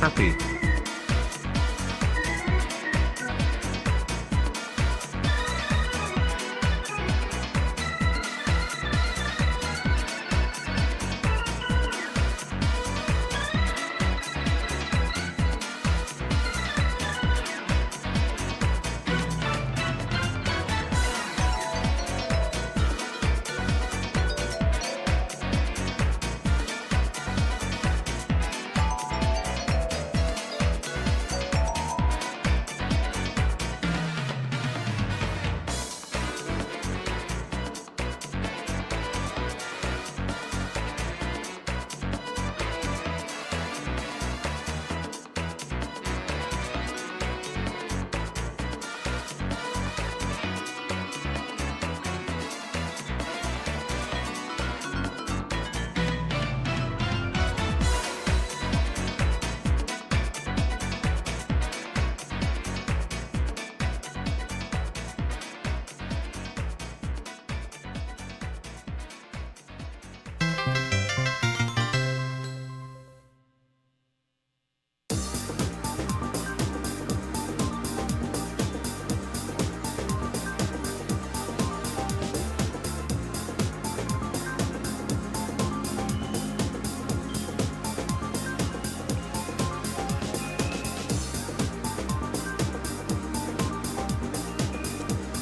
happy.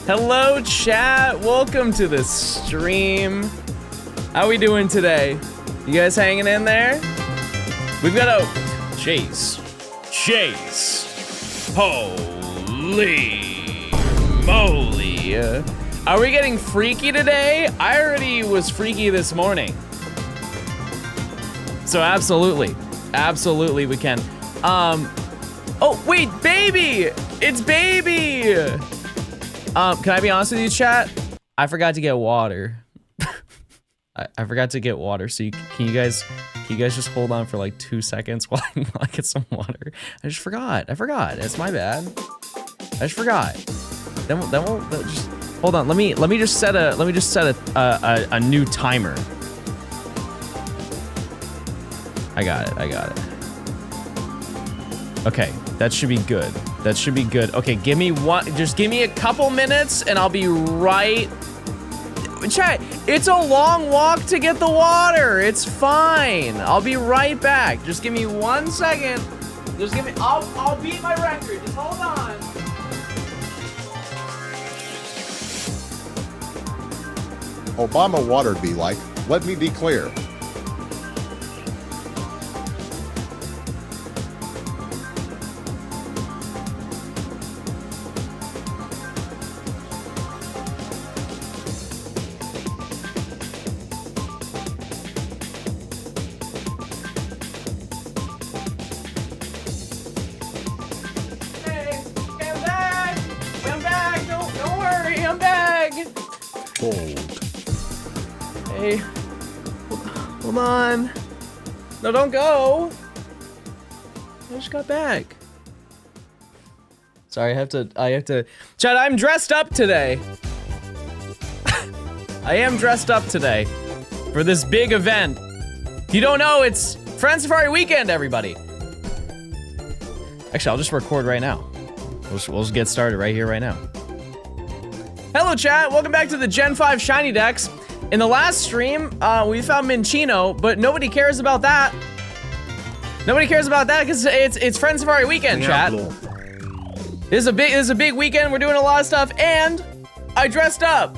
Hello chat, welcome to the stream. How we doing today? You guys hanging in there? We've got a Chase. Holy moly. Are we getting freaky today? I already was freaky this morning. So absolutely we can. Oh wait, baby! It's baby! Can I be honest with you, chat? I forgot to get water. I forgot to get water. So can you guys just hold on for like 2 seconds while I get some water? I just forgot. It's my bad. I just forgot. Then we'll just hold on. Let me just set a new timer. I got it. Okay, that should be good. Okay, just give me a couple minutes and I'll be right. Chat, it's a long walk to get the water. It's fine. I'll be right back. Just give me 1 second. I'll beat my record. Just hold on. Obama water'd be like, let me be clear. Hey, hold on. No, don't go. I just got back. Sorry, I have to. Chad, I'm dressed up today. I am dressed up today for this big event. If you don't know, it's Friend Safari Weekend, everybody. Actually, I'll just record right now. We'll just get started right here, right now. Hello, chat. Welcome back to the Gen 5 Shiny Decks. In the last stream, we found Minccino, but nobody cares about that. Nobody cares about that because it's Friend Safari Weekend, chat. This is a big weekend. We're doing a lot of stuff, and I dressed up.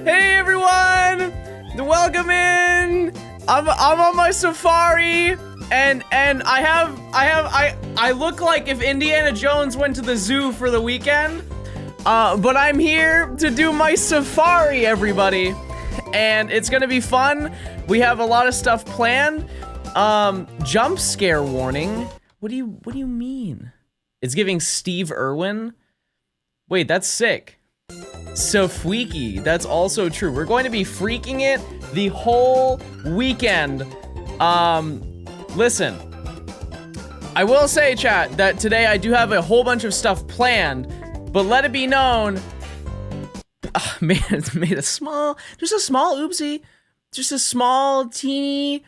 Hey everyone! Welcome in. I'm on my safari, and I look like if Indiana Jones went to the zoo for the weekend. But I'm here to do my safari, everybody, and it's gonna be fun. We have a lot of stuff planned. Jump scare warning. What do you mean? It's giving Steve Irwin. Wait, that's sick. So freaky. That's also true. We're going to be freaking it the whole weekend. Listen. I will say, chat, that today I do have a whole bunch of stuff planned. But let it be known, made a small oopsie, just a small teeny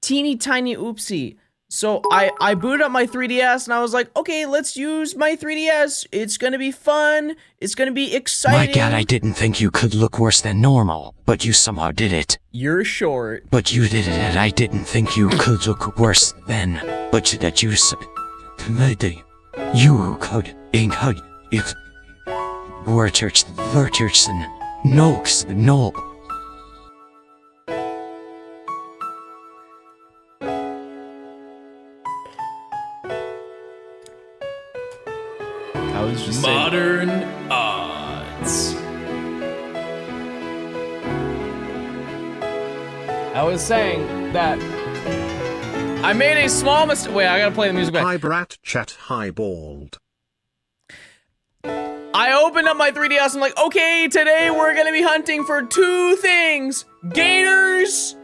teeny tiny oopsie. So I booted up my 3DS and I was like, okay, let's use my 3DS. It's gonna be fun. It's gonna be exciting. My God, I didn't think you could look worse than normal, but you somehow did it. You're short. But you did it, and I didn't think you could look worse than, but that you could, if Werterson, Noakes, no. I was just Modern odds. I was saying that I made a small mistake. Wait, I gotta play the music back. Hi brat chat highballed. I opened up my 3DS. I'm like, okay, today we're gonna be hunting for 2 things: gators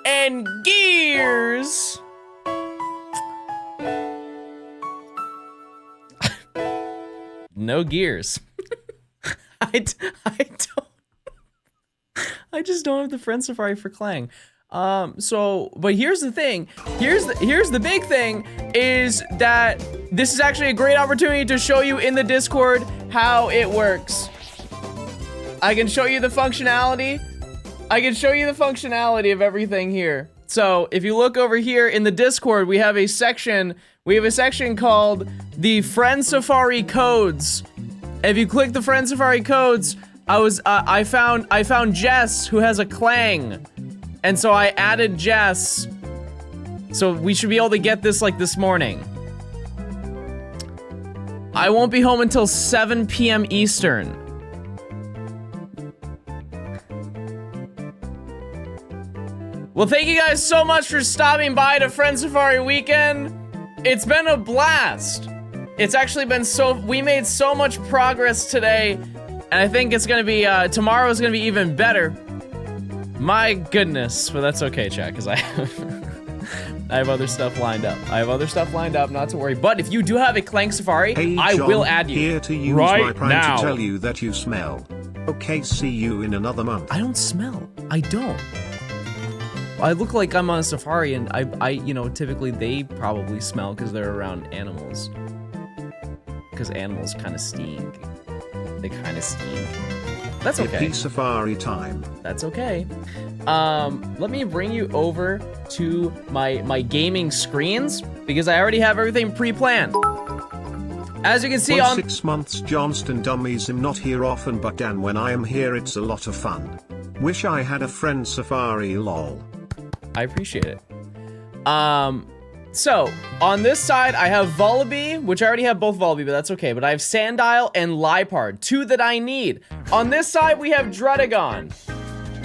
and gears. No gears. I just don't have the friend safari for Clang. But here's the thing. Here's the big thing is that this is actually a great opportunity to show you in the Discord how it works. I can show you the functionality. I can show you the functionality of everything here. So if you look over here in the Discord, we have a section called the Friend Safari Codes. If you click the Friend Safari Codes, I found Jess, who has a Clang. And so I added Jess. So we should be able to get this like this morning. I won't be home until 7 p.m. Eastern. Well, thank you guys so much for stopping by to Friend Safari Weekend. It's been a blast. It's actually been we made so much progress today, and I think it's gonna be, tomorrow is gonna be even better. My goodness, but that's okay, chat, because I have other stuff lined up. Not to worry. But if you do have a Clank Safari, Hey, I John, will add you. Here to use right my prime now. to tell you that you smell. Okay, see you in another month. I don't smell. I don't. I look like I'm on a safari, and you know, typically they probably smell because they're around animals. Because animals kind of stink. They kind of stink. That's okay. Hippie safari time. That's okay. Let me bring you over to my gaming screens because I already have everything pre-planned. As you can see For on 6 months Johnston dummies am not here often, but Dan, when I am here it's a lot of fun. Wish I had a friend safari lol. I appreciate it. So on this side I have Vullaby, which I already have both Vullaby, but that's okay. But I have Sandile and Lipard, 2 that I need. On this side we have Drudagon.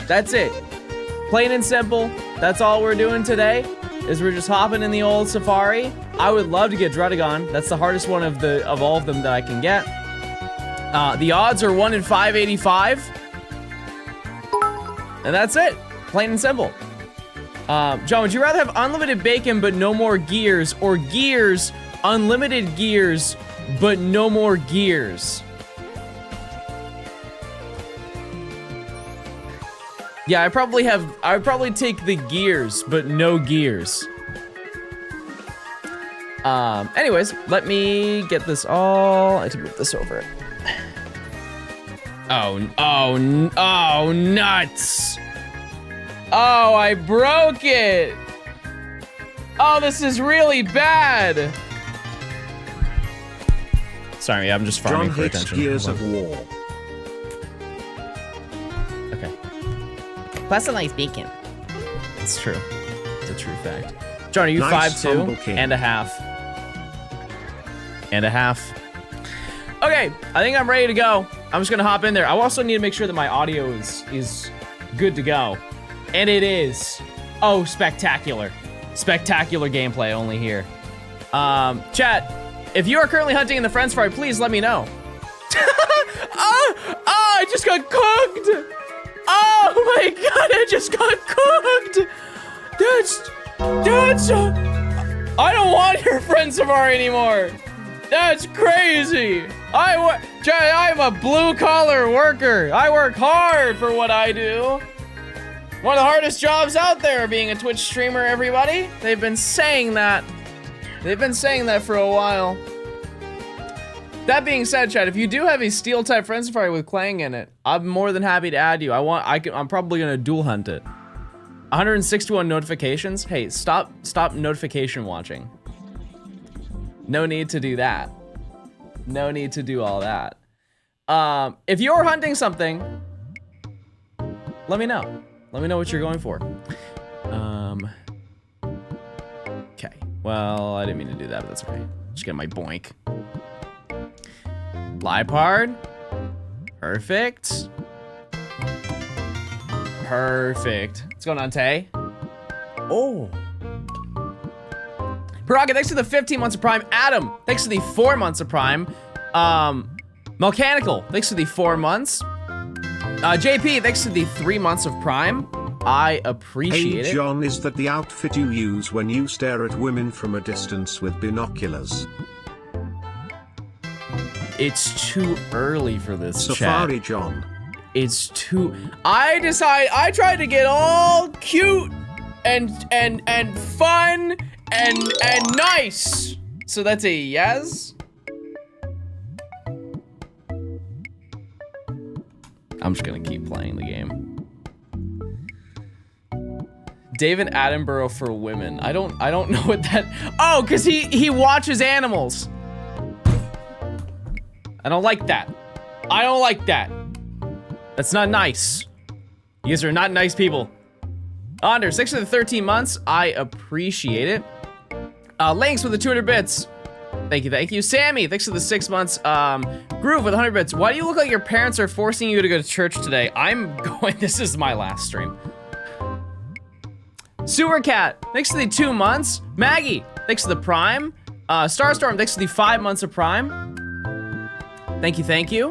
That's it. Plain and simple. That's all we're doing today. Is we're just hopping in the old safari. I would love to get Drudagon. That's the hardest one of all of them that I can get. The odds are 1 in 585. And that's it. Plain and simple. John, would you rather have unlimited bacon but no more gears, or gears, unlimited gears, but no more gears? Yeah, I would probably take the gears, but no gears. Anyways, let me get this all, I have to move this over. Oh, nuts. Oh, I broke it. Oh, this is really bad. Sorry, I'm just farming John for hates attention. Gears of War. Okay. Plus a nice bacon. It's true. It's a true fact. John, are you Nice 5'2" humble king. and a half? And a half. Okay, I think I'm ready to go. I'm just gonna hop in there. I also need to make sure that my audio is good to go. And it is. Oh, spectacular. Spectacular gameplay only here. Chat, if you are currently hunting in the Friend Safari, please let me know. I just got cooked. Oh my God, I just got cooked. That's, I don't want your Friend Safari anymore. That's crazy. I'm a blue collar worker. I work hard for what I do. One of the hardest jobs out there, being a Twitch streamer, everybody. They've been saying that. They've been saying that for a while. That being said, chat, if you do have a steel type friend safari with Clang in it, I'm more than happy to add you. I'm probably gonna dual hunt it. 161 notifications. Hey, stop notification watching. No need to do that. No need to do all that. If you're hunting something, let me know. Let me know what you're going for. Okay. Well, I didn't mean to do that, but that's okay. Just get my boink. Lipard. Perfect. Perfect. What's going on, Tay? Oh. Paraka, thanks for the 15 months of Prime. Adam, thanks for the 4 months of Prime. Mechanical, thanks for the 4 months. JP, thanks for the 3 months of Prime. I appreciate it. Hey John, is that the outfit you use when you stare at women from a distance with binoculars? It's too early for this, Safari chat. John. It's too... I tried to get all cute and fun and nice. So that's a yes. I'm just gonna keep playing the game. David Attenborough for women. I don't know what that... Oh, cause he watches animals. I don't like that. I don't like that. That's not nice. You guys are not nice people. Anders, thanks for the 13 months. I appreciate it. Lanks with the 200 bits. Thank you, thank you. Sammy, thanks for the 6 months. Groove with 100 bits. Why do you look like your parents are forcing you to go to church today? I'm going, this is my last stream. Sewer Cat, thanks for the 2 months. Maggie, thanks for the Prime. Starstorm, thanks for the 5 months of Prime. Thank you, thank you.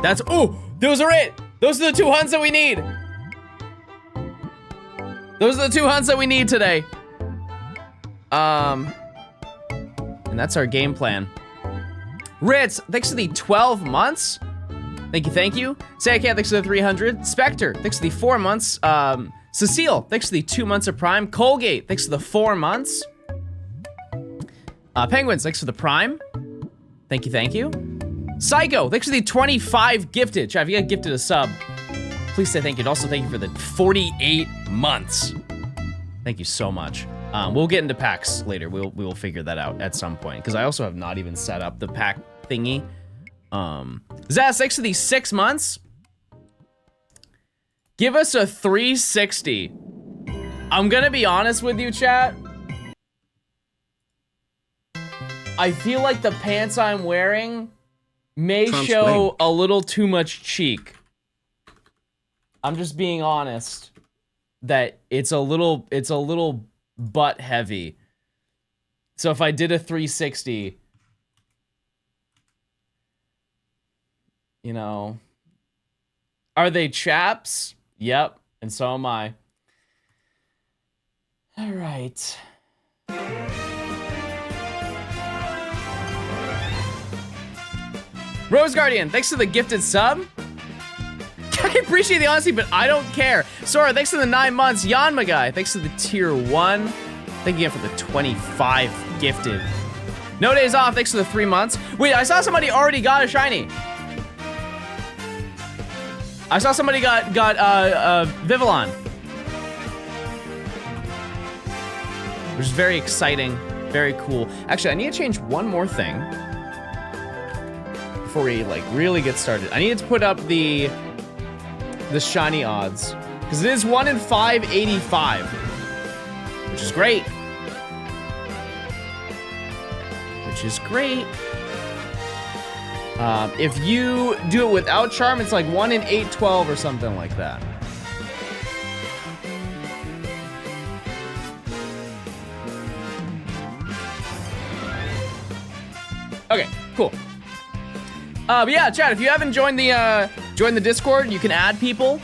That's, oh, those are it. Those are the 2 hunts that we need. Those are the 2 hunts that we need today. And that's our game plan. Ritz, thanks for the 12 months. Thank you, thank you. Saycat, thanks for the 300. Spectre, thanks for the 4 months. Cecile, thanks for the 2 months of Prime. Colgate, thanks for the 4 months. Penguins, thanks for the Prime. Thank you, thank you. Psycho, thanks for the 25 gifted. Chat, if you got gifted a sub, please say thank you. And also thank you for the 48 months. Thank you so much. We'll get into packs later. We will figure that out at some point, because I also have not even set up the pack thingy. Zaz, thanks for the 6 months. Give us a 360. I'm gonna be honest with you, chat. I feel like the pants I'm wearing may show a little too much cheek. I'm just being honest that it's a little butt heavy. So if I did a 360, you know, are they chaps? Yep, and so am I. All right. Rose Guardian, thanks for the gifted sub. I appreciate the honesty, but I don't care. Sora, thanks for the 9 months. Yanma guy, thanks for the tier 1. Thank you again for the 25 gifted. No days off, thanks for the 3 months. Wait, I saw somebody already got a shiny. I saw somebody got Vivillon. Which is very exciting, very cool. Actually, I need to change one more thing before we like really get started. I needed to put up the shiny odds, because it is 1 in 585, which is great. Which is great. If you do it without charm, it's like 1 in 812 or something like that. Okay, cool. But yeah, chat, if you haven't joined the Discord, you can add people.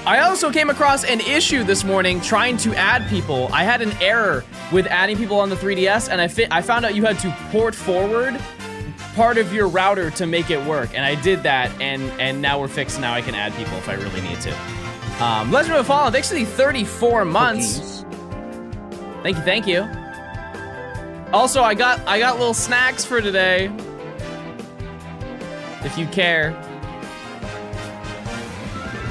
I also came across an issue this morning trying to add people. I had an error with adding people on the 3DS, and I found out you had to port part of your router to make it work. And I did that, and now we're fixed. Now I can add people if I really need to. Legend of Fallen, thanks for the 34 months. Cookies. Thank you. Also, I got little snacks for today. If you care.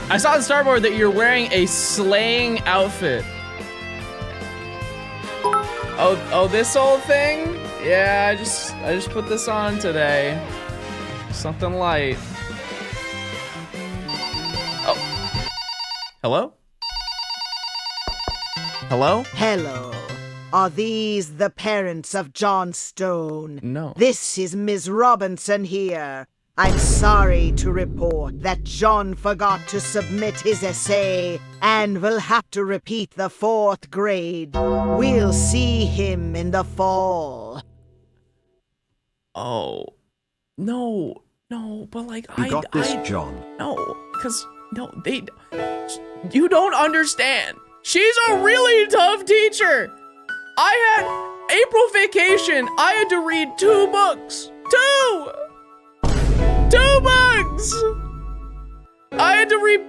I saw on Starboard that you're wearing a slaying outfit. Oh, this old thing? Yeah, I just put this on today. Something light. Oh. Hello? Hello? Hello. Are these the parents of Johnstone? No. This is Ms. Robinson here. I'm sorry to report that John forgot to submit his essay and will have to repeat the 4th grade. We'll see him in the fall. Oh. No, but like You got this, John. No, you don't understand. She's a really tough teacher. I had April vacation. I had to read 2 books. 2 books. I had to read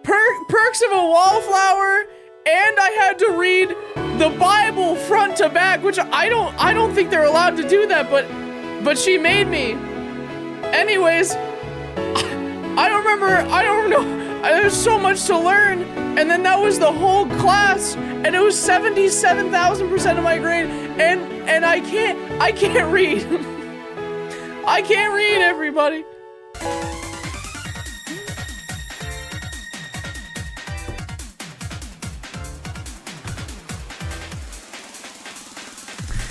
Perks of a Wallflower, and I had to read the Bible front to back, which I don't think they're allowed to do that, but she made me. Anyways, I don't know. There's so much to learn, and then that was the whole class, and it was 77,000% of my grade, and I can't read. I can't read, everybody.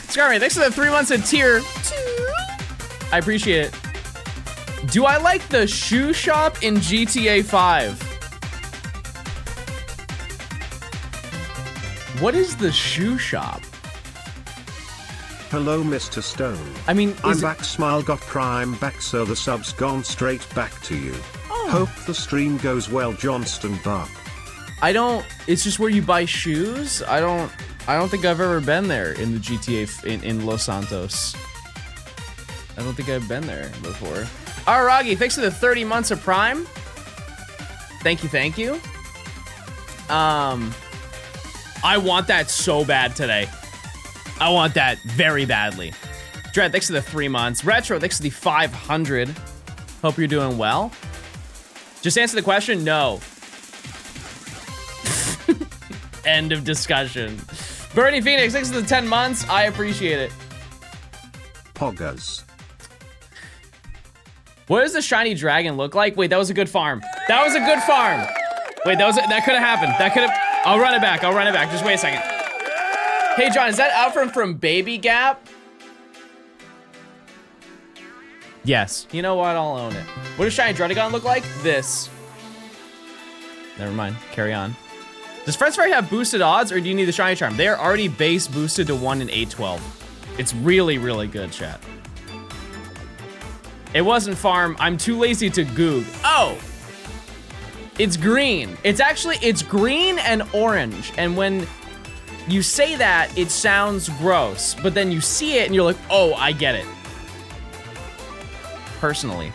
Scarmy, thanks for the 3 months of tier 2. I appreciate it. Do I like the shoe shop in GTA 5? What is the shoe shop? Hello, Mr. Stone. I mean, I'm back. Smile got Prime back, so the sub's gone straight back to you. Oh. Hope the stream goes well, Johnston Buck. It's just where you buy shoes. I don't think I've ever been there in the GTA in Los Santos. I don't think I've been there before. Aragi, thanks for the 30 months of Prime. Thank you. I want that so bad today. I want that very badly. Dread, thanks for the 3 months. Retro, thanks for the 500. Hope you're doing well. Just answer the question, no. End of discussion. Bernie Phoenix, thanks for the 10 months. I appreciate it. Poggers. What does the shiny dragon look like? Wait, that was a good farm. That was a good farm. Wait, that could have happened. I'll run it back. Just wait a second. Hey, John, is that Alfred from Baby Gap? Yes. You know what? I'll own it. What does shiny Dredagon look like? This. Never mind. Carry on. Does Friends Fairy have boosted odds, or do you need the shiny charm? They are already base boosted to 1 in 812. It's really, really good, chat. It wasn't farm. I'm too lazy to goog. Oh! It's green. It's green and orange. And when you say that, it sounds gross. But then you see it and you're like, oh, I get it. Personally.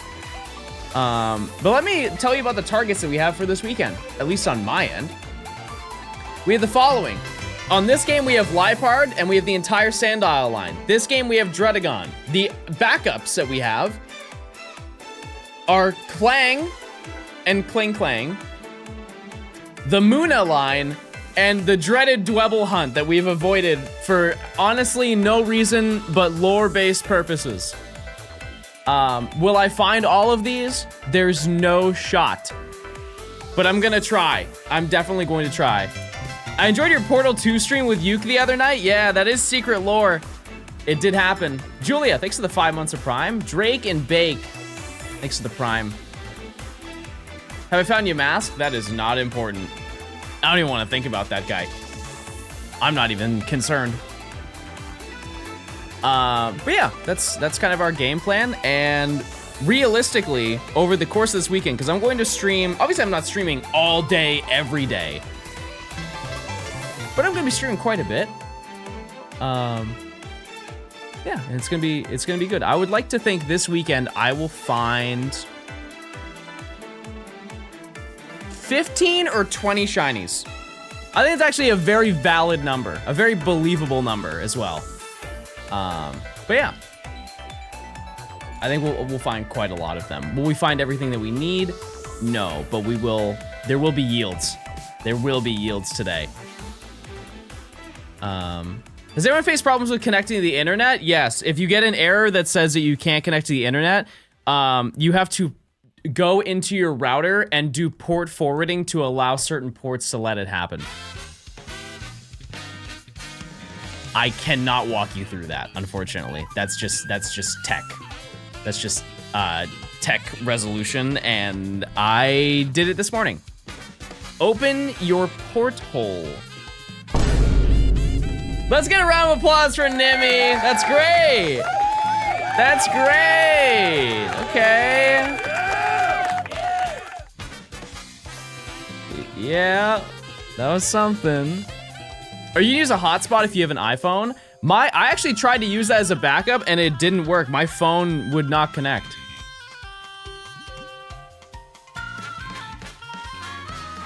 But let me tell you about the targets that we have for this weekend. At least on my end. We have the following. On this game, we have Liepard, and we have the entire Sandile line. This game, we have Dredagon. The backups that we have are Clang and Kling Klang, the Muna line, and the dreaded Dwebble Hunt that we've avoided for honestly no reason but lore-based purposes. Will I find all of these? There's no shot. But I'm gonna try. I'm definitely going to try. I enjoyed your Portal 2 stream with Yuke the other night. Yeah, that is secret lore. It did happen. Julia, thanks for the 5 months of Prime. Drake and Bake, thanks for the Prime. Have I found you a mask? That is not important. I don't even want to think about that guy. I'm not even concerned. But yeah, that's kind of our game plan. And realistically, over the course of this weekend, because I'm going to stream, obviously I'm not streaming all day, every day. But I'm going to be streaming quite a bit. yeah, it's gonna be good. I would like to think this weekend I will find 15 or 20 shinies. I think it's actually a very valid number, a very believable number as well. But yeah, I think we'll find quite a lot of them. Will we find everything that we need? No, but we will. There will be yields. There will be yields today. Has anyone faced problems with connecting to the internet? Yes. If you get an error that says that you can't connect to the internet, you have to go into your router and do port forwarding to allow certain ports to let it happen. I cannot walk you through that, unfortunately. That's just tech. That's just tech resolution, and I did it this morning. Open your porthole. Let's get a round of applause for Nimmy. That's great. That's great. Okay. Yeah, that was something. Or you can use a hotspot if you have an iPhone. I actually tried to use that as a backup and it didn't work. My phone would not connect.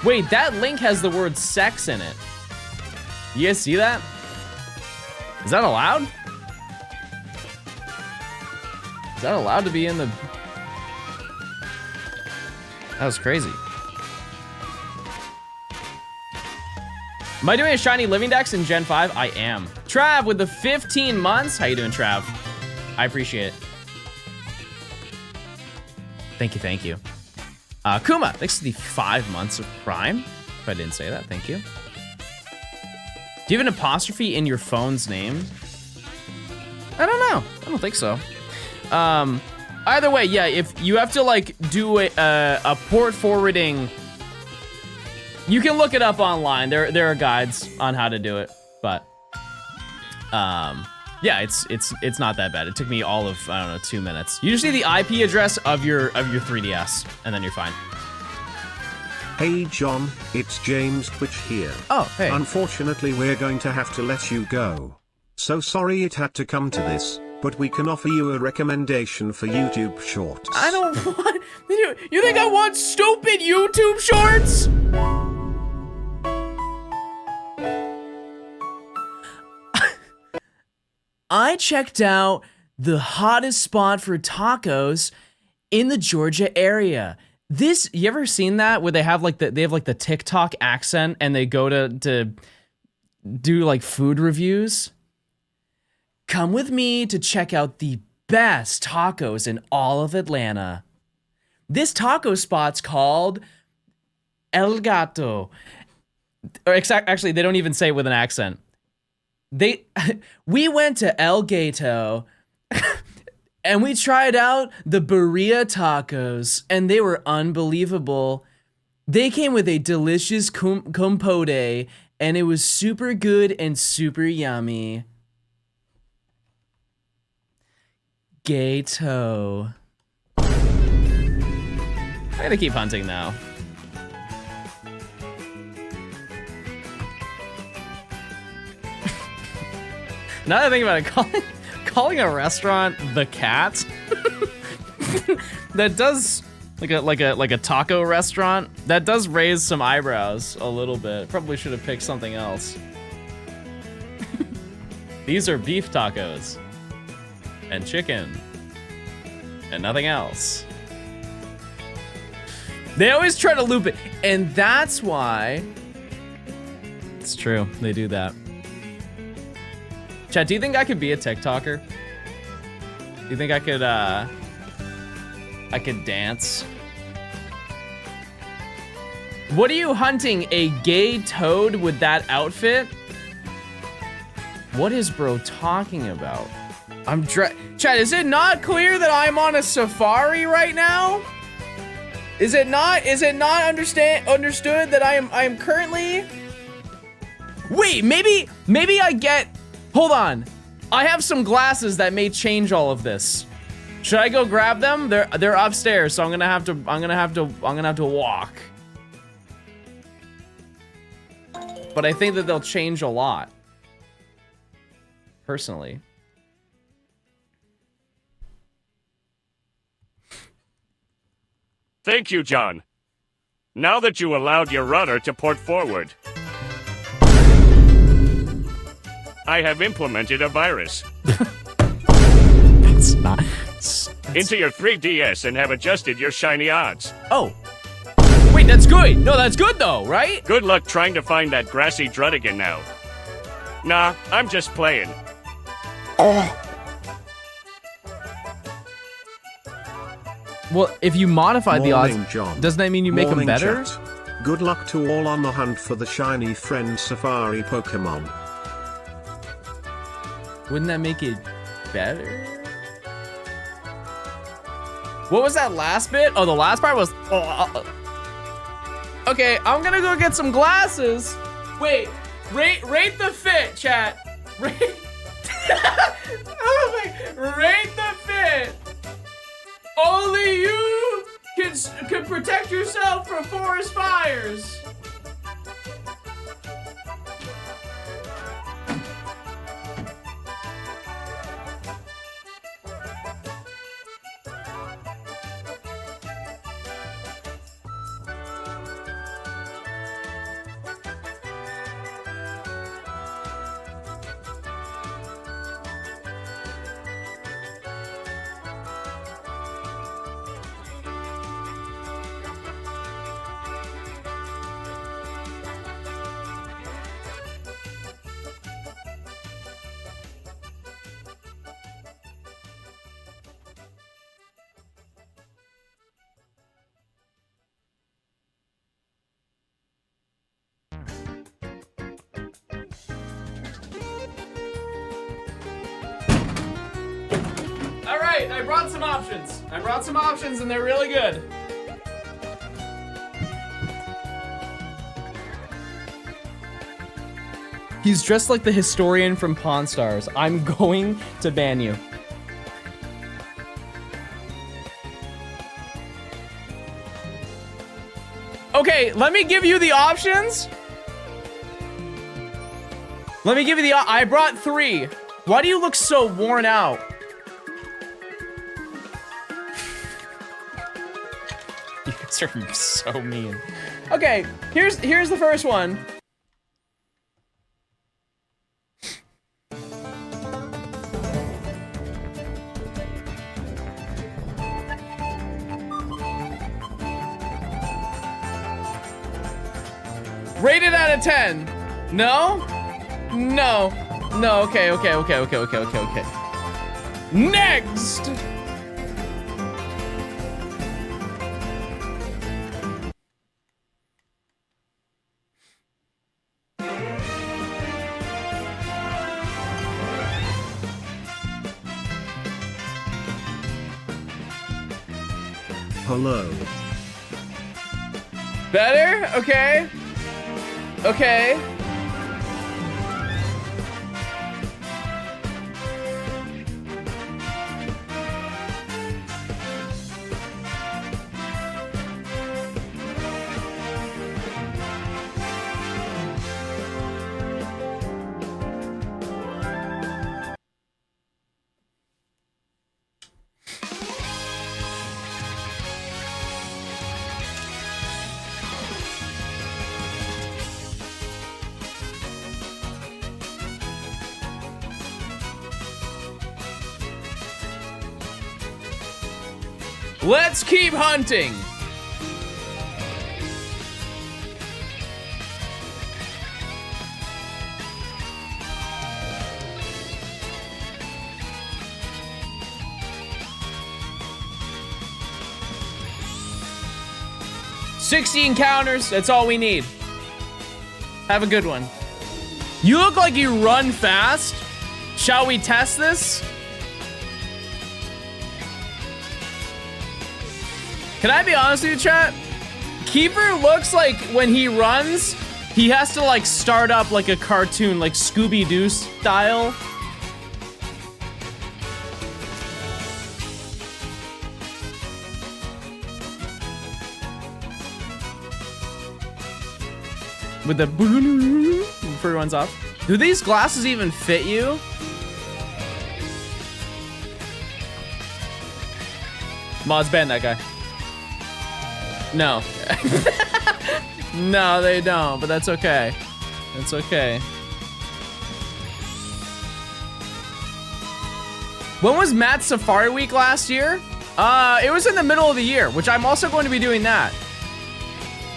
Wait, that link has the word sex in it. You guys see that? Is that allowed? Is that allowed to be in the... That was crazy. Am I doing a shiny living dex in Gen 5? I am. Trav with the 15 months. How you doing, Trav? I appreciate it. Thank you, thank you. Kuma, thanks to the 5 months of Prime. If I didn't say that, thank you. Do you have an apostrophe in your phone's name? I don't know. I don't think so. Either way, yeah, if you have to like do a port forwarding, you can look it up online. There are guides on how to do it, but yeah, it's not that bad. It took me all of, I don't know, 2 minutes. You just need the IP address of your 3DS, and then you're fine. Hey John, it's James Twitch here. Oh, hey. Unfortunately, we're going to have to let you go. So sorry it had to come to this, but we can offer you a recommendation for YouTube Shorts. I don't want... You think I want stupid YouTube Shorts? I checked out the hottest spot for tacos in the Georgia area. You ever seen that where they have like the TikTok accent and they go to do like food reviews? Come with me to check out the best tacos in all of Atlanta. This taco spot's called El Gato. Or actually, they don't even say it with an accent. We went to El Gato and we tried out the birria tacos and they were unbelievable. They came with a delicious compote and it was super good and super yummy. Gato. I gotta keep hunting now. Now that I think about it, calling a restaurant the Cat, that does like a taco restaurant, that does raise some eyebrows a little bit. Probably should have picked something else. These are beef tacos and chicken and nothing else. They always try to loop it, and that's why. It's true, they do that. Chat, do you think I could be a TikToker? Do you think I could dance? What are you hunting? A gay toad with that outfit? What is bro talking about? Chat, is it not clear that I'm on a safari right now? Is it not understood that I am currently? Wait, maybe I get. Hold on, I have some glasses that may change all of this. Should I go grab them? They're upstairs, so I'm gonna have to walk. But I think that they'll change a lot. Personally. Thank you, John. Now that you allowed your rudder to port forward, I have implemented a virus It's not. into your 3DS and have adjusted your shiny odds. Oh. Wait, that's good. No, that's good though, right? Good luck trying to find that grassy Drudigan now. Nah, I'm just playing. Well, if you modify the odds, Morning, John. doesn't that mean you make them Morning, better? chat. Good luck to all on the hunt for the shiny friend Safari Pokemon. Wouldn't that make it better? What was that last bit? Oh, the last part was. Okay, I'm gonna go get some glasses. Wait, rate the fit, chat. Rate. Oh my, rate the fit. Only you can protect yourself from forest fires. All right, I brought some options. And they're really good. He's dressed like the historian from Pawn Stars. I'm going to ban you. Okay, let me give you the options. I brought 3. Why do you look so worn out? You guys are so mean. Okay, here's the first one. Rated out of 10. No? No. No, okay. Next! Hello. Better? Okay. Okay. Let's keep hunting. $60 encounters, that's all we need. Have a good one. You look like you run fast. Shall we test this? Can I be honest with you, chat? Kiefer looks like when he runs, he has to like start up like a cartoon, like Scooby-Doo style. With the before he runs off. Do these glasses even fit you? Mods ban that guy. No. No, they don't, but that's okay. That's okay. When was Matt's Safari Week last year? It was in the middle of the year, which I'm also going to be doing that.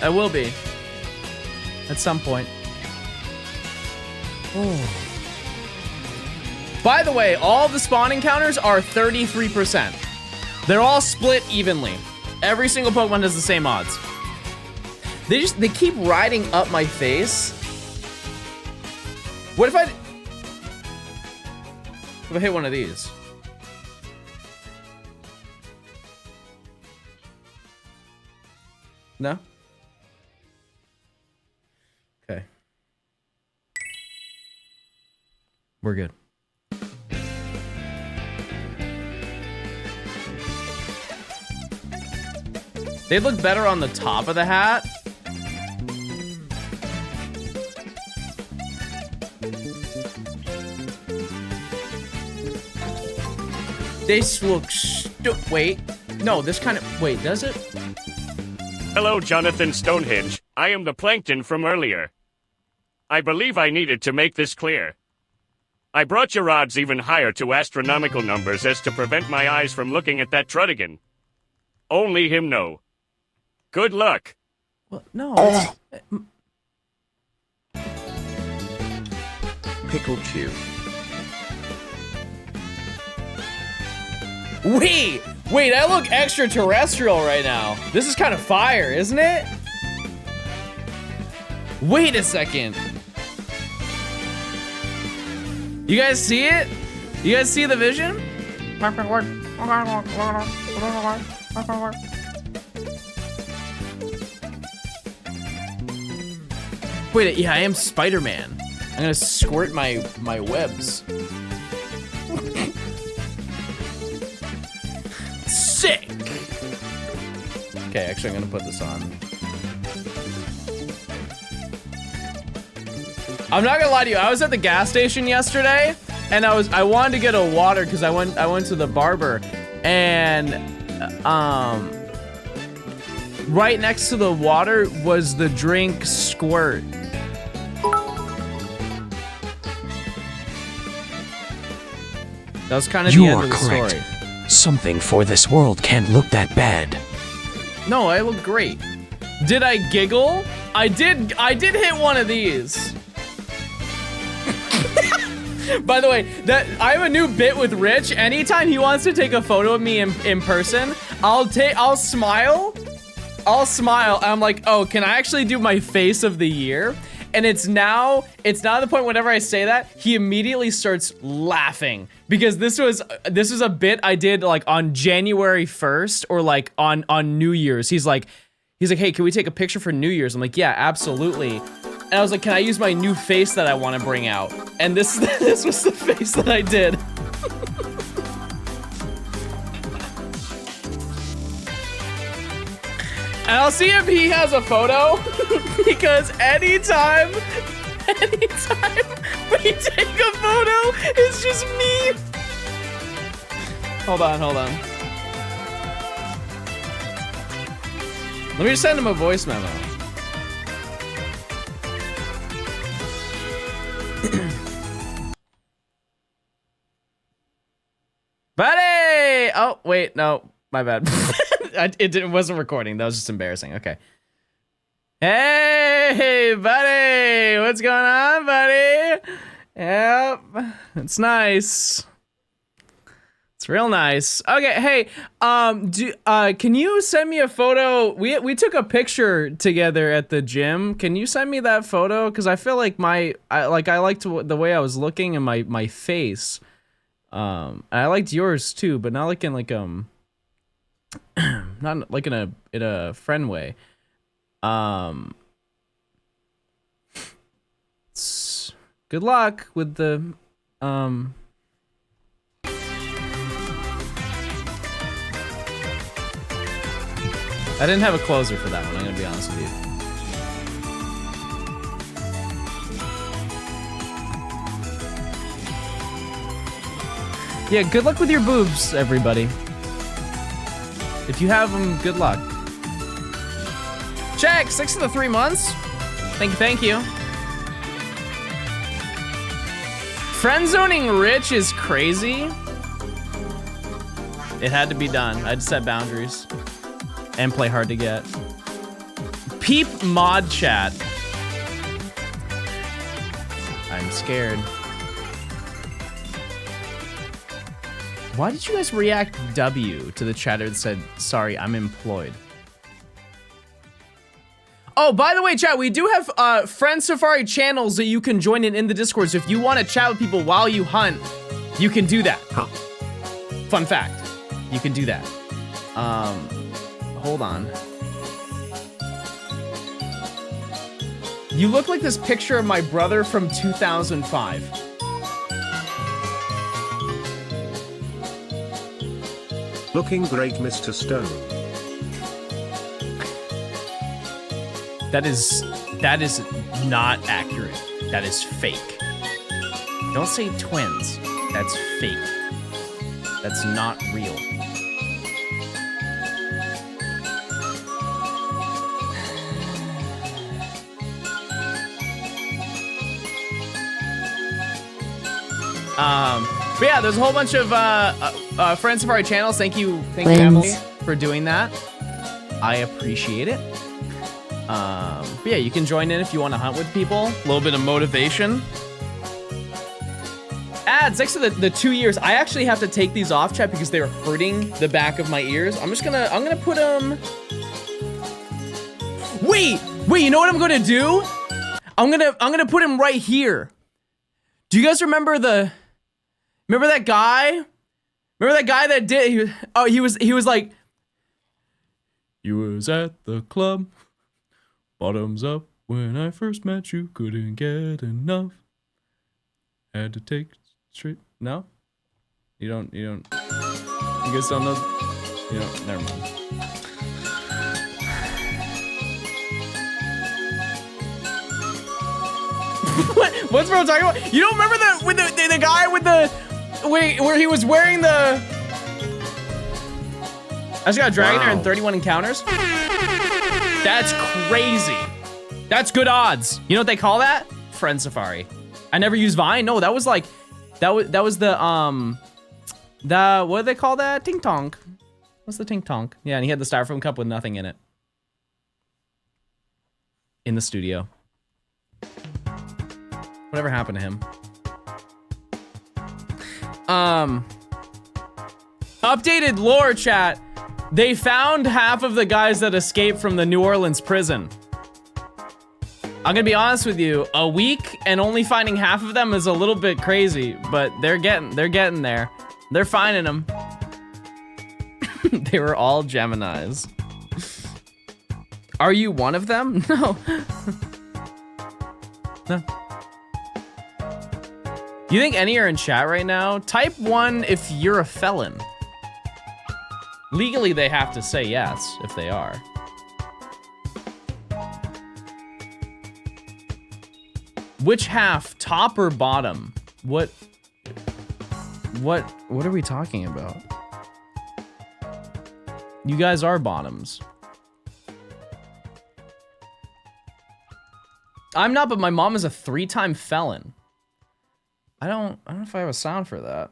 I will be. At some point. Oh. By the way, all the spawn encounters are 33%. They're all split evenly. Every single Pokemon has the same odds. They keep riding up my face. What if I hit one of these? No? Okay. We're good. They look better on the top of the hat. They look wait. No, this kind of wait, does it? Hello, Jonathan Stonehenge. I am the Plankton from earlier. I believe I needed to make this clear. I brought your odds even higher to astronomical numbers as to prevent my eyes from looking at that Truddigan. Only him know. Good luck. Well, no. Pickle Chew. Wait, I look extraterrestrial right now. This is kind of fire, isn't it? Wait a second. You guys see it? You guys see the vision? Wait, yeah, I am Spider-Man. I'm gonna squirt my webs. Sick! Okay, actually I'm gonna put this on. I'm not gonna lie to you, I was at the gas station yesterday and I wanted to get a water because I went to the barber and right next to the water was the drink Squirt. That was kind of the end of the story. Something for this world can't look that bad. No, I look great. Did I giggle? I did hit one of these. By the way, I have a new bit with Rich. Anytime he wants to take a photo of me in person, I'll smile. I'm like, oh, can I actually do my face of the year? And it's now the point whenever I say that, he immediately starts laughing because this was a bit I did like on January 1st or like on New Year's. He's like, hey, can we take a picture for New Year's? I'm like, yeah, absolutely. And I was like, can I use my new face that I want to bring out? And this was the face that I did. And I'll see if he has a photo because anytime we take a photo, it's just me. Hold on. Let me just send him a voice memo. Buddy! Oh, wait, no, my bad. It wasn't recording. That was just embarrassing. Okay. Hey, buddy! What's going on, buddy? Yep, it's nice. It's real nice. Okay, hey, can you send me a photo? We took a picture together at the gym. Can you send me that photo? Because I feel like I liked the way I was looking and my face. I liked yours too, but not like in like not like in a friend way. Good luck with the I didn't have a closer for that one, I'm gonna be honest with you. Yeah, good luck with your boobs, everybody. If you have them, good luck. Check, 6 of the 3 months. Thank you. Friend zoning Rich is crazy. It had to be done. I had to set boundaries and play hard to get. Peep mod chat. I'm scared. Why did you guys react W to the chatter that said, sorry, I'm employed? Oh, by the way, chat, we do have Friend Safari channels that you can join in the Discord. So if you want to chat with people while you hunt, you can do that. Huh. Fun fact, you can do that. Hold on. You look like this picture of my brother from 2005. Looking great, Mr. Stone. That is not accurate. That is fake. Don't say twins. That's fake. That's not real. But yeah, there's a whole bunch of Friend Safari channels. Thank you, Emily, for doing that. I appreciate it. But yeah, you can join in if you want to hunt with people. A little bit of motivation. Ads next to the 2 years. I actually have to take these off, chat, because they're hurting the back of my ears. I'm gonna put them. Wait, you know what I'm gonna do? I'm gonna put him right here. Do you guys remember that guy? Remember that guy that did? He was like, you was at the club, bottoms up. When I first met you, couldn't get enough. Had to take straight. No, you don't. You guys don't know. You don't. Never mind. What's bro talking about? You don't remember the guy with the where he was wearing the. I just got a dragon there in 31 encounters. That's crazy. That's good odds. You know what they call that? Friend Safari. I never used Vine. No, that was like, that was the what do they call that? Ting Tonk. What's the Ting Tonk? Yeah, and he had the styrofoam cup with nothing in it. In the studio. Whatever happened to him? Updated lore, chat. They found half of the guys that escaped from the New Orleans prison. I'm gonna be honest with you, a week and only finding half of them is a little bit crazy, but they're getting there. They're finding them. They were all Geminis. Are you one of them? No. No. You think any are in chat right now? Type 1 if you're a felon. Legally, they have to say yes if they are. Which half, top or bottom? What are we talking about? You guys are bottoms. I'm not, but my mom is a 3-time felon. I don't know if I have a sound for that.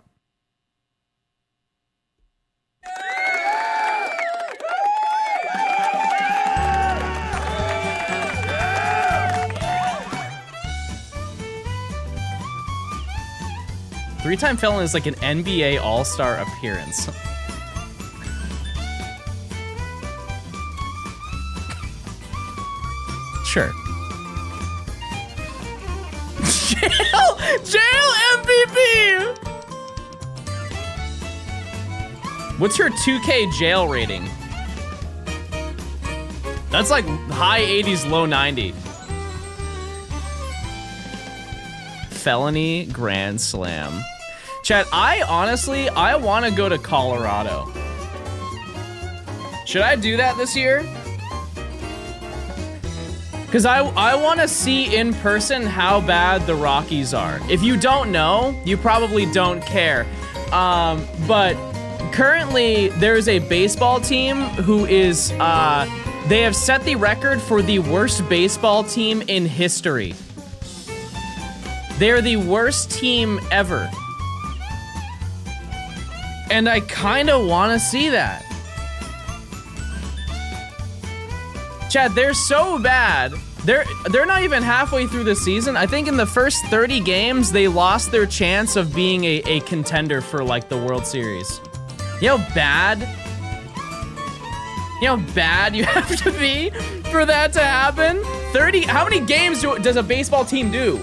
Three-time felon is like an NBA All-Star appearance. Sure. Jail MVP! What's your 2K jail rating? That's like high 80s, low 90. Felony Grand Slam. Chat, I want to go to Colorado. Should I do that this year? Because I want to see in person how bad the Rockies are. If you don't know, you probably don't care. But currently, there's a baseball team who is They have set the record for the worst baseball team in history. They're the worst team ever. And I kind of want to see that. Chad, they're so bad. They're not even halfway through the season. I think in the first 30 games, they lost their chance of being a contender for like the World Series. You know how bad? You know how bad you have to be for that to happen? 30, how many games does a baseball team do?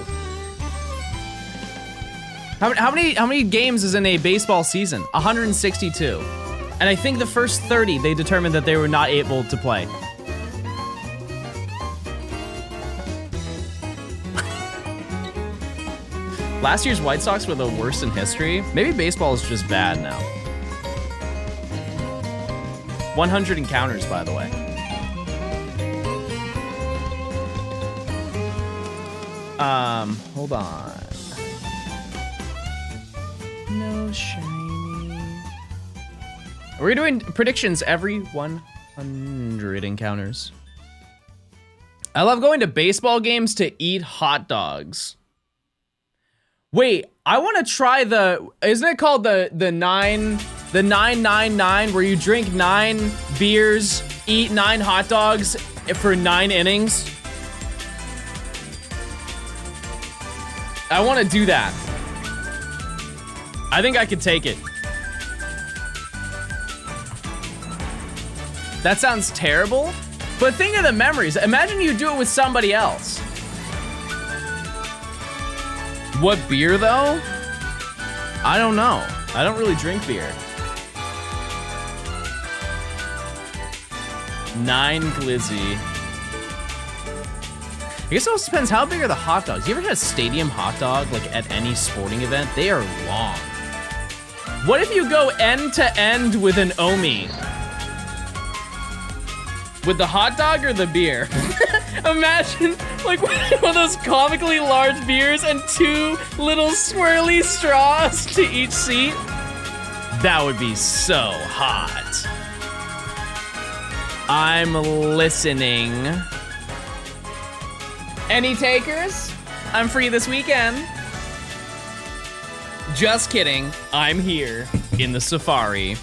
How many games is in a baseball season? 162. And I think the first 30, they determined that they were not able to play. Last year's White Sox were the worst in history. Maybe baseball is just bad now. 100 encounters, by the way. Hold on. No shiny. We're doing predictions every 100 encounters. I love going to baseball games to eat hot dogs. Wait, I want to try isn't it called the 999 where you drink 9 beers, eat 9 hot dogs for 9 innings? I want to do that. I think I could take it. That sounds terrible, but think of the memories. Imagine you do it with somebody else. What beer though? I don't know. I don't really drink beer. 9 glizzy. I guess it also depends how big are the hot dogs. You ever had a stadium hot dog like at any sporting event? They are long. What if you go end to end with an Omi? With the hot dog or the beer? Imagine like one of those comically large beers and 2 little swirly straws to each seat. That would be so hot. I'm listening. Any takers? I'm free this weekend. Just kidding. I'm here in the safari.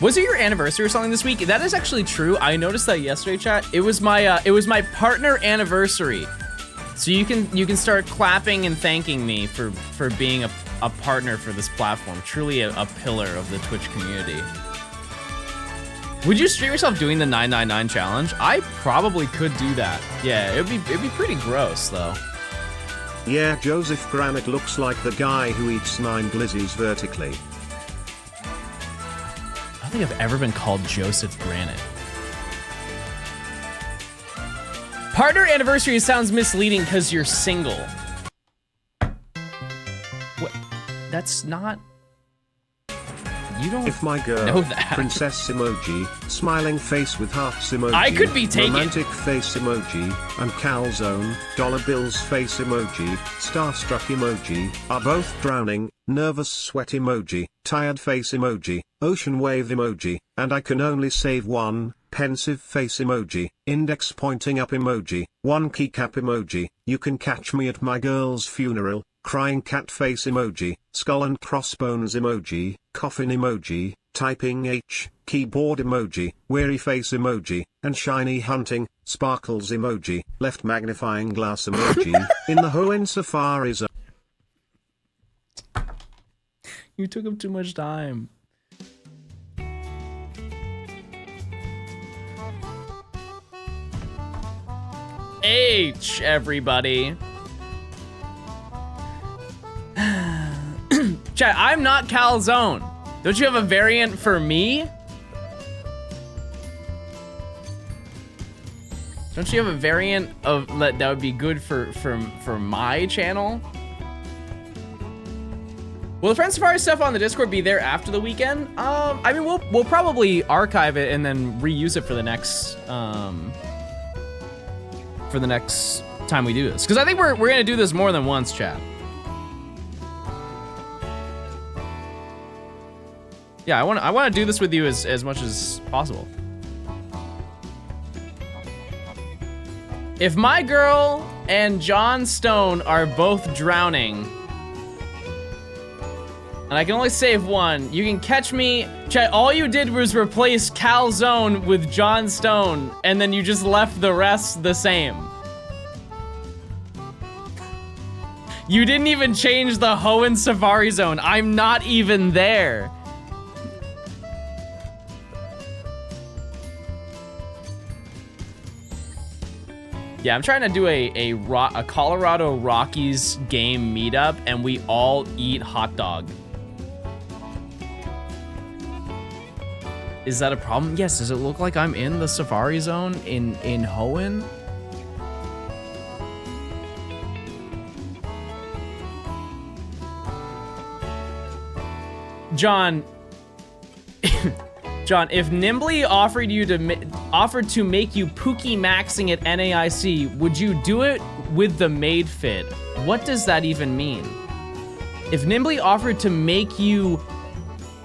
Was it your anniversary or something this week? That is actually true. I noticed that yesterday, chat. It was my partner anniversary. So you can start clapping and thanking me for being a partner for this platform. Truly a pillar of the Twitch community. Would you stream yourself doing the 999 challenge? I probably could do that. Yeah, it'd be pretty gross though. Yeah, Joseph Granite looks like the guy who eats 9 glizzies vertically. I don't think I've ever been called Joseph Granite. Partner anniversary sounds misleading because you're single. What? That's not... You don't If my girl, know that. princess emoji, smiling face with hearts emoji, I could be taken. romantic face emoji, and calzone, dollar bills face emoji, starstruck emoji, are both drowning, nervous sweat emoji, tired face emoji, ocean wave emoji, and I can only save one, pensive face emoji, index pointing up emoji, one keycap emoji, you can catch me at my girl's funeral, crying cat face emoji, skull and crossbones emoji, coffin emoji, typing H, keyboard emoji, weary face emoji, and shiny hunting, sparkles emoji, left magnifying glass emoji, in the Hoenn Safari zone. You took up too much time. H, everybody. Chat, I'm not calzone. Don't you have a variant for me? Don't you have a variant of that would be good for my channel? Will the Friends Safari stuff on the Discord be there after the weekend? I mean, we'll probably archive it and then reuse it for the next time we do this. Because I think we're gonna do this more than once, chat. Yeah, I want to do this with you as much as possible. If my girl and Johnstone are both drowning, and I can only save one, you can catch me. Chat, all you did was replace Calzone with Johnstone, and then you just left the rest the same. You didn't even change the Hoenn Safari Zone. I'm not even there. Yeah, I'm trying to do a Colorado Rockies game meetup, and we all eat hot dog. Is that a problem? Yes, does it look like I'm in the Safari Zone in Hoenn? John, John, if Nimbly offered to make you Pookie maxing at NAIC, would you do it with the maid fit? What does that even mean? If Nimbly offered to make you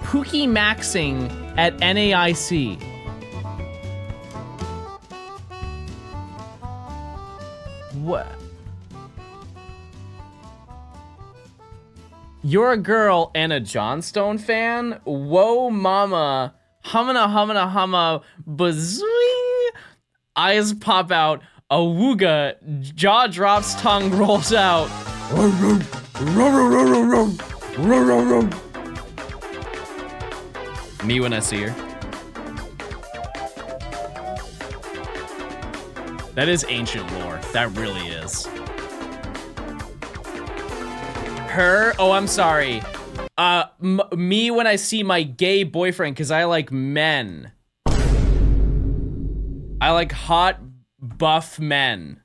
Pookie maxing at NAIC, what? You're a girl and a Johnstone fan? Whoa, mama. Humma, bazooing. Eyes pop out. Awooga. Jaw drops, tongue rolls out. Me when I see her. That is ancient lore. That really is. Her? Oh, I'm sorry. Me when I see my gay boyfriend, because I like men. I like hot, buff men.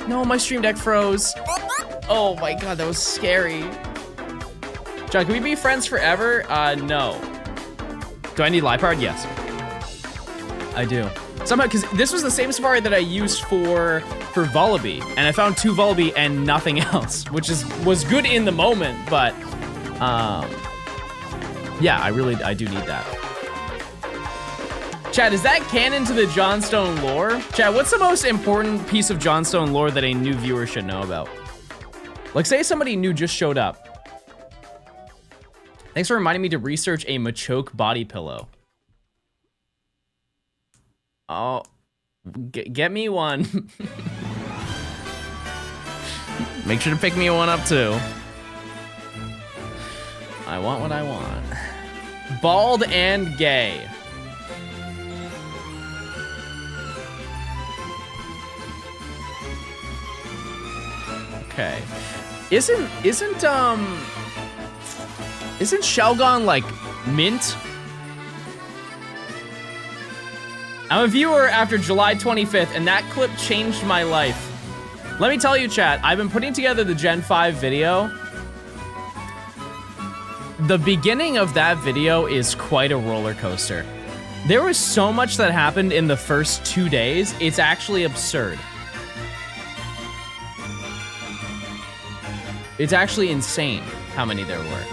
No, my stream deck froze. Oh my god, that was scary. John, can we be friends forever? No. Do I need Lipard? Yes. I do. Somehow, because this was the same Safari that I used for Vullaby, and I found 2 Vullaby and nothing else, which was good in the moment, but yeah, I do need that. Chad, is that canon to the Johnstone lore? Chad, what's the most important piece of Johnstone lore that a new viewer should know about? Like, say somebody new just showed up. Thanks for reminding me to research a Machoke body pillow. Oh, get me one. Make sure to pick me one up too. I want what I want. Bald and gay. Okay. Isn't Shelgon like mint? I'm a viewer after July 25th, and that clip changed my life. Let me tell you, chat, I've been putting together the Gen 5 video. The beginning of that video is quite a roller coaster. There was so much that happened in the first 2 days, it's actually absurd. It's actually insane how many there were.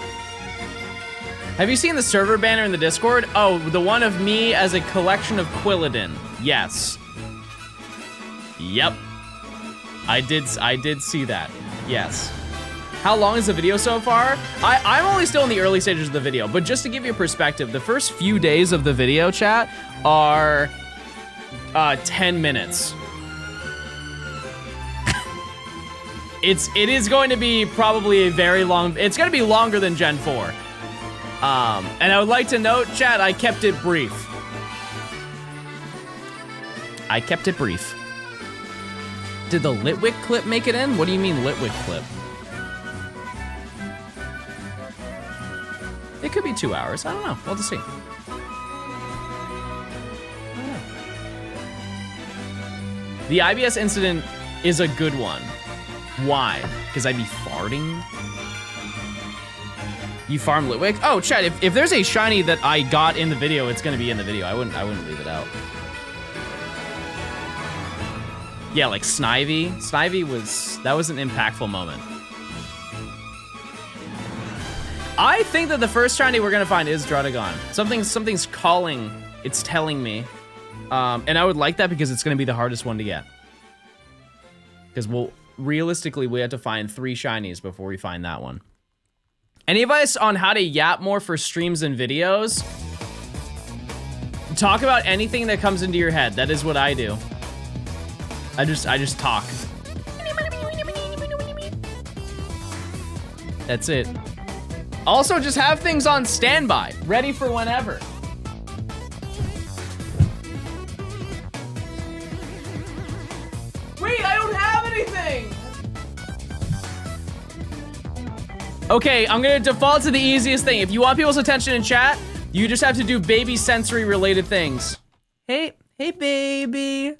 Have you seen the server banner in the Discord? Oh, the one of me as a collection of Quilladin. Yes. Yep. I did see that. Yes. How long is the video so far? I'm only still in the early stages of the video, but just to give you a perspective, the first few days of the video chat are 10 minutes. It is going to be probably a very long, it's going to be longer than Gen 4. And I would like to note, chat, I kept it brief. I kept it brief. Did the Litwick clip make it in? What do you mean Litwick clip? It could be 2 hours. I don't know. We'll have to see. The IBS incident is a good one. Why? Because I'd be farting? You farm Litwick? Oh, chat, if there's a shiny that I got in the video, it's gonna be in the video. I wouldn't leave it out. Yeah, like Snivy. Snivy that was an impactful moment. I think that the first shiny we're gonna find is Druddigon. Something's calling, it's telling me. And I would like that because it's gonna be the hardest one to get. Because realistically, we have to find 3 shinies before we find that one. Any advice on how to yap more for streams and videos? Talk about anything that comes into your head. That is what I do. I just talk. That's it. Also, just have things on standby, ready for whenever. Wait, I don't have anything! Okay, I'm gonna default to the easiest thing. If you want people's attention in chat, you just have to do baby sensory related things. Hey baby.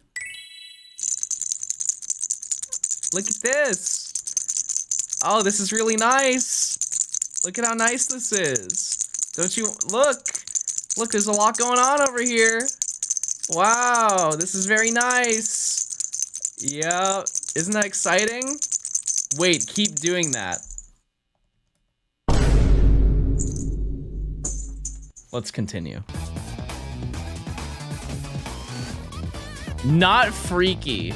Look at this. Oh, this is really nice. Look at how nice this is. Don't you, look, there's a lot going on over here. Wow, this is very nice. Yeah, isn't that exciting? Wait, keep doing that. Let's continue. Not freaky.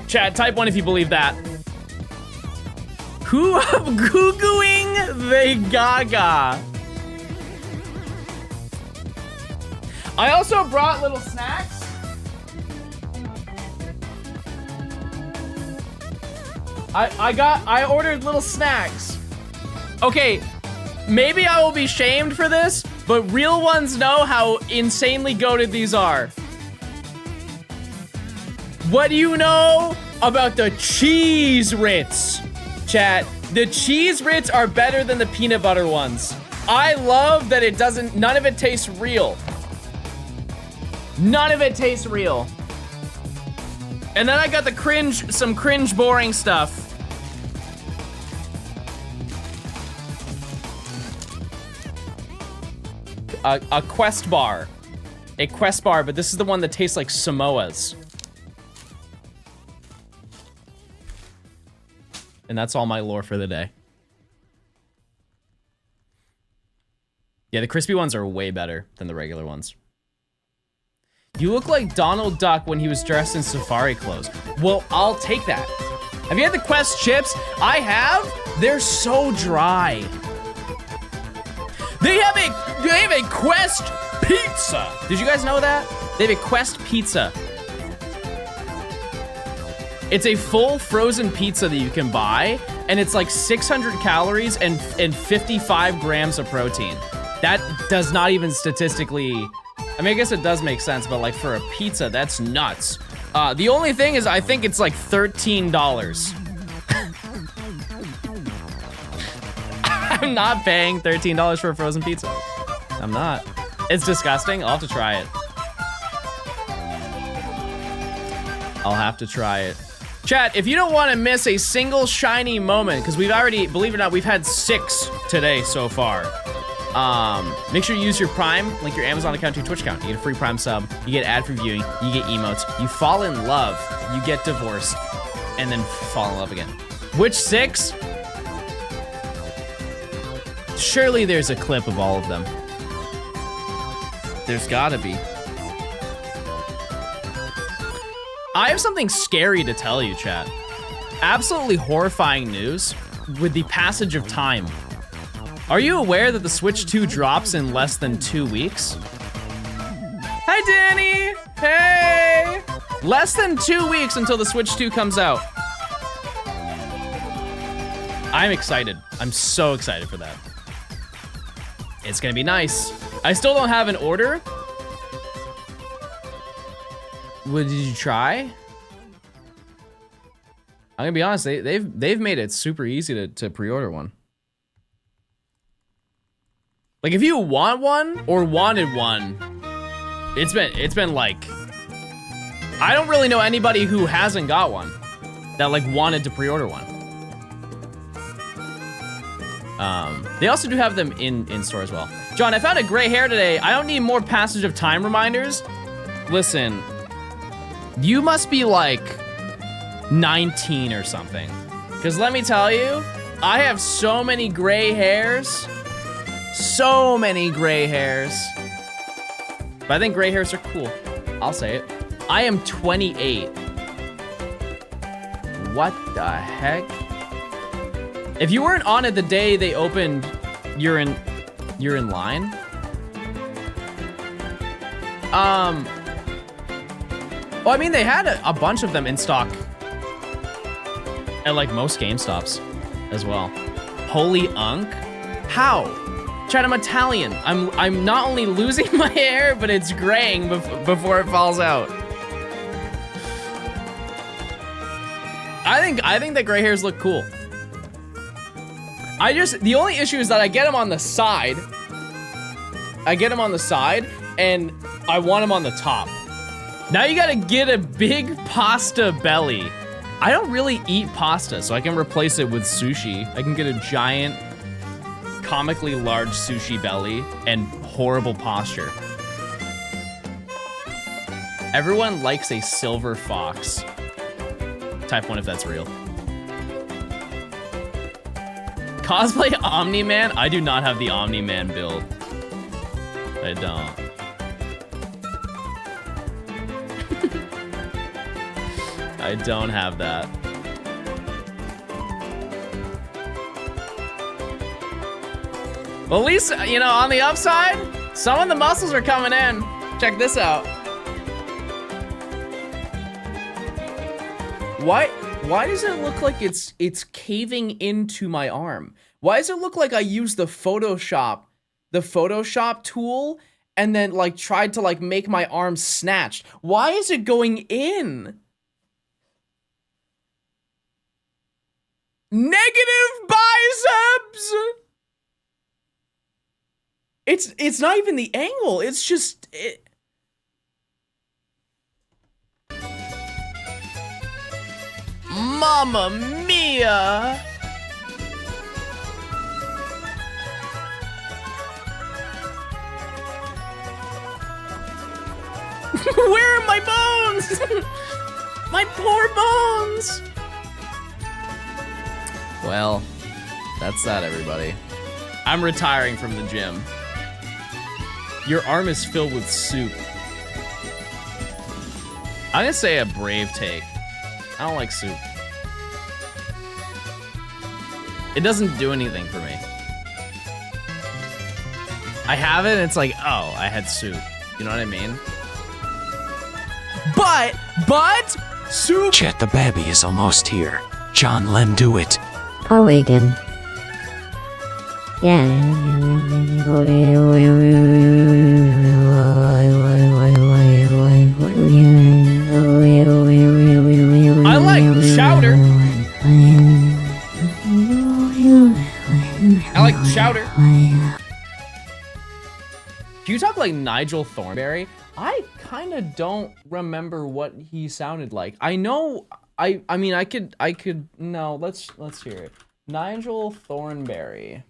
Chat, type 1 if you believe that. Who I'm Googling the Gaga. I also brought little snacks. I ordered little snacks. Okay, maybe I will be shamed for this, but real ones know how insanely goated these are. What do you know about the cheese Ritz? Chat, the cheese Ritz are better than the peanut butter ones. I love that none of it tastes real. None of it tastes real. And then I got some cringe boring stuff. A Quest bar. A Quest bar, but this is the one that tastes like Samoas. And that's all my lore for the day. Yeah, the crispy ones are way better than the regular ones. You look like Donald Duck when he was dressed in safari clothes. Well, I'll take that. Have you had the Quest chips? I have. They're so dry. They have a Quest pizza. Did you guys know that? They have a Quest pizza. It's a full frozen pizza that you can buy, and it's like 600 calories and 55 grams of protein. That does not even statistically, I mean, I guess it does make sense, but like for a pizza, that's nuts. The only thing is I think it's like $13. I'm not paying $13 for a frozen pizza. I'm not. It's disgusting. I'll have to try it. I'll have to try it. Chat, if you don't want to miss a single shiny moment, because we've already, believe it or not, we've had 6 today so far. Make sure you use your Prime, link your Amazon account to your Twitch account. You get a free Prime sub, you get ad-free viewing, you get emotes, you fall in love, you get divorced, and then fall in love again. Which 6? Surely there's a clip of all of them. There's gotta be. I have something scary to tell you, chat. Absolutely horrifying news with the passage of time. Are you aware that the Switch 2 drops in less than 2 weeks? Hi, Danny! Hey! Less than 2 weeks until the Switch 2 comes out. I'm excited. I'm so excited for that. It's gonna be nice. I still don't have an order. What, did you try? I'm gonna be honest, they've made it super easy to pre-order one. Like if you want one or wanted one, it's been like, I don't really know anybody who hasn't got one that like wanted to pre-order one. They also do have them in store as well. John, I found a gray hair today. I don't need more passage of time reminders. Listen, You must be like 19 or something. Because let me tell you, I have so many gray hairs. So many gray hairs. But I think gray hairs are cool. I'll say it. I am 28. What the heck? If you weren't on it the day they opened, you're in line. Well, I mean, they had a bunch of them in stock at like most GameStops as well. Holy Unk? How? Chat, I'm Italian. I'm not only losing my hair, but it's graying before it falls out. I think that gray hairs look cool. The only issue is that I get them on the side. And I want them on the top. Now you gotta get a big pasta belly. I don't really eat pasta, so I can replace it with sushi. I can get a giant, comically large sushi belly and horrible posture. Everyone likes a silver fox. Type 1 if that's real. Cosplay Omni-Man? I do not have the Omni-Man build. I don't. I don't have that. Well, at least, you know, on the upside, some of the muscles are coming in. Check this out. Why does it look like it's caving into my arm? Why does it look like I used the Photoshop tool and then like tried to like make my arm snatched? Why is it going in? Negative biceps! It's not even the angle, it's just Mamma mia! Where are my bones? My poor bones! Well, that's that, everybody. I'm retiring from the gym. Your arm is filled with soup. I'm gonna say a brave take. I don't like soup. It doesn't do anything for me. I have it and it's like, oh, I had soup. You know what I mean? But, soup. Chet, the baby is almost here. John, let him do it. Oh, Reagan. Yeah. I like chowder. I like chowder. Do you talk like Nigel Thornberry? I kind of don't remember what he sounded like. I know, I mean, I could, no, let's hear it. Nigel Thornberry.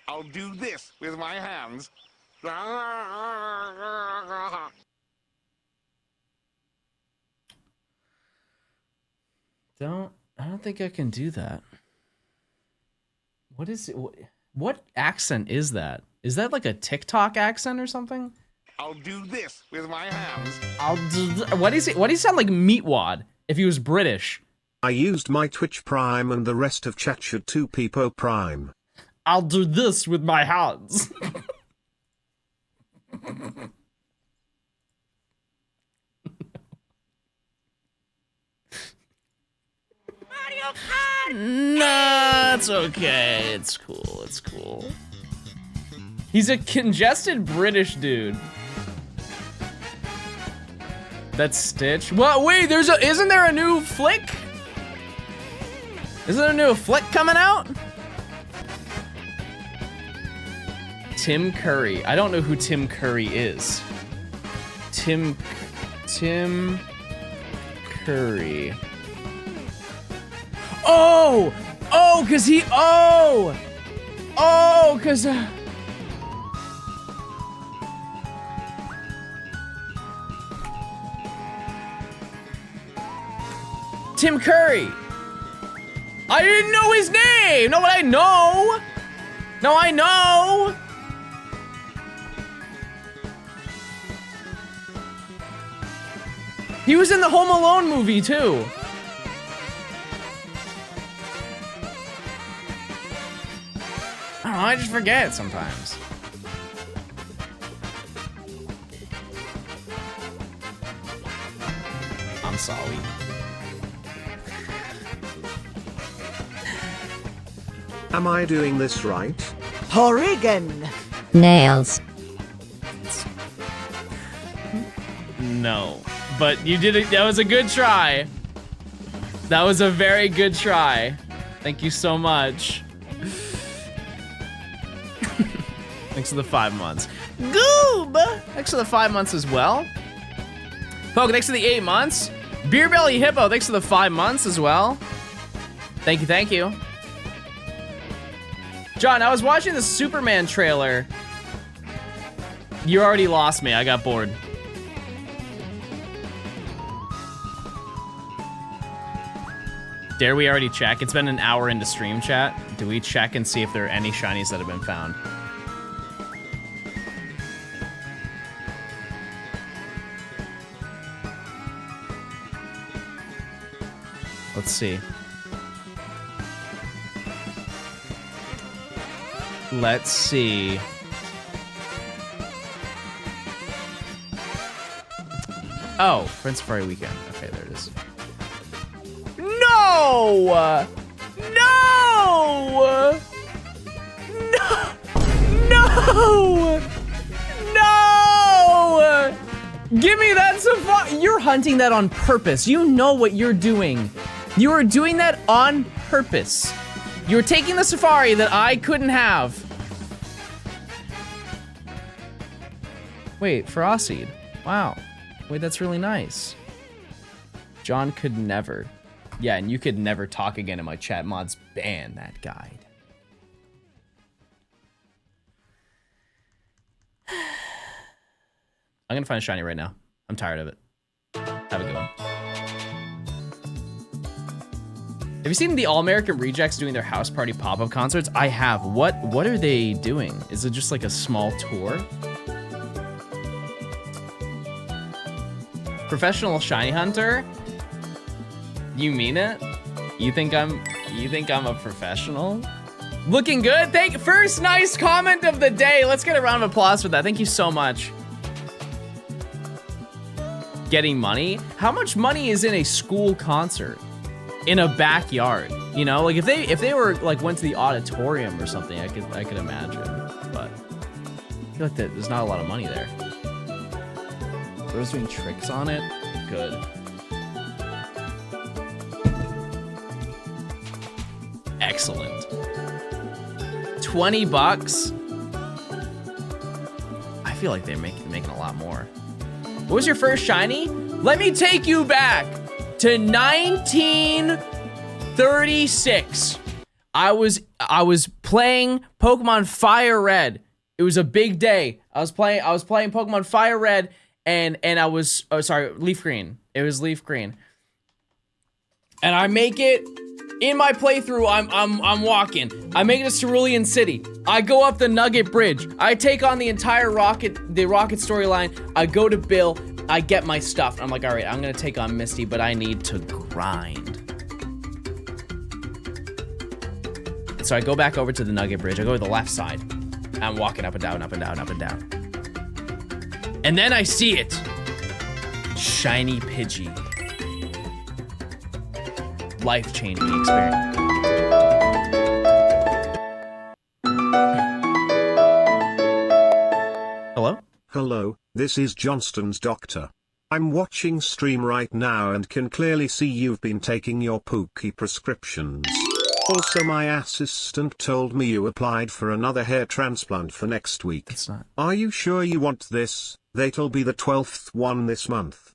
I'll do this with my hands. I don't think I can do that. What is it? What accent is that? Is that like a TikTok accent or something? I'll do this with my hands. What do you sound like Meatwad if he was British? I used my Twitch Prime and the rest of chat should 2 Peepo Prime. I'll do this with my hands. Nah, it's okay. It's cool. It's cool. He's a congested British dude. That's Stitch. What? Wait, isn't there a new flick? Isn't there a new flick coming out? Tim Curry. I don't know who Tim Curry is. Tim Curry. Oh, cause Tim Curry. I didn't know his name. No, but I know. No, I know. He was in the Home Alone movie too. I don't know, I just forget sometimes. I'm sorry. Am I doing this right? Horrigan. Nails. No, but you did it. That was a good try. That was a very good try. Thank you so much. Thanks for the 5 months. Goob! Thanks for the 5 months as well. Poke, thanks for the 8 months. Beer Belly Hippo, thanks for the 5 months as well. Thank you, thank you. John, I was watching the Superman trailer. You already lost me, I got bored. Dare we already check? It's been an hour into stream chat. Do we check and see if there are any shinies that have been found? Let's see. Let's see. Oh, Prince Fairy Weekend. Okay, there it is. No! No! No! No! Give me that safari. You're hunting that on purpose. You know what you're doing. You are doing that on purpose. You're taking the safari that I couldn't have. Wait, Frostseed. Wow. Wait, that's really nice. John could never. Yeah, and you could never talk again in my chat. Mods ban that guide. I'm gonna find a shiny right now. I'm tired of it. Have a good one. Have you seen the All-American Rejects doing their house party pop-up concerts? I have. What are they doing? Is it just like a small tour? Professional shiny hunter? You mean it? You think I'm a professional? Looking good. First nice comment of the day. Let's get a round of applause for that. Thank you so much. Getting money? How much money is in a school concert? In a backyard, you know, like if they were like went to the auditorium or something, I could imagine, but I feel like there's not a lot of money there. Bro's doing tricks on it. Good. Excellent. 20 bucks. I feel like they're making a lot more. What was your first shiny? Let me take you back to 1936. I was playing Pokemon Fire Red. It was a big day. I was playing Pokemon Fire Red and I was Leaf Green. It was Leaf Green. And I make it in my playthrough. I'm walking. I make it to Cerulean City. I go up the Nugget Bridge. I take on the entire Rocket storyline. I go to Bill. I get my stuff. I'm like, all right, I'm gonna take on Misty, but I need to grind. So I go back over to the Nugget Bridge. I go to the left side. I'm walking up and down, up and down, up and down. And then I see it. Shiny Pidgey. Life-changing experience. Hello? Hello, this is Johnston's doctor. I'm watching stream right now and can clearly see you've been taking your Pookie prescriptions. Also, my assistant told me you applied for another hair transplant for next week. It's not. Are you sure you want this? That'll be the 12th one this month.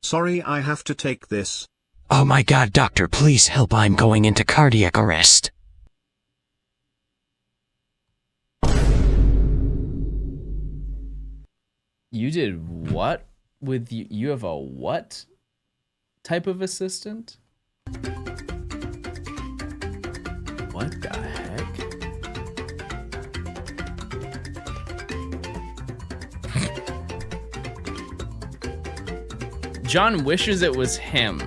Sorry, I have to take this. Oh my god, doctor, please help. I'm going into cardiac arrest. You did what with you? You have a what? type of assistant. What the heck? John wishes it was him.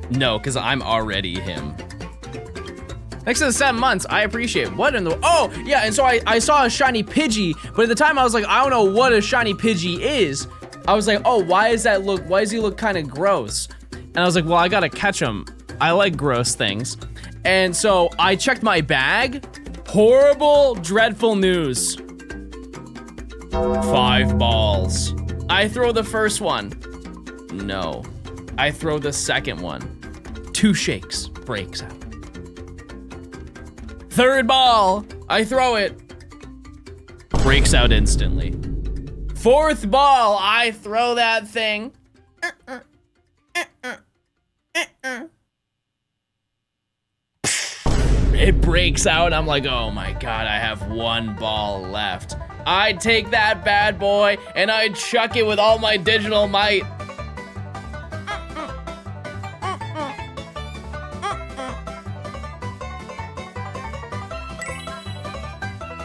No, because I'm already him. Thanks to the 7 months, I appreciate it. What in the, oh, yeah, and so I saw a shiny Pidgey, but at the time I was like, I don't know what a shiny Pidgey is. I was like, oh, why does he look kind of gross? And I was like, well, I gotta catch him. I like gross things. And so I checked my bag. Horrible, dreadful news. 5 balls. I throw the first one. No. I throw the second one. 2 shakes, breaks out. Third ball, I throw it. Breaks out instantly. 4th ball, I throw that thing. It breaks out. I'm like, oh my God, I have 1 ball left. I take that bad boy and I chuck it with all my digital might.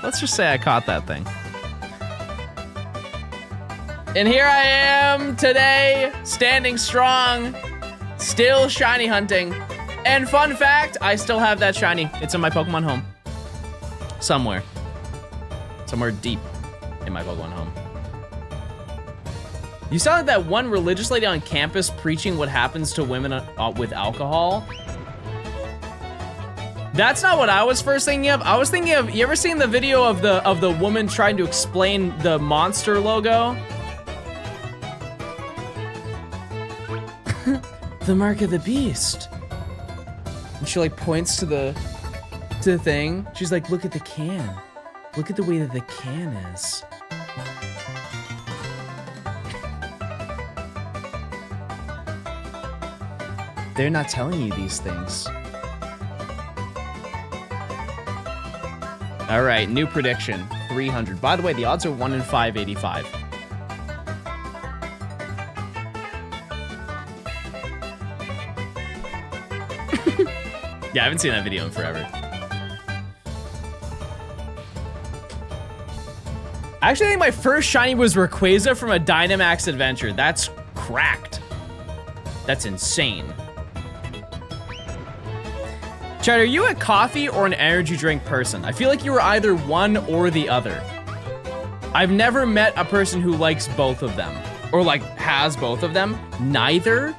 Let's just say I caught that thing. And here I am today, standing strong, still shiny hunting. And fun fact, I still have that shiny. It's in my Pokemon home. Somewhere. Somewhere deep in my Pokemon home. You sound like that one religious lady on campus preaching what happens to women with alcohol. That's not what I was first thinking of. I was thinking of, you ever seen the video of the woman trying to explain the monster logo? The mark of the beast. And she like points to the thing. She's like, look at the can. Look at the way that the can is. They're not telling you these things. All right, new prediction, 300. By the way, the odds are 1 in 585. Yeah, I haven't seen that video in forever. I actually think my first shiny was Rayquaza from a Dynamax adventure. That's cracked. That's insane. Chad, are you a coffee or an energy drink person? I feel like you were either one or the other. I've never met a person who likes both of them, or like has both of them. Neither.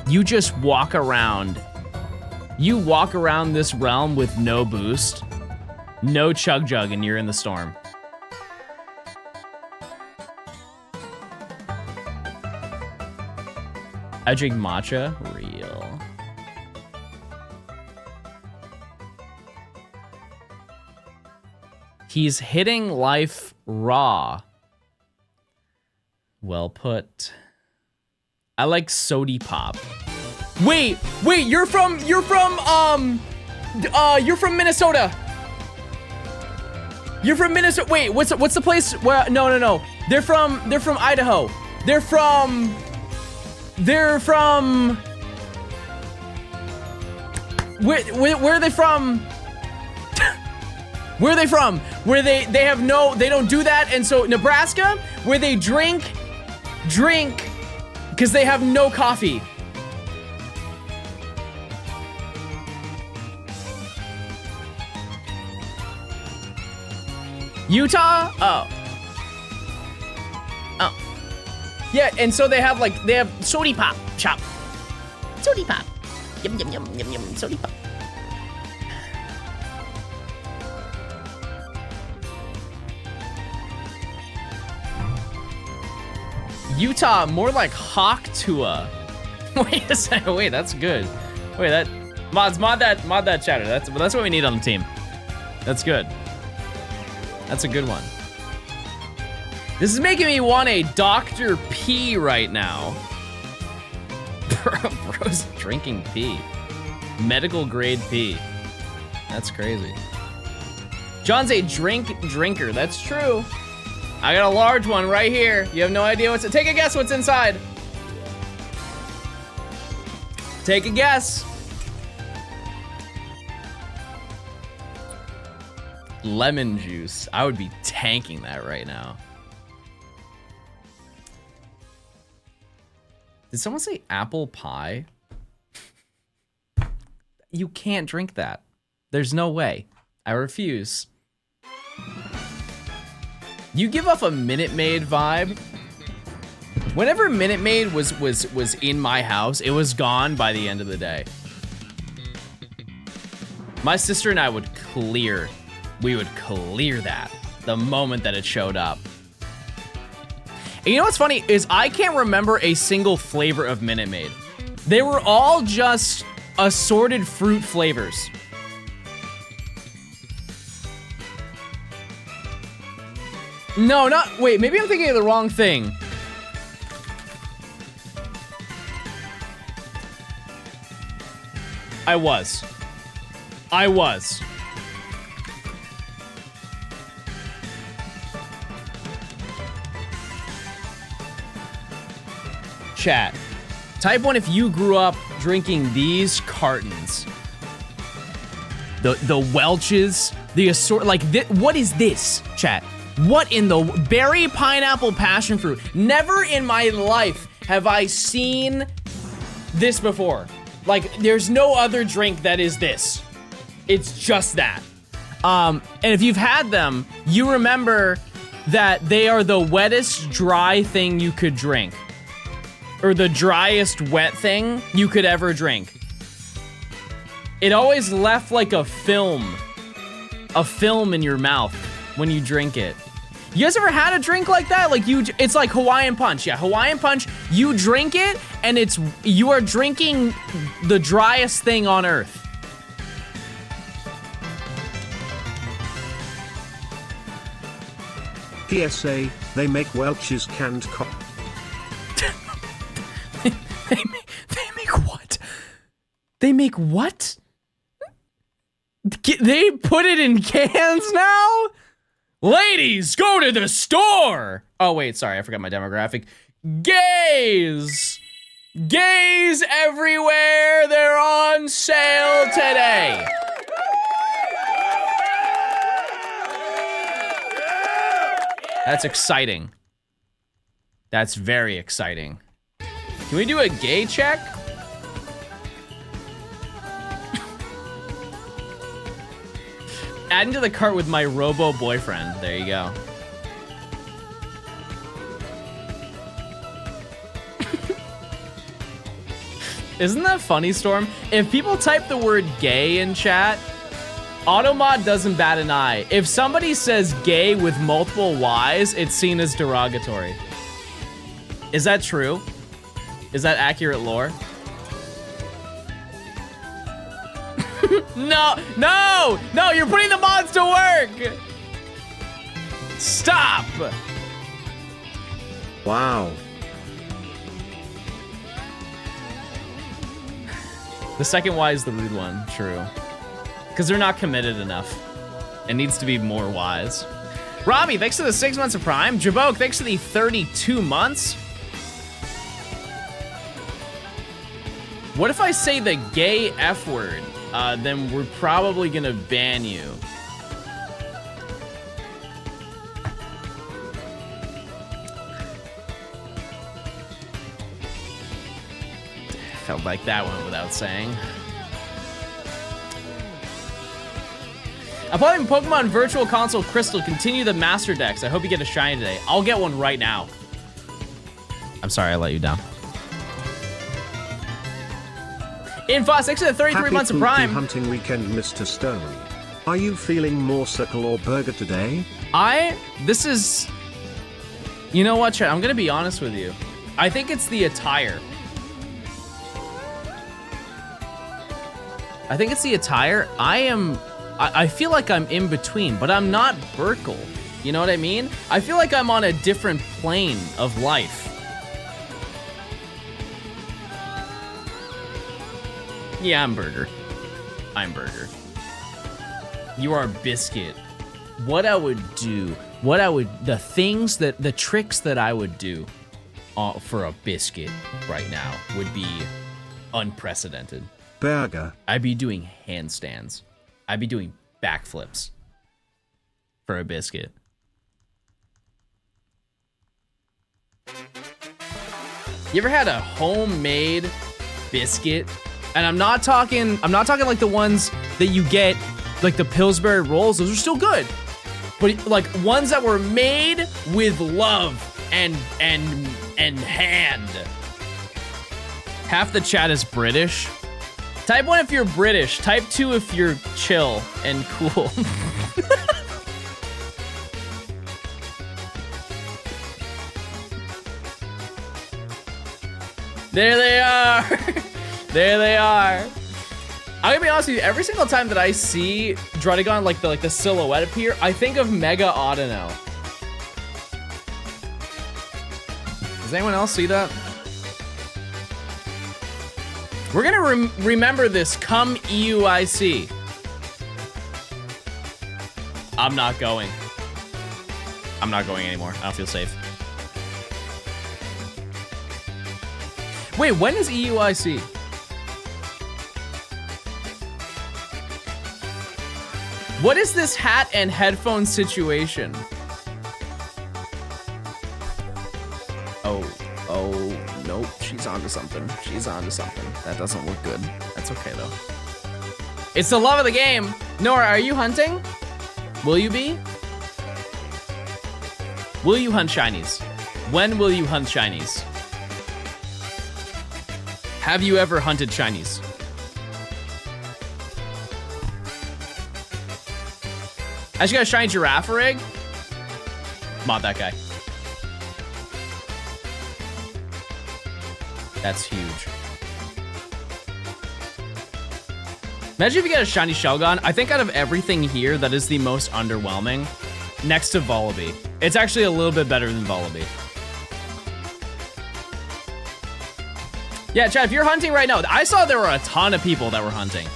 You just walk around. You walk around this realm with no boost, no chug jug, and you're in the storm. I drink matcha, real. He's hitting life raw. Well put. I like sody pop. Wait, you're from Minnesota. You're from Minnesota. Wait, what's the place where, no. They're from Idaho. They're from where are they from? Where are they from? Where they don't do that, and so Nebraska, where they drink, because they have no coffee. Utah? Oh. Yeah, and so they have sody pop chop. Sody pop. Yum yum yum yum yum sody pop. Utah, more like Hawktua. Wait a second, wait, that's good. Wait, that mod that chatter. That's what we need on the team. That's good. That's a good one. This is making me want a Dr. P right now. Bro's drinking pee. Medical grade pee. That's crazy. John's a drinker. That's true. I got a large one right here. You have no idea what's. Take a guess what's inside. Take a guess. Lemon juice. I would be tanking that right now. Did someone say apple pie? You can't drink that. There's no way. I refuse. You give off a Minute Maid vibe. Whenever Minute Maid was in my house, it was gone by the end of the day. My sister and I would clear that the moment that it showed up. And you know what's funny is I can't remember a single flavor of Minute Maid. They were all just assorted fruit flavors. No, wait, maybe I'm thinking of the wrong thing. I was. Chat. Type 1 if you grew up drinking these cartons. The Welch's, the assort, like, what is this, chat? What in the berry, pineapple, passion fruit? Never in my life have I seen this before. Like, there's no other drink that is this. It's just that. And if you've had them, you remember that they are the wettest dry thing you could drink. Or the driest wet thing you could ever drink. It always left like a film in your mouth when you drink it. You guys ever had a drink like that? Like it's like Hawaiian Punch. Yeah, Hawaiian Punch, you drink it and you are drinking the driest thing on earth. PSA, they make Welch's canned coffee. They make what? They make what? They put it in cans now? Ladies, go to the store! Oh wait, sorry, I forgot my demographic. Gays! Gays everywhere, they're on sale today. That's exciting. That's very exciting. Can we do a gay check? Add into the cart with my robo boyfriend. There you go. Isn't that funny, Storm? If people type the word gay in chat, Automod doesn't bat an eye. If somebody says gay with multiple Y's, it's seen as derogatory. Is that true? Is that accurate lore? No, you're putting the mods to work! Stop! Wow. The second Y is the rude one, true. Because they're not committed enough. It needs to be more wise. Robbie, thanks for the 6 months of Prime. Jabok, thanks for the 32 months. What if I say the gay F word? Then we're probably gonna ban you. Felt like that one without saying. I'm playing Pokemon Virtual Console Crystal. Continue the Master Dex. I hope you get a shiny today. I'll get one right now. I'm sorry I let you down. Infos, thanks for the 33 Happy months of Pookie Prime. Hunting weekend, Mr. Stone. Are you feeling more circle or burger today? This is, you know what, chat? I'm gonna be honest with you. I think it's the attire. I think it's the attire. I feel like I'm in between, but I'm not Burkle. You know what I mean? I feel like I'm on a different plane of life. Yeah, I'm Burger. I'm Burger. You are Biscuit. What I would do, the tricks that I would do for a Biscuit right now would be unprecedented. Burger. I'd be doing handstands. I'd be doing backflips for a biscuit. You ever had a homemade biscuit? And I'm not talking like the ones that you get, like the Pillsbury rolls. Those are still good. But like ones that were made with love and hand. Half the chat is British. Type 1 if you're British. Type 2 if you're chill and cool. There they are. There they are. I'm gonna be honest with you, every single time that I see Drudigon, like the silhouette appear, I think of Mega Audino. Does anyone else see that? We're gonna remember this come EUIC. I'm not going. I'm not going anymore. I don't feel safe. Wait, when is EUIC? What is this hat and headphone situation? Oh, nope, she's onto something. She's onto something. That doesn't look good. That's okay though. It's the love of the game. Nora, are you hunting? Will you be? Will you hunt shinies? When will you hunt shinies? Have you ever hunted shinies? I just got a shiny giraffe egg. Mod that guy. That's huge. Imagine if you get a shiny Shelgon. I think out of everything here, that is the most underwhelming. Next to Volibee. It's actually a little bit better than Volibee. Yeah, chat, if you're hunting right now, I saw there were a ton of people that were hunting.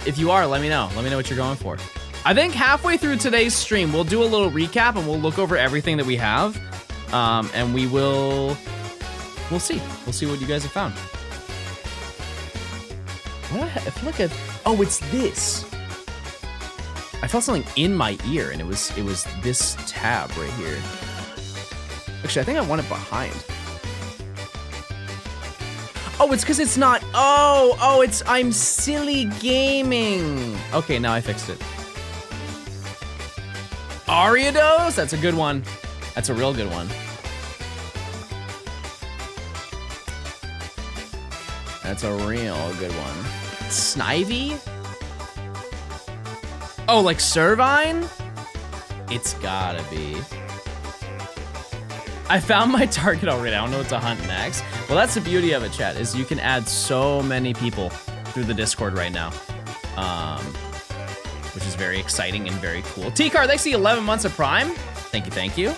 If you are, let me know. Let me know what you're going for. I think halfway through today's stream, we'll do a little recap and we'll look over everything that we have. And we'll see. We'll see what you guys have found. What? I feel like oh, it's this. I felt something in my ear and it was this tab right here. Actually, I think I want it behind. Oh, it's because it's not. Oh, it's I'm silly gaming. Okay, now I fixed it. Ariados? That's a good one. That's a real good one. That's a real good one. Snivy? Oh, like Servine? It's gotta be. I found my target already. I don't know what to hunt next. Well, that's the beauty of it, chat, is you can add so many people through the Discord right now. Which is very exciting and very cool. T-Car, thanks for the 11 months of Prime. Thank you, thank you.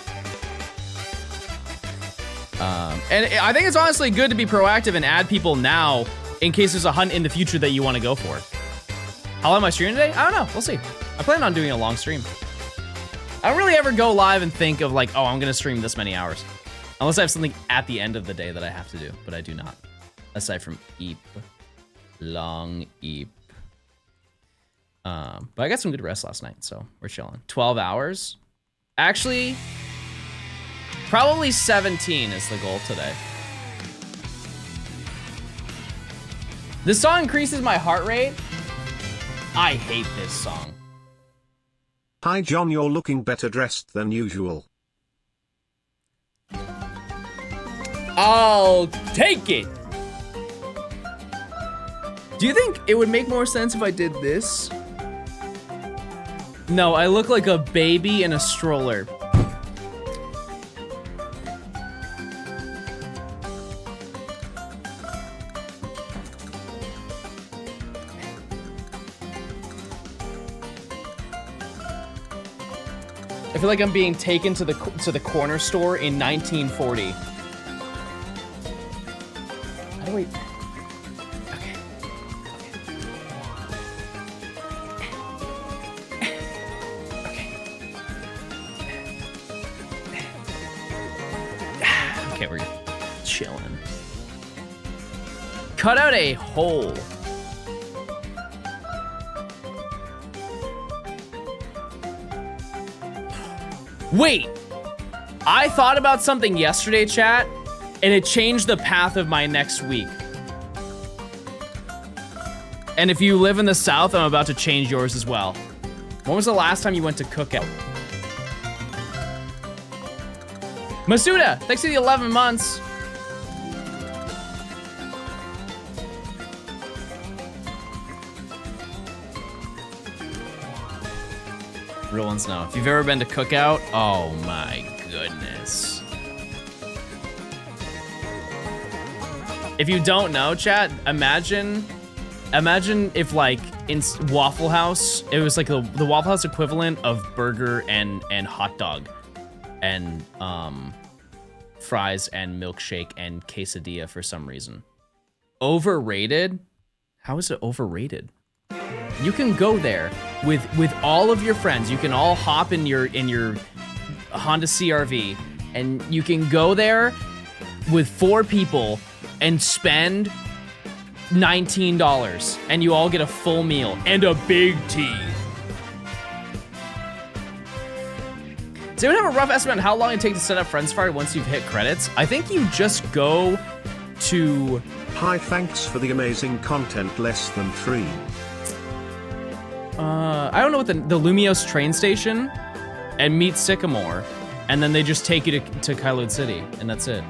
And I think it's honestly good to be proactive and add people now in case there's a hunt in the future that you want to go for. How long am I streaming today? I don't know, we'll see. I plan on doing a long stream. I don't really ever go live and think of like, oh, I'm gonna stream this many hours. Unless I have something at the end of the day that I have to do, but I do not. Aside from Eep. Long Eep. But I got some good rest last night, so we're chilling. 12 hours. Actually, probably 17 is the goal today. This song increases my heart rate. I hate this song. Hi John, you're looking better dressed than usual. I'll take it. Do you think it would make more sense if I did this? No, I look like a baby in a stroller. I feel like I'm being taken to the corner store in 1940. How do we? Okay. Okay, we're chilling. cut out a hole. Wait, I thought about something yesterday, chat, and it changed the path of my next week. And if you live in the South, I'm about to change yours as well. When was the last time you went to cookout? Masuda, thanks for the 11 months. Real ones know. If you've ever been to cookout, oh my goodness. If you don't know, chat, imagine if like in Waffle House, it was like the Waffle House equivalent of burger and hot dog and fries and milkshake and quesadilla for some reason. Overrated? How is it overrated? You can go there with all of your friends. You can all hop in your Honda CR-V, and you can go there with 4 people and spend $19, and you all get a full meal and a big tea. Does anyone have a rough estimate on how long it takes to set up Friends Fire once you've hit credits? I think you just go to... Hi, thanks for the amazing content, less than 3. I don't know what the Lumios train station and meet Sycamore, and then they just take you to Kylode City, and that's it.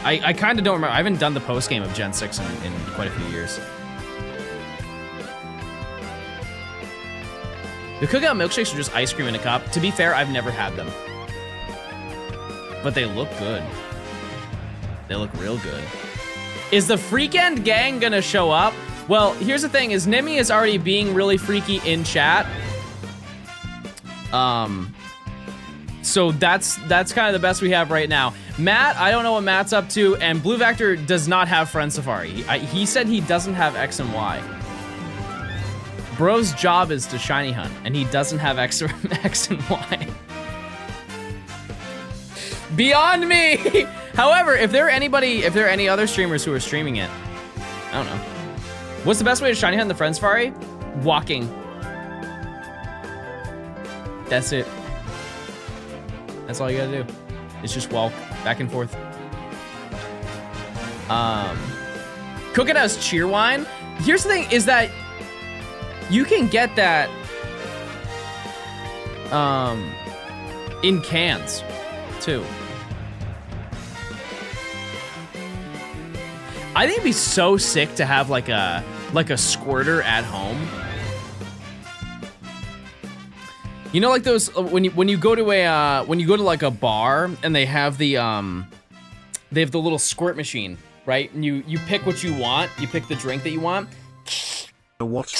I kind of don't remember. I haven't done the post game of Gen 6 in quite a few years. The cookout milkshakes are just ice cream in a cup. To be fair, I've never had them, but they look good. They look real good. Is the Freakend gang gonna show up? Well, here's the thing: is Nimi is already being really freaky in chat. So that's kind of the best we have right now. Matt, I don't know what Matt's up to, and Blue Vector does not have Friend Safari. He said he doesn't have X and Y. Bro's job is to shiny hunt, and he doesn't have X and Y. Beyond me. However, if there are any other streamers who are streaming it, I don't know. What's the best way to shiny hunt in the Friend Safari? Walking. That's it. That's all you gotta do. It's just walk back and forth. Cook It as Cheerwine. Here's the thing: is that you can get that in cans too. I think it'd be so sick to have like a squirter at home. You know, like those when you go to like a bar and they have the little squirt machine, right? And you pick what you want. You pick the drink that you want. What?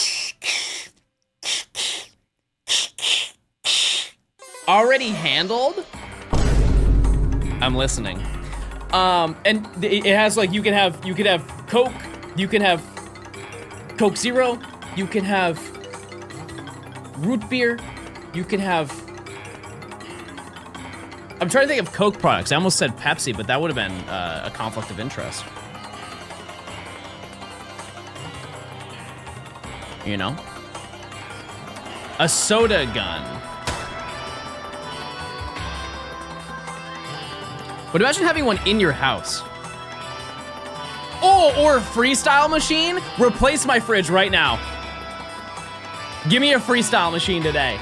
Already handled? I'm listening. And it has like you can have Coke, you can have Coke Zero, you can have root beer, you can have. I'm trying to think of Coke products. I almost said Pepsi, but that would have been a conflict of interest. You know? A soda gun. But imagine having one in your house. Oh, or a freestyle machine? Replace my fridge right now. Give me a freestyle machine today.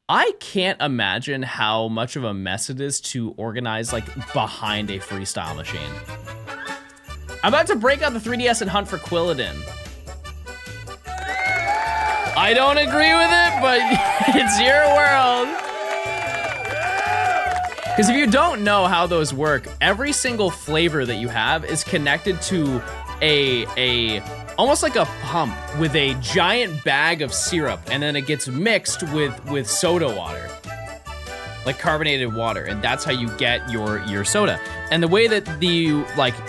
I can't imagine how much of a mess it is to organize like behind a freestyle machine. I'm about to break out the 3DS and hunt for Quilladin. I don't agree with it, but it's your world. Because if you don't know how those work, every single flavor that you have is connected to a almost like a pump with a giant bag of syrup, and then it gets mixed with soda water, like carbonated water, and that's how you get your soda. And the way that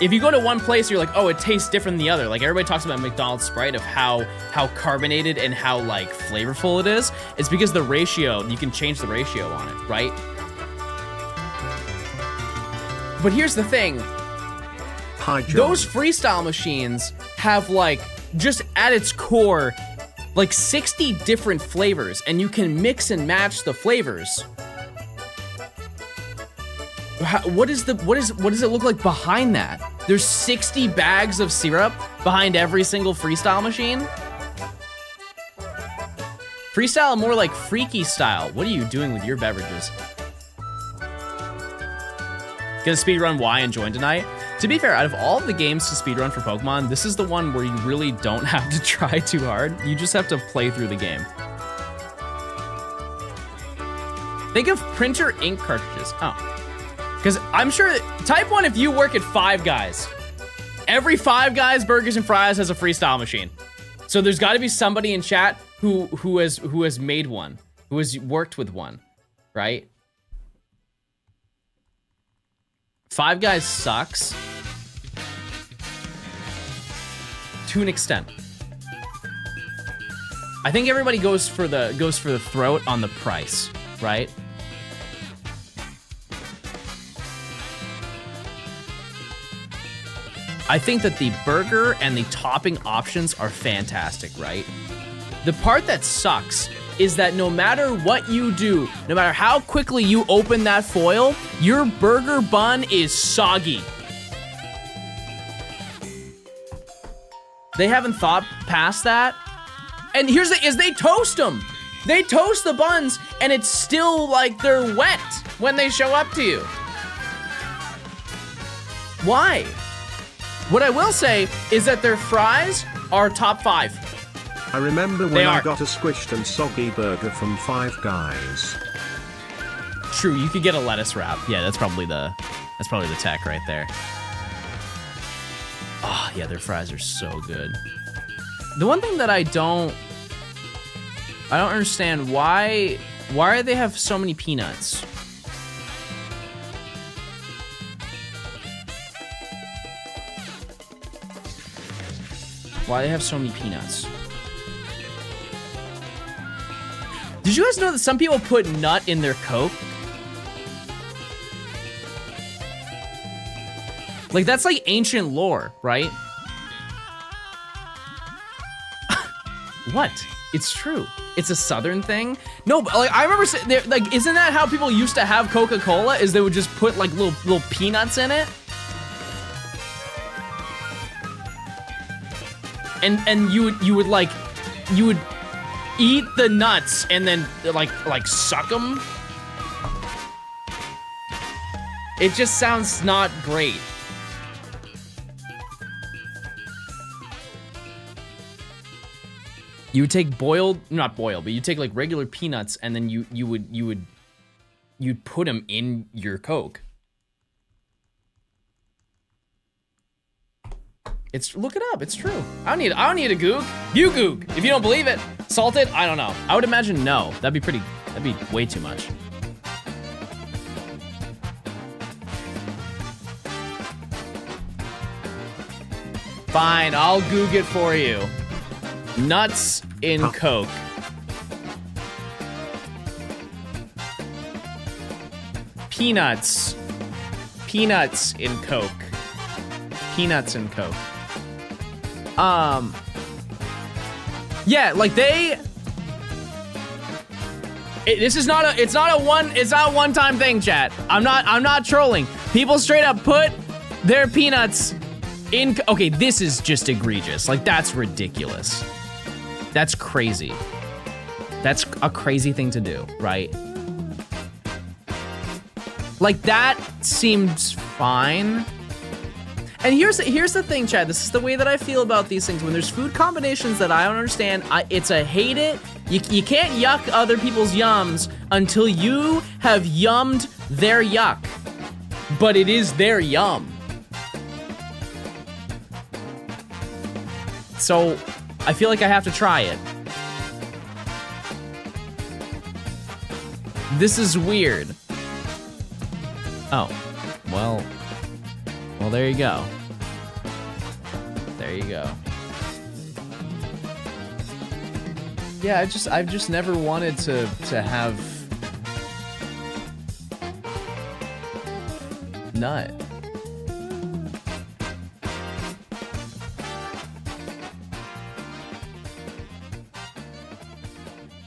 if you go to one place, you're like, oh, it tastes different than the other. Like everybody talks about McDonald's Sprite of how carbonated and how like flavorful it is. It's because the ratio, you can change the ratio on it, right? But here's the thing. Hi, John. Those freestyle machines have like, just at its core, like 60 different flavors, and you can mix and match the flavors. What does it look like behind that? There's 60 bags of syrup behind every single freestyle machine? Freestyle more like freaky style. What are you doing with your beverages? Gonna speedrun Y and join tonight? To be fair, out of all of the games to speedrun for Pokemon, this is the one where you really don't have to try too hard. You just have to play through the game. Think of printer ink cartridges. Oh. Because I'm sure that, type 1 if you work at Five Guys. Every Five Guys Burgers and Fries has a freestyle machine. So there's gotta be somebody in chat who has made one, who has worked with one, right? Five Guys sucks to an extent. I think everybody goes for the throat on the price, right? I think that the burger and the topping options are fantastic, right? The part that sucks is that no matter what you do, no matter how quickly you open that foil, your burger bun is soggy. They haven't thought past that. And here's the is they toast them. They toast the buns and it's still like they're wet when they show up to you. Why? What I will say is that their fries are top 5. I remember when I got a squished and soggy burger from Five Guys. True, you could get a lettuce wrap. Yeah, that's probably the tech right there. Oh, yeah, their fries are so good. The one thing that I don't understand, why do they have so many peanuts? Why do they have so many peanuts? Did you guys know that some people put nut in their Coke? Like, that's like ancient lore, right? What? It's true. It's a Southern thing. No, but like I remember, like, isn't that how people used to have Coca-Cola? Is they would just put like little peanuts in it? And you would eat the nuts and then like suck them. It just sounds not great. You would take not boiled, but you take like regular peanuts and then you'd put them in your Coke. Look it up, it's true. I don't need a goog. You goog. If you don't believe it, salted, I don't know. I would imagine no. That'd be way too much. Fine, I'll goog it for you. Nuts in Coke. Peanuts in Coke. Peanuts in Coke. Yeah, like it's not a one-time thing, chat. I'm not trolling. People straight up put their peanuts in. Okay, this is just egregious. Like, that's ridiculous. That's crazy. That's a crazy thing to do, right? Like, that seems fine. And here's the thing, Chad. This is the way that I feel about these things. When there's food combinations that I don't understand, it's a hate it. You can't yuck other people's yums until you have yummed their yuck. But it is their yum. So I feel like I have to try it. This is weird. Oh, well, there you go. There you go. Yeah, I've just never wanted to have nut.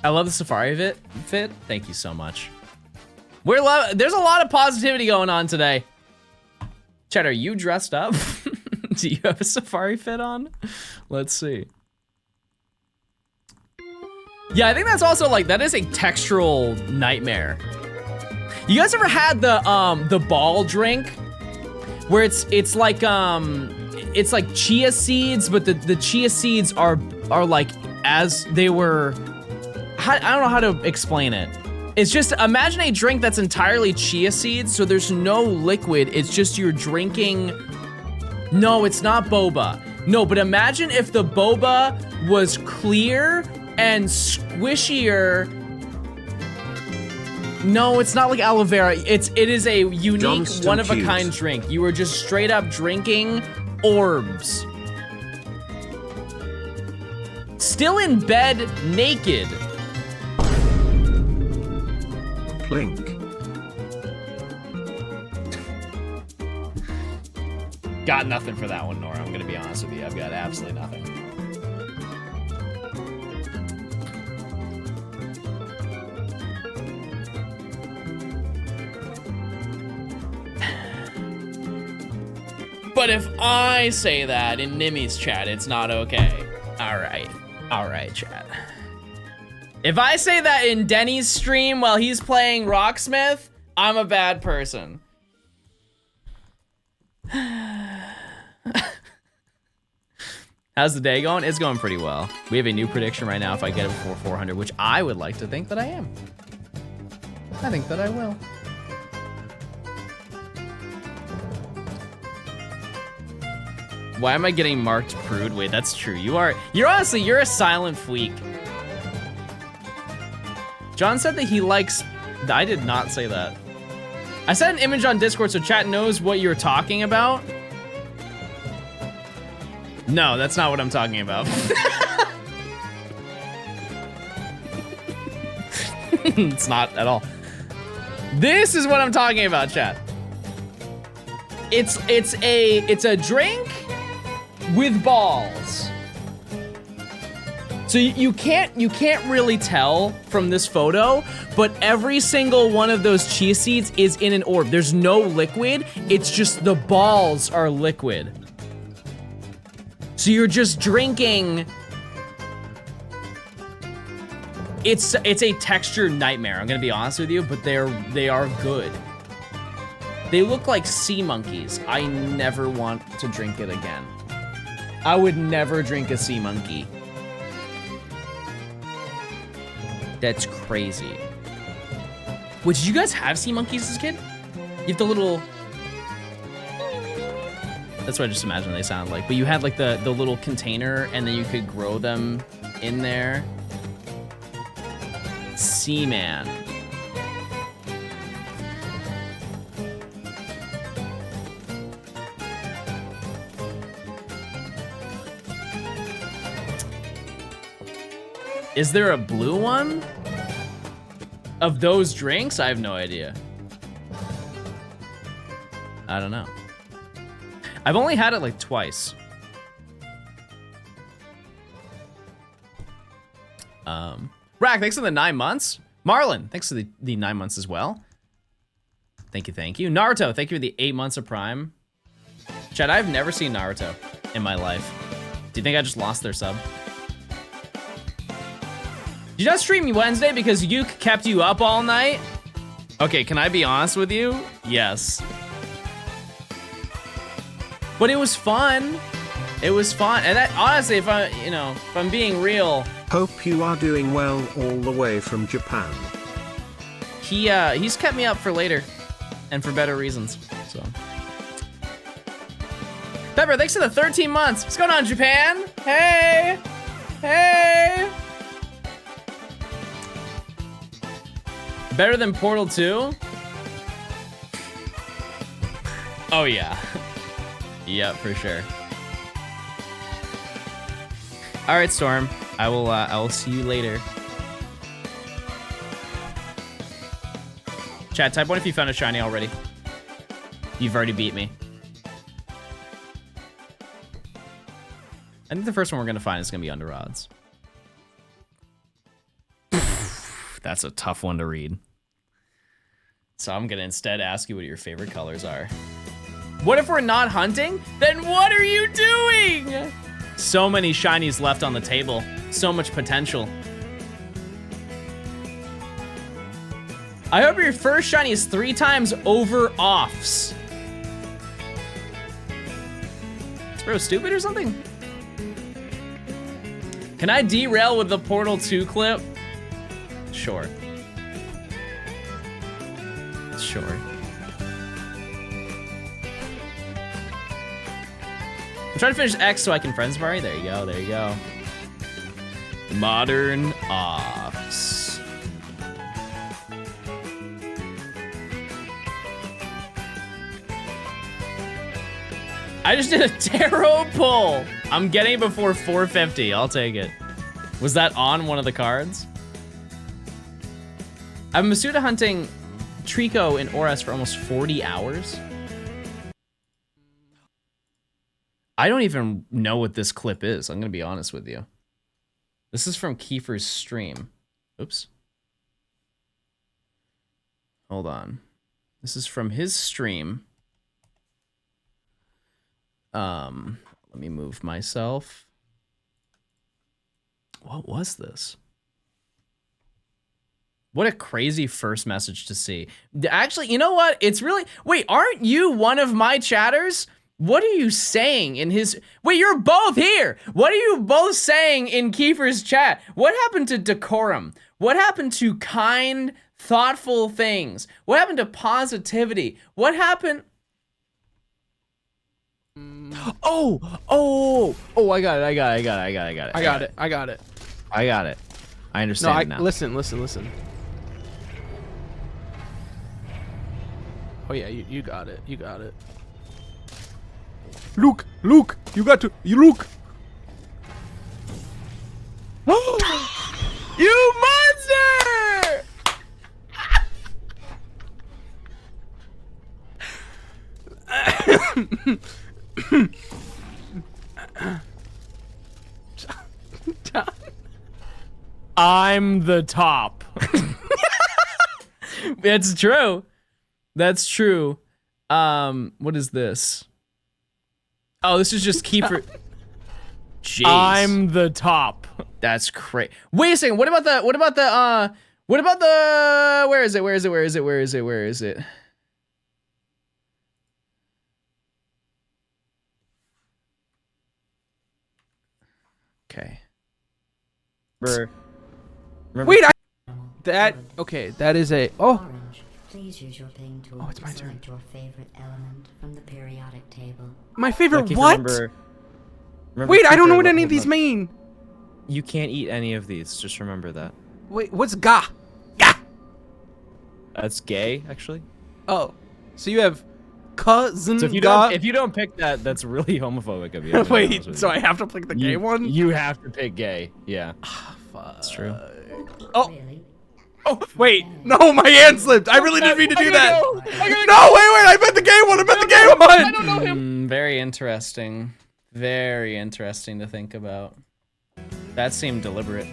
I love the Safari fit. Thank you so much. There's a lot of positivity going on today. Chat, are you dressed up? Do you have a Safari fit on? Let's see. Yeah, I think that's also like, that is a textural nightmare. You guys ever had the ball drink? Where it's like chia seeds, but the chia seeds are like as they were, I don't know how to explain it. It's just, imagine a drink that's entirely chia seeds, so there's no liquid, it's just you're drinking, no, it's not boba. No, but imagine if the boba was clear and squishier. No, it's not like aloe vera. It is a unique, Johnstone one-of-a-kind drink. You were just straight up drinking orbs. Still in bed, naked. Plink. Got nothing for that one, Nora. I'm gonna be honest with you. I've got absolutely nothing. But if I say that in Nimmy's chat, it's not okay. All right, chat. If I say that in Denny's stream while he's playing Rocksmith, I'm a bad person. How's the day going? It's going pretty well. We have a new prediction right now if I get it before 400, which I would like to think that I am. I think that I will. Why am I getting marked prude? Wait, that's true. You're a silent freak. John said that he likes, I did not say that. I sent an image on Discord so chat knows what you're talking about. No, that's not what I'm talking about. It's not at all. This is what I'm talking about, chat. It's a drink with balls. So you can't really tell from this photo, but every single one of those chia seeds is in an orb. There's no liquid, it's just the balls are liquid. So you're just drinking. It's a texture nightmare, I'm gonna be honest with you, but they are good. They look like sea monkeys. I never want to drink it again. I would never drink a sea monkey. That's crazy. Wait, did you guys have sea monkeys as a kid? You have the little... That's what I just imagine they sound like. But you had like the little container and then you could grow them in there. Seaman. Is there a blue one? Of those drinks? I have no idea. I don't know. I've only had it like twice. Rack, thanks for the 9 months. Marlon, thanks for the 9 months as well. Thank you, thank you. Naruto, thank you for the 8 months of Prime. Chad, I've never seen Naruto in my life. Do you think I just lost their sub? Did you not stream Wednesday because Yuke kept you up all night? Okay, can I be honest with you? Yes. But it was fun. It was fun. And that, honestly, if I'm being real. Hope you are doing well all the way from Japan. He's kept me up for later and for better reasons, so. Pepper, thanks for the 13 months. What's going on, Japan? Hey, hey. Better than Portal 2? Oh yeah. Yeah, for sure. All right, Storm. I will see you later. Chat, type 1 if you found a shiny already. You've already beat me. I think the first one we're gonna find is gonna be under odds. that's a tough one to read. So I'm gonna instead ask you what your favorite colors are. What if we're not hunting? Then what are you doing? So many shinies left on the table. So much potential. I hope your first shiny is 3 times over offs. Is bro stupid or something? Can I derail with the Portal 2 clip? Sure. Sure. I'm trying to finish X so I can friends party. There you go, there you go. Modern offs. I just did a tarot pull. I'm getting it before 450. I'll take it. Was that on one of the cards? I've been Masuda hunting Trico in Oras for almost 40 hours. I don't even know what this clip is. I'm gonna be honest with you. This is from Kiefer's stream. Oops. Hold on. This is from his stream. Let me move myself. What was this? What a crazy first message to see. Actually, you know what? It's really... Wait, aren't you one of my chatters? What are you saying in his... Wait, you're both here! What are you both saying in Kiefer's chat? What happened to decorum? What happened to kind, thoughtful things? What happened to positivity? What happened... Oh, I got it. I understand now. Listen. Oh yeah, you got it. Luke, you got to, look. You monster! I'm the top. That's true. That's true. What is this? Oh, this is just Kiefer. Jeez. I'm the top. That's crazy. Wait a second. What about the where is it? Okay. Wait, that is a... Oh. Please use your ping tool Oh, it's my to select turn. your favorite element from the periodic table. My favorite Keith, what? remember Wait, I don't know Kiefer, what any of these mean. You can't eat any of these. Just remember that. Wait, what's ga? That's gay, actually. Oh, so you have cousin So if you ga? don't pick that, that's really homophobic of you. Wait, so I have to pick the gay one? You have to pick gay. Yeah. Fuck. That's true. Oh. Really? Oh, wait. No, my hand slipped. I really didn't mean to do that. No, wait. I meant the gay one. I meant the gay one. I don't know him. Very interesting. Very interesting to think about. That seemed deliberate.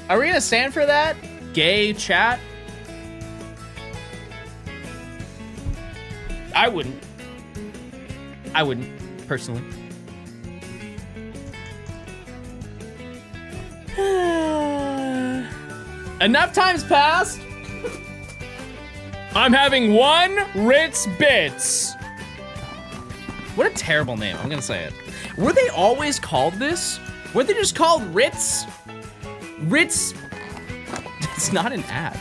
Are we gonna stand for that? Gay chat? I wouldn't, personally. Enough time's passed. I'm having 1 Ritz Bits. What a terrible name, I'm gonna say it. Were they always called this? Were they just called Ritz? Ritz, it's not an ad.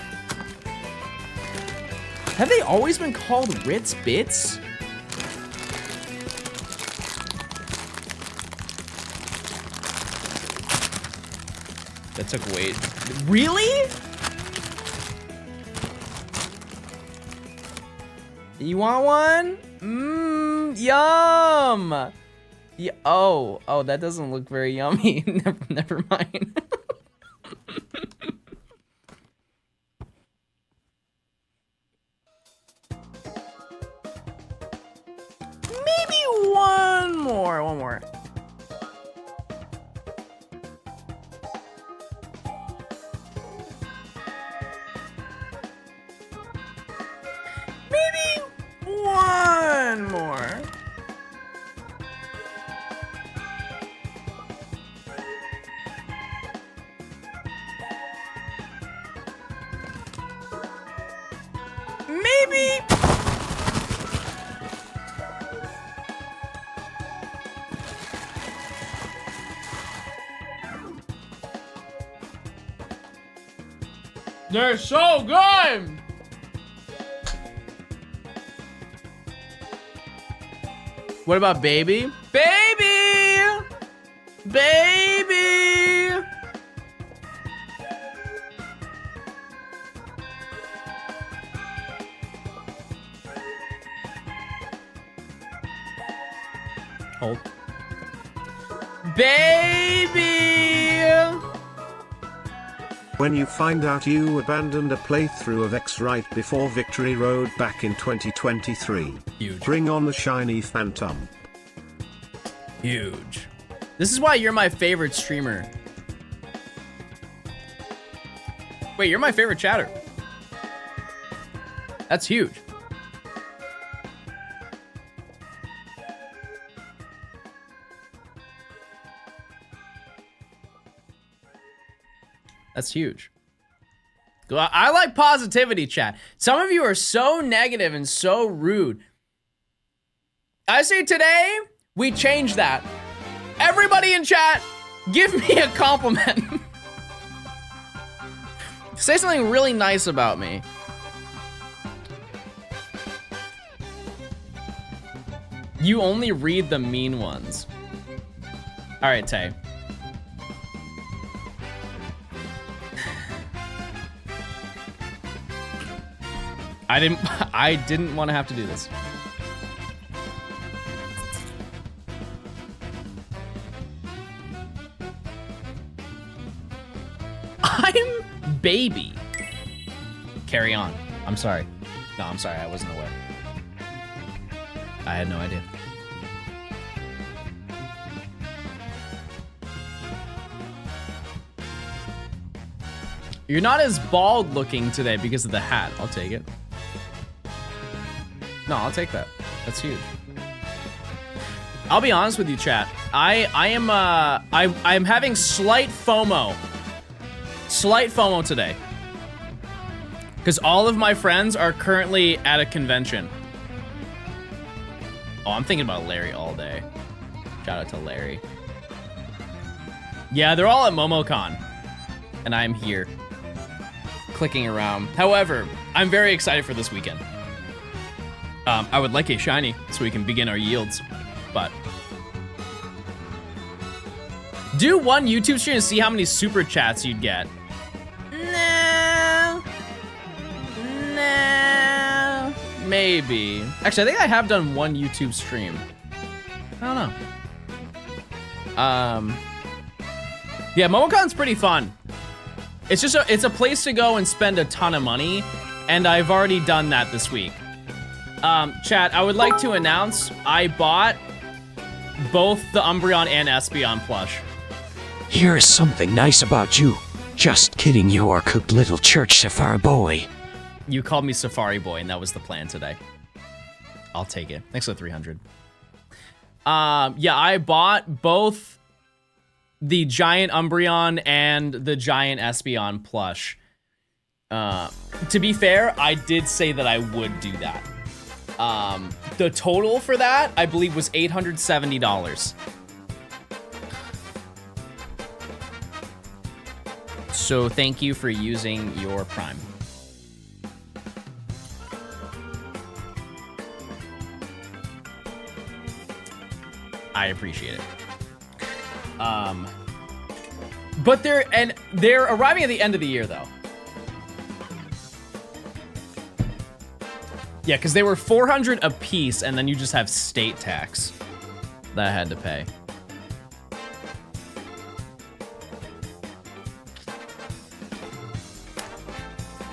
Have they always been called Ritz Bits? That took way... Really? You want one? Mmm, yum! Yeah, oh, that doesn't look very yummy. Never mind. Maybe one more. They're so good! What about baby? Baby! Baby! Hold. Baby! When you find out you abandoned a playthrough of X right before Victory Road back in 2023. Huge. Bring on the shiny phantom. Huge. This is why you're my favorite streamer. Wait, you're my favorite chatter. That's huge. That's huge. I like positivity, chat. Some of you are so negative and so rude. I say today, we change that. Everybody in chat, give me a compliment. Say something really nice about me. You only read the mean ones. All right, Tay. I didn't want to have to do this. I'm baby. Carry on. I'm sorry. No, I'm sorry. I wasn't aware. I had no idea. You're not as bald looking today because of the hat. I'll take it. No, I'll take that. That's huge. I'll be honest with you, chat. I'm having slight FOMO. Slight FOMO today. Because all of my friends are currently at a convention. Oh, I'm thinking about Larry all day. Shout out to Larry. Yeah, they're all at MomoCon. And I'm here. Clicking around. However, I'm very excited for this weekend. I would like a shiny so we can begin our yields, but do one YouTube stream and see how many super chats you'd get. No, maybe. Actually, I think I have done one YouTube stream. I don't know. Yeah, MomoCon's pretty fun. It's just it's a place to go and spend a ton of money, and I've already done that this week. Chat, I would like to announce I bought both the Umbreon and Espeon plush. Here is something nice about you. Just kidding, you are cooked little church safari boy. You called me Safari Boy, and that was the plan today. I'll take it. Thanks for the 300. Yeah, I bought both the giant Umbreon and the giant Espeon plush. To be fair, I did say that I would do that. The total for that, I believe, was $870. So thank you for using your Prime. I appreciate it. But they're arriving at the end of the year, though. Yeah, because they were $400 a piece, and then you just have state tax that I had to pay.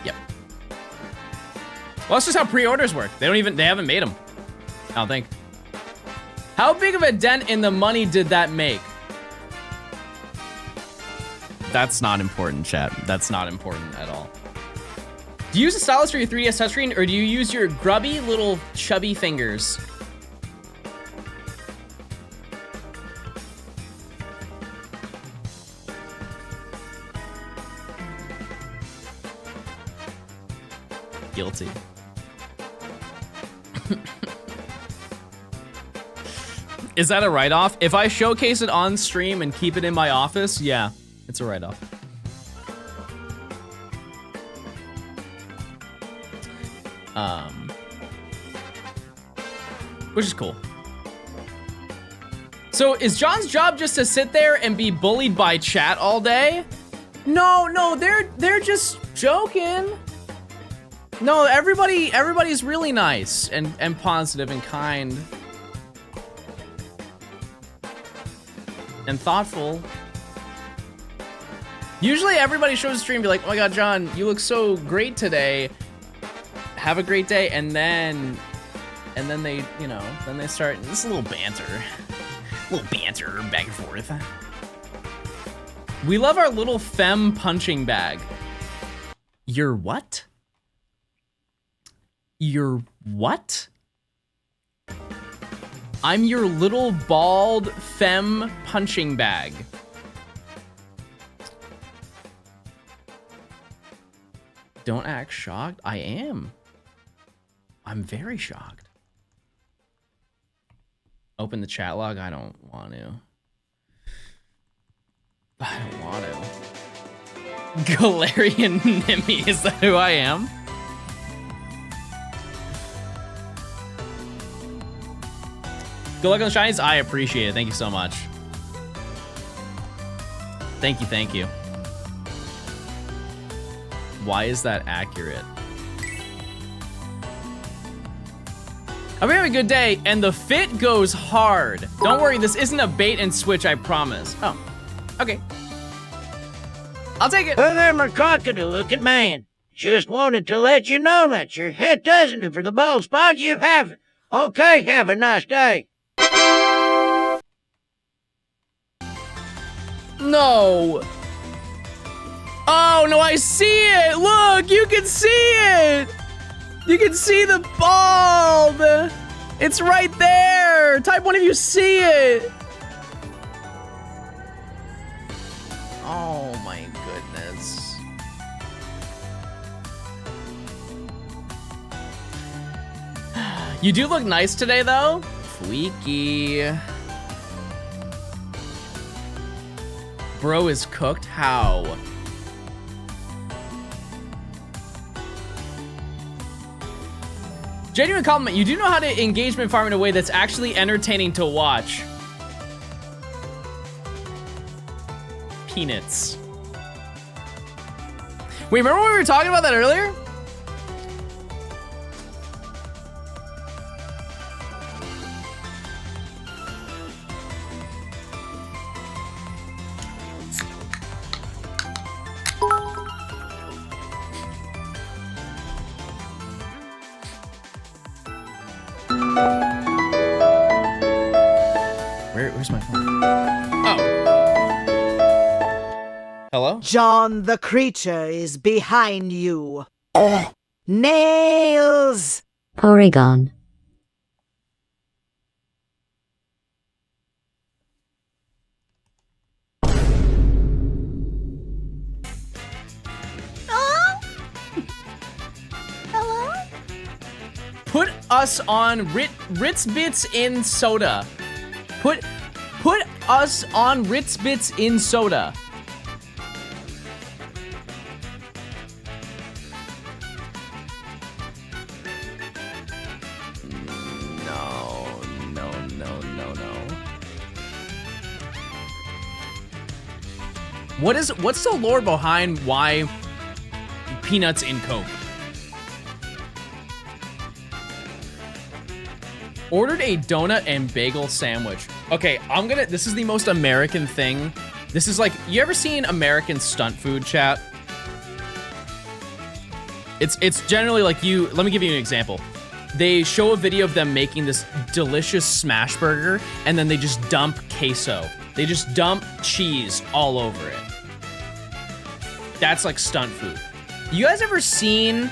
Yep. Well, that's just how pre-orders work. They haven't made them. I don't think. How big of a dent in the money did that make? That's not important, chat. That's not important at all. Do you use a stylus for your 3DS touchscreen, or do you use your grubby little chubby fingers? Guilty. Is that a write-off? If I showcase it on stream and keep it in my office, yeah, it's a write-off. Which is cool. So is John's job just to sit there and be bullied by chat all day? No, they're just joking. No, everybody's really nice and positive and kind and thoughtful. Usually everybody shows a stream and be like, oh my god, John, you look so great today. Have a great day. And then they, you know, then they start this little banter back and forth. We love our little femme punching bag. Your what? Your what? I'm your little bald femme punching bag. Don't act shocked. I am. I'm very shocked. Open the chat log. I don't want to. I don't want to. Galarian Nimi, is that who I am? Good luck on the shinies. I appreciate it. Thank you so much. Thank you. Why is that accurate? I'm having a good day, and the fit goes hard. Don't worry, this isn't a bait and switch, I promise. Oh, okay. I'll take it. Well, there, my cockadoo-looking man. Just wanted to let you know that your head doesn't do for the bald spot you have. Okay, have a nice day. No. Oh, no, I see it. Look, you can see it. You can see the bald. It's right there. Type 1 if you see it. Oh, my goodness. You do look nice today, though. Freaky. Bro is cooked? How? Genuine compliment. You do know how to engagement farm in a way that's actually entertaining to watch. Peanuts. Wait, remember when we were talking about that earlier? Where's my phone? Oh. Hello? John the creature is behind you. Nails! Porygon. Put us on Ritz Bits in soda. Put us on Ritz Bits in soda. No. What's the lore behind why peanuts in Coke? Ordered a donut and bagel sandwich. Okay, this is the most American thing. This is like, you ever seen American stunt food, chat? It's generally like let me give you an example. They show a video of them making this delicious smash burger, and then they just dump queso. They just dump cheese all over it. That's like stunt food. You guys ever seen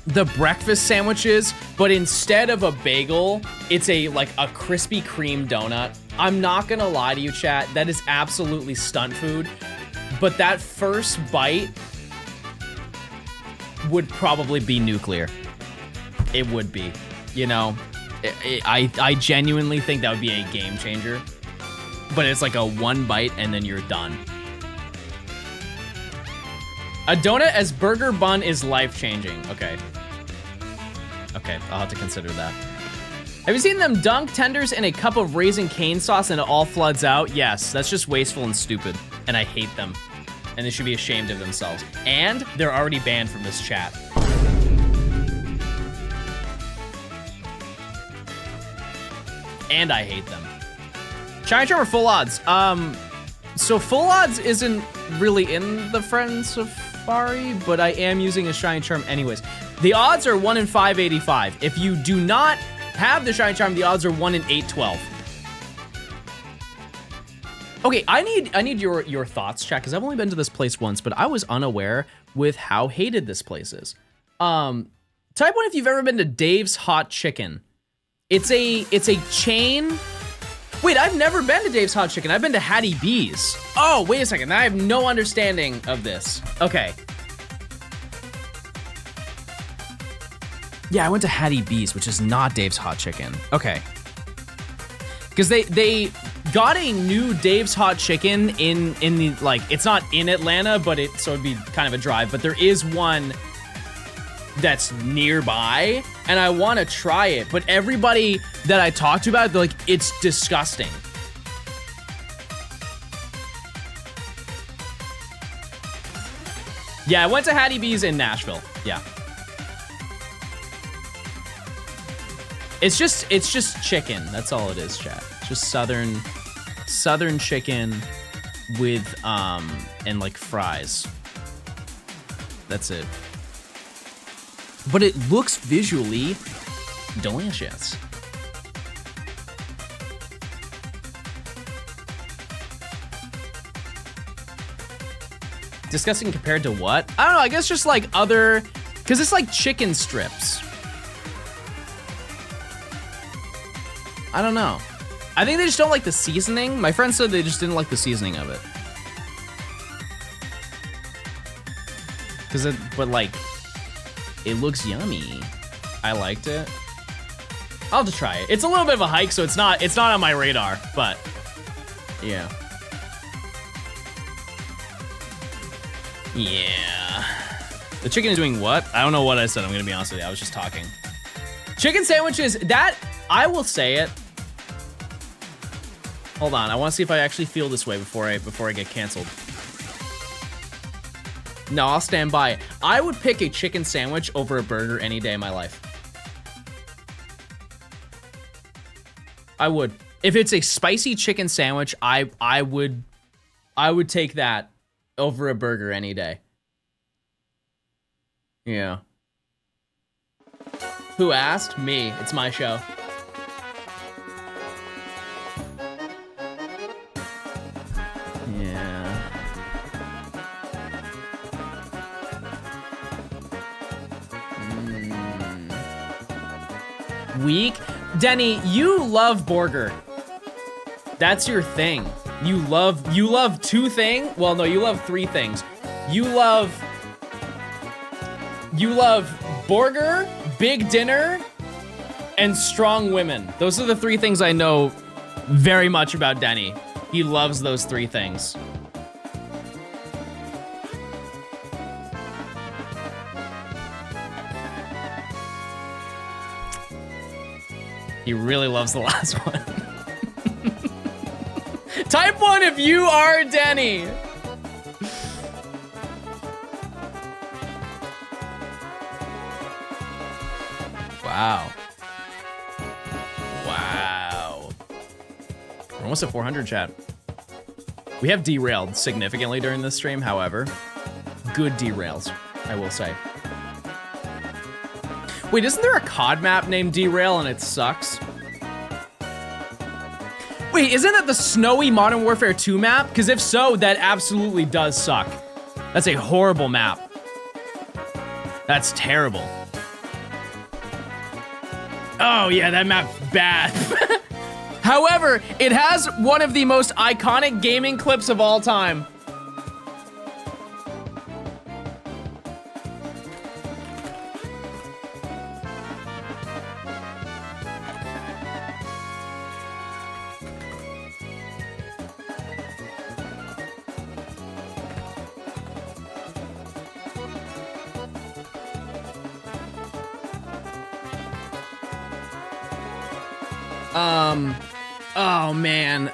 the breakfast sandwiches, but instead of a bagel, it's a Krispy Kreme donut? I'm not gonna lie to you, chat, that is absolutely stunt food, but that first bite would probably be nuclear. It would be, you know. I genuinely think that would be a game changer, but it's like a one bite and then you're done. A donut as burger bun is life-changing. Okay. Okay, I'll have to consider that. Have you seen them dunk tenders in a cup of Raisin Cane sauce and it all floods out? Yes, that's just wasteful and stupid, and I hate them. And they should be ashamed of themselves. And they're already banned from this chat. And I hate them. Shiny Charm or Full Odds? So Full Odds isn't really in the Friend Safari, but I am using a Shiny Charm anyways. The odds are 1 in 585. If you do not have the Shiny Charm, the odds are 1 in 812. Okay, I need your thoughts, chat, because I've only been to this place once, but I was unaware with how hated this place is. Type 1 if you've ever been to Dave's Hot Chicken. It's a chain. Wait, I've never been to Dave's Hot Chicken. I've been to Hattie B's. Oh, wait a second. I have no understanding of this. Okay. Yeah, I went to Hattie B's, which is not Dave's Hot Chicken. Okay. Because they got a new Dave's Hot Chicken in the, like, it's not in Atlanta, but so it'd be kind of a drive, but there is one that's nearby, and I want to try it, but everybody that I talk to about it, they're like, it's disgusting. Yeah, I went to Hattie B's in Nashville. Yeah. It's just chicken. That's all it is, chat. It's just southern chicken with and like fries. That's it. But it looks visually delicious. Disgusting compared to what? I don't know, I guess just like other, because it's like chicken strips. I don't know. I think they just don't like the seasoning. My friend said they just didn't like the seasoning of it. But like, it looks yummy. I liked it. I'll just try it. It's a little bit of a hike, so it's not on my radar, but yeah. Yeah. The chicken is doing what? I don't know what I said, I'm gonna be honest with you. I was just talking. Chicken sandwiches, that, I will say it. Hold on, I wanna see if I actually feel this way before I get canceled. No, I'll stand by it. I would pick a chicken sandwich over a burger any day of my life. I would. If it's a spicy chicken sandwich, I would take that over a burger any day. Yeah. Who asked? Me. It's my show. Yeah. Weak? Denny, you love Borger. That's your thing. You love two things? Well, no, you love three things. You love Borger, Big Dinner, and strong women. Those are the three things I know very much about Denny. He loves those three things. He really loves the last one. Type 1 if you are Denny. Wow. Wow. We're almost at 400, chat. We have derailed significantly during this stream, however. Good derails, I will say. Wait, isn't there a COD map named Derail and it sucks? Wait, isn't that the snowy Modern Warfare 2 map? Because if so, that absolutely does suck. That's a horrible map. That's terrible. Oh yeah, that map's bad. However, it has one of the most iconic gaming clips of all time. Oh man.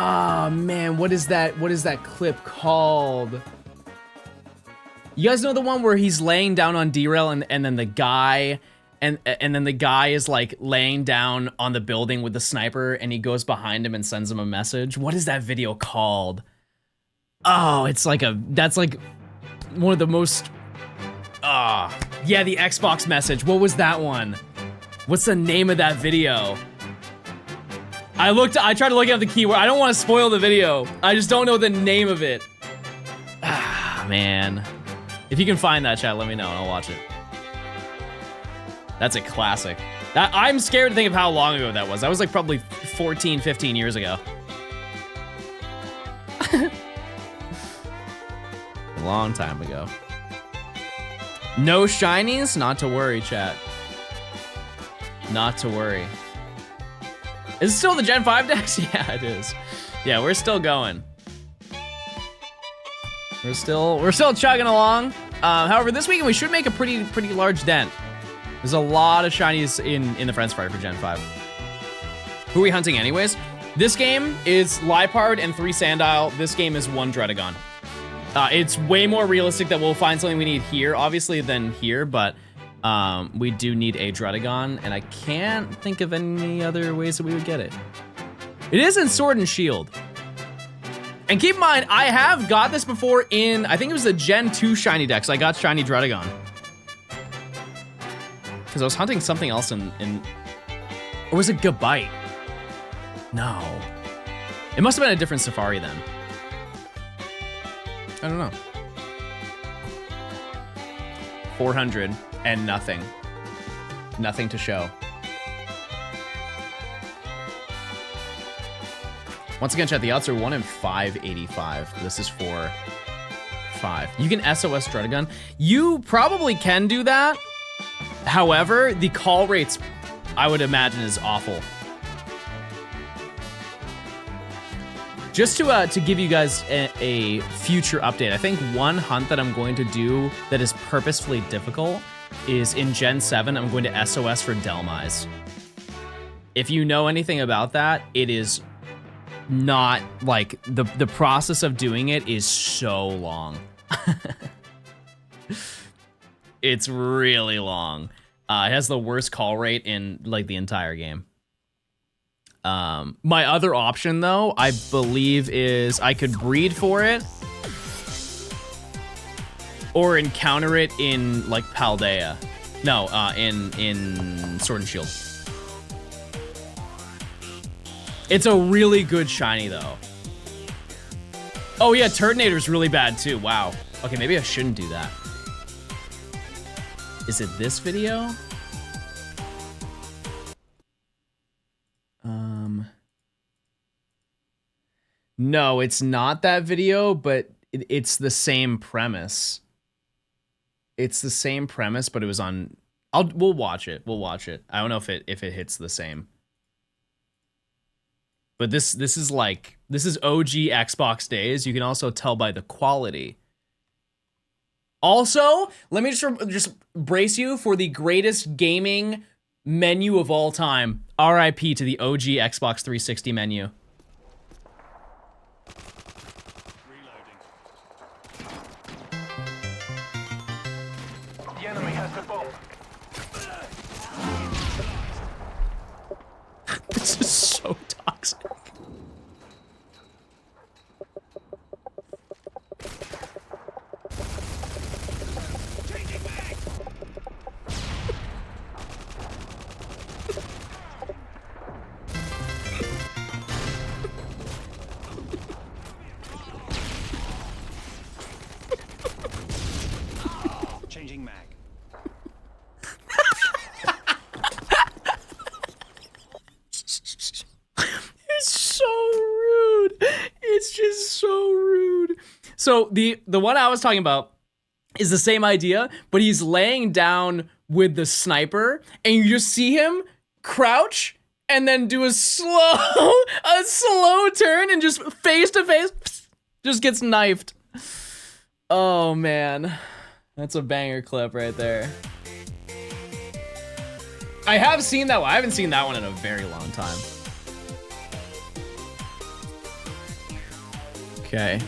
Oh man, what is that clip called? You guys know the one where he's laying down on derail and then the guy and then the guy is like laying down on the building with the sniper and he goes behind him and sends him a message? What is that video called? Oh, that's like one of the most yeah, the Xbox message. What was that one? What's the name of that video? I tried to look up the keyword. I don't want to spoil the video. I just don't know the name of it. Ah, man. If you can find that, chat, let me know and I'll watch it. That's a classic. I'm scared to think of how long ago that was. That was like probably 14, 15 years ago. A long time ago. No shinies? Not to worry, chat. Not to worry. Is it still the Gen 5 decks? Yeah, it is. Yeah, we're still going. We're still chugging along. However, this weekend we should make a pretty large dent. There's a lot of shinies in the Friends Fighter for Gen 5. Who are we hunting anyways? This game is Lipard and 3 Sandile. This game is 1 Dredagon. It's way more realistic that we'll find something we need here, obviously, than here, but we do need a Dredagon, and I can't think of any other ways that we would get it. It is in Sword and Shield. And keep in mind, I have got this before in, I think it was the Gen 2 shiny decks. I got shiny Dredagon. Because I was hunting something else in or was it Gabite? No. It must have been a different Safari then. I don't know. 400 and nothing. Nothing to show. Once again, chat, the odds are 1 in 585. This is for 5. You can SOS Dredagon. You probably can do that. However, the call rates, I would imagine, is awful. Just to give you guys a future update, I think one hunt that I'm going to do that is purposefully difficult is in Gen 7, I'm going to SOS for Delmise. If you know anything about that, it is not, like, the process of doing it is so long. It's really long. It has the worst call rate in, like, the entire game. My other option, though, I believe is I could breed for it or encounter it in, like, Paldea. No, in Sword and Shield. It's a really good shiny, though. Oh, yeah, Turtonator's really bad, too. Wow. Okay, maybe I shouldn't do that. Is it this video? No, it's not that video, but it's the same premise. It's the same premise, but it was on. We'll watch it. We'll watch it. I don't know if it hits the same. But this is OG Xbox days. You can also tell by the quality. Also, let me just brace you for the greatest gaming menu of all time. RIP to the OG Xbox 360 menu. The enemy has the bomb. This is so toxic. Changing mag. It's so rude. It's just so rude. So the one I was talking about is the same idea, but he's laying down with the sniper, and you just see him crouch and then do a slow turn and just face to face. Just gets knifed. Oh man, that's a banger clip right there. I have seen that one. I haven't seen that one in a very long time. Okay.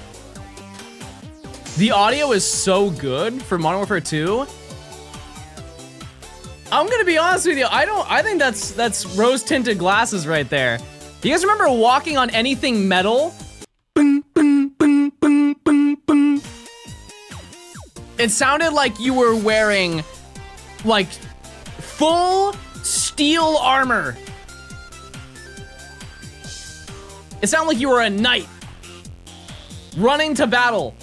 The audio is so good for Modern Warfare 2. I'm gonna be honest with you. I think that's rose-tinted glasses right there. Do you guys remember walking on anything metal? It sounded like you were wearing like full steel armor. It sounded like you were a knight running to battle.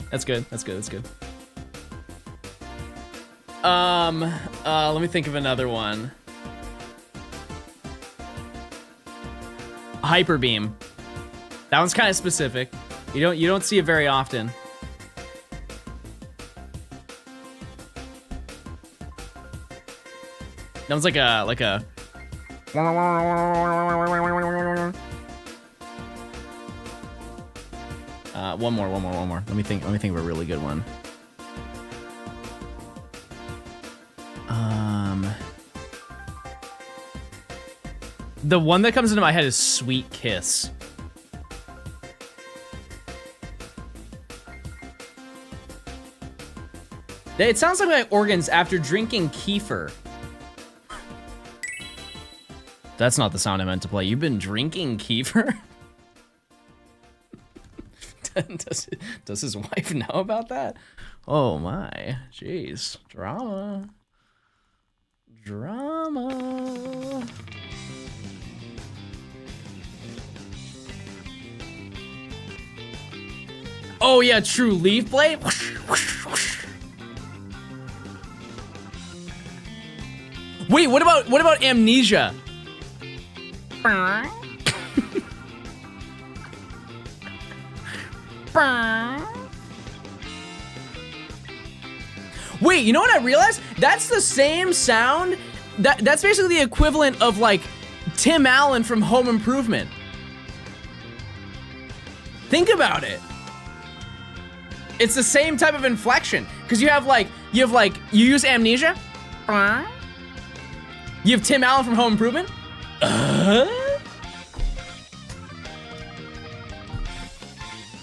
That's good. That's good. That's good. Let me think of another one. Hyper beam. That one's kind of specific. You don't see it very often. That one's like a one more. Let me think of a really good one. The one that comes into my head is Sweet Kiss. It sounds like my organs after drinking kefir. That's not the sound I meant to play. You've been drinking kefir? Does his wife know about that? Oh my, jeez, drama. Oh yeah, true leaf blade. Wait, what about amnesia? Wait, you know what I realized? That's the same sound. That's basically the equivalent of like Tim Allen from Home Improvement. Think about it. It's the same type of inflection because you use amnesia. You have Tim Allen from Home Improvement.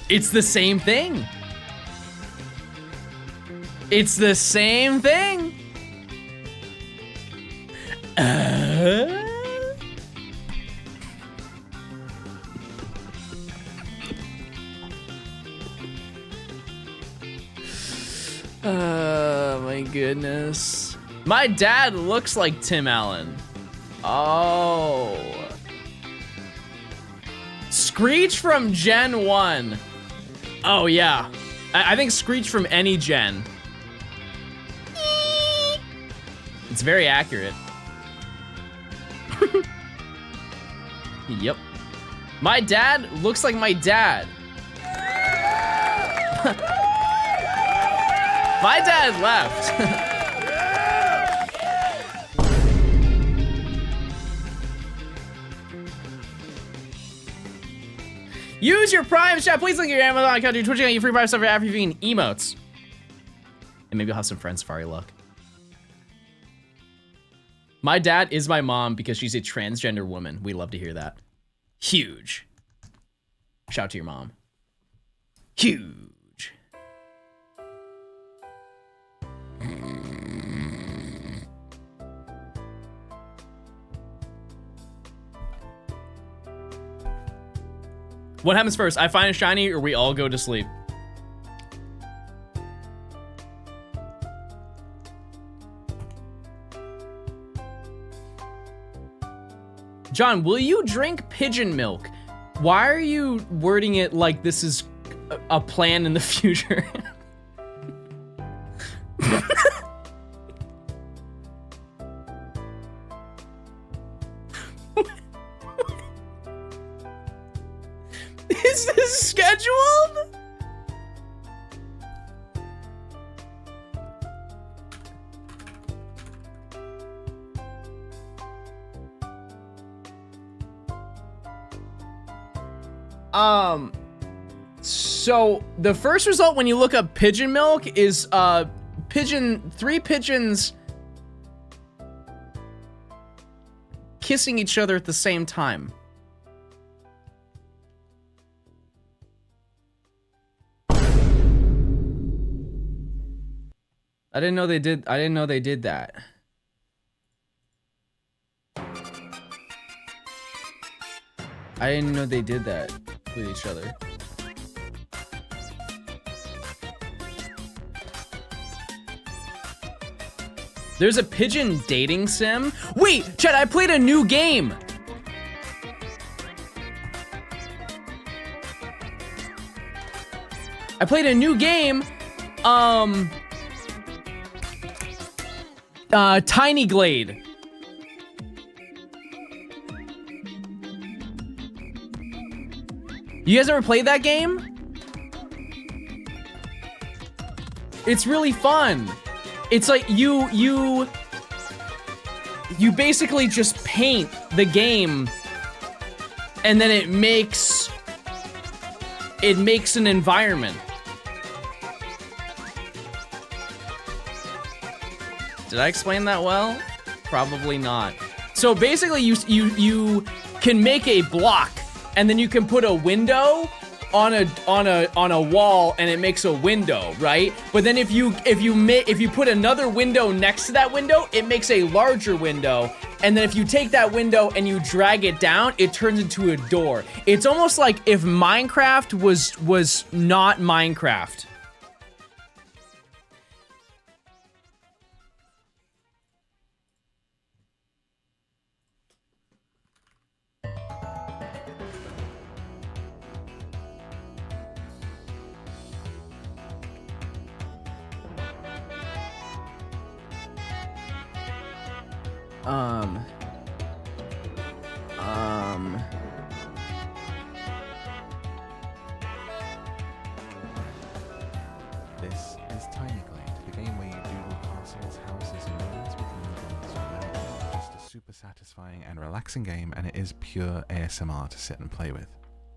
It's the same thing. It's the same thing. Oh my goodness. My dad looks like Tim Allen. Oh. Screech from Gen 1. Oh yeah. I think Screech from any gen. It's very accurate. Yep. My dad looks like my dad. My dad left. Use your Prime chat. Please link your Amazon account, your Twitch account, your free Prime stuff for after you emotes. And maybe you'll have some Friend Safari luck. My dad is my mom because she's a transgender woman. We love to hear that. Huge. Shout out to your mom. Huge. What happens first? I find a shiny or we all go to sleep? John, will you drink pigeon milk? Why are you wording it like this is a plan in the future? Is this scheduled? So the first result when you look up pigeon milk is three pigeons kissing each other at the same time. I didn't know they did that. I didn't know they did that with each other. There's a pigeon dating sim. Wait, Chad, I played a new game. I played a new game. Tiny Glade. You guys ever played that game? It's really fun. It's like you basically just paint the game and then it makes an environment. Did I explain that well? Probably not. So basically you can make a block and then you can put a window on a wall and it makes a window, right? But then if you put another window next to that window, it makes a larger window. And then if you take that window and you drag it down, it turns into a door. It's almost like if Minecraft was not Minecraft. This is Tiny Glade, the game where you doodle castles, houses, and worlds with noodles around you. Just a super satisfying and relaxing game, and it is pure ASMR to sit and play with.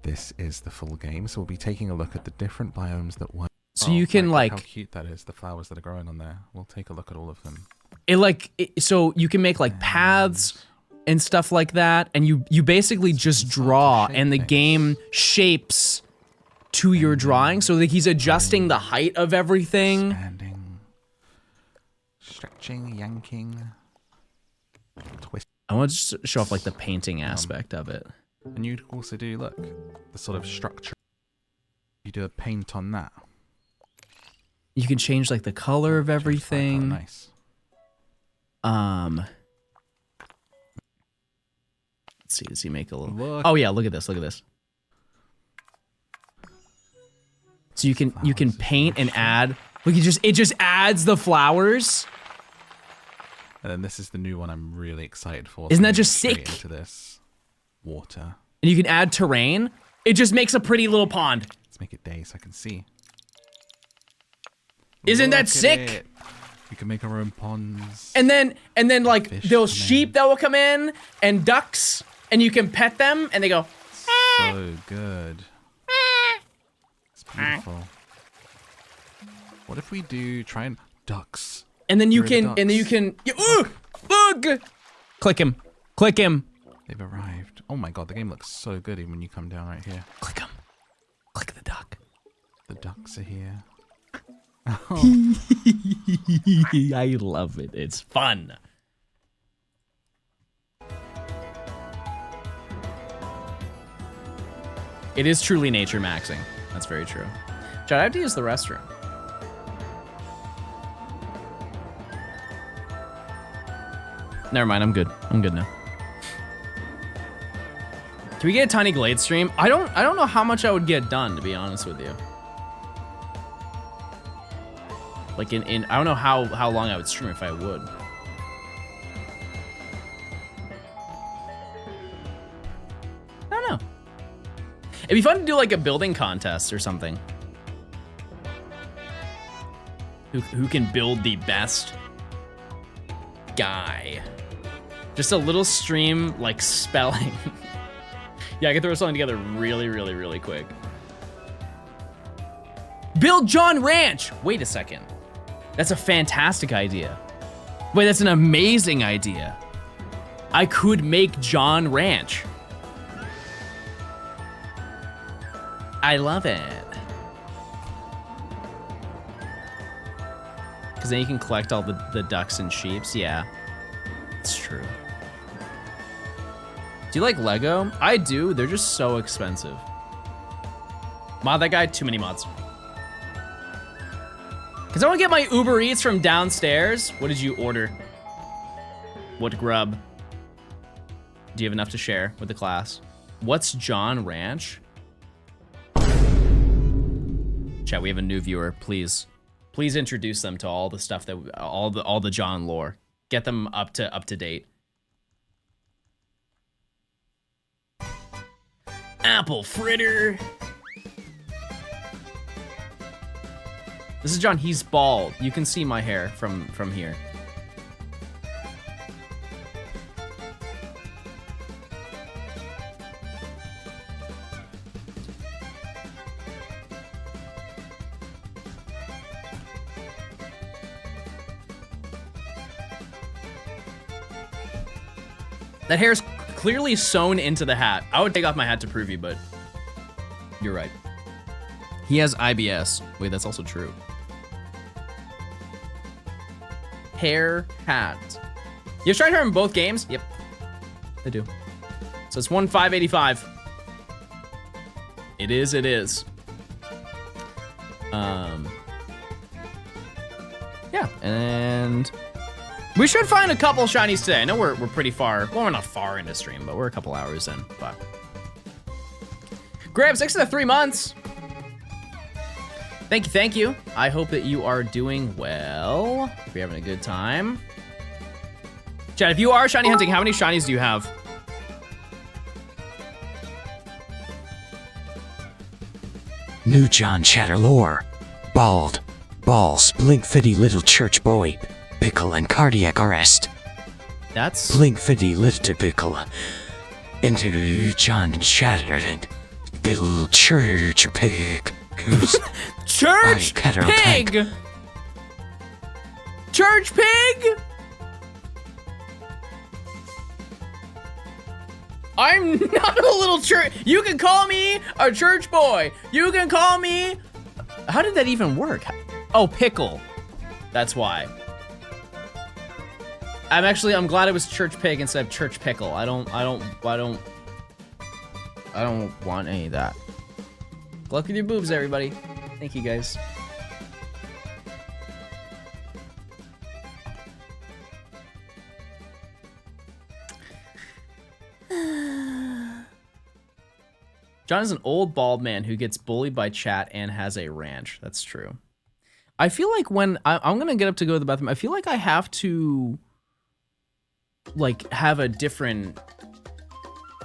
This is the full game, so we'll be taking a look at the different biomes that were. So you can like how cute that is, the flowers that are growing on there. We'll take a look at all of them. So you can make like paths and stuff like that, and you basically just draw, and the game shapes to your drawing. So like he's adjusting the height of everything. Expanding, stretching, yanking, twist. I want to just show off like the painting aspect of it. And you'd also do, look, the sort of structure. You do a paint on that. You can change like the color of everything. Nice. Let's see, does he make a little? Look. Oh yeah, look at this, look at this. So you can paint and add. Look, it just adds the flowers. And then this is the new one I'm really excited for. Isn't that just Straight sick? Into this water. And you can add terrain. It just makes a pretty little pond. Let's make it day so I can see. Isn't Look that at sick? it. We can make our own ponds. And then like Fish those come sheep in. that will come in and ducks, and you can pet them, and they go. So good. It's beautiful. What if we try and ducks? And then you Where are the can ducks? bug. Click him. Click him. They've arrived. Oh my god, the game looks so good even when you come down right here. Click him. Click the duck. The ducks are here. I love it. It's fun. It is truly nature maxing. That's very true. Chad, I have to use the restroom. Never mind, I'm good. I'm good now. Can we get a Tiny Glade stream? I don't know how much I would get done, to be honest with you. Like I don't know how long I would stream if I would. I don't know. It'd be fun to do like a building contest or something. Who can build the best guy? Just a little stream like spelling. Yeah, I can throw something together really quick. Build John Ranch! Wait a second. That's a fantastic idea. Wait, that's an amazing idea. I could make John Ranch. I love it. Because then you can collect all the ducks and sheeps. Yeah, it's true. Do you like Lego? I do. They're just so expensive. Mod that guy? Too many mods. Can someone get my Uber Eats from downstairs? What did you order? What grub? Do you have enough to share with the class? What's John Ranch? Chat, we have a new viewer. Please introduce them to all the stuff that all the John lore. Get them up to date. Apple fritter. This is John. He's bald. You can see my hair from here. That hair's clearly sewn into the hat. I would take off my hat to prove you, but you're right. He has IBS. Wait, that's also true. Hair, hat. You have tried her in both games? Yep, I do. So it's 1,585. It is. Yeah, and we should find a couple shinies today. I know we're pretty far. Well, we're not far into stream, but we're a couple hours in. But Grab 6 of the 3 months. Thank you. I hope that you are doing well. If you're having a good time. Chad, if you are shiny hunting, how many shinies do you have? New John Chatterlore. Bald. Balls. Blink fitty little church boy. Pickle and cardiac arrest. That's... Blink fitty little pickle. Into John Chattered. Little church pig. Church pig! Church pig? I'm not a little church. You can call me a church boy. You can call me. How did that even work? Oh, pickle. That's why. I'm glad it was church pig instead of church pickle. I don't want any of that. Good luck with your boobs, everybody. Thank you, guys. John is an old bald man who gets bullied by chat and has a ranch. That's true. I feel like when I'm gonna get up to go to the bathroom, I feel like I have to like have a different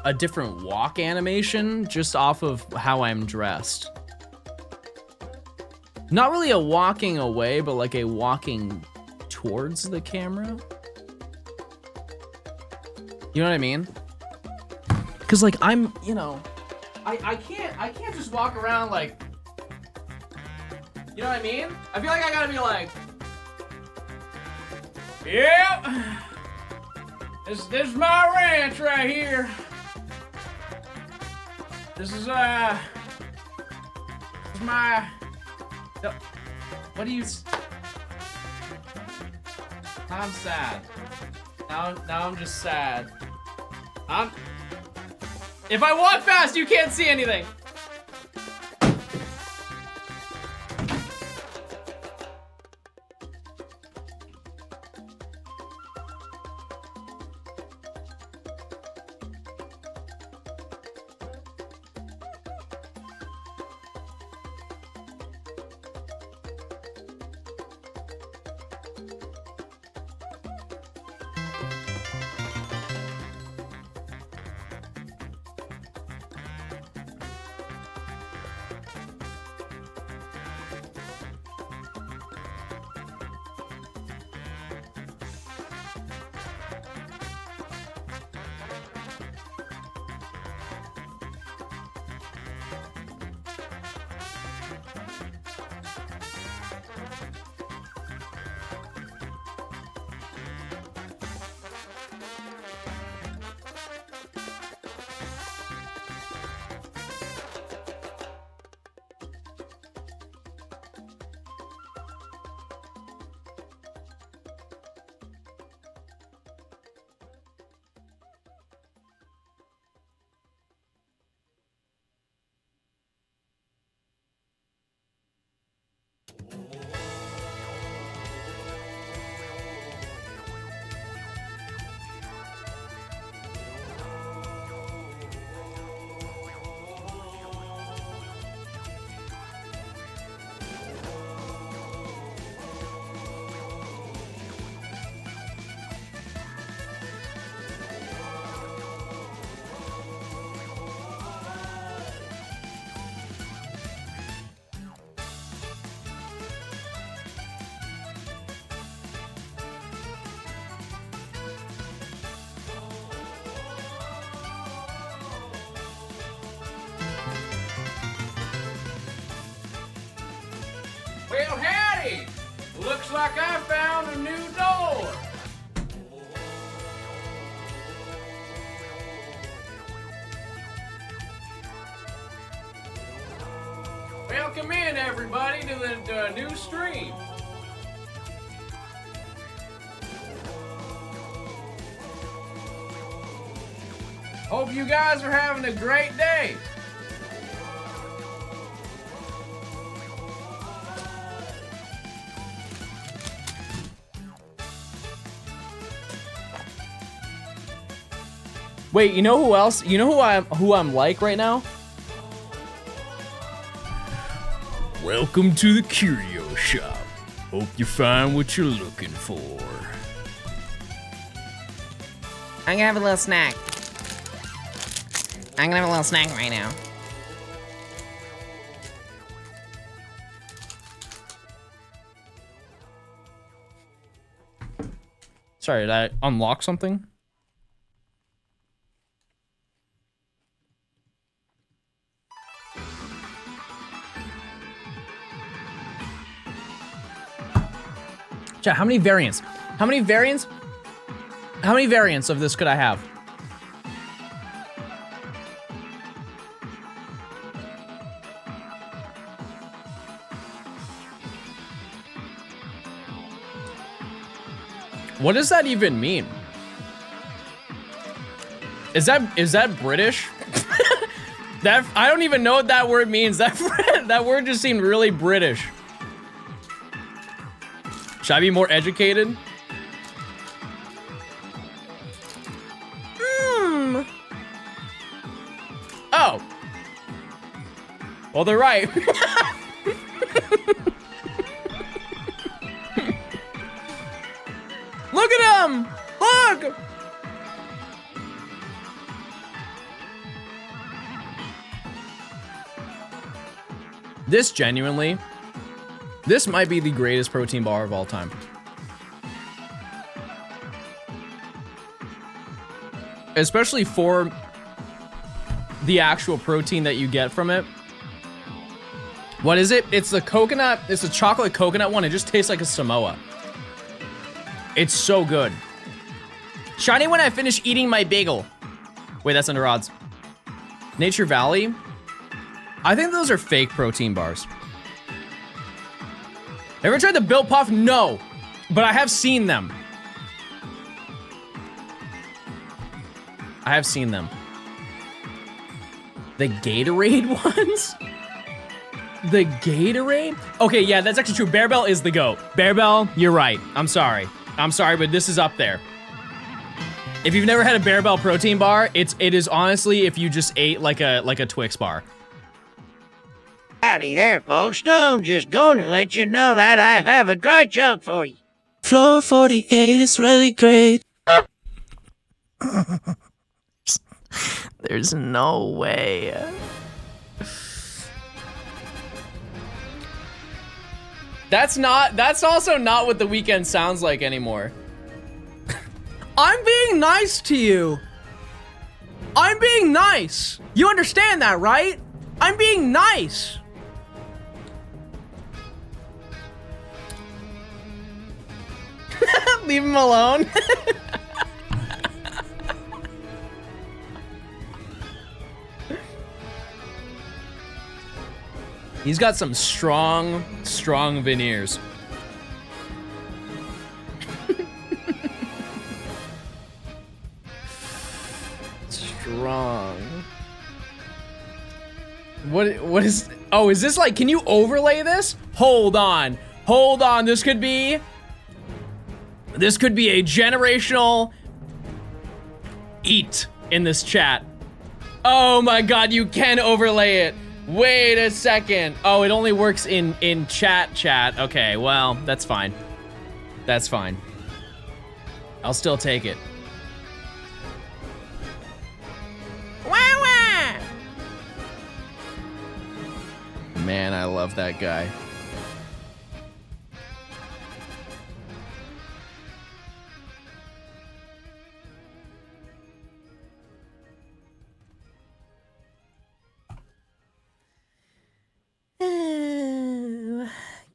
walk animation just off of how I'm dressed. Not really a walking away, but like a walking towards the camera. You know what I mean? Cause like I'm, you know, I can't just walk around like, you know what I mean? I feel like I gotta be like, yep, this is my ranch right here. This is my, what do you, I'm sad. Now I'm just sad. If I walk fast, you can't see anything. Well, howdy! Looks like I found a new door. Welcome in, everybody, to the new stream. Hope you guys are having a great day. Wait, you know who else? You know who I'm like right now? Welcome to the curio shop. Hope you find what you're looking for. I'm gonna have a little snack. I'm gonna have a little snack right now. Sorry, did I unlock something? Chat, how many variants? How many variants? How many variants of this could I have? What does that even mean? Is that British? That I don't even know what that word means. That word just seemed really British. Should I be more educated? Oh. Well, they're right. Look at him! Look! This genuinely, this might be the greatest protein bar of all time. Especially for the actual protein that you get from it. What is it? It's the coconut, it's the chocolate coconut one. It just tastes like a Samoa. It's so good. Shiny when I finish eating my bagel. Wait, that's under odds. Nature Valley. I think those are fake protein bars. Ever tried the Built Puff? No, but I have seen them. I have seen them. The Gatorade ones? The Gatorade? Okay, yeah, that's actually true. Bear Bell is the GOAT. Bear Bell, you're right. I'm sorry. I'm sorry, but this is up there. If you've never had a Bear Bell protein bar, it is honestly if you just ate like a Twix bar. Howdy there, folks. Stone just going to let you know that I have a great joke for you. Floor 48 is really great. There's no way. That's also not what the weekend sounds like anymore. I'm being nice to you. I'm being nice. You understand that, right? I'm being nice. Leave him alone. He's got some strong veneers. Strong. What is, oh, is this like, can you overlay this? Hold on, this could be a generational eat in this chat. Oh my God, you can overlay it. Wait a second. Oh, it only works in chat. Okay, well, that's fine. That's fine. I'll still take it. Man, I love that guy.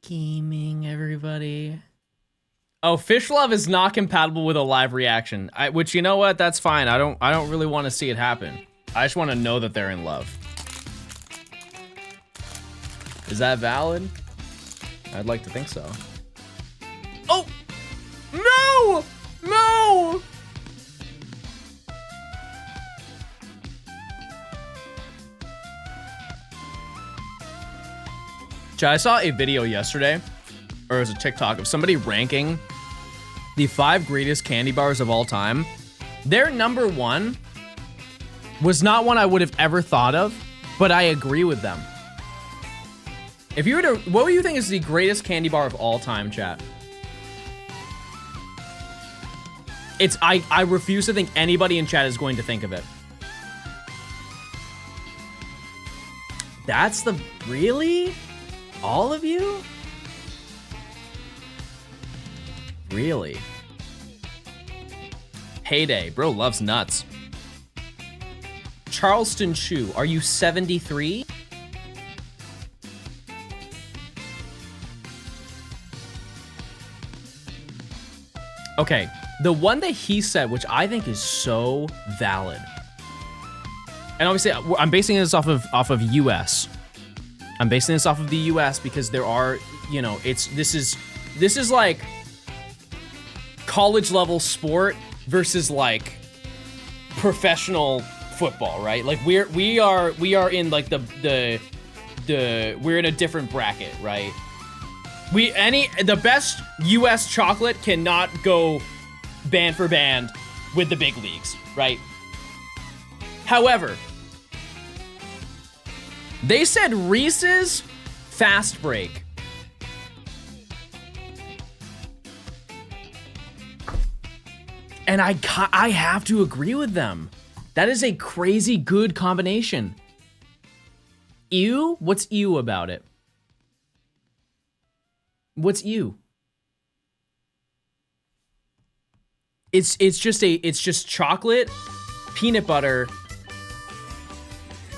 Gaming, everybody. Oh, Fish Love is not compatible with a live reaction. Which, you know what? That's fine. I don't really want to see it happen. I just want to know that they're in love. Is that valid? I'd like to think so. Oh! No! No! I saw a video yesterday, or it was a TikTok, of somebody ranking the 5 greatest candy bars of all time. Their number 1 was not one I would have ever thought of, but I agree with them. If you were to, what do you think is the greatest candy bar of all time, chat? I refuse to think anybody in chat is going to think of it. That's the, really? All of you? Really? Heyday, bro loves nuts. Charleston Chew, are you 73? Okay, the one that he said, which I think is so valid. And obviously, I'm basing this off of US. I'm basing this off of the US because there are, you know, this is like college level sport versus like professional football, right? Like we are in like we're in a different bracket, right? The best US chocolate cannot go band for band with the big leagues, right? However, they said Reese's Fast Break. And I have to agree with them. That is a crazy good combination. Ew? What's ew about it? What's ew? It's just chocolate, peanut butter,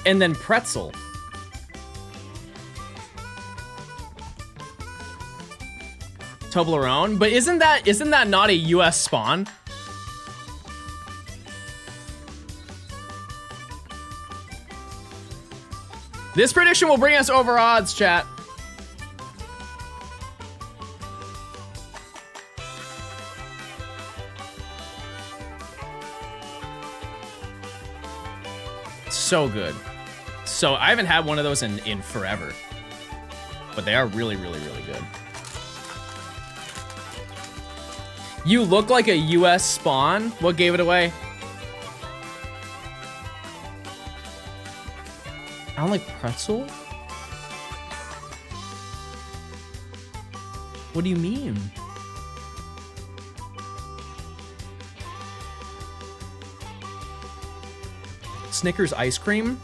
and then pretzel. Toblerone? But isn't that not a US spawn? This prediction will bring us over odds, chat. So good. So I haven't had one of those in forever. But they are really, really, really good. You look like a US spawn? What gave it away? I don't like pretzel? What do you mean? Snickers ice cream?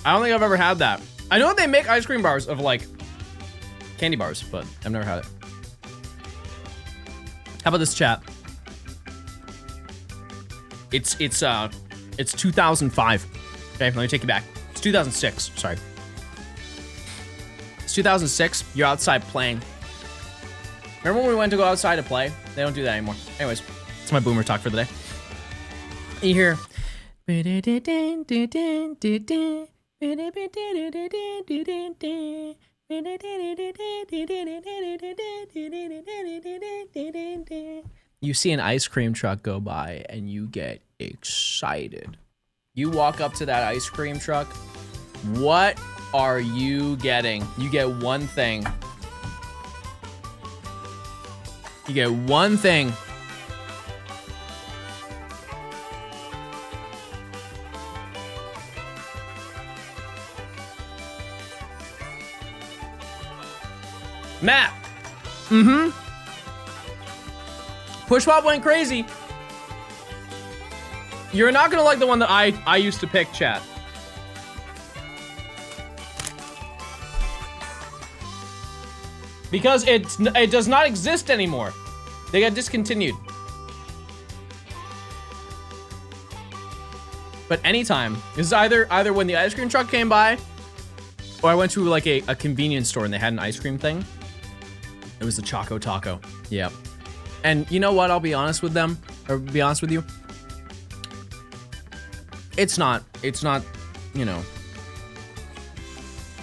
I don't think I've ever had that. I know they make ice cream bars of like candy bars, but I've never had it. How about this, chat? It's 2005. Okay, let me take you back. It's 2006, sorry. It's 2006, you're outside playing. Remember when we went to go outside to play? They don't do that anymore. Anyways, it's my boomer talk for the day. You hear... You see an ice cream truck go by and you get excited. You walk up to that ice cream truck. What are you getting? You get one thing. You get one thing. Matt. Mm-hmm. Pushpop went crazy. You're not gonna like the one that I used to pick, chat. Because it does not exist anymore. They got discontinued. But anytime, this is either when the ice cream truck came by, or I went to like a convenience store and they had an ice cream thing. It was the Choco Taco. Yep. And you know what? I'll be honest with them, or be honest with you. It's not, you know.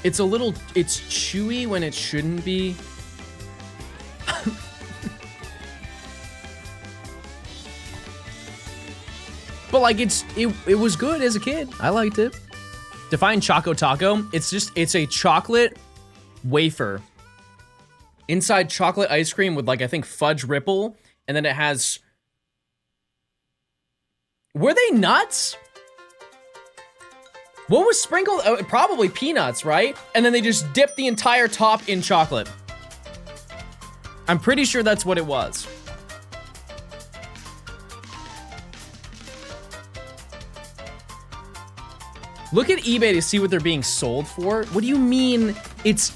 It's chewy when it shouldn't be. But like it was good as a kid. I liked it. Define Choco Taco. It's a chocolate wafer. Inside chocolate ice cream with like, I think fudge ripple. And then it has, were they nuts? What was sprinkled? Oh, probably peanuts, right? And then they just dipped the entire top in chocolate. I'm pretty sure that's what it was. Look at eBay to see what they're being sold for. What do you mean it's...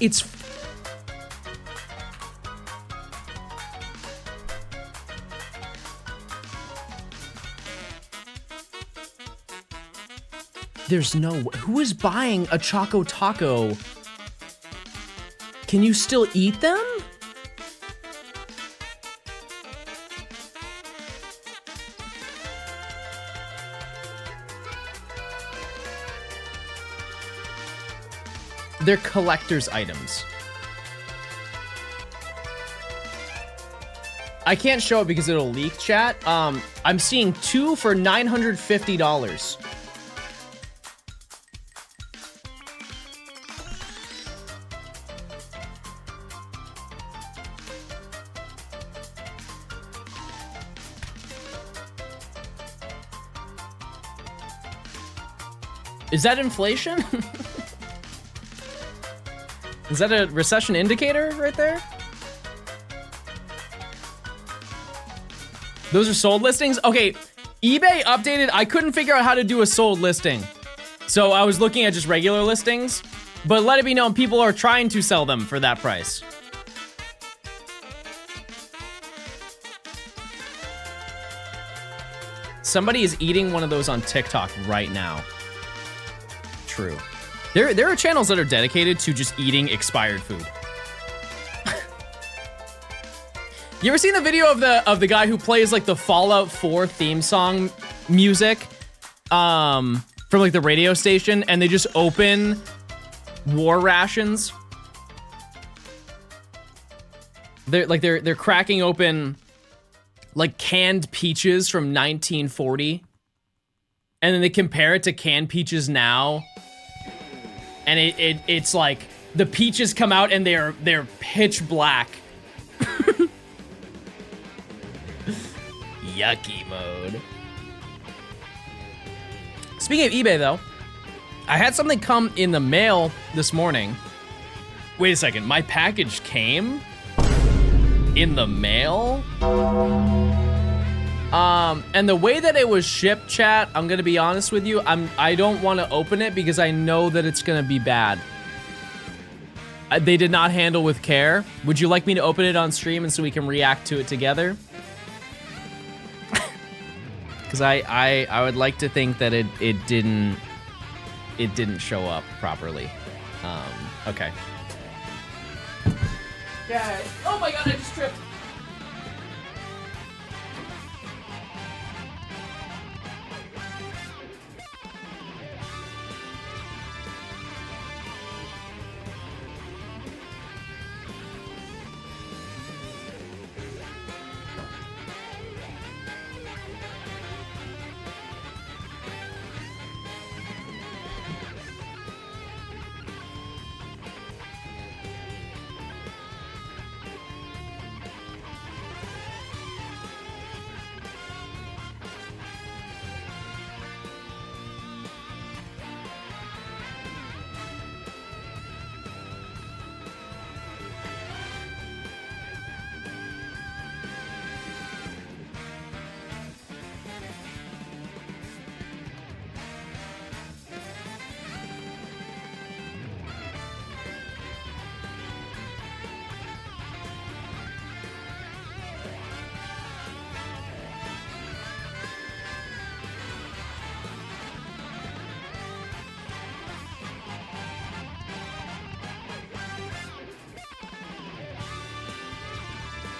There's no... Who is buying a Choco Taco? Can you still eat them? They're collector's items. I can't show it because it'll leak, chat. I'm seeing 2 for $950. Is that inflation? Is that a recession indicator right there? Those are sold listings? Okay, eBay updated. I couldn't figure out how to do a sold listing. So I was looking at just regular listings, but let it be known people are trying to sell them for that price. Somebody is eating one of those on TikTok right now. True. There are channels that are dedicated to just eating expired food. You ever seen the video of the guy who plays like the Fallout 4 theme song music from like the radio station, and they just open war rations? They're cracking open like canned peaches from 1940, and then they compare it to canned peaches now. And it's like the peaches come out and they're pitch black. Yucky mode. Speaking of eBay though, I had something come in the mail this morning. Wait a second, my package came in the mail? And the way that it was shipped, chat, I'm gonna be honest with you, I don't want to open it because I know that it's gonna be bad. They did not handle with care. Would you like me to open it on stream and so we can react to it together? Because I would like to think that it didn't show up properly. Okay. Yeah. Oh my god, I just tripped.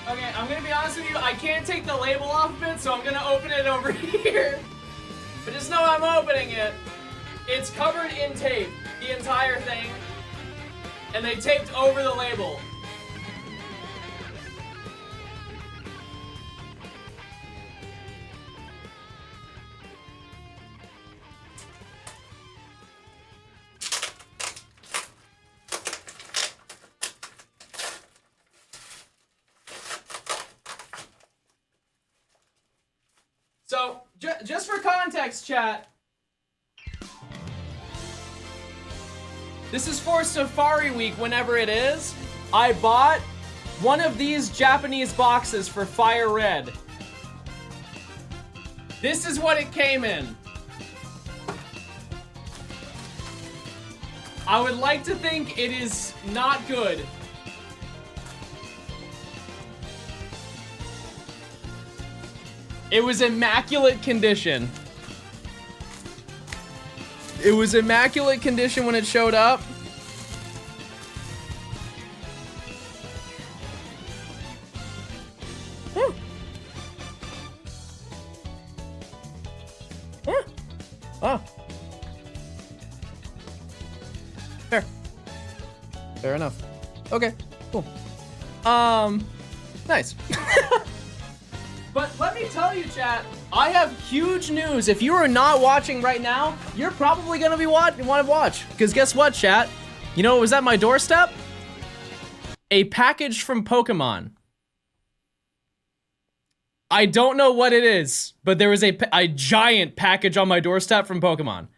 Okay, I'm gonna be honest with you, I can't take the label off of it, so I'm gonna open it over here. But just know I'm opening it. It's covered in tape, the entire thing. And they taped over the label. So, just for context, chat. This is for Safari Week, whenever it is. I bought one of these Japanese boxes for Fire Red. This is what it came in. I would like to think it is not good. It was immaculate condition. It was immaculate condition when it showed up. Oh. Fair. Fair enough. Okay, cool. Nice. But let me tell you, chat, I have huge news. If you are not watching right now, you're probably gonna be want to watch. Because guess what, chat? You know what was at my doorstep? A package from Pokemon. I don't know what it is, but there was a giant package on my doorstep from Pokemon.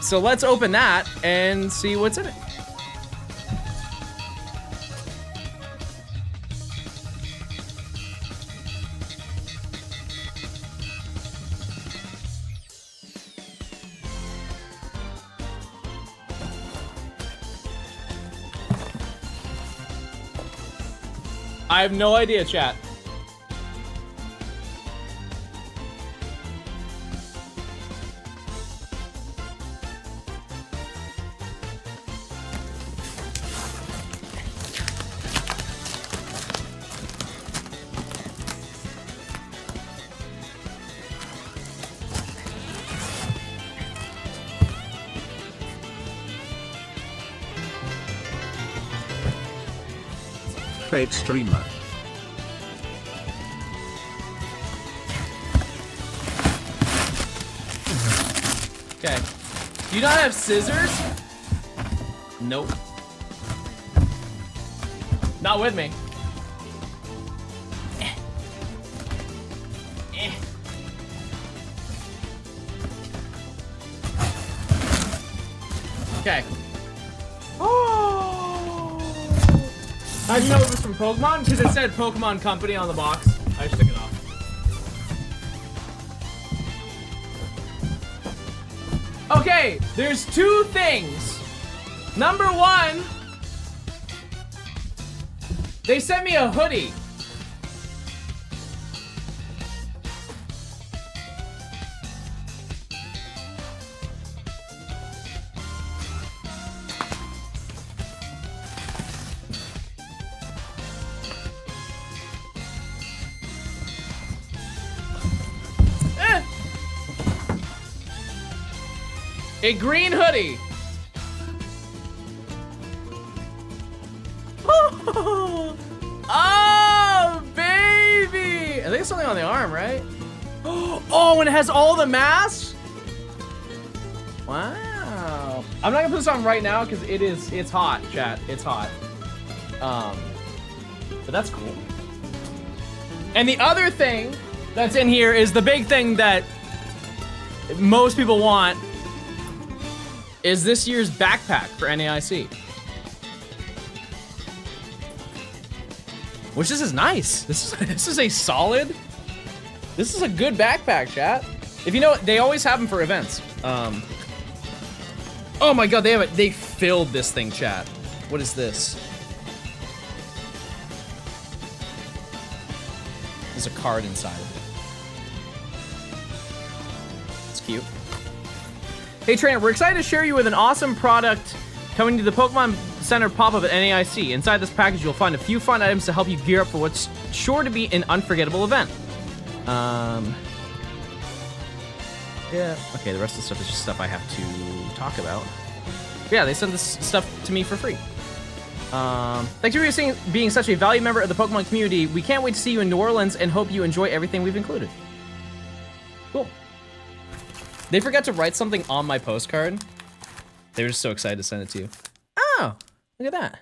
So let's open that and see what's in it. I have no idea, chat. Fate streamer. Okay. Do you not have scissors? Nope. Not with me. Okay. I didn't know it was from Pokemon because it said Pokemon Company on the box. I just took it off. Okay, there's two things. Number one, they sent me a hoodie. A green hoodie. Oh, baby. I think it's something on the arm, right? Oh, and it has all the masks? Wow. I'm not gonna put this on right now because it's hot, chat. It's hot. But that's cool. And the other thing that's in here is the big thing that most people want is this year's backpack for NAIC. Which this is nice. This is a solid, this is a good backpack, chat. If you know, they always have them for events. Oh my God, they filled this thing, chat. What is this? There's a card inside of it. It's cute. Hey Trainer, we're excited to share you with an awesome product coming to the Pokemon Center pop-up at NAIC. Inside this package, you'll find a few fun items to help you gear up for what's sure to be an unforgettable event. Yeah, okay, the rest of the stuff is just stuff I have to talk about. But yeah, they sent this stuff to me for free. Thanks for being such a valued member of the Pokemon community. We can't wait to see you in New Orleans and hope you enjoy everything we've included. Cool. They forgot to write something on my postcard. They were just so excited to send it to you. Oh, look at that.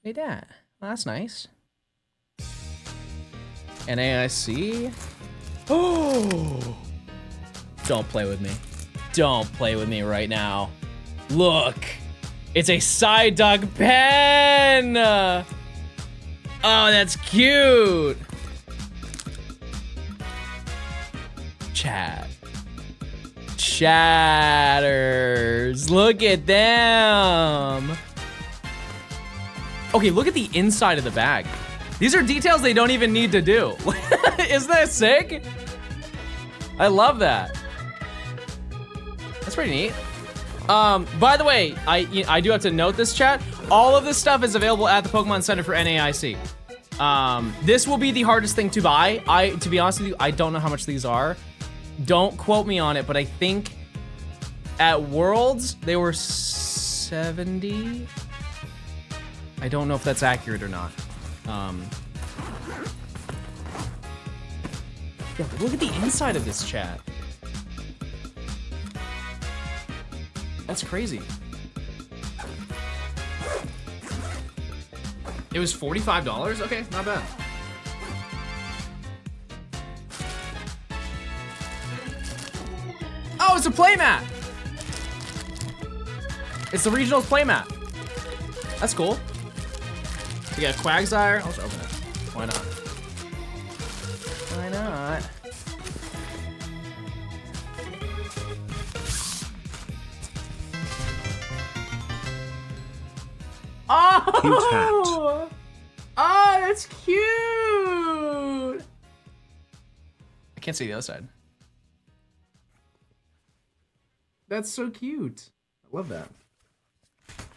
Look at that. Well, that's nice. NAIC. Oh! Don't play with me. Don't play with me right now. Look! It's a side dog pen! Oh, that's cute! Chat. chatters. Look at them. Okay, look at the inside of the bag. These are details they don't even need to do. Isn't that sick? I love that. That's pretty neat. By the way, I do have to note this, chat. All of this stuff is available at the Pokemon Center for NAIC. This will be the hardest thing to buy. To be honest with you, I don't know how much these are. Don't quote me on it, but I think at Worlds, they were 70. I don't know if that's accurate or not. Yeah, look at the inside of this, chat. That's crazy. It was $45? Okay, not bad. Oh, it's a playmat! It's the regionals playmat. That's cool. We got Quagsire. I'll just open it. Why not? Why not? Oh! Cute hat. Oh, that's cute! I can't see the other side. That's so cute. I love that.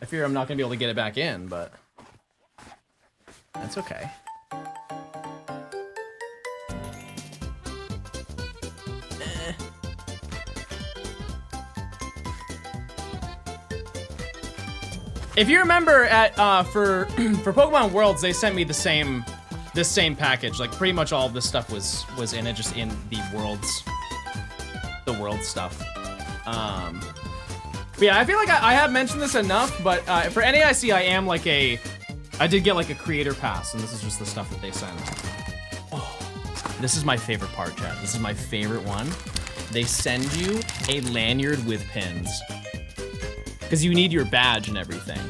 I fear I'm not gonna be able to get it back in, but that's okay. If you remember at for Pokemon Worlds, they sent me this same package. Like pretty much all of this stuff was in it, just in the Worlds stuff. But yeah, I feel like I have mentioned this enough, but for NAIC, I did get like a creator pass, and this is just the stuff that they send. Oh, this is my favorite part, chat. This is my favorite one. They send you a lanyard with pins. Because you need your badge and everything.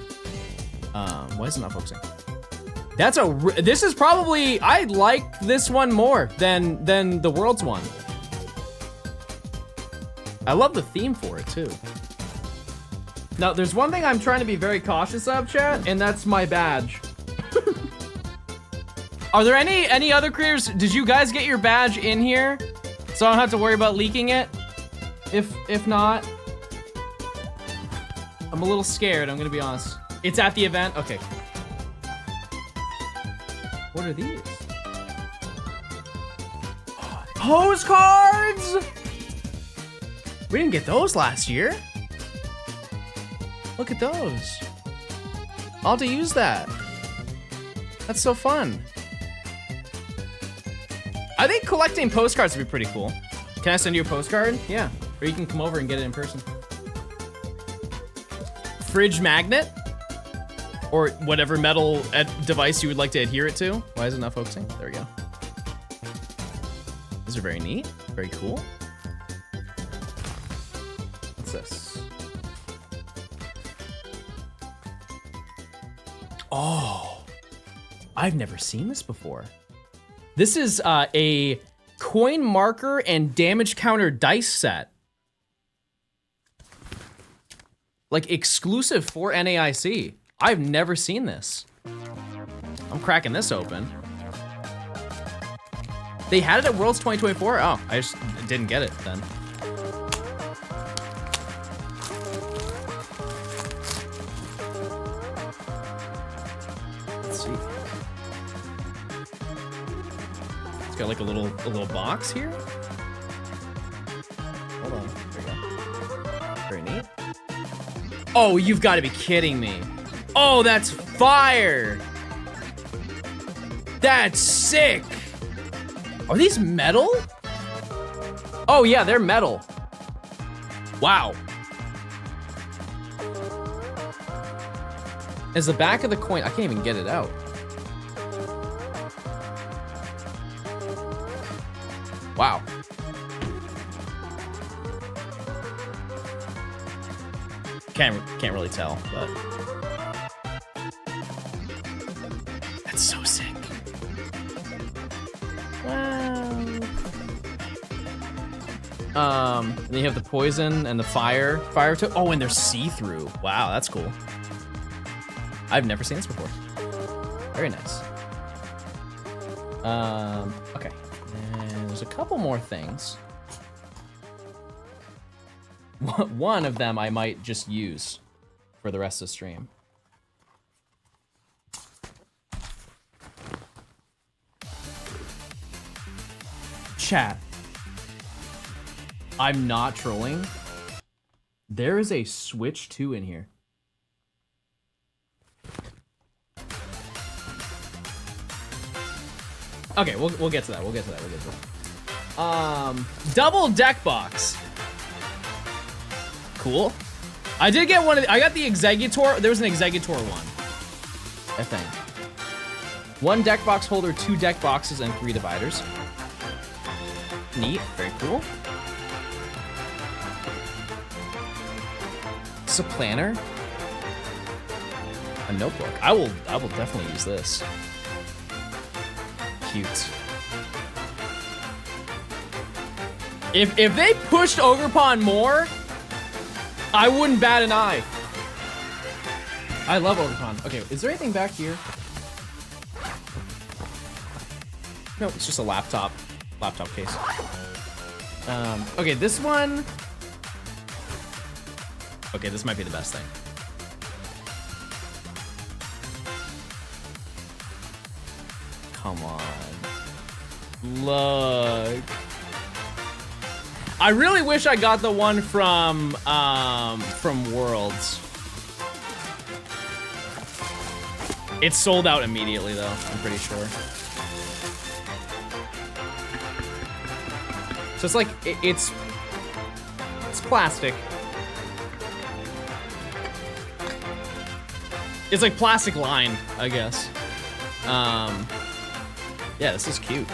Why is it not focusing? This is probably, I like this one more than the Worlds one. I love the theme for it too. Now, there's one thing I'm trying to be very cautious of, chat, and that's my badge. Are there any other creators? Did you guys get your badge in here? So I don't have to worry about leaking it? If not, I'm a little scared, I'm gonna be honest. It's at the event? Okay. What are these? Postcards! We didn't get those last year. Look at those. I'll have to use that. That's so fun. I think collecting postcards would be pretty cool. Can I send you a postcard? Yeah. Or you can come over and get it in person. Fridge magnet? Or whatever metal device you would like to adhere it to. Why is it not focusing? There we go. These are very neat. Very cool. What's this? Oh, I've never seen this before. This is a coin marker and damage counter dice set. Like exclusive for NAIC. I've never seen this. I'm cracking this open. They had it at Worlds 2024? Oh, I just didn't get it then. Let's see. It's got like a little box here. Hold on, there we go. Very neat. Oh, you've got to be kidding me. Oh, that's fire. That's sick. Are these metal? Oh yeah, they're metal. Wow. As the back of the coin, I can't even get it out. Wow. Can't really tell, but that's so sick. Wow. And then you have the poison and the fire to. Oh, and they're see-through. Wow, that's cool. I've never seen this before. Very nice. Okay. And there's a couple more things. One of them I might just use for the rest of the stream. Chat. I'm not trolling. There is a Switch 2 in here. Okay, we'll get to that. We'll get to that. Double deck box. Cool. I did get one of the, I got the Executor. There was an Executor one, I think. One deck box holder, 2 deck boxes, and 3 dividers. Neat, very cool. It's a planner. A notebook. I will definitely use this. Cute. If they pushed Ogrepon more, I wouldn't bat an eye. I love Ogrepon. Okay, is there anything back here? No, it's just a laptop case. Okay, this one. Okay, this might be the best thing. Come on. Look. I really wish I got the one from Worlds. It's sold out immediately though, I'm pretty sure. So it's like, it's plastic. It's like plastic lined, I guess. Yeah, this is cute.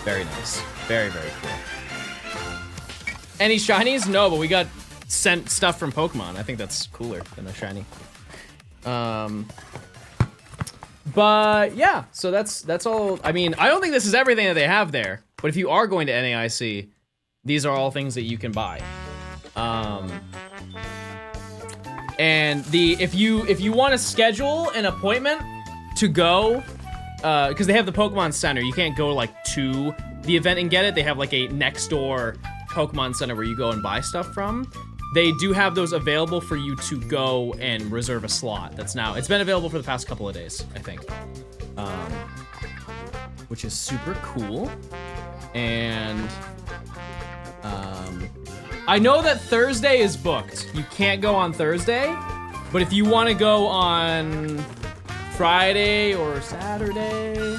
Very nice. Very, very cool. Any shinies? No, but we got sent stuff from Pokemon. I think that's cooler than a shiny. But yeah, so that's all. I mean, I don't think this is everything that they have there, but if you are going to NAIC, these are all things that you can buy. And if you want to schedule an appointment to go, because they have the Pokemon Center, you can't go like to the event and get it. They have like a next door Pokemon Center where you go and buy stuff from. They do have those available for you to go and reserve a slot. It's been available for the past couple of days, I think. Which is super cool. And I know that Thursday is booked. You can't go on Thursday, but if you want to go on Friday or Saturday,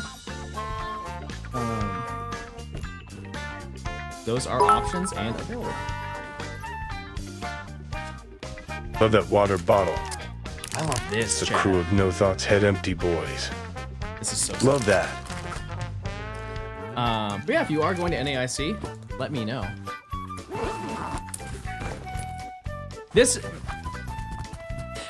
those are options and available. Love that water bottle. I love this. The crew of No Thoughts Head Empty boys. This is so love that. But yeah, if you are going to NAIC, let me know. This,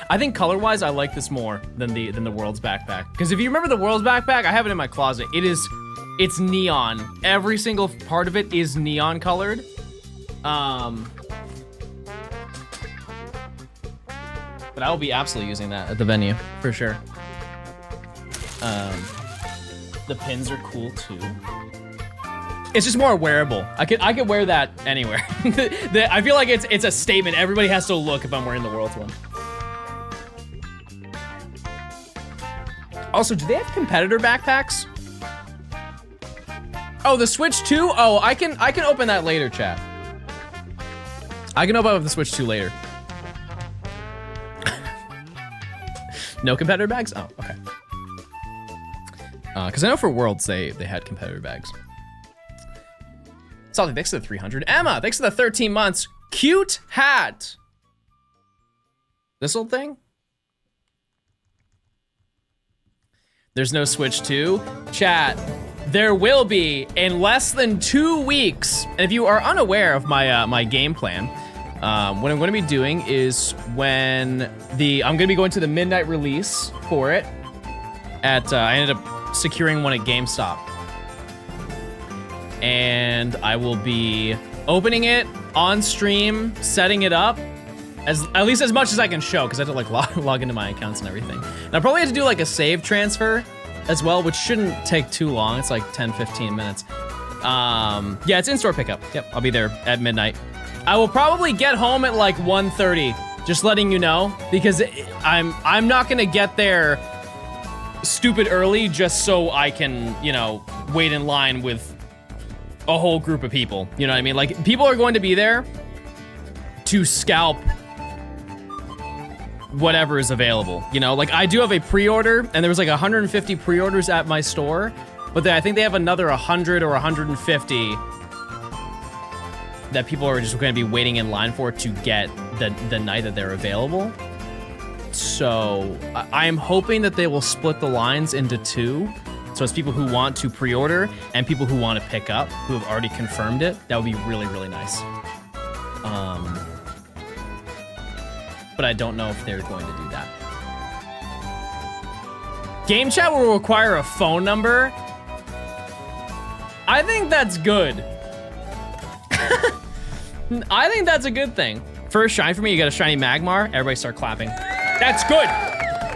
I think color-wise, I like this more than the World's backpack. Because if you remember the World's backpack, I have it in my closet. It's neon. Every single part of it is neon colored. But I will be absolutely using that at the venue for sure. The pins are cool too. It's just more wearable. I could wear that anywhere. I feel like it's a statement. Everybody has to look if I'm wearing the World's one. Also, do they have competitor backpacks? Oh, the Switch 2? Oh, I can open that later, chat. I can open up the Switch 2 later. No competitor bags? Oh, okay. Because I know for Worlds, they had competitor bags. Salty, thanks for the 300. Emma, thanks for the 13 months. Cute hat. This old thing? There's no Switch 2. Chat, there will be in less than 2 weeks. And if you are unaware of my my game plan, what I'm going to be doing is I'm going to be going to the midnight release for it. I ended up securing one at GameStop. and I will be opening it on stream, setting it up, at least as much as I can show, because I have to like log into my accounts and everything. And I probably have to do like a save transfer as well, which shouldn't take too long. It's like 10-15 minutes. Yeah, it's in-store pickup. Yep, I'll be there at midnight. I will probably get home at like 1:30, just letting you know, because I'm not gonna get there stupid early just so I can, you know, wait in line with a whole group of people. You know what I mean? Like, people are going to be there to scalp whatever is available, you know? Like, I do have a pre-order, and there was like 150 pre-orders at my store, but I think they have another 100 or 150 that people are just gonna be waiting in line for to get the night that they're available. So I am hoping that they will split the lines into two. So it's people who want to pre-order and people who want to pick up, who have already confirmed it. That would be really, really nice. But I don't know if they're going to do that. Game chat will require a phone number. I think that's good. I think that's a good thing. First shiny for me, you got a shiny Magmar. Everybody start clapping. That's good.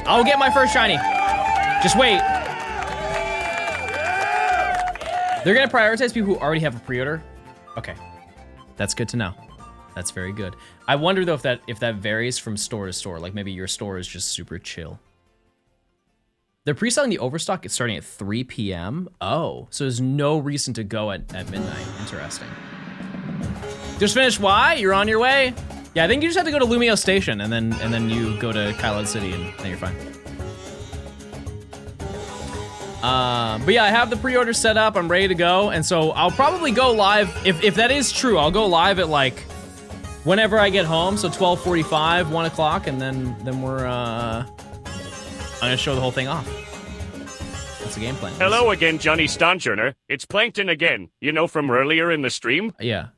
I'll get my first shiny. Just wait. They're gonna prioritize people who already have a pre-order. Okay, that's good to know. That's very good. I wonder though if that varies from store to store. Like maybe your store is just super chill. They're pre-selling the overstock. It's starting at 3 p.m. Oh, so there's no reason to go at midnight. Interesting. Just finished Y? You're on your way? Yeah, I think you just have to go to Lumio Station and then you go to Kylad City and then you're fine. But yeah, I have the pre-order set up. I'm ready to go, and so I'll probably go live if that is true. I'll go live at like whenever I get home, so 12:45, 1 o'clock, and then we're I'm gonna show the whole thing off. That's the game plan. Hello again, Johnny Stonjourner. It's Plankton again. You know from earlier in the stream? Yeah.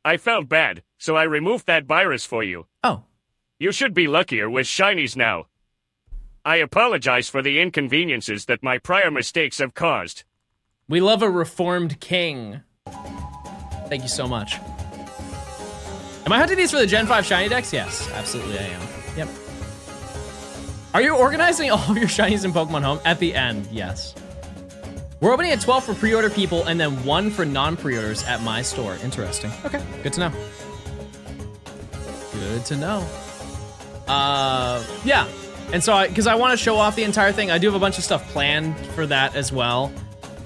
I felt bad, so I removed that virus for you. Oh. You should be luckier with shinies now. I apologize for the inconveniences that my prior mistakes have caused. We love a reformed king. Thank you so much. Am I hunting these for the Gen 5 shiny decks? Yes, absolutely I am. Yep. Are you organizing all of your shinies in Pokemon Home? At the end, yes. We're opening at 12 for pre-order people and then 1 for non-pre-orders at my store. Interesting. Okay, good to know. Good to know. Yeah. And so, because I want to show off the entire thing, I do have a bunch of stuff planned for that as well.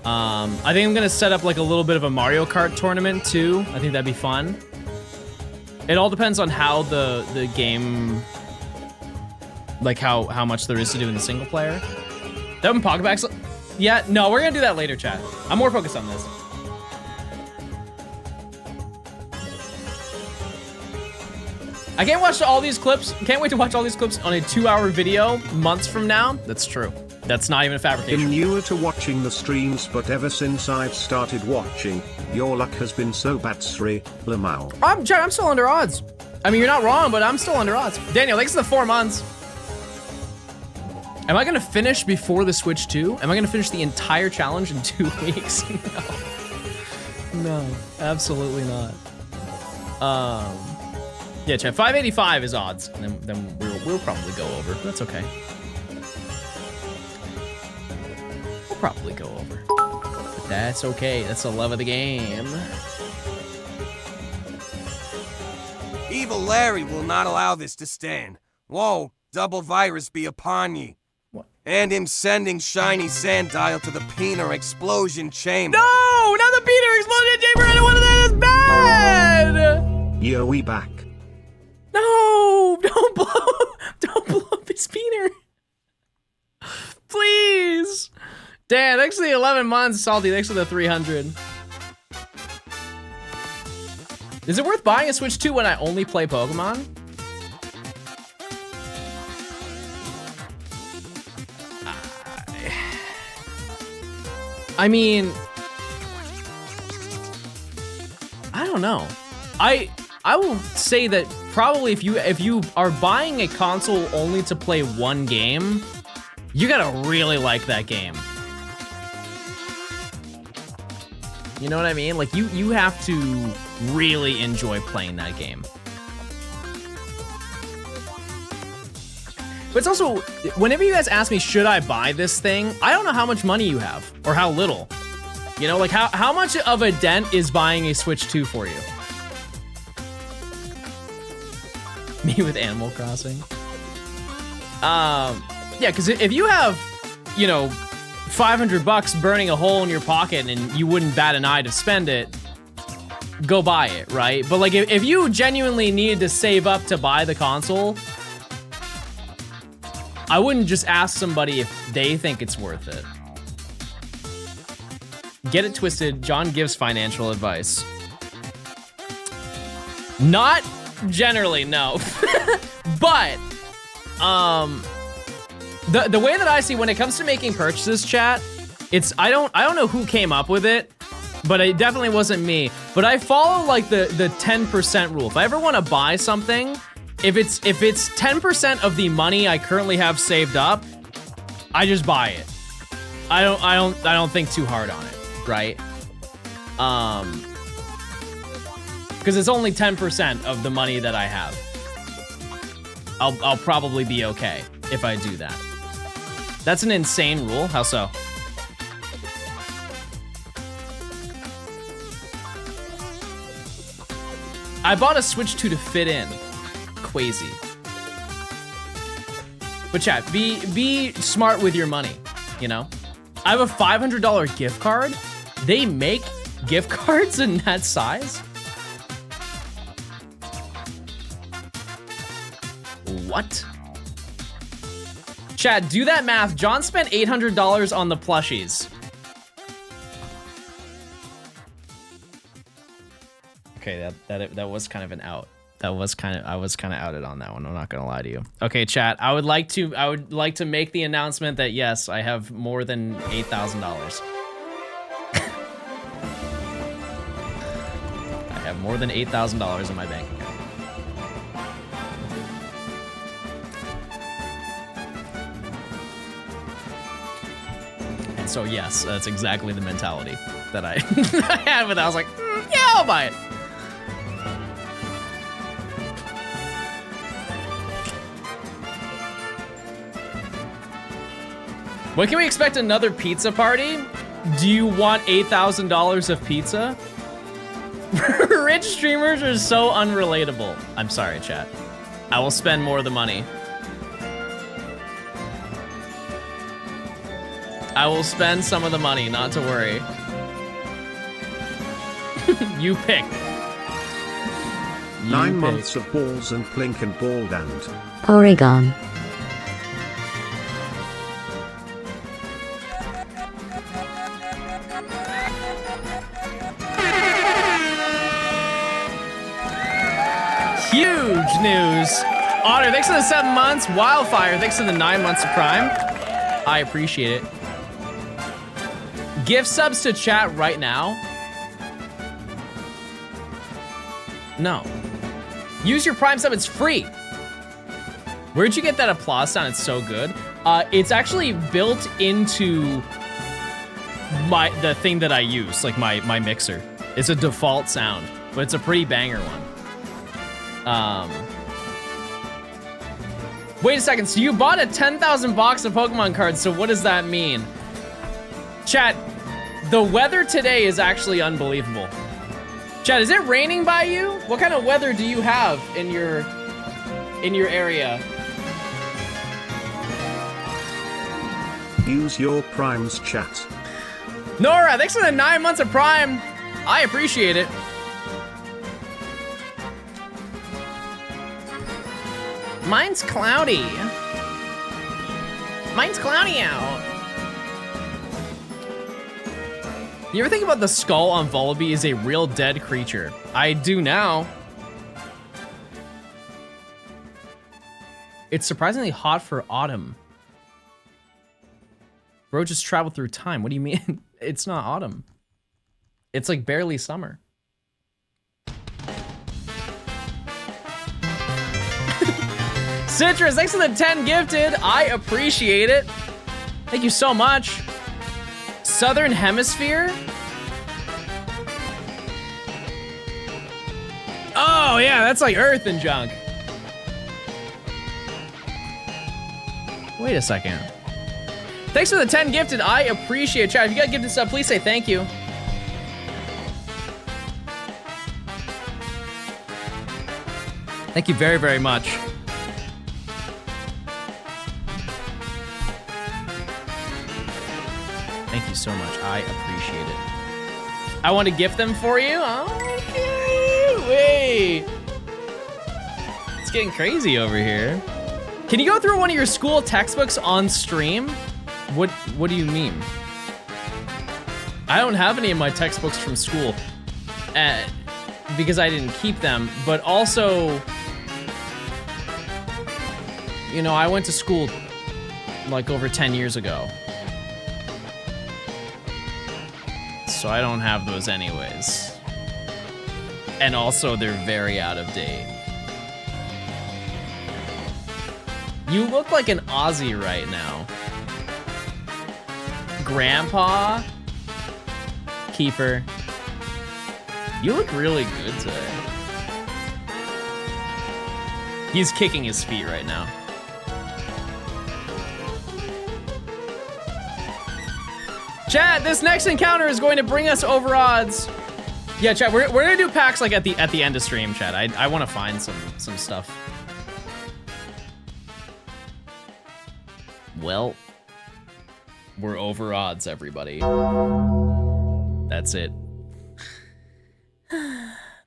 I think I'm going to set up like a little bit of a Mario Kart tournament too. I think that'd be fun. It all depends on how the game, like how much there is to do in the single player. That one Pokeback's, yeah, no, we're going to do that later, chat. I'm more focused on this. I can't watch all these clips. Can't wait to watch all these clips on a 2-hour video months from now. That's true. That's not even a fabrication. I'm newer to watching the streams, but ever since I've started watching, your luck has been so bad, Sri Lamau. I'm still under odds. I mean, you're not wrong, but I'm still under odds. Daniel, thanks for the 4 months. Am I gonna finish before the Switch 2? Am I gonna finish the entire challenge in 2 weeks? No. No, absolutely not. Yeah, chat, 585 is odds, and then we'll probably go over. That's okay. We'll probably go over. But that's okay. That's the love of the game. Evil Larry will not allow this to stand. Whoa, double virus be upon ye. What? And him sending shiny Sandile to the Peener explosion chamber. No! Not the Peener explosion chamber! I don't want that! It's bad! Yo, we back. No! Don't blow up his Peener. Please! Dan, thanks for the 11 months, Salty. Thanks for the 300. Is it worth buying a Switch 2 when I only play Pokemon? I mean, I don't know. I will say that probably if you are buying a console only to play one game, you gotta really like that game. You know what I mean? Like, you have to really enjoy playing that game. But it's also, whenever you guys ask me, should I buy this thing? I don't know how much money you have, or how little. You know, like how much of a dent is buying a Switch 2 for you? Me with Animal Crossing. Yeah, because if you have, you know, $500 burning a hole in your pocket and you wouldn't bat an eye to spend it, go buy it, right? But like, if you genuinely needed to save up to buy the console, I wouldn't just ask somebody if they think it's worth it. Get it twisted. John gives financial advice. Not generally, no. But, the way that I see when it comes to making purchases, chat, it's, I don't know who came up with it, but it definitely wasn't me. But I follow like the 10% rule. If I ever want to buy something, if it's 10% of the money I currently have saved up, I just buy it. I don't think too hard on it, right? Because it's only 10% of the money that I have. I'll probably be okay if I do that. That's an insane rule. How so? I bought a Switch 2 to fit in. Crazy. But chat, be smart with your money, you know? I have a $500 gift card. They make gift cards in that size? What? Chat, do that math. John spent $800 on the plushies. Okay, that was kind of an out. I was kind of outed on that one. I'm not gonna lie to you. Okay, chat. I would like to make the announcement that yes, I have more than $8,000. I have more than $8,000 in my bank account. And so yes, that's exactly the mentality that I had with that. I was like, yeah, I'll buy it. When can we expect another pizza party? Do you want $8,000 of pizza? Rich streamers are so unrelatable. I'm sorry, chat. I will spend more of the money. I will spend some of the money, not to worry. You pick. 9 months of balls and plink and ball and Oregon. Huge news. Otter, thanks for the 7 months. Wildfire, thanks for the 9 months of Prime. I appreciate it. Gift subs to chat right now. No. Use your Prime sub, it's free. Where'd you get that applause sound? It's so good. It's actually built into the thing that I use, like my mixer. It's a default sound, but it's a pretty banger one. Wait a second, so you bought a 10,000 box of Pokemon cards, so what does that mean? Chat, the weather today is actually unbelievable. Chat, is it raining by you? What kind of weather do you have in your area? use your primes, chat. Nora, thanks for the 9 months of Prime. I appreciate it. Mine's cloudy. Mine's cloudy out. You ever think about the skull on Volibee is a real dead creature? I do now. It's surprisingly hot for autumn. Bro just traveled through time. What do you mean? It's not autumn. It's like barely summer. Citrus, thanks for the 10 gifted. I appreciate it. Thank you so much. Southern Hemisphere? Oh yeah, that's like Earth and junk. Wait a second. Thanks for the 10 gifted. I appreciate it. Chat, if you got gifted stuff, please say thank you. Thank you very, very much. Thank you so much. I appreciate it. I want to gift them for you. Okay. Wait. It's getting crazy over here. Can you go through one of your school textbooks on stream? What do you mean? I don't have any of my textbooks from school because I didn't keep them, but also, you know, I went to school like over 10 years ago. So I don't have those anyways. And also they're very out of date. You look like an Aussie right now. Grandpa, Kiefer, you look really good today. He's kicking his feet right now. Chat, this next encounter is going to bring us over odds. Yeah, chat, we're gonna do packs like at the end of stream, chat. I want to find some stuff. Well, we're over odds, everybody. That's it.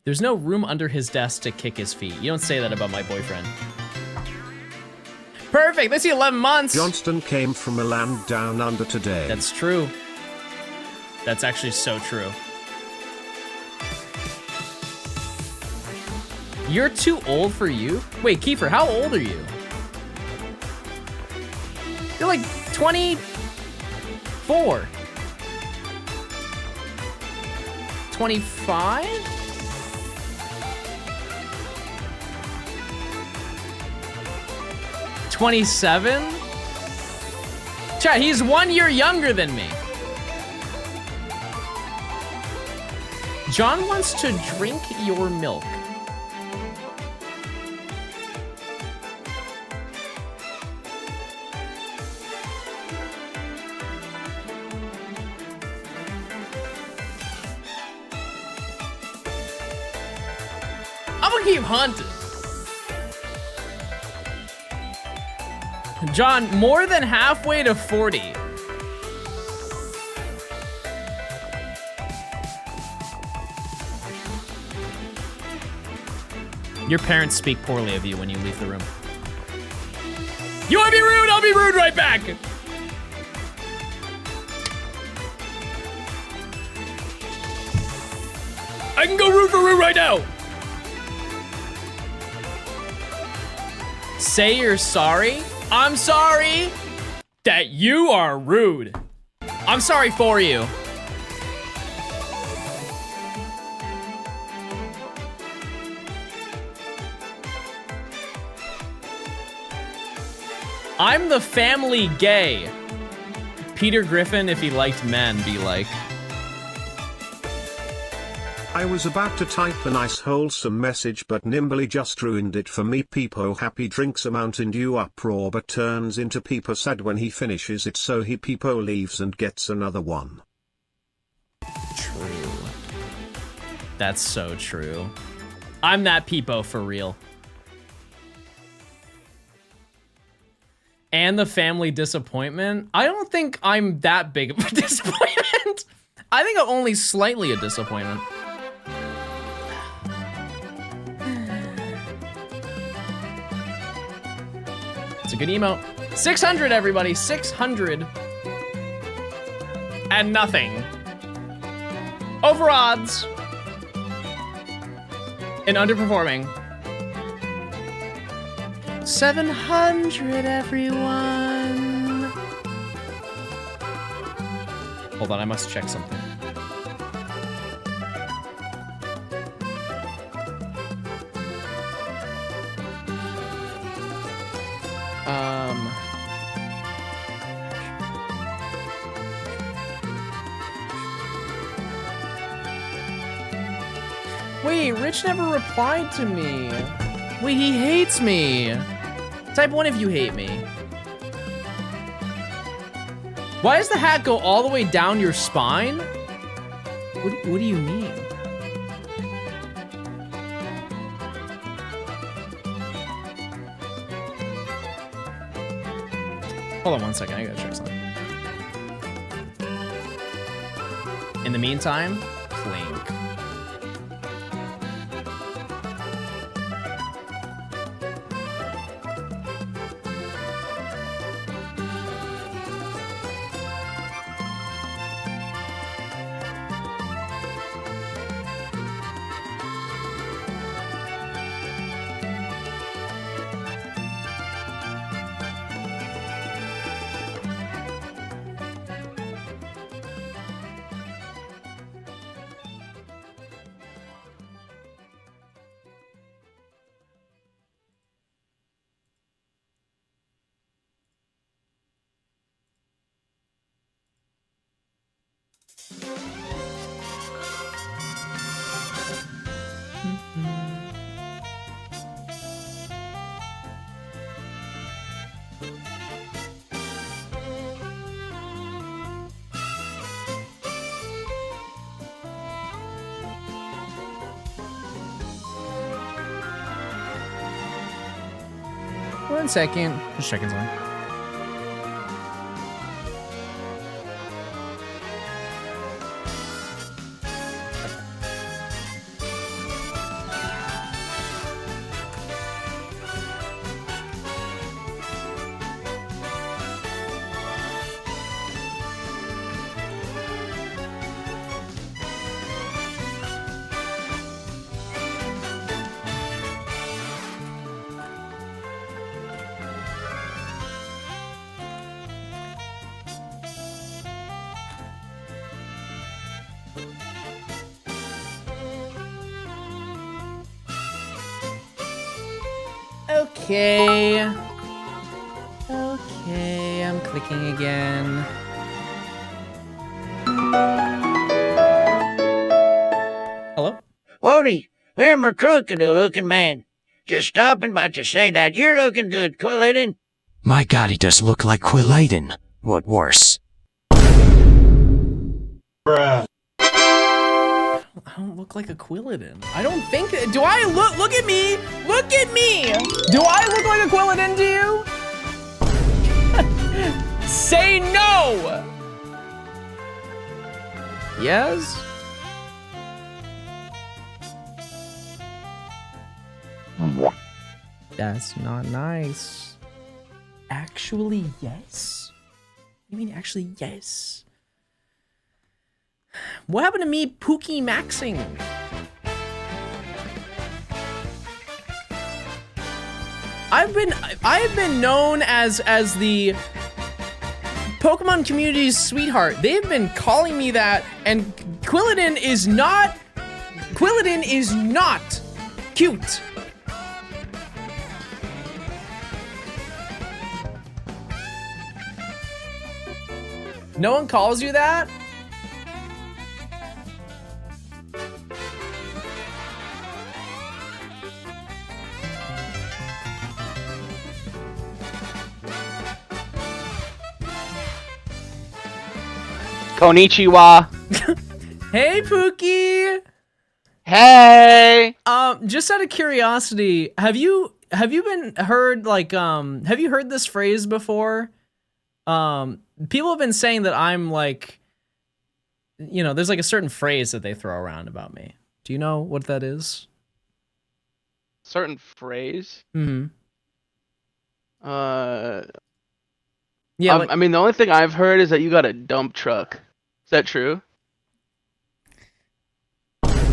There's no room under his desk to kick his feet. You don't say that about my boyfriend. Perfect, this is 11 months. Johnston came from a land down under today. That's true. That's actually so true. You're too old for you? Wait, Kiefer, how old are you? You're like 24. 25? $27? Chat, he's 1 year younger than me. John wants to drink your milk. I'm gonna keep hunting. John, more than halfway to 40. Your parents speak poorly of you when you leave the room. You wanna be rude? I'll be rude right back. I can go rude for rude right now. Say you're sorry. I'm sorry that you are rude. I'm sorry for you. I'm the family gay. Peter Griffin, if he liked men, be like. I was about to type a nice wholesome message but nimbly just ruined it for me. Peepo happy drinks a Mountain Dew uproar but turns into Peepo sad when he finishes it, so he Peepo leaves and gets another one. True. That's so true. I'm that Peepo for real. And the family disappointment. I don't think I'm that big of a disappointment. I think I'm only slightly a disappointment. It's a good emote. 600, everybody. 600. And nothing. Over odds. And underperforming. 700, everyone. Hold on, I must check something. Wait, Rich never replied to me. Wait, he hates me. Type 1 if you hate me. Why does the hat go all the way down your spine? What do you mean? Hold on one second, I gotta check something. In the meantime, Clink. One second. Just checking something. Okay. Okay, I'm clicking again. Hello? Wody, I'm a crooked-looking man. Just stopping by to say that you're looking good, Quilladin. My god, he does look like Quilladen. What worse? Bruh. I don't look like a Quilladin. I don't think. Do I look at me? Look at me! Do I look like a Quilladin to you? Say no! Yes? That's not nice. Actually, yes? You mean actually, yes? What happened to me Pookie maxing? I've been known as the Pokemon community's sweetheart. They've been calling me that, and Quilladin is not cute. No one calls you that? Konnichiwa. Hey, Pookie. Hey. Just out of curiosity, have you heard this phrase before? People have been saying that I'm like, you know, there's like a certain phrase that they throw around about me. Do you know what that is? Certain phrase? Mm-hmm. Yeah. I mean, the only thing I've heard is that you got a dump truck. Is that true?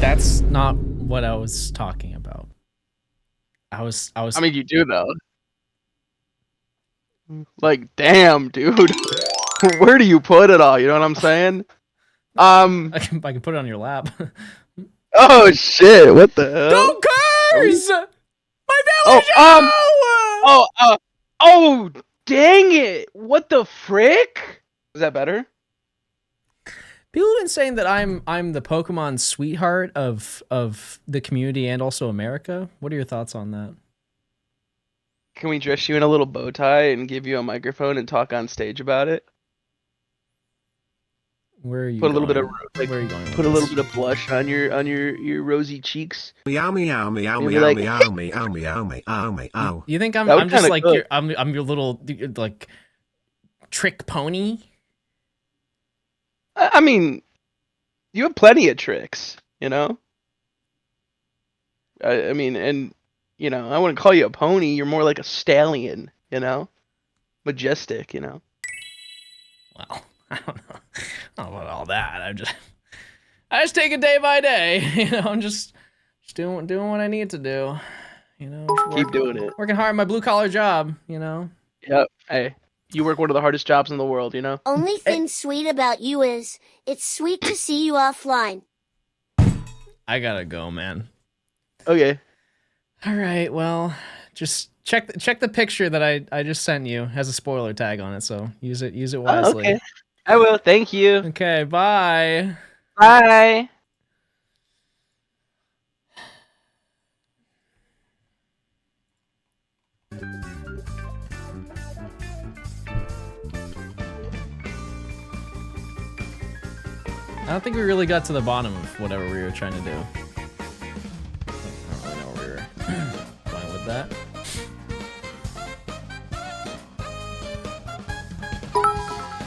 That's not what I was talking about. I mean, you do though. Like, damn, dude. Where do you put it all? You know what I'm saying? I can put it on your lap. Oh shit! What the hell? Don't curse! My village! Oh, dang it! What the frick? Is that better? People have been saying that I'm the Pokemon sweetheart of the community and also America. What are your thoughts on that? Can we dress you in a little bow tie and give you a microphone and talk on stage about it? Where are you Put a little bit going? of like, Where are you going? put a little bit of blush on your rosy cheeks. Meow meow meow Maybe meow like- meow meow meow meow meow. You think I'm That would just kinda like cook. I'm your little like trick pony? I mean, you have plenty of tricks, you know. I mean, and you know, I wouldn't call you a pony. You're more like a stallion, you know, majestic, you know. Well, I don't know about all that. I just take it day by day. You know, I'm just doing what I need to do. You know, just Keep doing it. working hard at my blue collar job. You know. Yep. Hey, you work one of the hardest jobs in the world, you know. Only thing sweet about you is it's sweet to see you offline. I gotta go, man. Okay. All right. Well, just check the picture that I just sent you. It has a spoiler tag on it, so use it wisely. Okay. I will. Thank you. Okay. Bye. Bye. I don't think we really got to the bottom of whatever we were trying to do. I don't really know where we were going with that.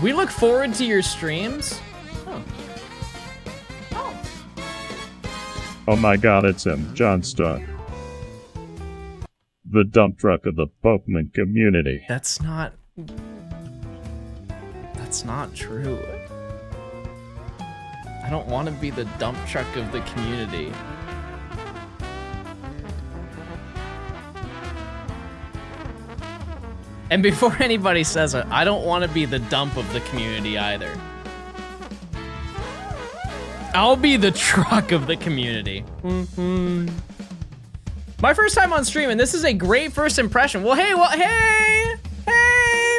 We look forward to your streams. Oh my god, it's him, Johnstone. The dump truck of the Pokemon community. That's not true. I don't want to be the dump truck of the community. And before anybody says it, I don't want to be the dump of the community either. I'll be the truck of the community. My first time on stream, and this is a great first impression. Well, hey,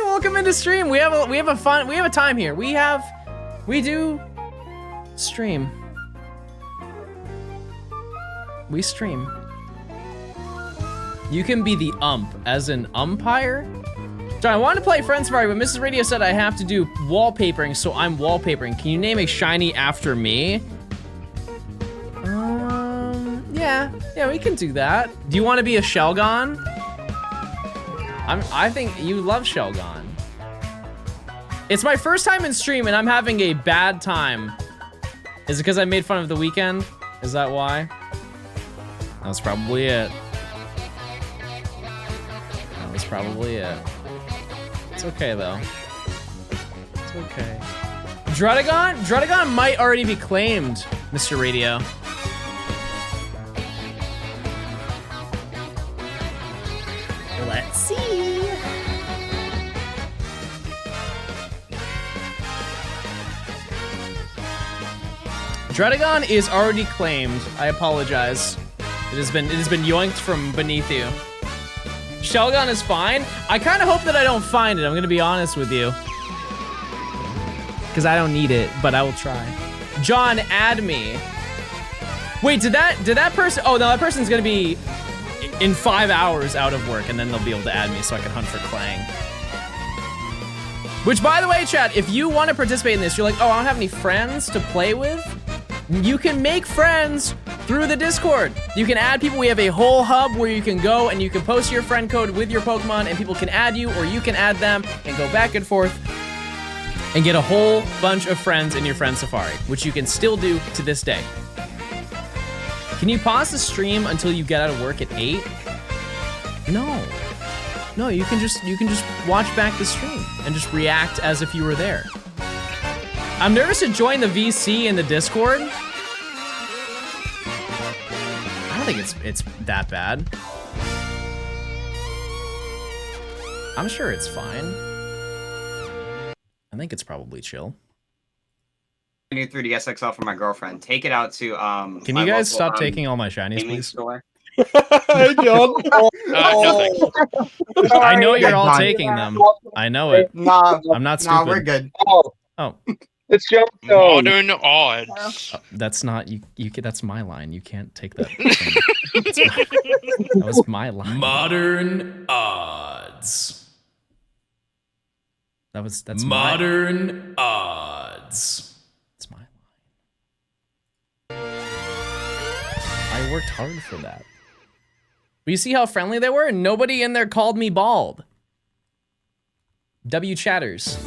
welcome into stream. We have a time here. We do stream. We stream. You can be the ump, as an umpire. John, I wanted to play Friends Safari, but Mrs. Radio said I have to do wallpapering, so I'm wallpapering. Can you name a shiny after me? Yeah, we can do that. Do you want to be a Shelgon? I think you love Shelgon. It's my first time in stream, and I'm having a bad time. Is it because I made fun of the weekend? Is that why? That's probably it. That was probably it. It's okay, though. It's okay. Dredagon might already be claimed, Mr. Radio. Let's see. Dredagon is already claimed. I apologize. It has been yoinked from beneath you. Shelgon is fine. I kind of hope that I don't find it. I'm gonna be honest with you, because I don't need it, but I will try. John, add me. Wait, did that person? Oh no, that person's gonna be in 5 hours out of work, and then they'll be able to add me so I can hunt for Clang. Which, by the way, chat, if you want to participate in this, you're like, oh, I don't have any friends to play with. You can make friends through the Discord. You can add people. We have a whole hub where you can go and you can post your friend code with your Pokemon, and people can add you, or you can add them and go back and forth and get a whole bunch of friends in your friend Safari, which you can still do to this day. Can you pause the stream until you get out of work at 8? No, you can just watch back the stream and just react as if you were there. I'm nervous to join the VC in the Discord. I don't think it's that bad. I'm sure it's fine. I think it's probably chill. New 3DS XL for my girlfriend. Take it out to Can you guys stop taking all my shinies, please? Store. Hey, John. I know you're all taking them. I know it. Nah, I'm not stupid. we're good. Oh. It's Johnstone. Modern odds. That's not you. That's my line. You can't take that. That was my line. Modern odds. That's modern odds. It's my line. I worked hard for that. But you see how friendly they were? Nobody in there called me bald. W chatters.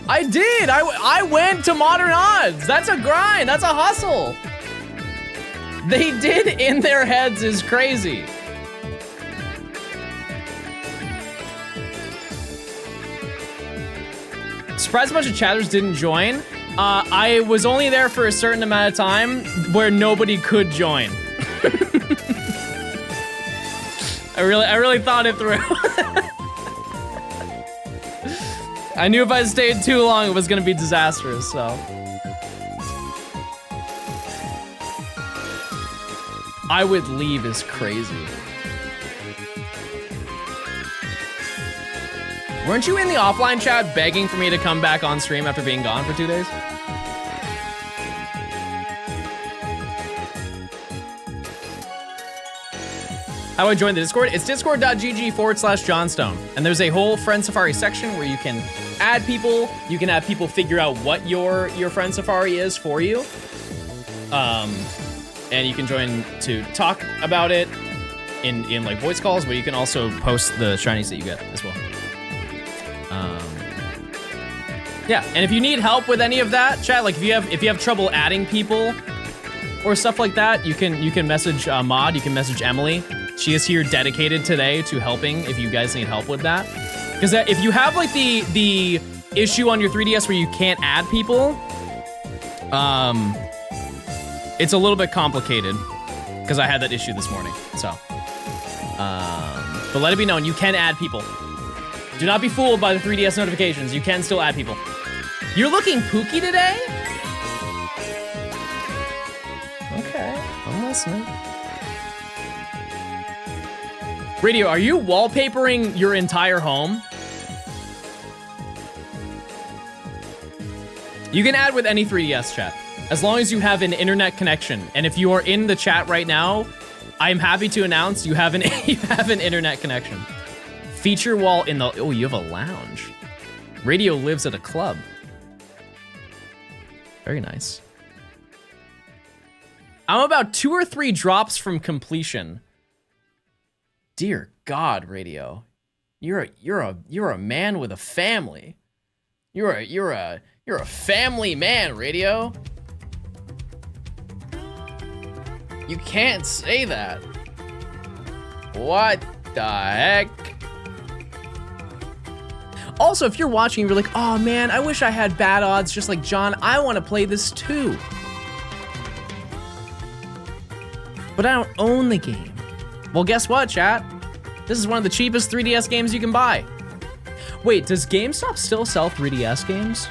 I did. I went to modern odds. That's a grind. That's a hustle. They did in their heads is crazy. Surprised a bunch of chatters didn't join. I was only there for a certain amount of time where nobody could join. I really thought it through. I knew if I stayed too long, it was gonna be disastrous, so. I would leave is crazy. Weren't you in the offline chat begging for me to come back on stream after being gone for 2 days? How do I join the Discord? It's discord.gg/Johnstone. And there's a whole Friend Safari section where you can add people. You can have people figure out what your Friend Safari is for you. And you can join to talk about it in like voice calls, but you can also post the shinies that you get as well. Yeah, and if you need help with any of that, chat, like if you have trouble adding people or stuff like that, you can message Mod, you can message Emily. She is here dedicated today to helping if you guys need help with that. Because if you have like the issue on your 3DS where you can't add people, it's a little bit complicated because I had that issue this morning. So, but let it be known, you can add people. Do not be fooled by the 3DS notifications. You can still add people. You're looking pooky today? Okay, I'm listening. Radio, are you wallpapering your entire home? You can add with any 3DS chat, as long as you have an internet connection. And if you are in the chat right now, I'm happy to announce you have an internet connection. Feature wall in the, oh, you have a lounge. Radio lives at a club. Very nice. I'm about 2 or 3 drops from completion. Dear God, Radio. You're a man with a family. You're a family man, Radio. You can't say that. What the heck? Also, if you're watching and you're like, oh man, I wish I had bad odds just like John. I want to play this too. But I don't own the game. Well, guess what, chat? This is one of the cheapest 3DS games you can buy. Wait, does GameStop still sell 3DS games?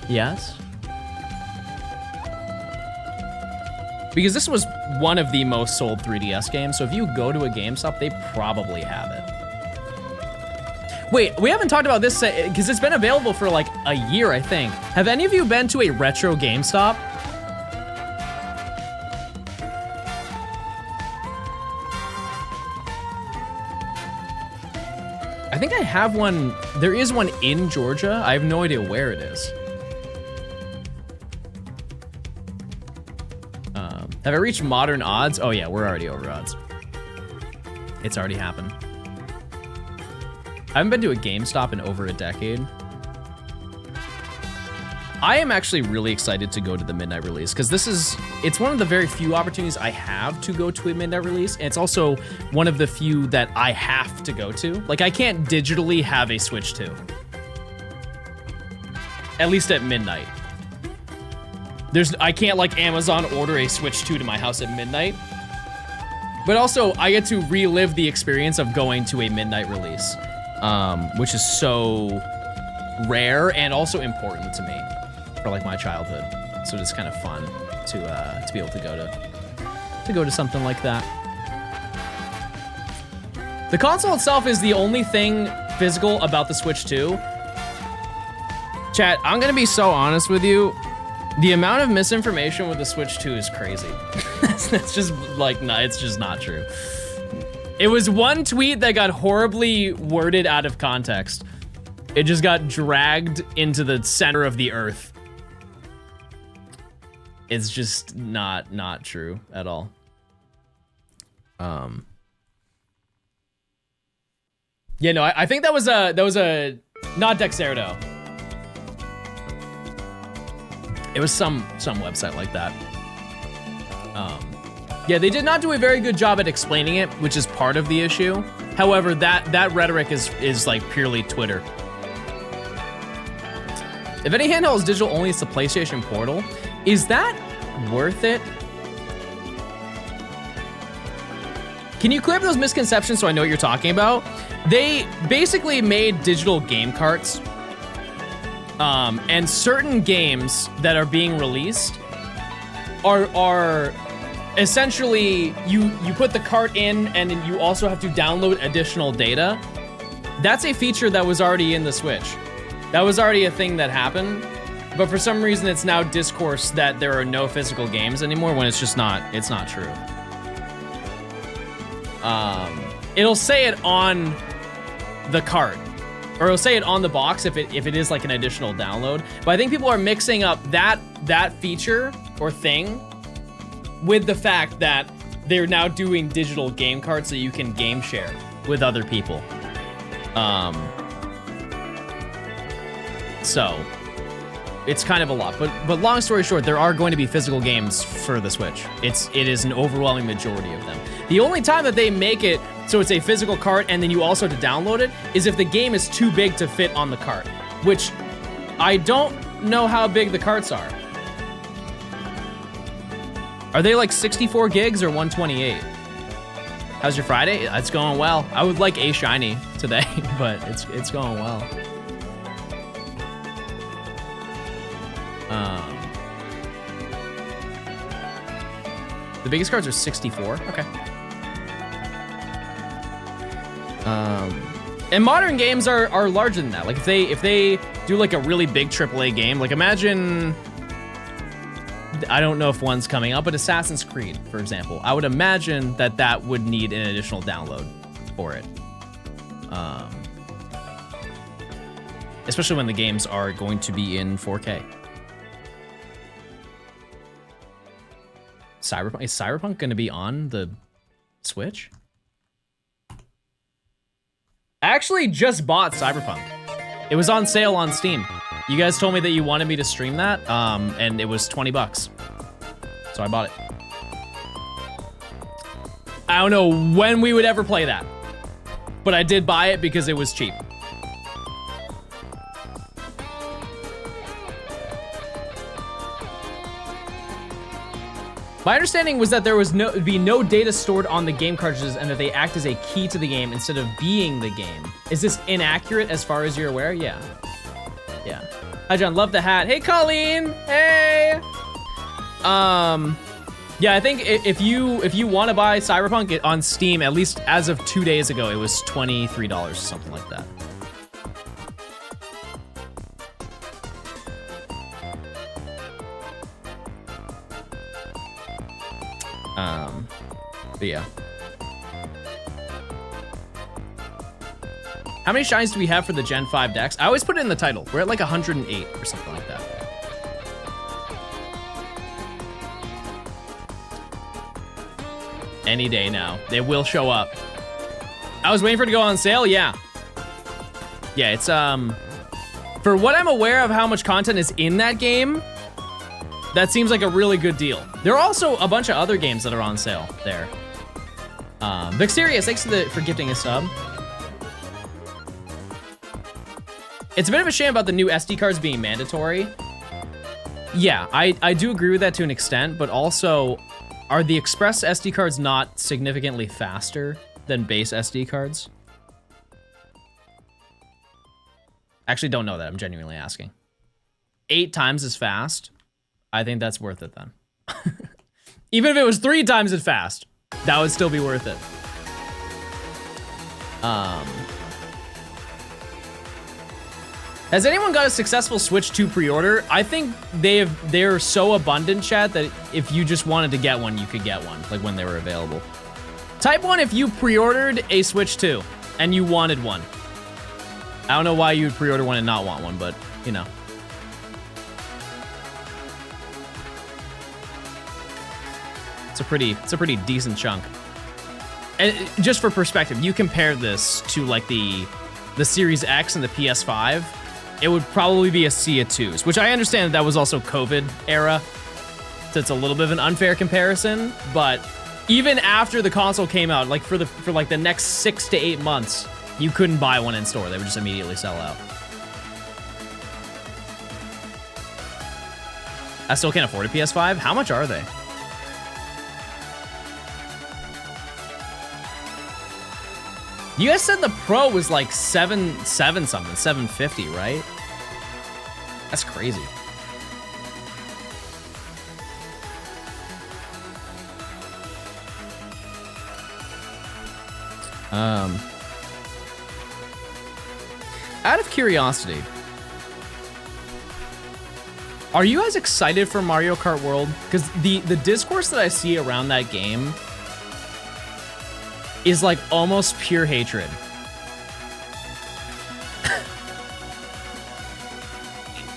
Yes. Because this was one of the most sold 3DS games, so if you go to a GameStop, they probably have it. Wait, we haven't talked about this because it's been available for like a year, I think. Have any of you been to a retro GameStop? I think I have one. There is one in Georgia. I have no idea where it is. Have I reached modern odds? Oh yeah, we're already over odds. It's already happened. I haven't been to a GameStop in over a decade. I am actually really excited to go to the midnight release because it's one of the very few opportunities I have to go to a midnight release. And it's also one of the few that I have to go to. Like I can't digitally have a Switch 2. At least at midnight. I can't like Amazon order a Switch 2 to my house at midnight. But also I get to relive the experience of going to a midnight release, which is so rare and also important to me for like my childhood. So it's kind of fun to be able to go to. to go to something like that. The console itself is the only thing physical about the Switch 2. Chat, I'm gonna be so honest with you. The amount of misinformation with the Switch 2 is crazy. That's just like, no, it's just not true. It was one tweet that got horribly worded out of context. It just got dragged into the center of the earth. It's just not true at all. Yeah, no, I think that was a not Dexerto. It was some website like that. Yeah, they did not do a very good job at explaining it, which is part of the issue. However, that rhetoric is like purely Twitter. If any handheld is digital only, it's the PlayStation Portal. Is that worth it? Can you clear up those misconceptions so I know what you're talking about? They basically made digital game carts. And certain games that are being released are essentially, you put the cart in and then you also have to download additional data. That's a feature that was already in the Switch. That was already a thing that happened, but for some reason it's now discourse that there are no physical games anymore when it's just not, it's not true. It'll say it on the cart, or it'll say it on the box if it is like an additional download. But I think people are mixing up that feature or thing with the fact that they're now doing digital game cards so you can game share with other people. So it's kind of a lot, but long story short, there are going to be physical games for the Switch. It is an overwhelming majority of them. The only time that they make it so it's a physical cart and then you also have to download it is if the game is too big to fit on the cart, which I don't know how big the carts are. Are they like 64 gigs or 128? How's your Friday? It's going well. I would like a shiny today, but it's going well. The biggest cards are 64. Okay. And modern games are larger than that. Like if they do like a really big AAA game, like imagine, I don't know if one's coming up, but Assassin's Creed, for example, I would imagine that would need an additional download for it. Especially when the games are going to be in 4K. Is Cyberpunk going to be on the Switch? I actually just bought Cyberpunk. It was on sale on Steam. You guys told me that you wanted me to stream that, and it was 20 bucks. So I bought it. I don't know when we would ever play that, but I did buy it because it was cheap. My understanding was that there was would be no data stored on the game cartridges and that they act as a key to the game instead of being the game. Is this inaccurate as far as you're aware? Yeah. Yeah. Hi, John. Love the hat. Hey, Colleen. Hey. Yeah, I think if you want to buy Cyberpunk on Steam, at least as of 2 days ago, it was $23 or something like that. But yeah. How many shines do we have for the Gen 5 decks? I always put it in the title. We're at like 108 or something like that. Any day now. They will show up. I was waiting for it to go on sale, yeah. Yeah, it's, for what I'm aware of how much content is in that game, that seems like a really good deal. There are also a bunch of other games that are on sale there. Vixerius, thanks for gifting a sub. It's a bit of a shame about the new SD cards being mandatory. Yeah, I do agree with that to an extent, but also, are the Express SD cards not significantly faster than base SD cards? Actually, don't know that. I'm genuinely asking. 8 times as fast? I think that's worth it then. Even if it was 3 times as fast, that would still be worth it. Has anyone got a successful Switch 2 pre-order? I think they're so abundant, chat, that if you just wanted to get one, you could get one, like when they were available. Type 1 if you pre-ordered a Switch 2 and you wanted one. I don't know why you would pre-order one and not want one, but you know. It's a pretty decent chunk. And just for perspective, you compare this to like the Series X and the PS5, it would probably be a sea of twos, which I understand that was also COVID era. So it's a little bit of an unfair comparison, but even after the console came out, like for like the next 6 to 8 months, you couldn't buy one in store. They would just immediately sell out. I still can't afford a PS5. How much are they? You guys said the Pro was like 750, right? That's crazy. Out of curiosity, are you guys excited for Mario Kart World? Because the discourse that I see around that game is like almost pure hatred.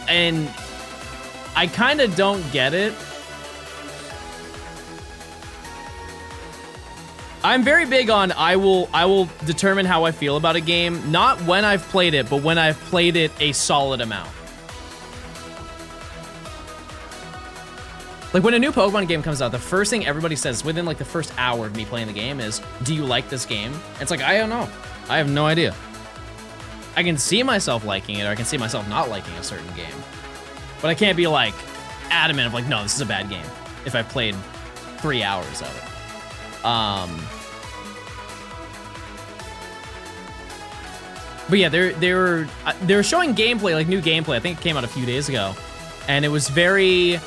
And I kind of don't get it. I'm very big on I will determine how I feel about a game, not when I've played it, but when I've played it a solid amount. Like when a new Pokemon game comes out, the first thing everybody says within like the first hour of me playing the game is, do you like this game? It's like, I don't know. I have no idea. I can see myself liking it, or I can see myself not liking a certain game. But I can't be like adamant of like, no, this is a bad game if I played 3 hours of it. But yeah, they're showing gameplay, like new gameplay. I think it came out a few days ago, and it was very, it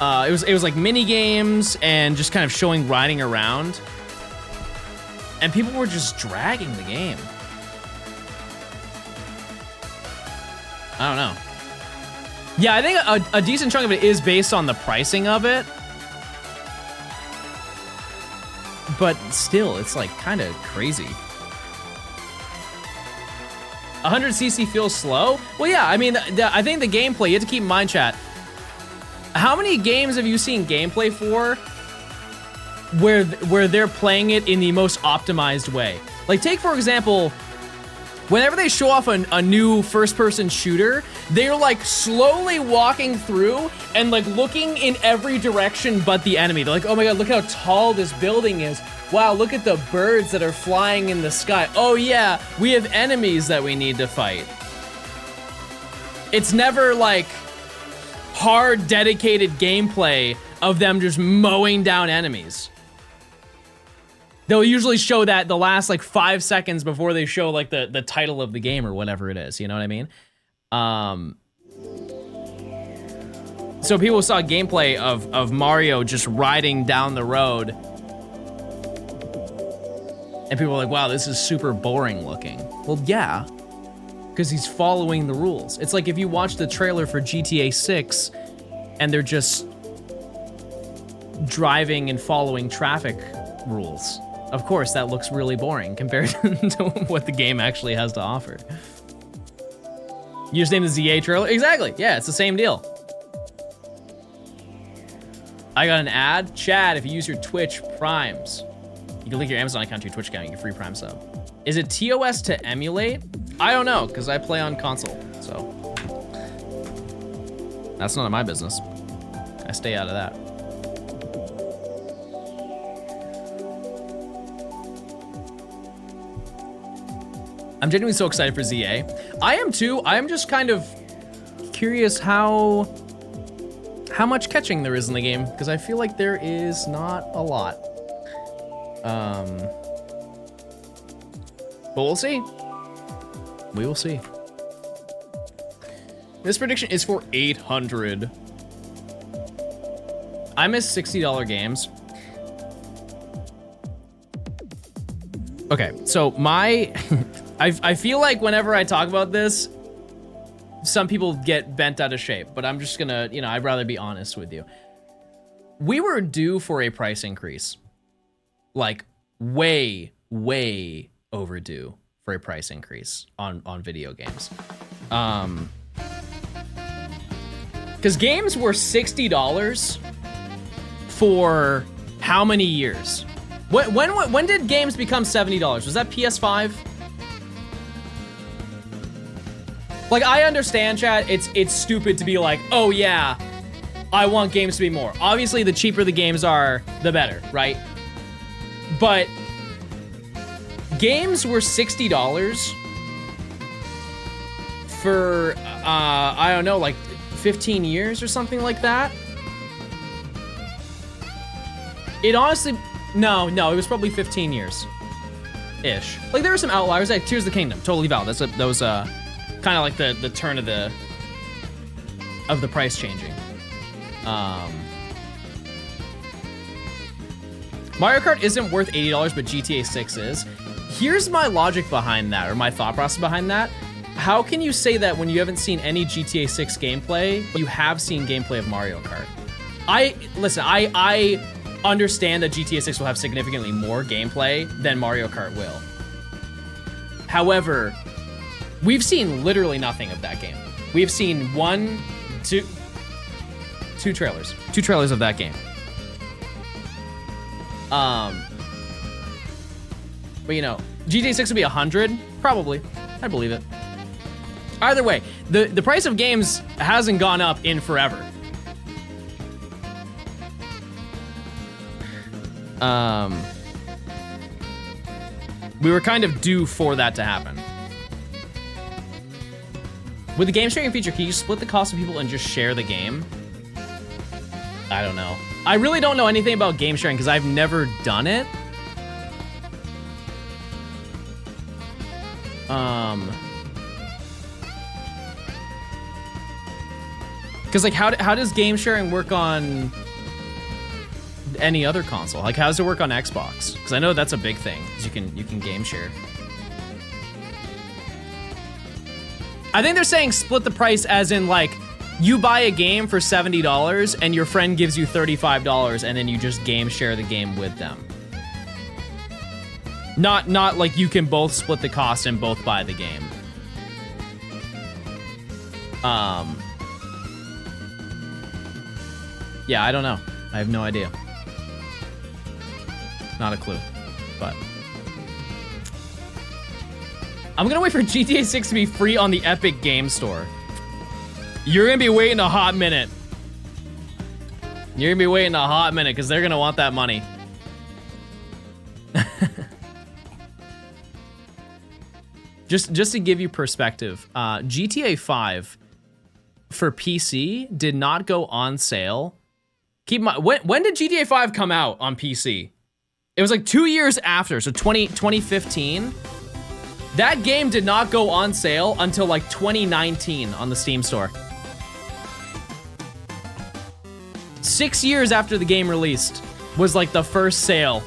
was like mini games and just kind of showing riding around, and people were just dragging the game. I don't know. Yeah, I think a decent chunk of it is based on the pricing of it. But still, it's like kind of crazy. 100cc feels slow? Well, yeah, I mean, I think the gameplay, you have to keep in mind, chat. How many games have you seen gameplay for where they're playing it in the most optimized way? Like, take, for example, whenever they show off a new first-person shooter, they're like slowly walking through and like looking in every direction but the enemy. They're like, oh my god, look how tall this building is. Wow, look at the birds that are flying in the sky. Oh yeah, we have enemies that we need to fight. It's never like hard, dedicated gameplay of them just mowing down enemies. They'll usually show that the last like 5 seconds before they show like the title of the game or whatever it is, you know what I mean? So people saw gameplay of Mario just riding down the road, and people were like, wow, this is super boring looking. Well, yeah, because he's following the rules. It's like if you watch the trailer for GTA 6 and they're just driving and following traffic rules. Of course, that looks really boring compared to what the game actually has to offer. You just named the ZA trailer? Exactly, yeah, it's the same deal. I got an ad. Chad, if you use your Twitch Primes, you can link your Amazon account to your Twitch account, you get free Prime sub. Is it TOS to emulate? I don't know, because I play on console, so. That's none of my business. I stay out of that. I'm genuinely so excited for ZA. I am too. I am just kind of curious how much catching there is in the game, because I feel like there is not a lot. But we'll see. We will see. This prediction is for 800. I miss $60 games. Okay, so I feel like whenever I talk about this, some people get bent out of shape, but I'm just gonna, I'd rather be honest with you. We were due for a price increase. Like, way, way overdue for a price increase on video games. Because games were $60 for how many years? When did games become $70? Was that PS5? Like, I understand, chat, it's stupid to be like, oh yeah, I want games to be more. Obviously, the cheaper the games are, the better, right? But games were $60 for, I don't know, like 15 years or something like that. It honestly, no, it was probably 15 years ish. Like, there were some outliers, like Tears of the Kingdom, totally valid. That was kind of like the turn of the price changing. Mario Kart isn't worth $80, but GTA 6 is. Here's my logic behind that, or my thought process behind that. How can you say that when you haven't seen any GTA 6 gameplay, but you have seen gameplay of Mario Kart? I understand that GTA 6 will have significantly more gameplay than Mario Kart will. However, we've seen literally nothing of that game. We've seen two trailers. Two trailers of that game. But GTA 6 would be 100? Probably. I believe it. Either way, the price of games hasn't gone up in forever. We were kind of due for that to happen. With the game sharing feature, can you split the cost of people and just share the game? I don't know. I really don't know anything about game sharing because I've never done it. Because like, how does game sharing work on any other console? Like, how does it work on Xbox? Because I know that's a big thing. You can game share. I think they're saying split the price as in like, you buy a game for $70 and your friend gives you $35 and then you just game share the game with them. Not like you can both split the cost and both buy the game. Yeah, I don't know. I have no idea. Not a clue, but I'm gonna wait for GTA 6 to be free on the Epic Game Store. You're gonna be waiting a hot minute. You're gonna be waiting a hot minute because they're gonna want that money. Just to give you perspective, GTA 5 for PC did not go on sale. Keep in mind, when did GTA 5 come out on PC? It was like 2 years after, so 2015. That game did not go on sale until like 2019 on the Steam store. 6 years after the game released was like the first sale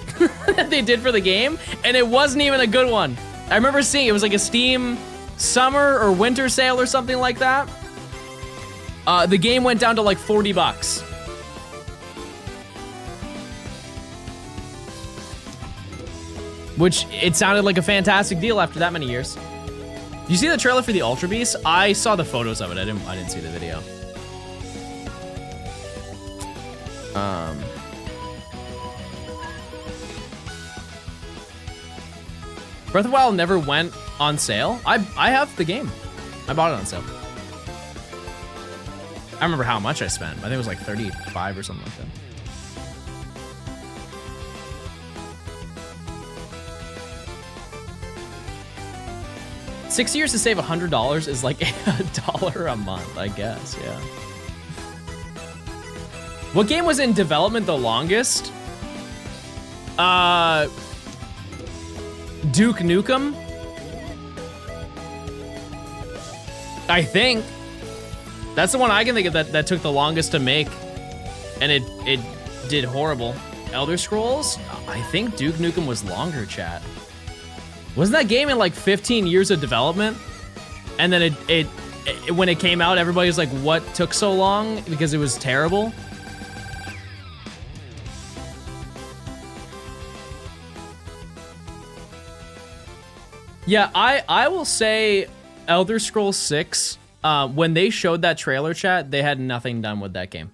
that they did for the game, and it wasn't even a good one. I remember seeing it was like a Steam summer or winter sale or something like that. The game went down to like $40. Which, it sounded like a fantastic deal after that many years. You see the trailer for the Ultra Beast? I saw the photos of it. I didn't see the video. Breath of the Wild never went on sale. I have the game. I bought it on sale. I remember how much I spent. I think it was like 35 or something like that. $6 years to save $100 is like $1 a month, I guess, yeah. What game was in development the longest? Duke Nukem? I think. That's the one I can think of that took the longest to make. And it did horrible. Elder Scrolls, I think Duke Nukem was longer, chat. Wasn't that game in like 15 years of development? And then when it came out, everybody was like, what took so long? Because it was terrible. Yeah, I will say Elder Scrolls 6, when they showed that trailer, chat, they had nothing done with that game.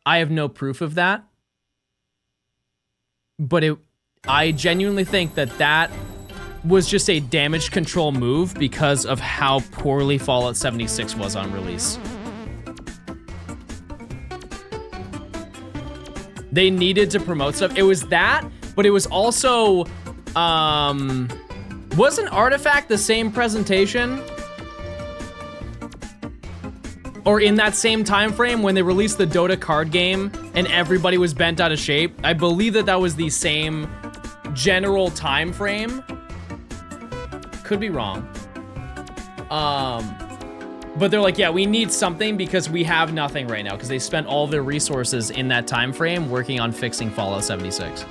I have no proof of that. But I genuinely think that was just a damage control move because of how poorly Fallout 76 was on release. They needed to promote stuff. It was that, but it was also, wasn't Artifact the same presentation? Or in that same time frame when they released the Dota card game and everybody was bent out of shape? I believe that was the same general time frame. Could be wrong. But they're like, yeah, we need something because we have nothing right now because they spent all their resources in that time frame working on fixing Fallout 76.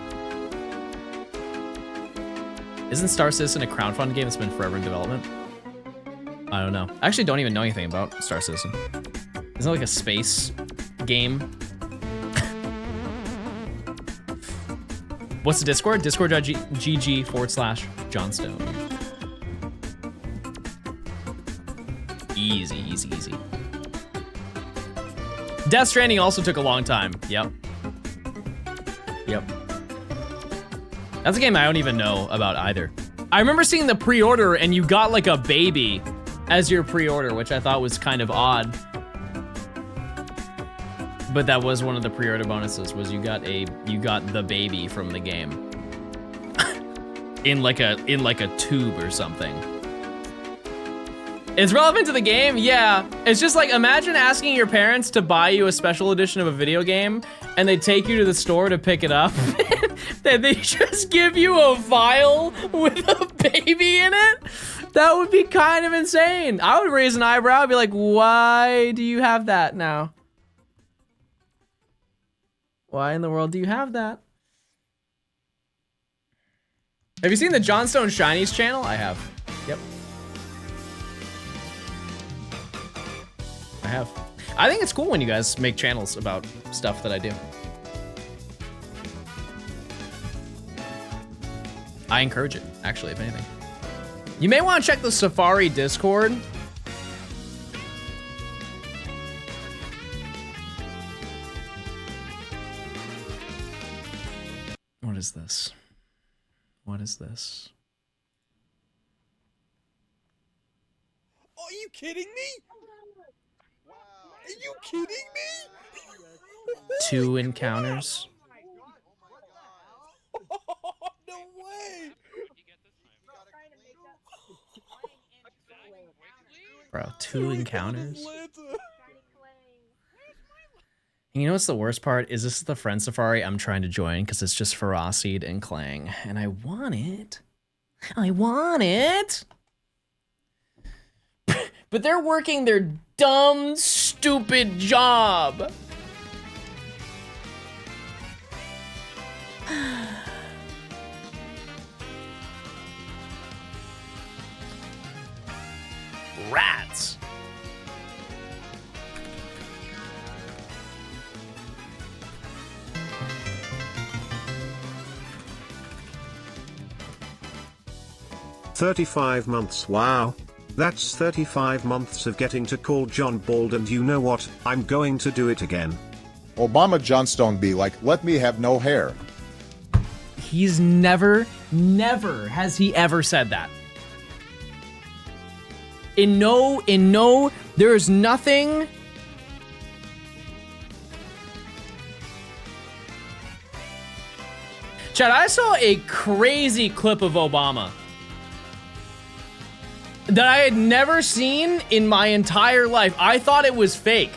Isn't Star Citizen a crowdfunded game that's been forever in development? I don't know. I actually don't even know anything about Star Citizen. Isn't it like a space game? What's the Discord? Discord.gg/Johnstone. Easy, easy, easy. Death Stranding also took a long time. Yep. Yep. That's a game I don't even know about either. I remember seeing the pre-order and you got like a baby as your pre-order, which I thought was kind of odd. But that was one of the pre-order bonuses, was you got the baby from the game. in like a tube or something. It's relevant to the game, yeah. It's just like, imagine asking your parents to buy you a special edition of a video game and they take you to the store to pick it up. Then they just give you a vial with a baby in it. That would be kind of insane. I would raise an eyebrow and be like, why do you have that now? Why in the world do you have that? Have you seen the Johnstone Shinies channel? I have. Yep. I have. I think it's cool when you guys make channels about stuff that I do. I encourage it, actually, if anything. You may want to check the Safari Discord. What is this? What is this? Are you kidding me? Are you kidding me? 2 encounters. No way! Bro, 2 encounters? And you know what's the worst part? Is this is the friend safari I'm trying to join because it's just Ferocid and Clang. And I want it. I want it! But they're working their dumb, stupid job. Rats. "35 months, wow. That's 35 months of getting to call John bald, and you know what? I'm going to do it again." Obama Johnstone be like, let me have no hair. He's never has he ever said that. There's nothing. Chad, I saw a crazy clip of Obama that I had never seen in my entire life. I thought it was fake.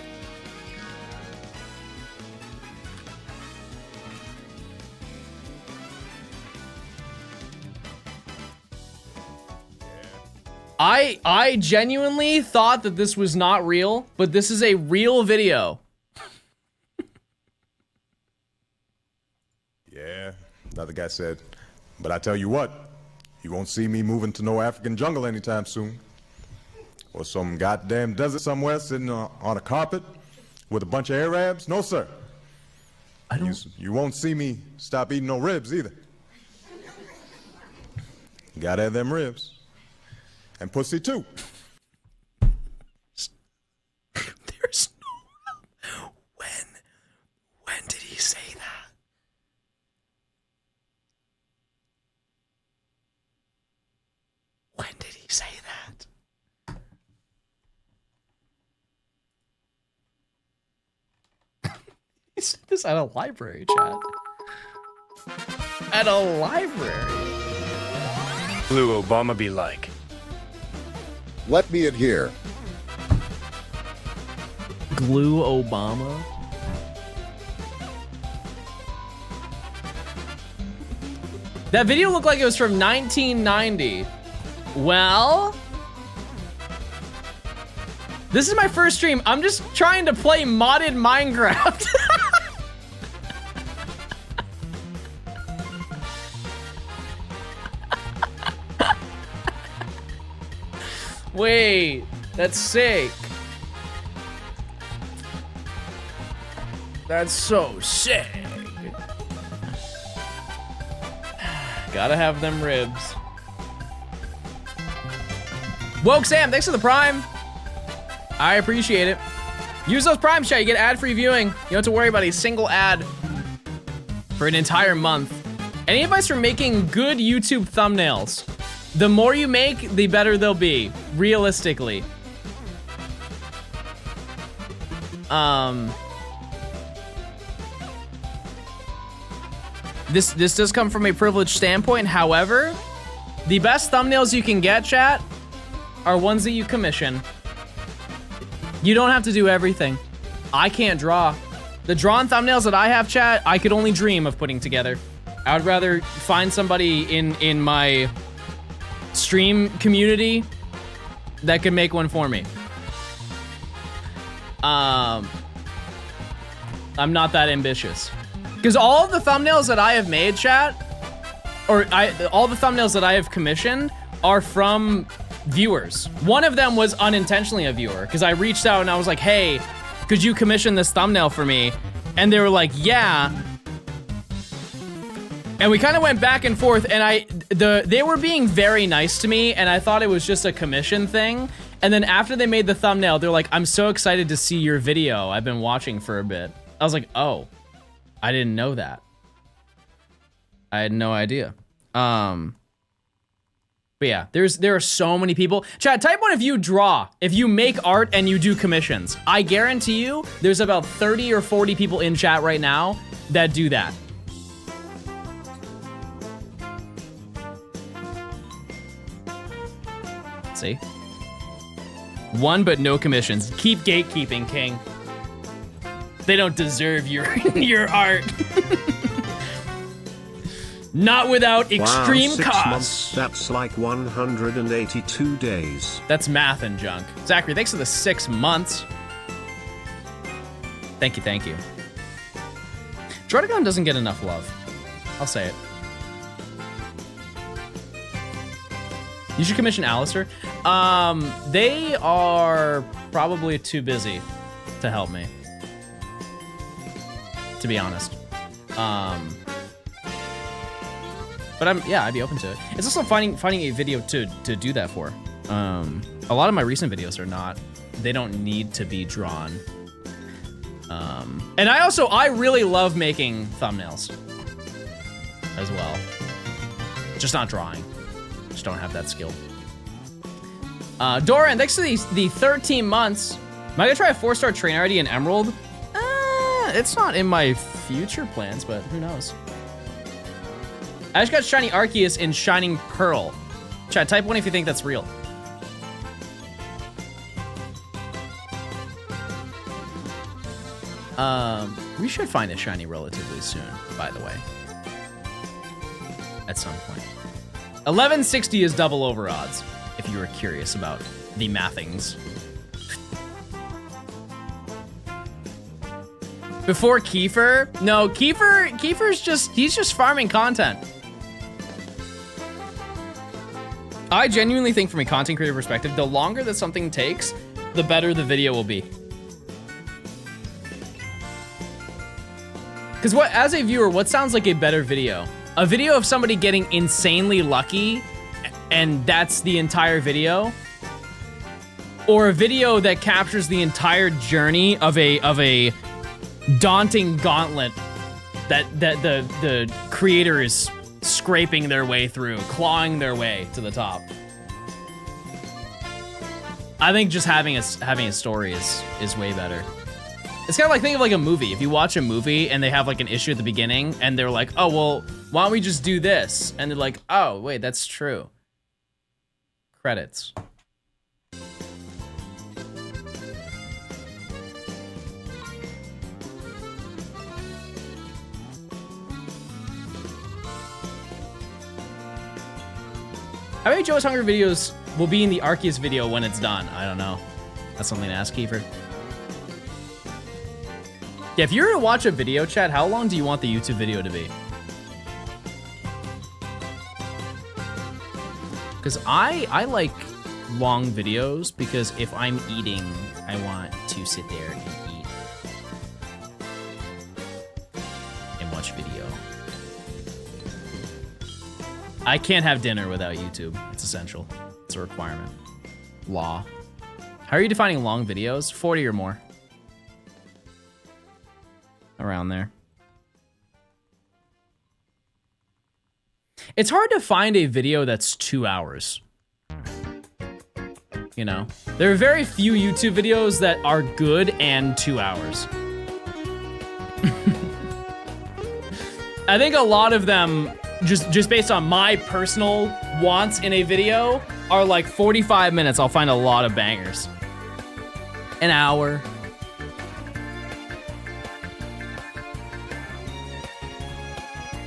I genuinely thought that this was not real, but this is a real video. Yeah, another guy said, but I tell you what, you won't see me moving to no African jungle anytime soon. Or some goddamn desert somewhere sitting on a carpet with a bunch of Arabs. No, sir. You won't see me stop eating no ribs either. You gotta have them ribs. And pussy too. There's no... When did he say that? When did he say that? He said this at a library, chat. At a library. Blue Obama be like. Let me in here. Glue Obama? That video looked like it was from 1990. Well, this is my first stream. I'm just trying to play modded Minecraft. Wait, that's sick. That's so sick. Gotta have them ribs. Woke Sam, thanks for the Prime. I appreciate it. Use those Prime chat, you get ad-free viewing. You don't have to worry about a single ad for an entire month. Any advice for making good YouTube thumbnails? The more you make, the better they'll be, realistically. This does come from a privileged standpoint. However, the best thumbnails you can get, chat, are ones that you commission. You don't have to do everything. I can't draw. The drawn thumbnails that I have, chat, I could only dream of putting together. I would rather find somebody in my stream community that could make one for me. I'm not that ambitious. Because all of the thumbnails that I have made, chat, all the thumbnails that I have commissioned are from viewers. One of them was unintentionally a viewer, because I reached out and I was like, hey, could you commission this thumbnail for me? And they were like, yeah. And we kind of went back and forth, and they were being very nice to me, and I thought it was just a commission thing. And then after they made the thumbnail, they're like, I'm so excited to see your video. I've been watching for a bit. I was like, oh. I didn't know that. I had no idea. But yeah, there are so many people. Chat, type one if you draw. If you make art and you do commissions. I guarantee you there's about 30 or 40 people in chat right now that do that. See? One but no commissions. Keep gatekeeping, King. They don't deserve your art. Not without extreme 6 cost. months, that's like 182 days. That's math and junk. Zachary, thanks for the 6 months. Thank you, thank you. Drotagon doesn't get enough love. I'll say it. You should commission Alistair. They are probably too busy to help me, to be honest. But I'd be open to it. It's also finding a video to do that for. A lot of my recent videos are not. They don't need to be drawn. And I really love making thumbnails as well. Just not drawing. Just don't have that skill. Doran, thanks for the 13 months. Am I gonna try a 4-star train already in Emerald? It's not in my future plans, but who knows? I just got Shiny Arceus in Shining Pearl. Chat, type 1 if you think that's real. We should find a shiny relatively soon, by the way. At some point. 1160 is double over odds, if you were curious about the mathings. Before Kiefer? No, Kiefer's he's just farming content. I genuinely think from a content creator perspective, the longer that something takes, the better the video will be. Because as a viewer, what sounds like a better video? A video of somebody getting insanely lucky, and that's the entire video? Or a video that captures the entire journey of a daunting gauntlet that the creator is scraping their way through, clawing their way to the top? I think just having a story is way better. It's kind of like, think of like a movie. If you watch a movie and they have like an issue at the beginning and they're like, oh, well, why don't we just do this? And they're like, oh, wait, that's true. Credits. How many Joe's Hunger videos will be in the Arceus video when it's done? I don't know. That's something to ask Kiefer. Yeah, if you were to watch a video, chat, how long do you want the YouTube video to be? Because I like long videos, because if I'm eating, I want to sit there and eat. And watch video. I can't have dinner without YouTube. It's essential. It's a requirement. Law. How are you defining long videos? 40 or more. Around there. It's hard to find a video that's 2 hours. You know? There are very few YouTube videos that are good and 2 hours. I think a lot of them, just based on my personal wants in a video, are like 45 minutes. I'll find a lot of bangers. An hour.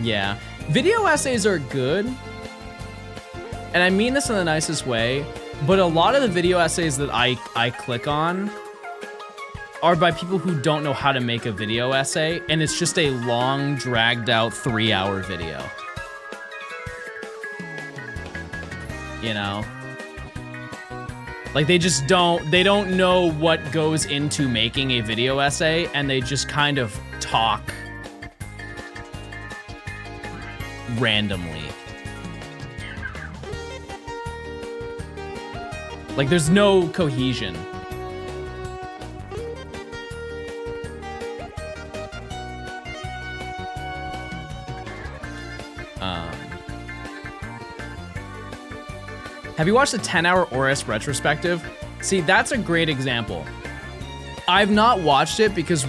Yeah. Video essays are good. And I mean this in the nicest way, but a lot of the video essays that I click on are by people who don't know how to make a video essay, and it's just a long, dragged out 3-hour video. You know? Like they don't know what goes into making a video essay, and they just kind of talk randomly. Like there's no cohesion. Have you watched the 10-hour ORS retrospective? See, that's a great example. I've not watched it because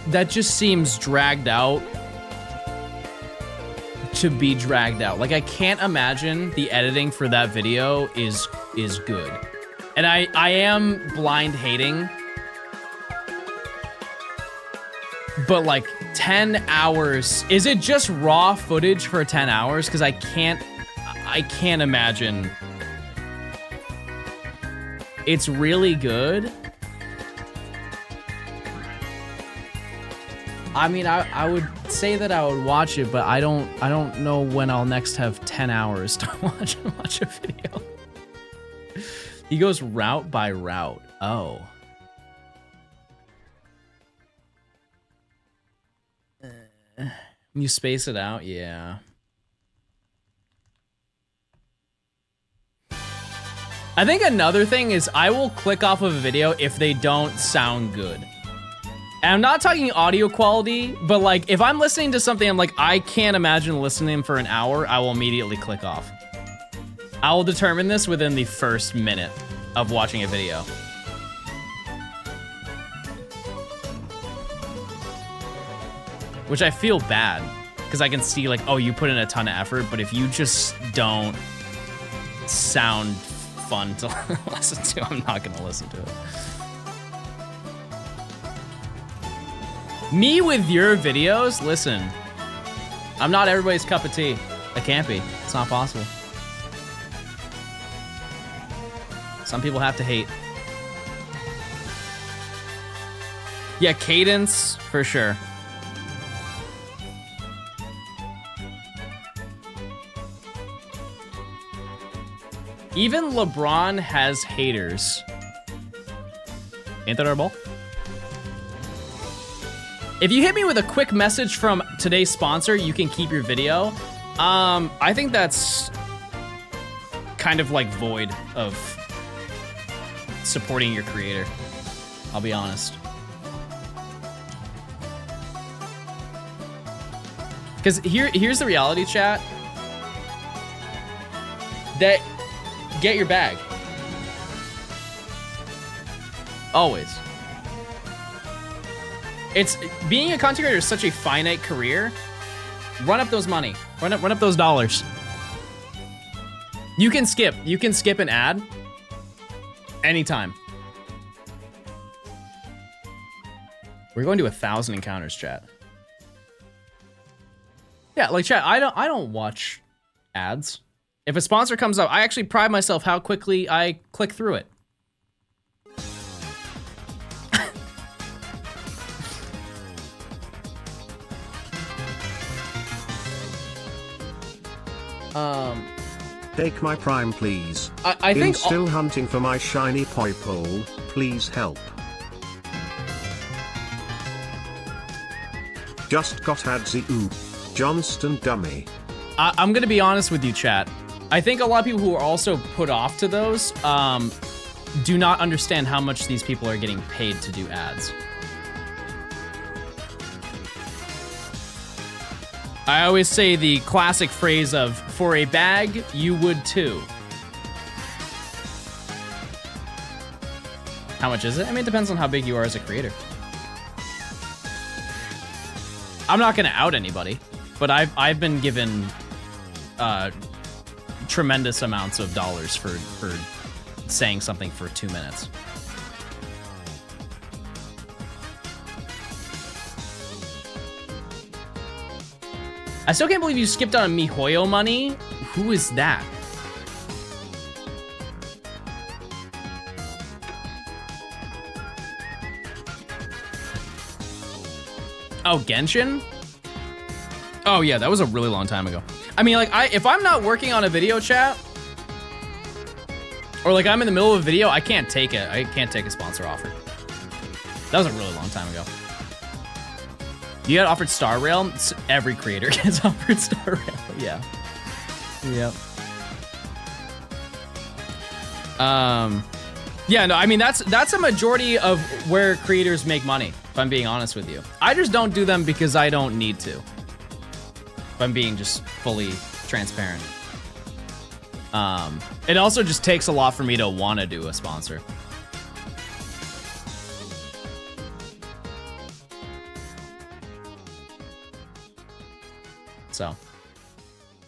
that just seems dragged out to be dragged out. Like I can't imagine the editing for that video is good. And I am blind hating, but like 10 hours, is it just raw footage for 10 hours? Because I can't imagine. It's really good. I mean, I would say that I would watch it, but I don't know when I'll next have 10 hours to watch a video. He goes route by route. Oh. You space it out? Yeah. I think another thing is I will click off of a video if they don't sound good. And I'm not talking audio quality, but like if I'm listening to something, I'm like, I can't imagine listening for an hour, I will immediately click off. I will determine this within the first minute of watching a video. Which I feel bad, because I can see like, oh, you put in a ton of effort, but if you just don't sound fun to listen to, I'm not gonna listen to it. Me with your videos? Listen, I'm not everybody's cup of tea. I can't be. It's not possible. Some people have to hate. Yeah, cadence for sure. Even LeBron has haters. Ain't that our ball? If you hit me with a quick message from today's sponsor, you can keep your video. I think that's kind of like void of supporting your creator. I'll be honest. Because here's the reality, chat. That get your bag. Always. It's being a content creator is such a finite career. Run up those money. Run up those dollars. You can skip an ad anytime. We're going to 1,000 encounters, chat. Yeah, like chat, I don't watch ads. If a sponsor comes up, I actually pride myself how quickly I click through it. Take my prime, please. I think still hunting for my shiny poi pole. Please help. Just got Hadzi oop. Johnstone Dummy. I'm gonna be honest with you, chat. I think a lot of people who are also put off to those do not understand how much these people are getting paid to do ads. I always say the classic phrase of, for a bag, you would too. How much is it? I mean, it depends on how big you are as a creator. I'm not gonna out anybody, but I've been given tremendous amounts of dollars for saying something for 2 minutes. I still can't believe you skipped on MiHoYo money. Who is that? Oh, Genshin? Oh yeah, that was a really long time ago. I mean, like, if I'm not working on a video, chat, or like I'm in the middle of a video, I can't take it. I can't take a sponsor offer. That was a really long time ago. You got offered Star Rail? Every creator gets offered Star Rail. Yeah. Yep. Yeah, no, I mean, that's a majority of where creators make money, if I'm being honest with you. I just don't do them because I don't need to. If I'm being just fully transparent. It also just takes a lot for me to want to do a sponsor. So,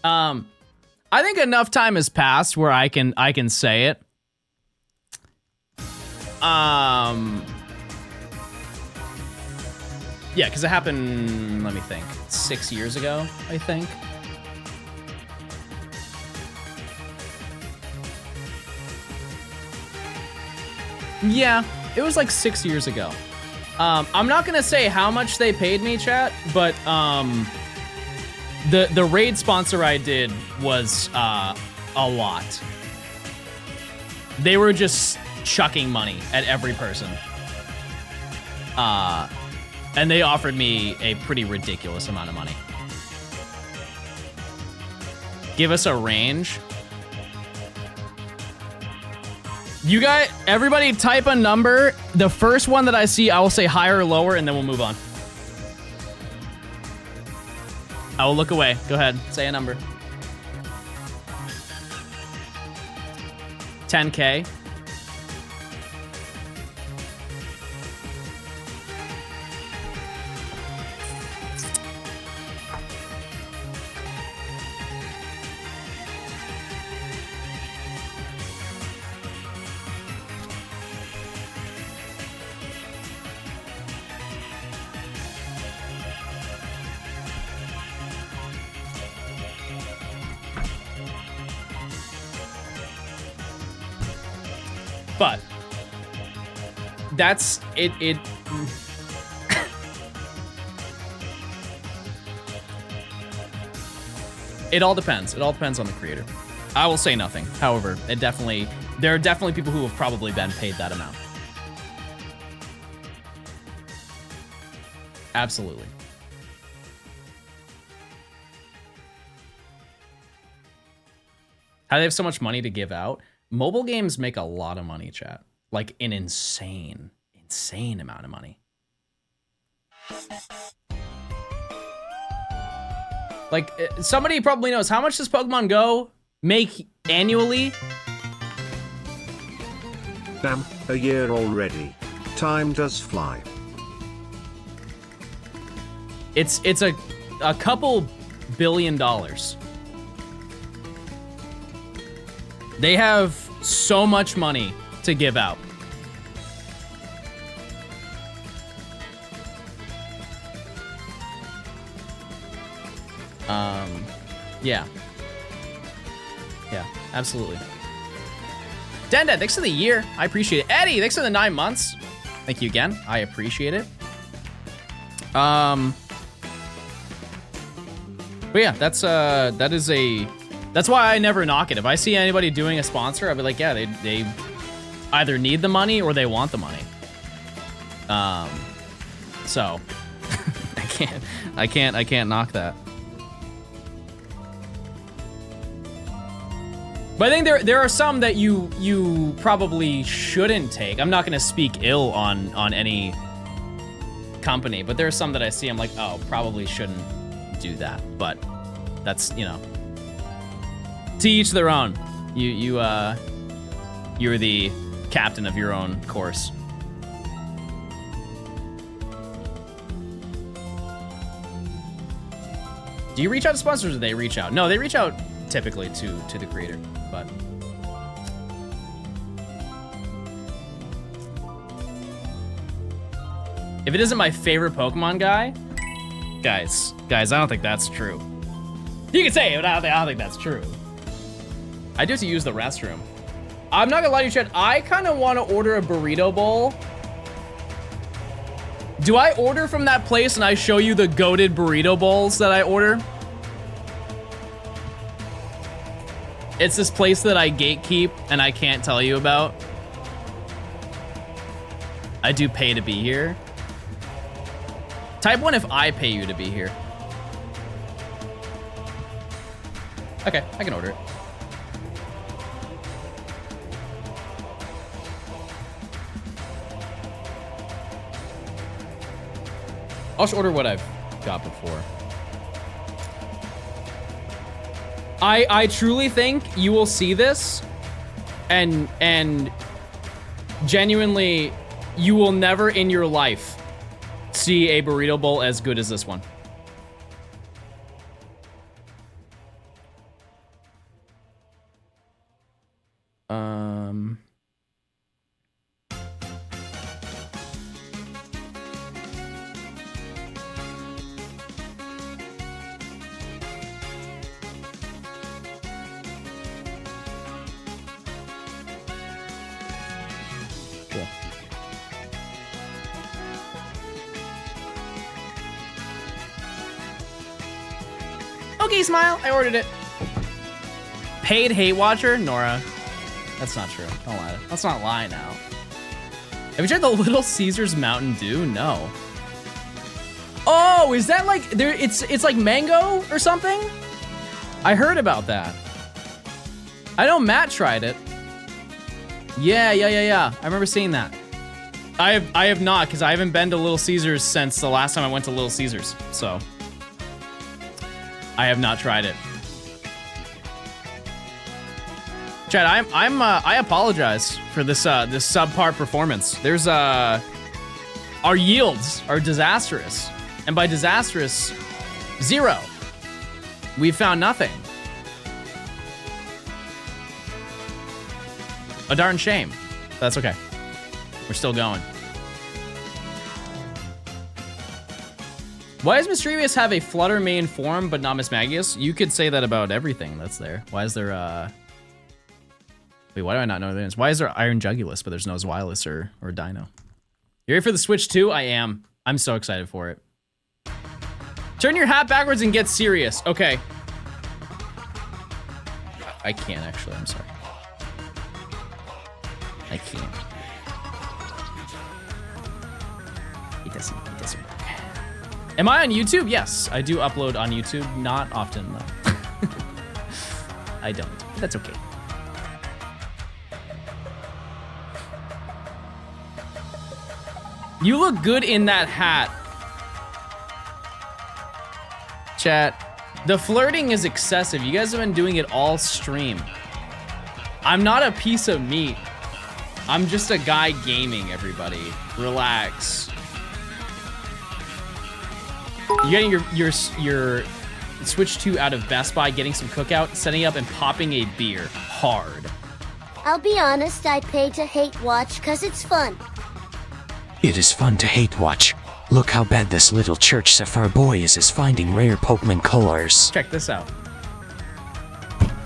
I think enough time has passed where I can say it. Yeah, because it happened, let me think, 6 years ago, I think. Yeah, it was like 6 years ago. I'm not gonna say how much they paid me, chat, but the raid sponsor I did was a lot. They were just chucking money at every person. And they offered me a pretty ridiculous amount of money. Give us a range. You guys, everybody type a number. The first one that I see, I will say higher or lower, and then we'll move on. I will look away. Go ahead, say a number. 10K. But that's it. It all depends. It all depends on the creator. I will say nothing. However, there are definitely people who have probably been paid that amount. Absolutely. How do they have so much money to give out? Mobile games make a lot of money, chat. Like an insane amount of money. Like, somebody probably knows, how much does Pokemon Go make annually? Damn, a year already. Time does fly. It's a couple $billion. They have so much money to give out. Yeah. Yeah, absolutely. Denda, thanks for the year. I appreciate it. Eddie, thanks for the 9 months. Thank you again. I appreciate it. But yeah, that's why I never knock it. If I see anybody doing a sponsor, I'll be like, yeah, they either need the money or they want the money. So I can't knock that. But I think there are some that you probably shouldn't take. I'm not gonna speak ill on any company, but there are some that I see, I'm like, oh, probably shouldn't do that. But that's, you know, to each their own. You're the captain of your own course. Do you reach out to sponsors or do they reach out? No, they reach out typically to the creator, but if it isn't my favorite Pokemon guy, guys, I don't think that's true. You can say it, but I don't think that's true. I do have to use the restroom. I'm not gonna lie to you, Chad. I kind of want to order a burrito bowl. Do I order from that place and I show you the goated burrito bowls that I order? It's this place that I gatekeep and I can't tell you about. I do pay to be here. Type 1 if I pay you to be here. Okay, I can order it. I'll just order what I've got before. I truly think you will see this and genuinely you will never in your life see a burrito bowl as good as this one. Cool. Okay, smile. I ordered it. Paid hate watcher? Nora. That's not true. Don't lie. Let's not lie now. Have you tried the Little Caesars Mountain Dew? No. Oh, is that like there? It's like mango or something? I heard about that. I know Matt tried it. Yeah. I remember seeing that. I have not, because I haven't been to Little Caesars since the last time I went to Little Caesars. So I have not tried it. Chad, I apologize for this this subpar performance. There's our yields are disastrous, and by disastrous, 0. We've found nothing. A darn shame. That's okay. We're still going. Why does Mischievous have a Flutter main form but not Miss Magius? You could say that about everything that's there. Why is there wait, why do I not know the names? Why is there Iron Jugulus but there's no Zweilous or Dino? You ready for the Switch 2? I am. I'm so excited for it. Turn your hat backwards and get serious. Okay. I can't actually. I'm sorry. I can't. It doesn't work. Am I on YouTube? Yes, I do upload on YouTube. Not often though. I don't. But that's okay. You look good in that hat. Chat. The flirting is excessive. You guys have been doing it all stream. I'm not a piece of meat. I'm just a guy gaming, everybody. Relax. You getting your Switch 2 out of Best Buy, getting some cookout, setting up and popping a beer. Hard. I'll be honest, I pay to hate watch cause it's fun. It is fun to hate watch. Look how bad this little church sapphire boy is finding rare Pokemon colors. Check this out.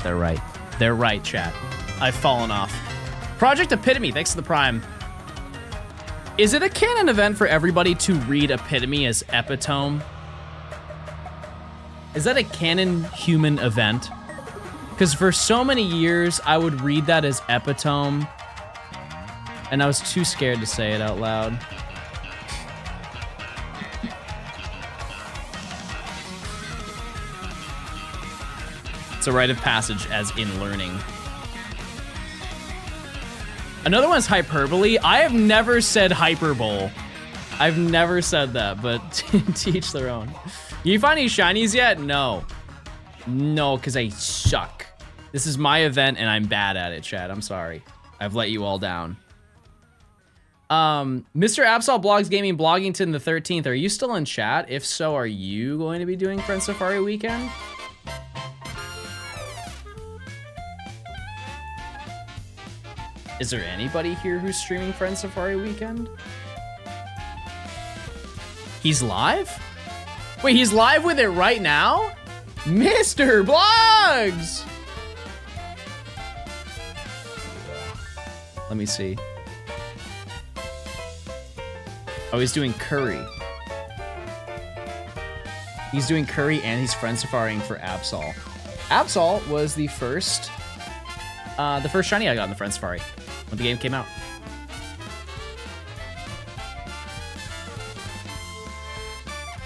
They're right. They're right, chat. I've fallen off. Project Epitome, thanks to the Prime. Is it a canon event for everybody to read Epitome as epitome? Is that a canon human event? Because for so many years, I would read that as epitome, and I was too scared to say it out loud. It's a rite of passage, as in learning. Another one's hyperbole. I have never said hyperbole. I've never said that, but to each their own. You find any shinies yet? No. No, because I suck. This is my event and I'm bad at it, chat. I'm sorry. I've let you all down. Mr. Absol Blogs Gaming Bloggington the 13th. Are you still in chat? If so, are you going to be doing Friend Safari Weekend? Is there anybody here who's streaming Friend Safari Weekend? He's live? Wait, he's live with it right now? Mr. Blogs! Let me see. Oh, he's doing curry. He's doing curry and he's friend safaring for Absol. Absol was the first shiny I got in the friend safari when the game came out.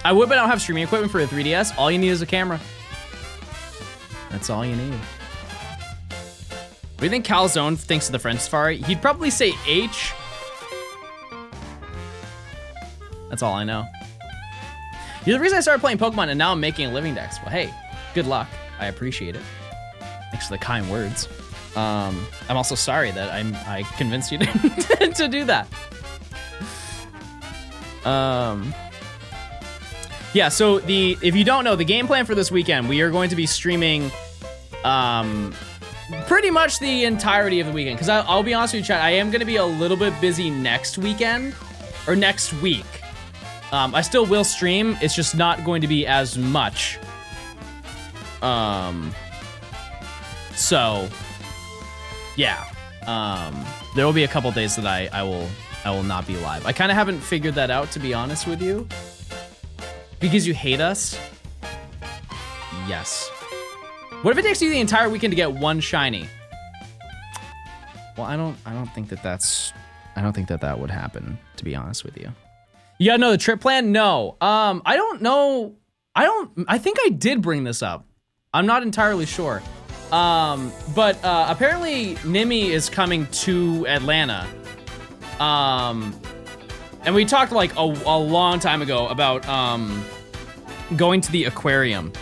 I would, but I don't have streaming equipment for a 3DS. All you need is a camera. That's all you need. What do you think Calzone thinks of the friend safari? He'd probably say H. That's all I know. You're the reason I started playing Pokemon and now I'm making a living dex. Well, hey, good luck. I appreciate it. Thanks for the kind words. I'm also sorry that I convinced you to, to do that. Yeah, so if you don't know, the game plan for this weekend, we are going to be streaming pretty much the entirety of the weekend. Because I'll be honest with you, chat, I am going to be a little bit busy next weekend, or next week. I still will stream, it's just not going to be as much. So, yeah. There will be a couple days that I will not be live. I kind of haven't figured that out, to be honest with you. Because you hate us? Yes. What if it takes you the entire weekend to get one shiny? Well, I don't think that would happen, to be honest with you. You gotta know the trip plan? No. I don't know. I think I did bring this up. I'm not entirely sure. But apparently Nimi is coming to Atlanta. And we talked like a long time ago about going to the aquarium.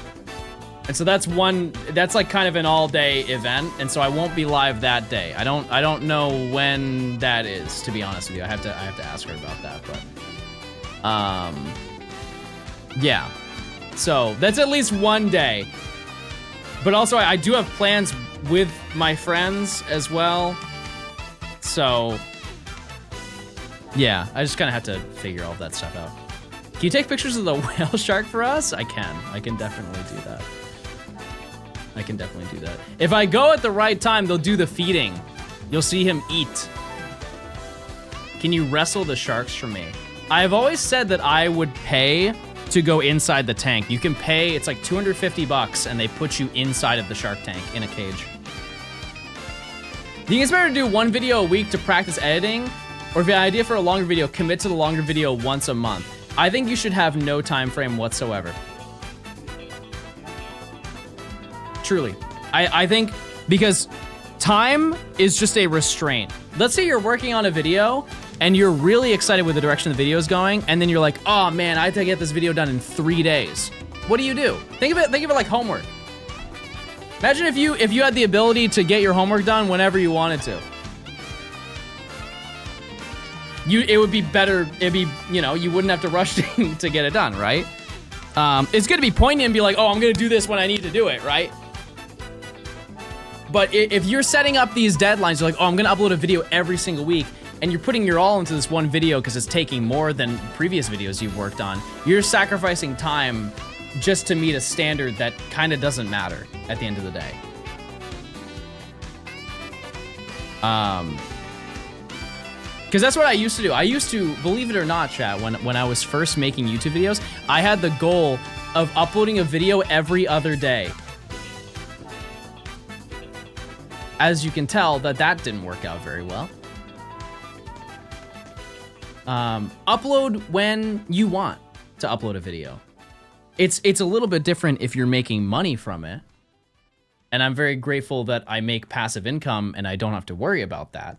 And so that's like kind of an all-day event, and so I won't be live that day. I don't know when that is, to be honest with you. I have to ask her about that, but yeah. So that's at least one day. But also I do have plans with my friends as well. So yeah, I just kind of have to figure all of that stuff out. Can you take pictures of the whale shark for us? I can definitely do that. I can definitely do that. If I go at the right time, they'll do the feeding. You'll see him eat. Can you wrestle the sharks for me? I've always said that I would pay to go inside the tank. You can pay, it's like $250 and they put you inside of the shark tank in a cage. think it's better to do one video a week to practice editing, or if you have an idea for a longer video, commit to the longer video once a month. I think you should have no time frame whatsoever. Truly. I think because time is just a restraint. Let's say you're working on a video and you're really excited with the direction the video is going, and then you're like, oh man, I have to get this video done in 3 days. What do? Think of it like homework. Imagine if you had the ability to get your homework done whenever you wanted to. It would be better, you wouldn't have to rush to get it done, right? It's gonna be poignant and be like, oh, I'm gonna do this when I need to do it, right? But if you're setting up these deadlines, you're like, oh, I'm gonna upload a video every single week, and you're putting your all into this one video because it's taking more than previous videos you've worked on, you're sacrificing time just to meet a standard that kind of doesn't matter at the end of the day. Because that's what I used to do. I used to, believe it or not, chat, when I was first making YouTube videos, I had the goal of uploading a video every other day. As you can tell, that didn't work out very well. Upload when you want to upload a video. It's a little bit different if you're making money from it. And I'm very grateful that I make passive income and I don't have to worry about that.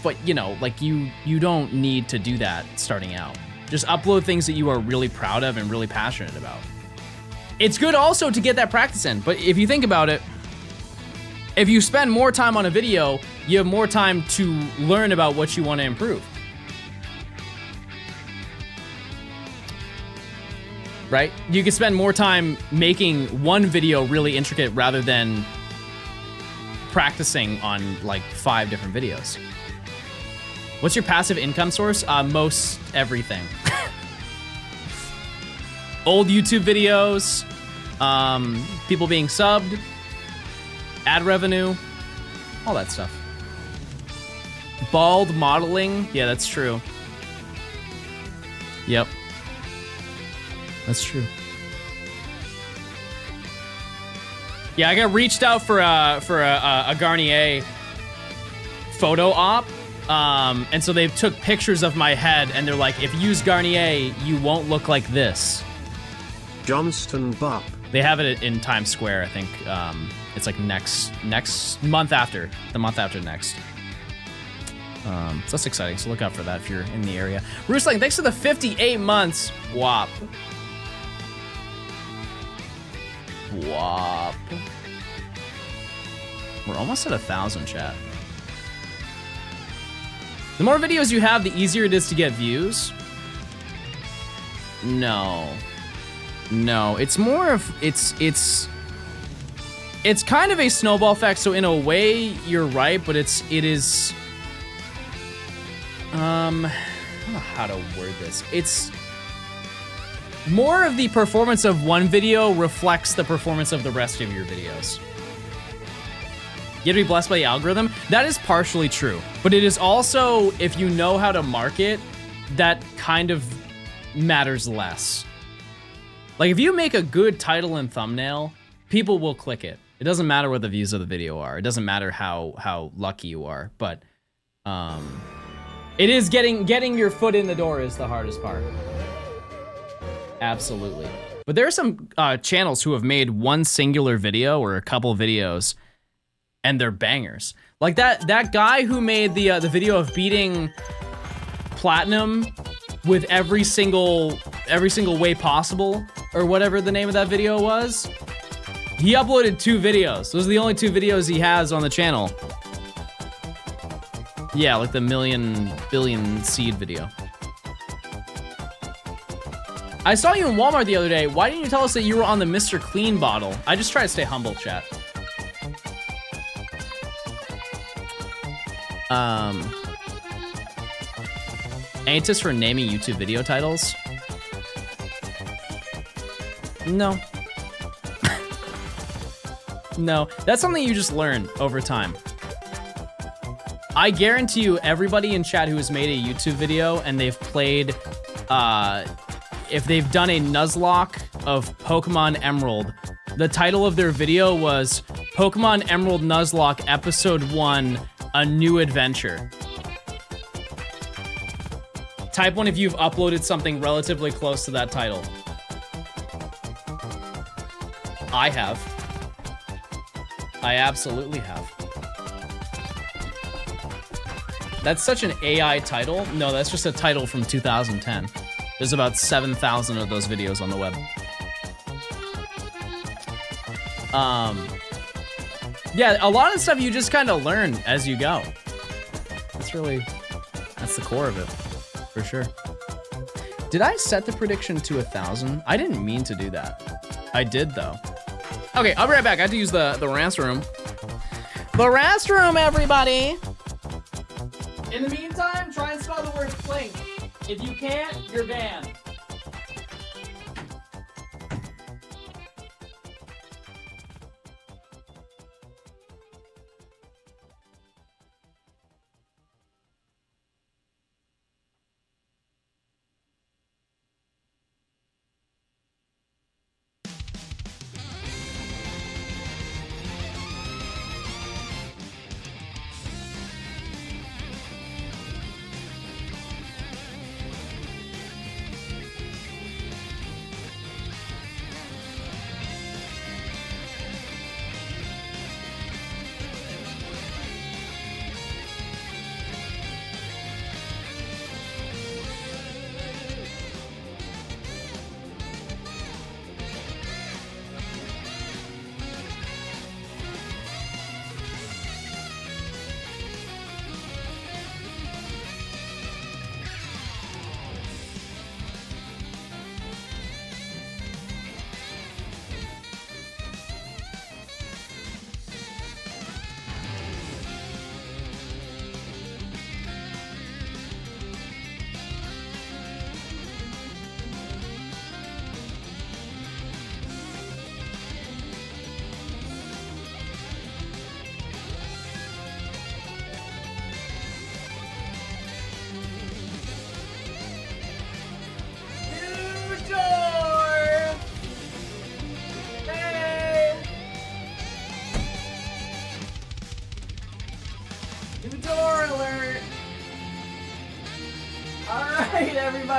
But, like you don't need to do that starting out. Just upload things that you are really proud of and really passionate about. It's good also to get that practice in, but if you think about it, if you spend more time on a video, you have more time to learn about what you want to improve. Right? You can spend more time making one video really intricate rather than practicing on like 5 different videos. What's your passive income source? Most everything. Old YouTube videos, people being subbed, ad revenue, all that stuff. Bald modeling, yeah, that's true. Yep. That's true. Yeah, I got reached out for a Garnier photo op. And so they took pictures of my head and they're like, if you use Garnier, you won't look like this. Johnstone May. They have it in Times Square, I think. It's like next month after, the month after next. So that's exciting, so look out for that if you're in the area. Roostling, thanks for the 58 months. Wop. Wop. We're almost at 1,000, chat. The more videos you have, the easier it is to get views. No, it's more of, it's kind of a snowball effect. So in a way, you're right, but it is, I don't know how to word this. It's more of the performance of one video reflects the performance of the rest of your videos. You have to be blessed by the algorithm. That is partially true, but it is also, if you know how to market, that kind of matters less. Like if you make a good title and thumbnail, people will click it. It doesn't matter what the views of the video are. It doesn't matter how lucky you are, but it is getting your foot in the door is the hardest part. Absolutely. But there are some channels who have made one singular video or a couple videos and they're bangers. Like that guy who made the video of beating platinum with every single way possible, or whatever the name of that video was. He uploaded 2 videos. Those are the only 2 videos he has on the channel. Yeah, like the billion seed video. I saw you in Walmart the other day. Why didn't you tell us that you were on the Mr. Clean bottle? I just try to stay humble, chat. Any tips for naming YouTube video titles? No. No, that's something you just learn over time. I guarantee you everybody in chat who has made a YouTube video and they've played, if they've done a Nuzlocke of Pokemon Emerald, the title of their video was Pokemon Emerald Nuzlocke Episode 1, A New Adventure. Type 1 if you've uploaded something relatively close to that title. I have. I absolutely have. That's such an AI title. No, that's just a title from 2010. There's about 7,000 of those videos on the web. Yeah, a lot of stuff you just kind of learn as you go. That's the core of it, for sure. Did I set the prediction to 1,000? I didn't mean to do that. I did though. Okay, I'll be right back. I have to use the restroom. The restroom, everybody! In the meantime, try and spell the word plink. If you can't, you're banned.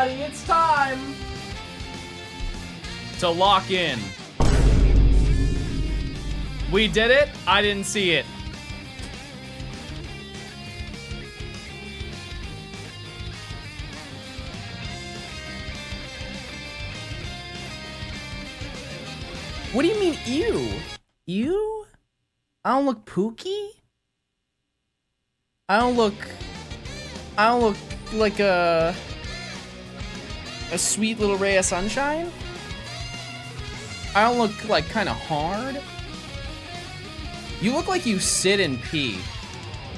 It's time to lock in. We did it. I didn't see it. What do you mean, ew? Ew? I don't look pooky? I don't look like a sweet little ray of sunshine? I don't look like kind of hard? You look like you sit and pee.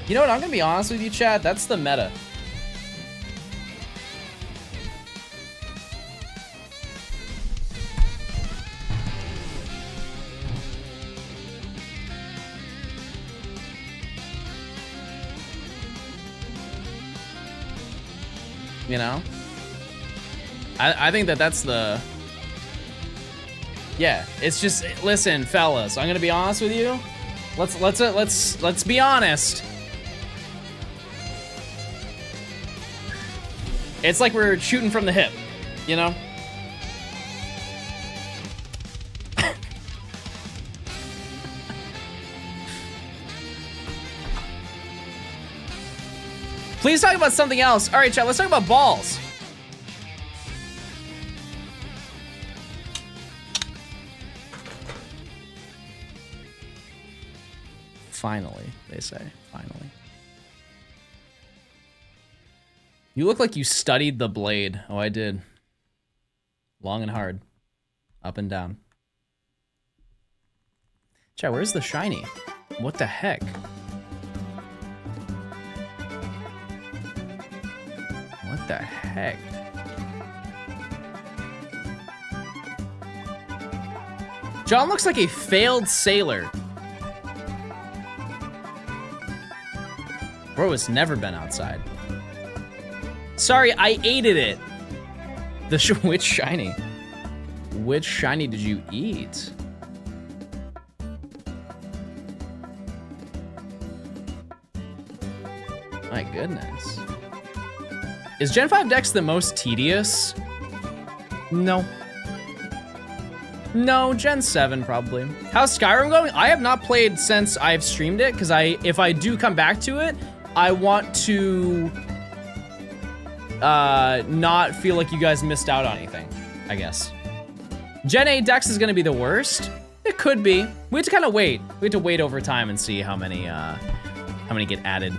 You know what, I'm gonna be honest with you, Chad, that's the meta. You know? I think that's the... Yeah, it's just, listen, fellas, I'm gonna be honest with you. Let's be honest. It's like we're shooting from the hip, you know? Please talk about something else. All right, chat, let's talk about balls. Finally, they say, finally. You look like you studied the blade. Oh, I did. Long and hard. Up and down. Chat, where's the shiny? What the heck? What the heck? John looks like a failed sailor. Bro has never been outside. Sorry, I ate it. Which shiny? Which shiny did you eat? goodness. Is Gen 5 Dex the most tedious? No. No, Gen 7 probably. How's Skyrim going? I have not played since I've streamed it, because if I do come back to it, I want to not feel like you guys missed out on anything, I guess. Gen 8 Dex is gonna be the worst. It could be. We have to kind of wait. We have to wait over time and see how many get added.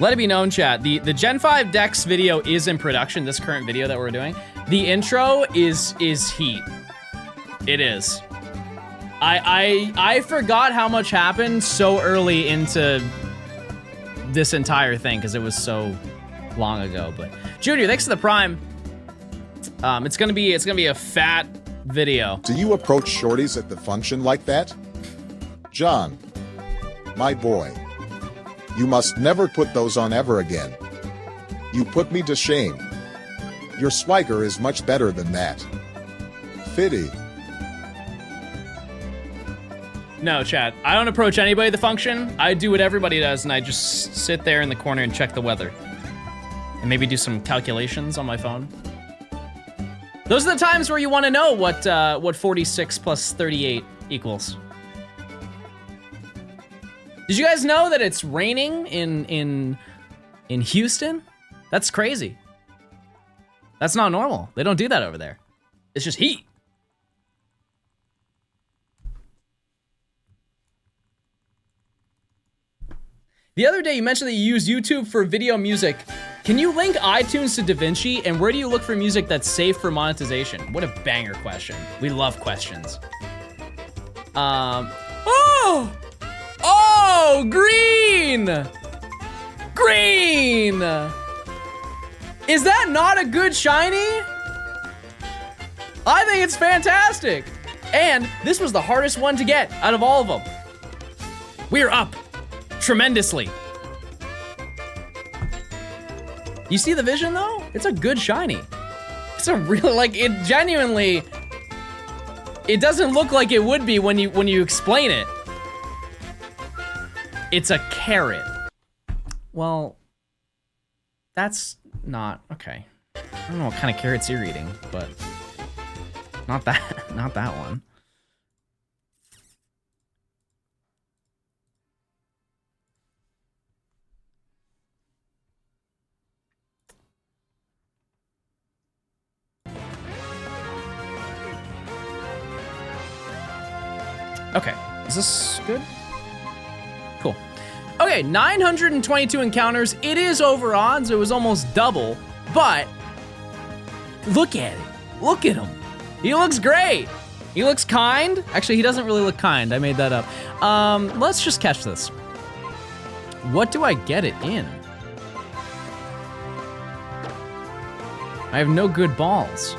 Let it be known, chat, the Gen 5 Dex video is in production, this current video that we're doing. The intro is heat. It is. I forgot how much happened so early into this entire thing because it was so long ago. But Junior, thanks for the Prime. It's gonna be a fat video. Do you approach shorties at the function like that? John, my boy, you must never put those on ever again. You put me to shame. Your swagger is much better than that. Fitty. No, chat. I don't approach anybody at the function. I do what everybody does, and I just sit there in the corner and check the weather. And maybe do some calculations on my phone. Those are the times where you want to know what 46 plus 38 equals. Did you guys know that it's raining in Houston? That's crazy. That's not normal. They don't do that over there. It's just heat. The other day you mentioned that you use YouTube for video music. Can you link iTunes to DaVinci, and where do you look for music that's safe for monetization? What a banger question. We love questions. Oh, green! Green! Is that not a good shiny? I think it's fantastic. And this was the hardest one to get out of all of them. We're up tremendously. You see the vision though? It's a good shiny. It's a real, like, it genuinely, it doesn't look like it would be when you explain it. It's a carrot. Well, that's not, okay. I don't know what kind of carrots you're eating, but not that one. Okay, is this good? Cool. Okay, 922 encounters. It is over odds. It was almost double, but look at it. Look at him. He looks great. He looks kind. Actually, he doesn't really look kind. I made that up. Let's just catch this. What do I get it in? I have no good balls.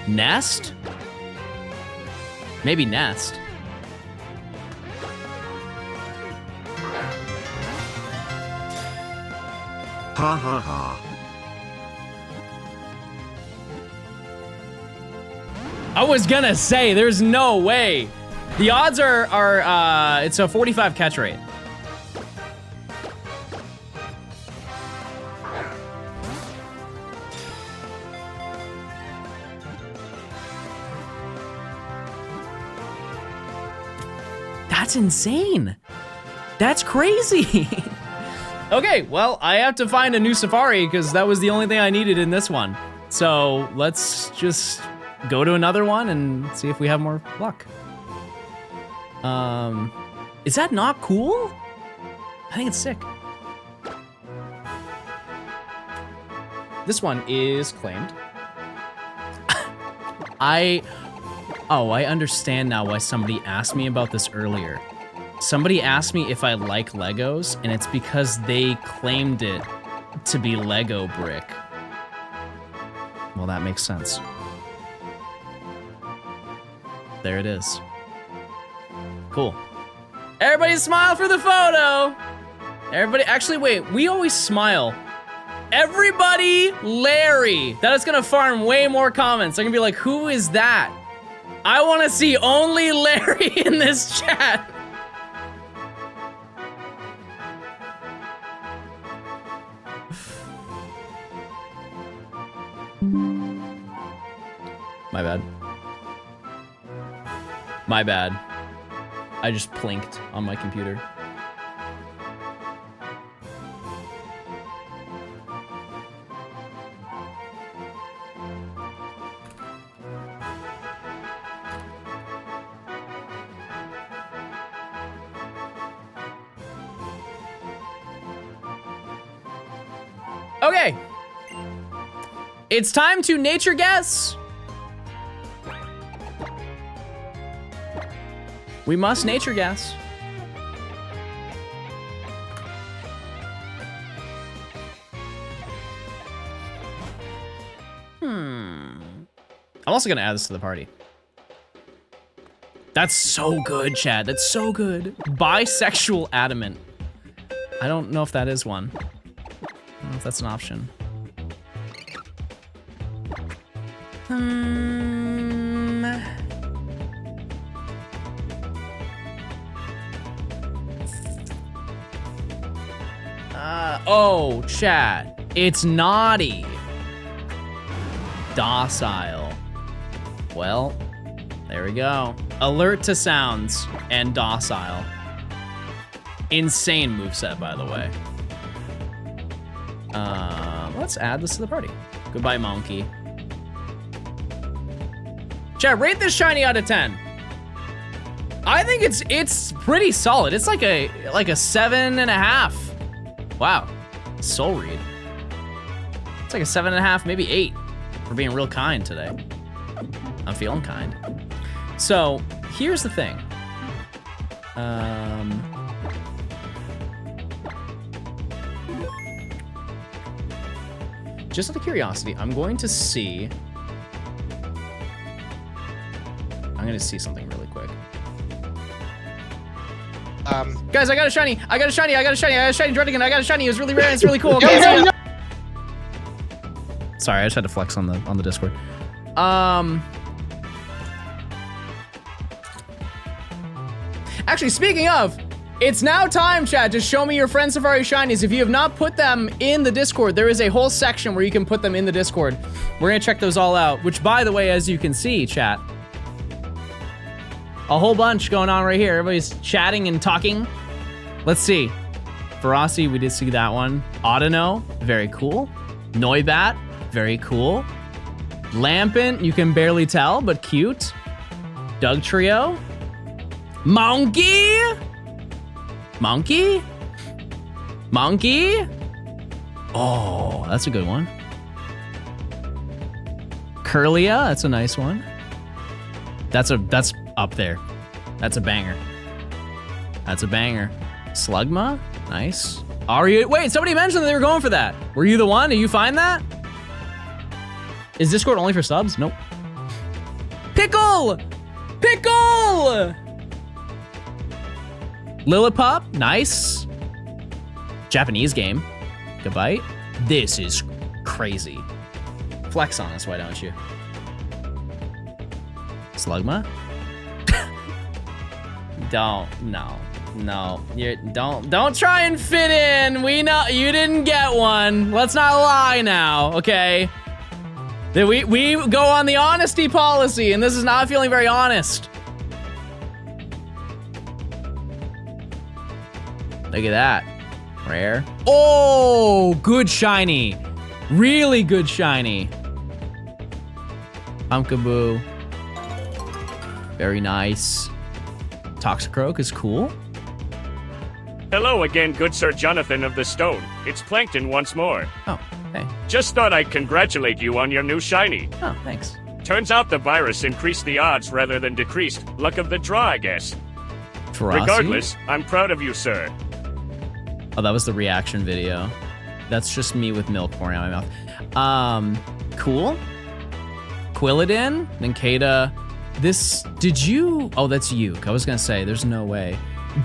Nest? Maybe nest. Ha ha ha. I was gonna say, there's no way. The odds are it's a 45 catch rate. That's insane. That's crazy. Okay, well, I have to find a new Safari because that was the only thing I needed in this one. So let's just go to another one and see if we have more luck. Is that not cool? I think it's sick. This one is claimed. I understand now why somebody asked me about this earlier. Somebody asked me if I like Legos, and it's because they claimed it to be Lego brick. Well, that makes sense. There it is. Cool. Everybody smile for the photo! Everybody, actually wait, we always smile. Everybody, Larry! That is gonna farm way more comments. They're gonna be like, who is that? I wanna see only Larry in this chat. My bad. My bad. I just plinked on my computer. Okay. It's time to nature guess. We must nature guess. I'm also gonna add this to the party. That's so good, Chad. That's so good. Bisexual adamant. I don't know if that is one. I don't know if that's an option. Oh, chat. It's naughty. Docile. Well, there we go. Alert to sounds and docile. Insane moveset, by the way. Let's add this to the party. Goodbye, monkey. Chat, rate this shiny out of 10. I think it's pretty solid. It's like a 7.5. Wow, soul read. It's like a 7.5, maybe 8. We're being real kind today. I'm feeling kind. So here's the thing. Just out of curiosity, I'm going to see something really quick. Guys, I got a shiny. I got a shiny. Dreadigan. I got a shiny. It was really rare and it's really cool. Okay, sorry, I just had to flex on the Discord. Actually, speaking of, it's now time, chat, to show me your Friend Safari shinies. If you have not put them in the Discord, there is a whole section where you can put them in the Discord. We're gonna check those all out, which, by the way, as you can see, chat, a whole bunch going on right here. Everybody's chatting and talking. Let's see. Ferocity, we did see that one. Autono, very cool. Noibat, very cool. Lampent, you can barely tell, but cute. Doug Trio. Monkey? Monkey? Monkey? Oh, that's a good one. Curlia, that's a nice one. That's up there. That's a banger. That's a banger. Slugma, nice. Are you? Wait, somebody mentioned that they were going for that. Were you the one? Did you find that? Is Discord only for subs? Nope. Pickle! Pickle! Lillipup, nice. Japanese game. Goodbye. This is crazy. Flex on us, why don't you? Slugma? Don't try and fit in. We know you didn't get one. Let's not lie now, okay? We go on the honesty policy, and this is not feeling very honest. Look at that. Rare. Oh, good shiny. Really good shiny. Pumpkaboo. Very nice. Toxicroak is cool. Hello again, good Sir Jonathan of the Stone. It's Plankton once more. Oh, hey. Just thought I'd congratulate you on your new shiny. Oh, thanks. Turns out the virus increased the odds rather than decreased. Luck of the draw, I guess. Ferocity? Regardless, I'm proud of you, sir. Oh, that was the reaction video. That's just me with milk pouring out my mouth. Cool. Quilladin, Ninkata. This, did you? Oh, that's Yuke. I was gonna say, there's no way.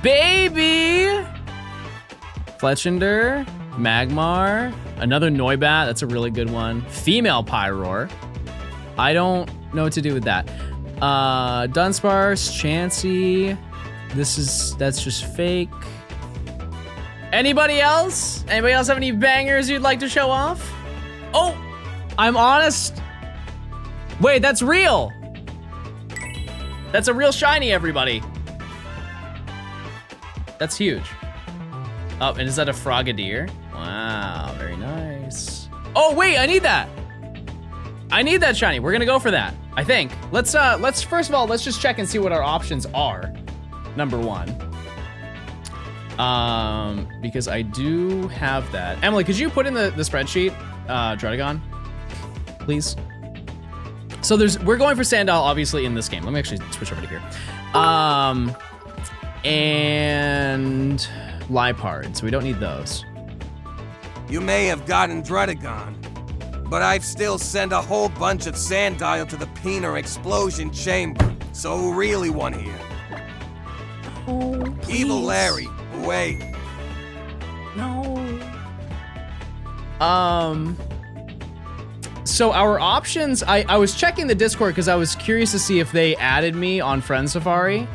Baby! Fletchender, Magmar, another Noibat, that's a really good one. Female Pyroar. I don't know what to do with that. Dunsparce, Chansey. That's just fake. Anybody else? Anybody else have any bangers you'd like to show off? Oh, I'm honest. Wait, that's real. That's a real shiny, everybody. That's huge. Oh, and is that a Frogadier? Wow, very nice. Oh wait, I need that. I need that shiny. We're gonna go for that, I think. Let's first of all, let's just check and see what our options are. Number one. Because I do have that. Emily, could you put in the spreadsheet, Dredagon, please? So we're going for Sandile, obviously, in this game. Let me actually switch over to here. And Lipard, so we don't need those. You may have gotten Dredagon, but I've still sent a whole bunch of Sandile to the Peener explosion chamber. So who really won here? Oh, please. Evil Larry, wait. No. So our options, I was checking the Discord because I was curious to see if they added me on Friend Safari.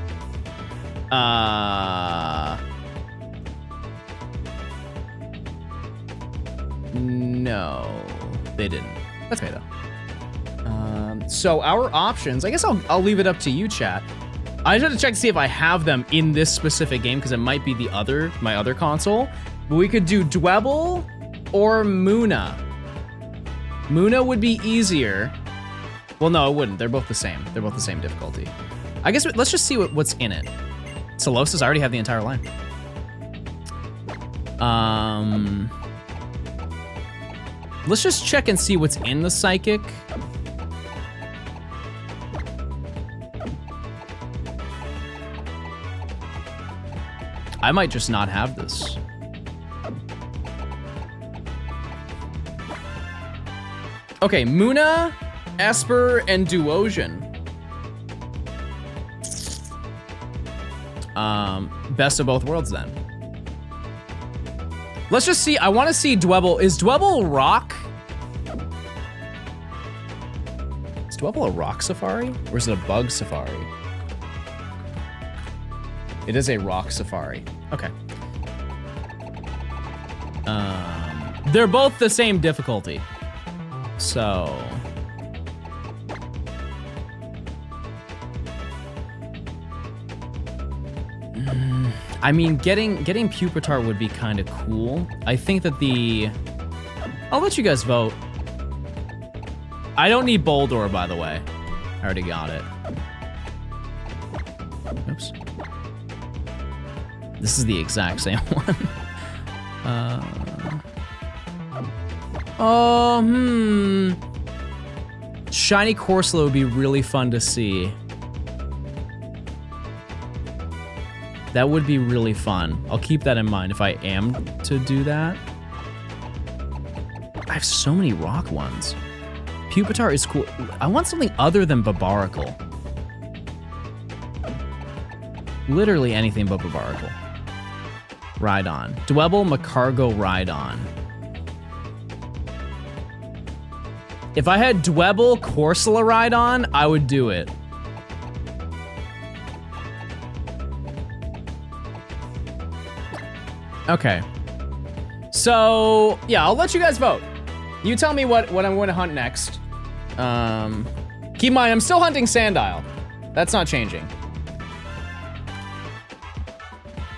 No, they didn't. That's okay though. So our options, I guess I'll leave it up to you, chat. I just had to check to see if I have them in this specific game because it might be my other console. But we could do Dwebble or Muna. Muna would be easier. Well, no, it wouldn't. They're both the same. They're both the same difficulty. I guess let's just see what's in it. Solosis, I already have the entire line. Let's just check and see what's in the Psychic. I might just not have this. Okay, Muna, Esper, and Duosion. Best of both worlds then. Let's just see, I want to see Dwebble. Is Dwebble rock? Is Dwebble a rock safari? Or is it a bug safari? It is a rock safari. Okay. They're both the same difficulty. So... I mean, getting Pupitar would be kind of cool. I think that I'll let you guys vote. I don't need Boldor, by the way. I already got it. Oops. This is the exact same one. Shiny Corsola would be really fun to see. That would be really fun. I'll keep that in mind if I am to do that. I have so many rock ones. Pupitar is cool. I want something other than Babaracle. Literally anything but Babaracle. Rhydon. Dwebble, Macargo, Rhydon. If I had Dwebble, Corsola, Rhydon, I would do it. Okay. So, yeah, I'll let you guys vote. You tell me what I'm going to hunt next. Keep in mind, I'm still hunting Sandile. That's not changing.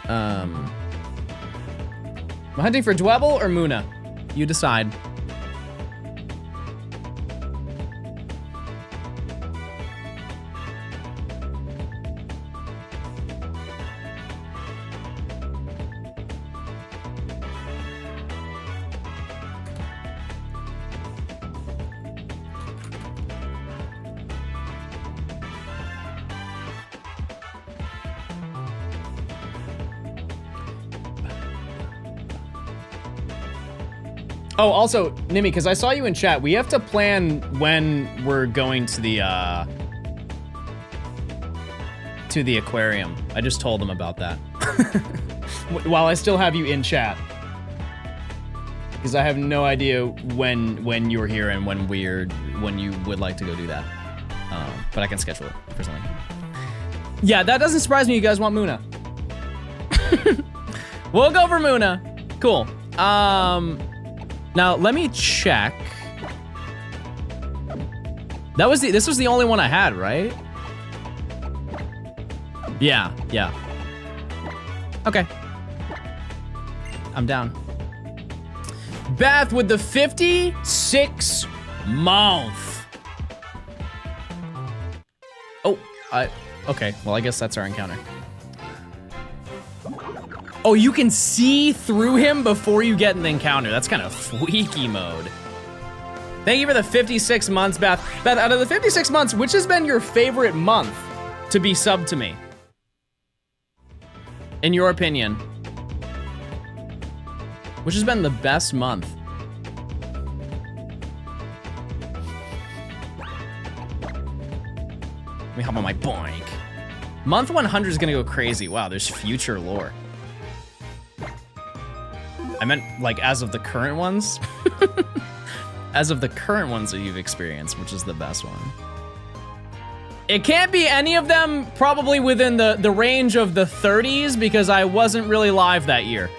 Am I hunting for Dwebble or Muna? You decide. Oh, also, Nimi, because I saw you in chat, we have to plan when we're going to the aquarium. I just told them about that. While I still have you in chat. Because I have no idea when you're here and when you would like to go do that. But I can schedule it for something. Yeah, that doesn't surprise me you guys want Muna. We'll go for Muna. Cool. Now, let me check. This was the only one I had, right? Yeah. Okay. I'm down. Beth with the 56 month. Oh, okay. Well, I guess that's our encounter. Oh, you can see through him before you get an encounter. That's kind of freaky mode. Thank you for the 56 months, Beth. Beth, out of the 56 months, which has been your favorite month to be subbed to me? In your opinion, which has been the best month? Let me hop on my boink. Month 100 is gonna go crazy. Wow, there's future lore. I meant like as of the current ones. As of the current ones that you've experienced, which is the best one. It can't be any of them, probably within the range of the 30s, because I wasn't really live that year.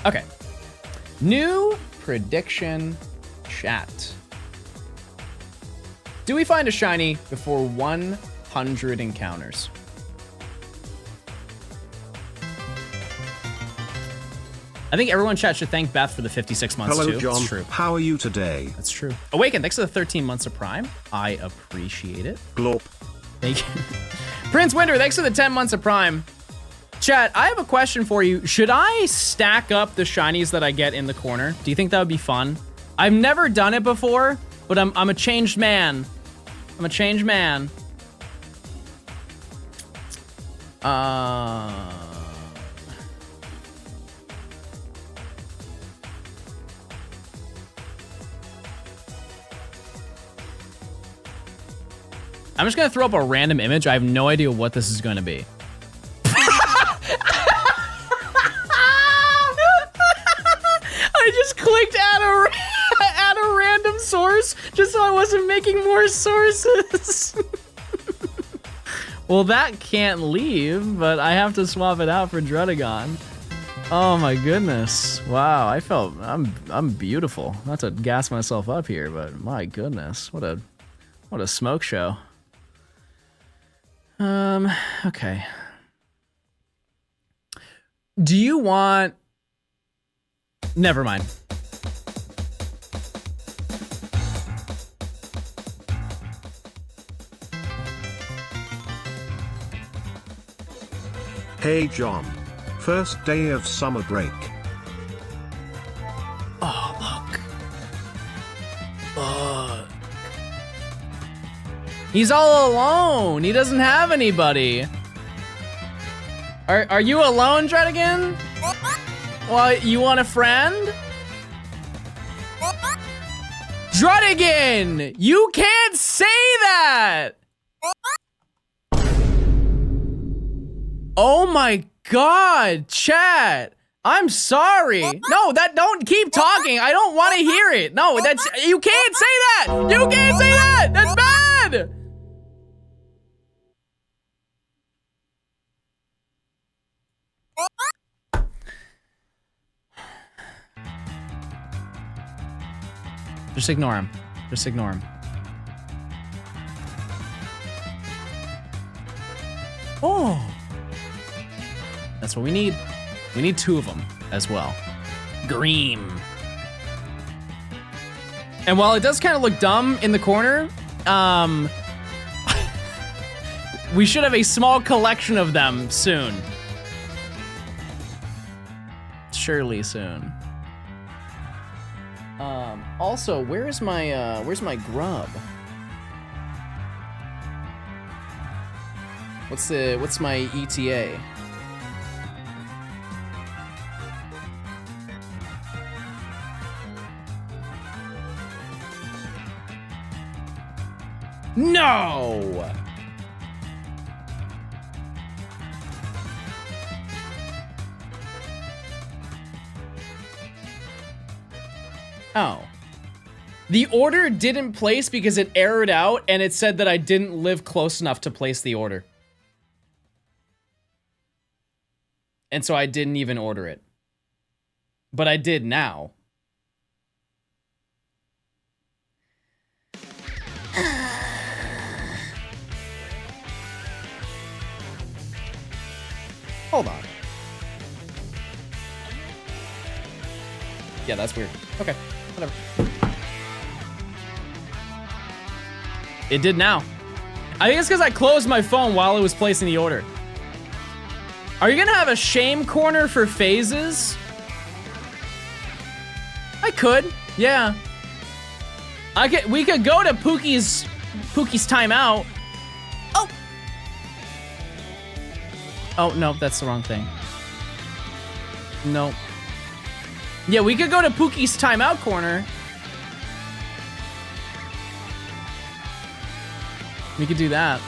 Okay. New prediction chat. Do we find a shiny before 100 encounters? I think everyone in chat should thank Beth for the 56 months Hello, too. John. That's true. How are you today? That's true. Awaken, thanks for the 13 months of Prime. I appreciate it. Glorp. Thank you. Prince Winter, thanks for the 10 months of Prime. Chat, I have a question for you. Should I stack up the shinies that I get in the corner? Do you think that would be fun? I've never done it before, but I'm a changed man. I'm a changed man. I'm just gonna throw up a random image. I have no idea what this is gonna be. I just clicked add a random source just so I wasn't making more sources. Well, that can't leave, but I have to swap it out for Dredagon. Oh my goodness. Wow, I'm beautiful. Not to gas myself up here, but my goodness, what a smoke show. Okay. Do you want... Never mind. Hey John. First day of summer break. Oh, look. He's all alone. He doesn't have anybody. Are you alone, Dredagon? Well, you want a friend? Dredagon! You can't say that! Oh my god, chat. I'm sorry. No, don't keep talking. I don't want to hear it. No, you can't say that. You can't say that. That's bad. Just ignore him. Just ignore him. Oh. That's what we need. We need 2 of them as well. Green. And while it does kind of look dumb in the corner, we should have a small collection of them soon. Surely soon. Also, where's my grub? What's my ETA? No! Oh. The order didn't place because it errored out and it said that I didn't live close enough to place the order. And so I didn't even order it. But I did now. Hold on. Yeah, that's weird. Okay, whatever. It did now. I think it's because I closed my phone while I was placing the order. Are you gonna have a shame corner for phases? I could, yeah. We could go to Pookie's timeout. Oh. Oh no, that's the wrong thing. No. Yeah, we could go to Pookie's timeout corner. We could do that.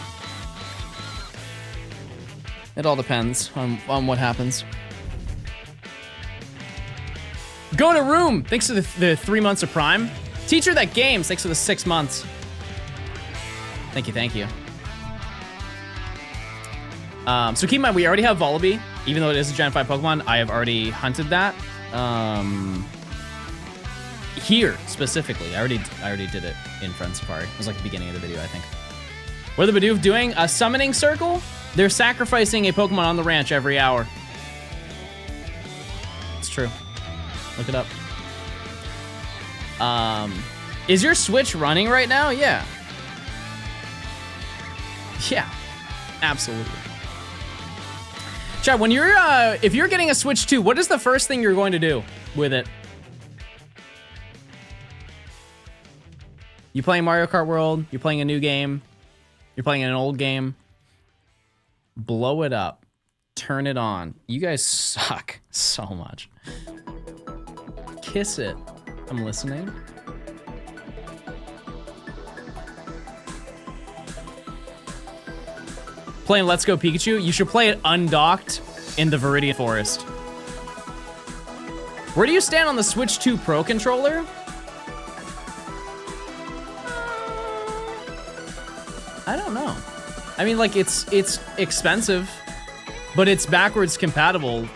It all depends on what happens. Go to room. Thanks for the 3 months of Prime. Teacher that games. Thanks for the 6 months. Thank you, thank you. So keep in mind, we already have Volibee. Even though it is a Gen 5 Pokemon, I have already hunted that. Here, specifically. I already did it in Friend Safari. It was like the beginning of the video, I think. What are the Bidoof doing? A summoning circle? They're sacrificing a Pokemon on the ranch every hour. It's true. Look it up. Is your Switch running right now? Yeah. Yeah, absolutely. Chad, when you're, if you're getting a Switch 2, what is the first thing you're going to do with it? You playing Mario Kart World? You're playing a new game? You're playing an old game? Blow it up. Turn it on. You guys suck so much. Kiss it. I'm listening. Playing Let's Go Pikachu? You should play it undocked in the Viridian Forest. Where do you stand on the Switch 2 Pro controller? I don't know. I mean, like, it's expensive, but it's backwards compatible,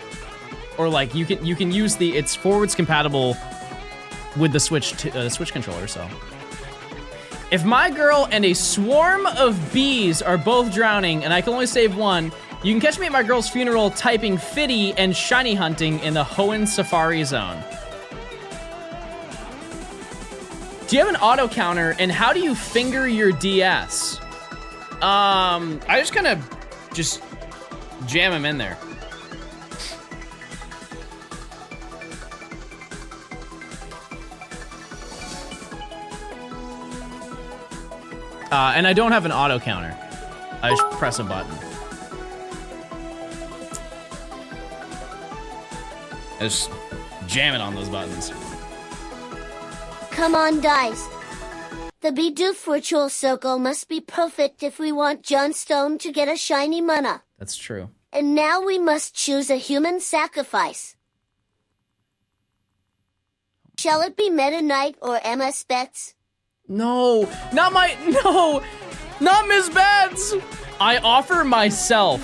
or like you can use it's forwards compatible with the Switch controller. So, if my girl and a swarm of bees are both drowning and I can only save one, you can catch me at my girl's funeral typing Fitty and shiny hunting in the Hoenn Safari Zone. Do you have an auto counter, and how do you finger your DS? I just kind of just jam him in there. And I don't have an auto counter. I just press a button. I just jam it on those buttons. Come on, guys. The Bidoof Ritual Circle must be perfect if we want Johnstone to get a shiny mana. That's true. And now we must choose a human sacrifice. Shall it be Meta Knight or MS Bets? No, not Ms. Beds. I offer myself.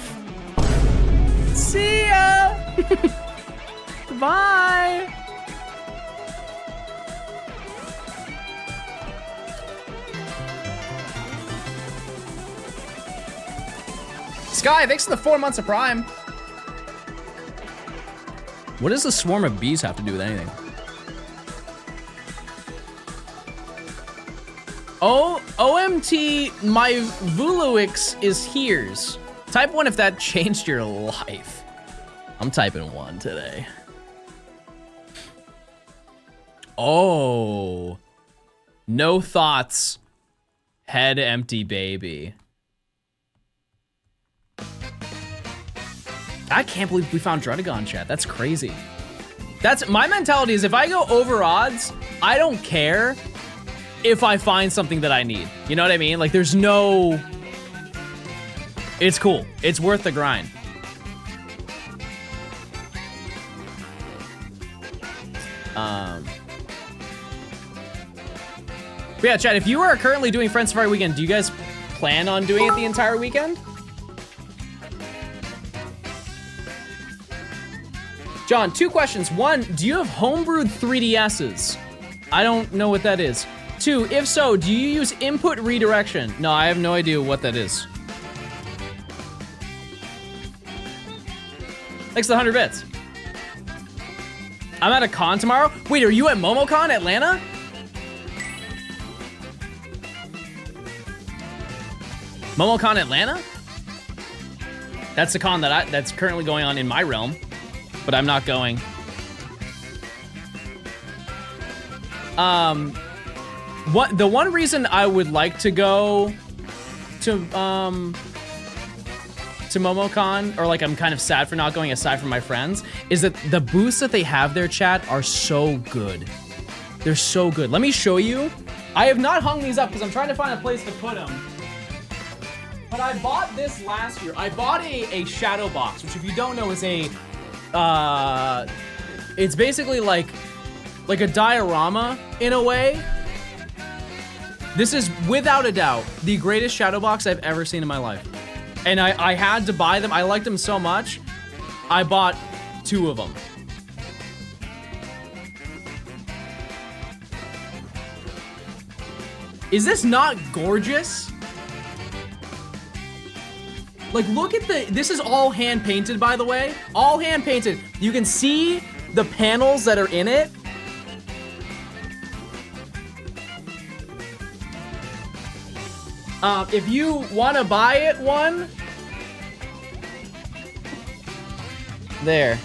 See ya. Bye. Sky, thanks for the 4 months of Prime. What does a swarm of bees have to do with anything? Oh, OMT, my Vuluix is here's. Type 1 if that changed your life. I'm typing 1 today. Oh. No thoughts. Head empty baby. I can't believe we found Drudagon, chat. That's crazy. That's my mentality is if I go over odds, I don't care if I find something that I need. You know what I mean? Like there's no, it's cool. It's worth the grind. But yeah, chat, if you are currently doing Friend Safari Weekend, do you guys plan on doing it the entire weekend? John, 2 questions. 1, do you have homebrewed 3DSs? I don't know what that is. 2, if so, do you use input redirection? No, I have no idea what that is. Thanks for the 100 bits. I'm at a con tomorrow. Wait, are you at MomoCon Atlanta? MomoCon Atlanta? That's the con that's currently going on in my realm, but I'm not going. The one reason I would like to go to MomoCon, or like I'm kind of sad for not going aside from my friends, is that the booths that they have there, chat, are so good. They're so good. Let me show you. I have not hung these up because I'm trying to find a place to put them. But I bought this last year. I bought a shadow box, which if you don't know is a, it's basically like a diorama in a way. This is without a doubt the greatest shadow box I've ever seen in my life. And I had to buy them. I liked them so much, I bought 2 of them. Is this not gorgeous? Like, look at this is all hand painted, by the way. All hand painted. You can see the panels that are in it. If you want to buy it one, there.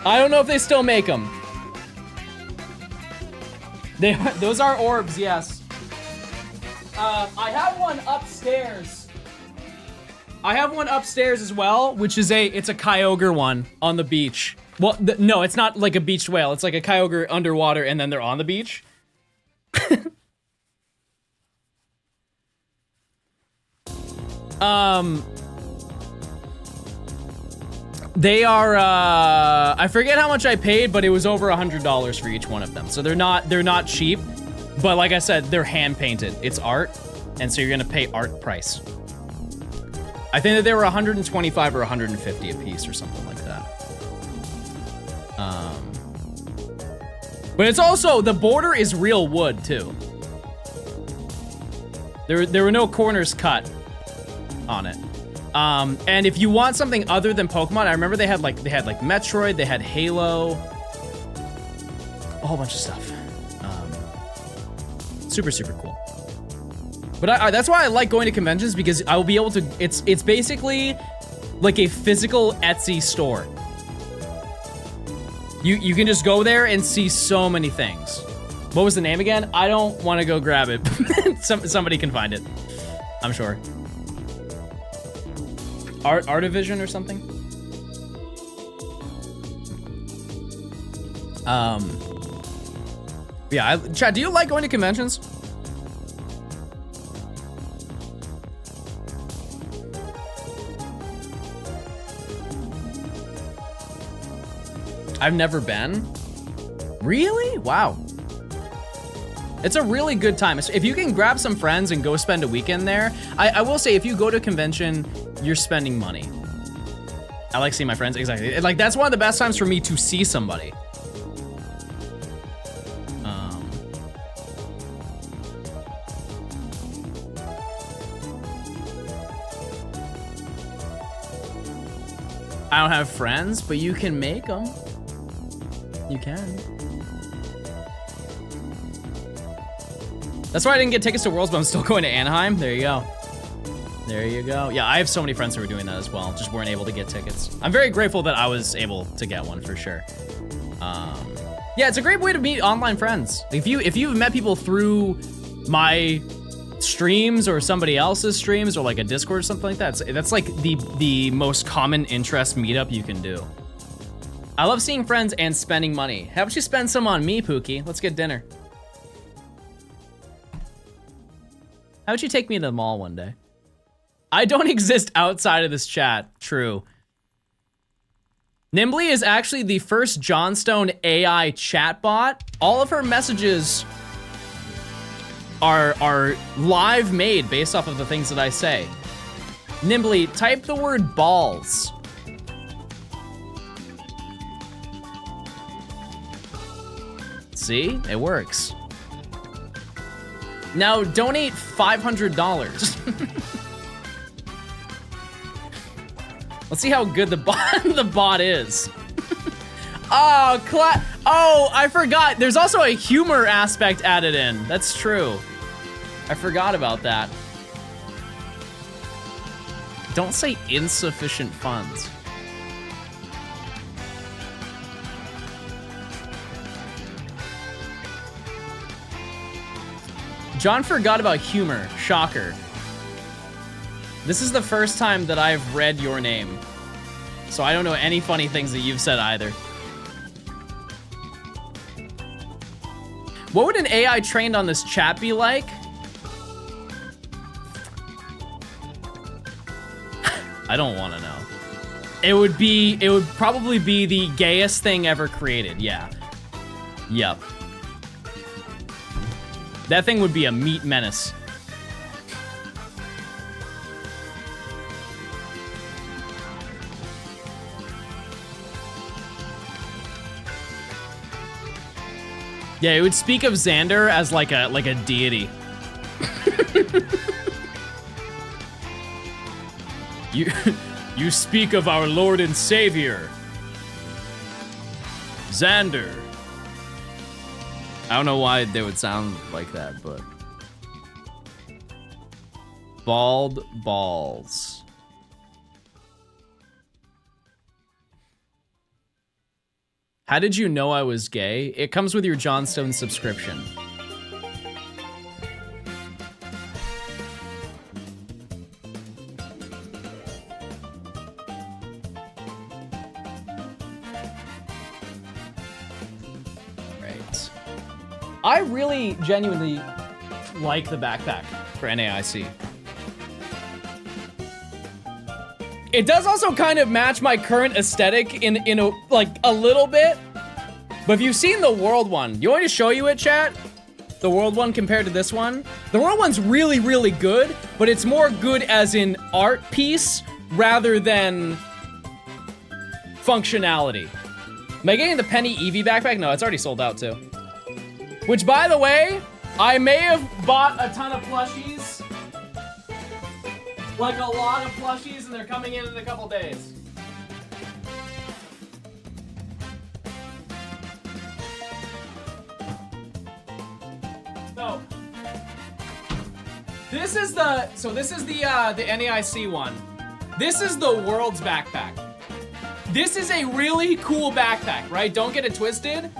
I don't know if they still make them. Those are orbs, yes. I have one upstairs. I have one upstairs as well, which is it's a Kyogre one on the beach. Well, no, it's not like a beached whale. It's like a Kyogre underwater and then they're on the beach. They are, I forget how much I paid, but it was over $100 for each one of them. So they're not cheap, but like I said, they're hand painted. It's art, and so you're gonna pay art price. I think that they were 125 or 150 a piece or something like that. But it's also, the border is real wood too. There were no corners cut on it. And if you want something other than Pokemon, I remember they had like Metroid, they had Halo, a whole bunch of stuff. Super, super cool. But that's why I like going to conventions, because I will be able to, it's basically like a physical Etsy store. You can just go there and see so many things. What was the name again? I don't want to go grab it. Somebody can find it, I'm sure. Artivision or something? Yeah, Chad, do you like going to conventions? I've never been. Really? Wow. It's a really good time. If you can grab some friends and go spend a weekend there, I will say, if you go to a convention, you're spending money. I like seeing my friends, exactly. Like, that's one of the best times for me to see somebody. I don't have friends, but you can make them. You can. That's why I didn't get tickets to Worlds, but I'm still going to Anaheim. There you go. There you go. Yeah, I have so many friends who are doing that as well. Just weren't able to get tickets. I'm very grateful that I was able to get one for sure. Yeah, it's a great way to meet online friends. If you've met people through my streams or somebody else's streams or like a Discord or something like that, that's like the most common interest meetup you can do. I love seeing friends and spending money. How about you spend some on me, Pookie? Let's get dinner. How about you take me to the mall one day? I don't exist outside of this chat. True. Nimbly is actually the first Johnstone AI chatbot. All of her messages are live made based off of the things that I say. Nimbly, type the word balls See? It works. Now donate $500. Let's see how good the bot is. Oh, I forgot. There's also a humor aspect added in. That's true. I forgot about that. Don't say insufficient funds. John forgot about humor. Shocker. This is the first time that I've read your name, so I don't know any funny things that you've said either. What would an AI trained on this chat be like? I don't want to know. It would probably be the gayest thing ever created. Yeah. Yep. That thing would be a meat menace. Yeah, it would speak of Xander as like a deity. You speak of our Lord and Savior, Xander. I don't know why they would sound like that, but bald balls. How did you know I was gay? It comes with your Johnstone subscription. Right. I really genuinely like the backpack for NAIC. It does also kind of match my current aesthetic in a, like, a little bit. But if you've seen the world one, you want me to show you it, chat? The world one compared to this one? The world one's really, really good, but it's more good as in art piece rather than functionality. Am I getting the Penny Eevee backpack? No, it's already sold out too. Which, by the way, I may have bought a ton of plushies. Like a lot of plushies, and they're coming in a couple days. So this is the NAIC one. This is the world's backpack. This is a really cool backpack, right? Don't get it twisted.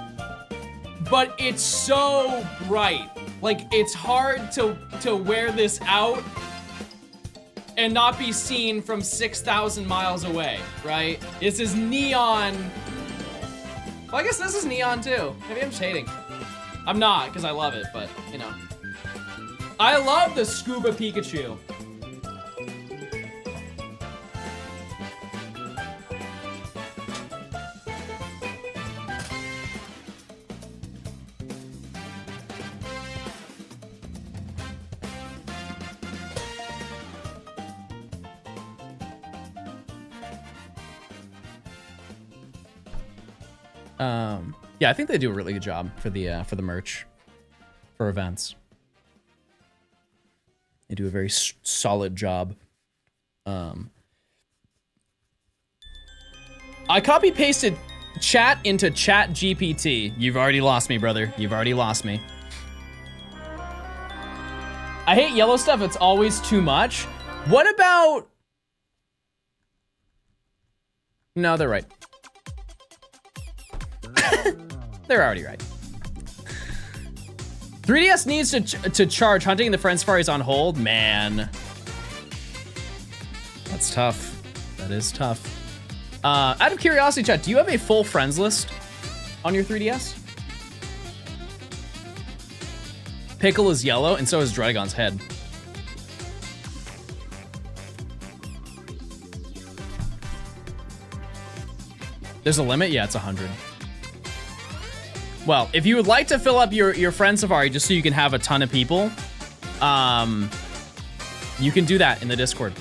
But it's so bright. Like, it's hard to wear this out and not be seen from 6,000 miles away, right? This is neon. Well, I guess this is neon too. Maybe I'm just hating. I'm not, because I love it, but, you know. I love the Scuba Pikachu. Yeah, I think they do a really good job for the merch, for events. They do a very solid job. I copy pasted chat into Chat GPT. You've already lost me, brother. You've already lost me. I hate yellow stuff. It's always too much. What about? No, they're right. They're already right. 3DS needs to charge. Hunting in the Friend Safari is on hold. Man. That's tough. That is tough. Out of curiosity, chat, do you have a full friends list on your 3DS? Pickle is yellow, and so is Dragon's head. There's a limit? Yeah, it's 100. Well, if you would like to fill up your friend safari just so you can have a ton of people, you can do that in the Discord.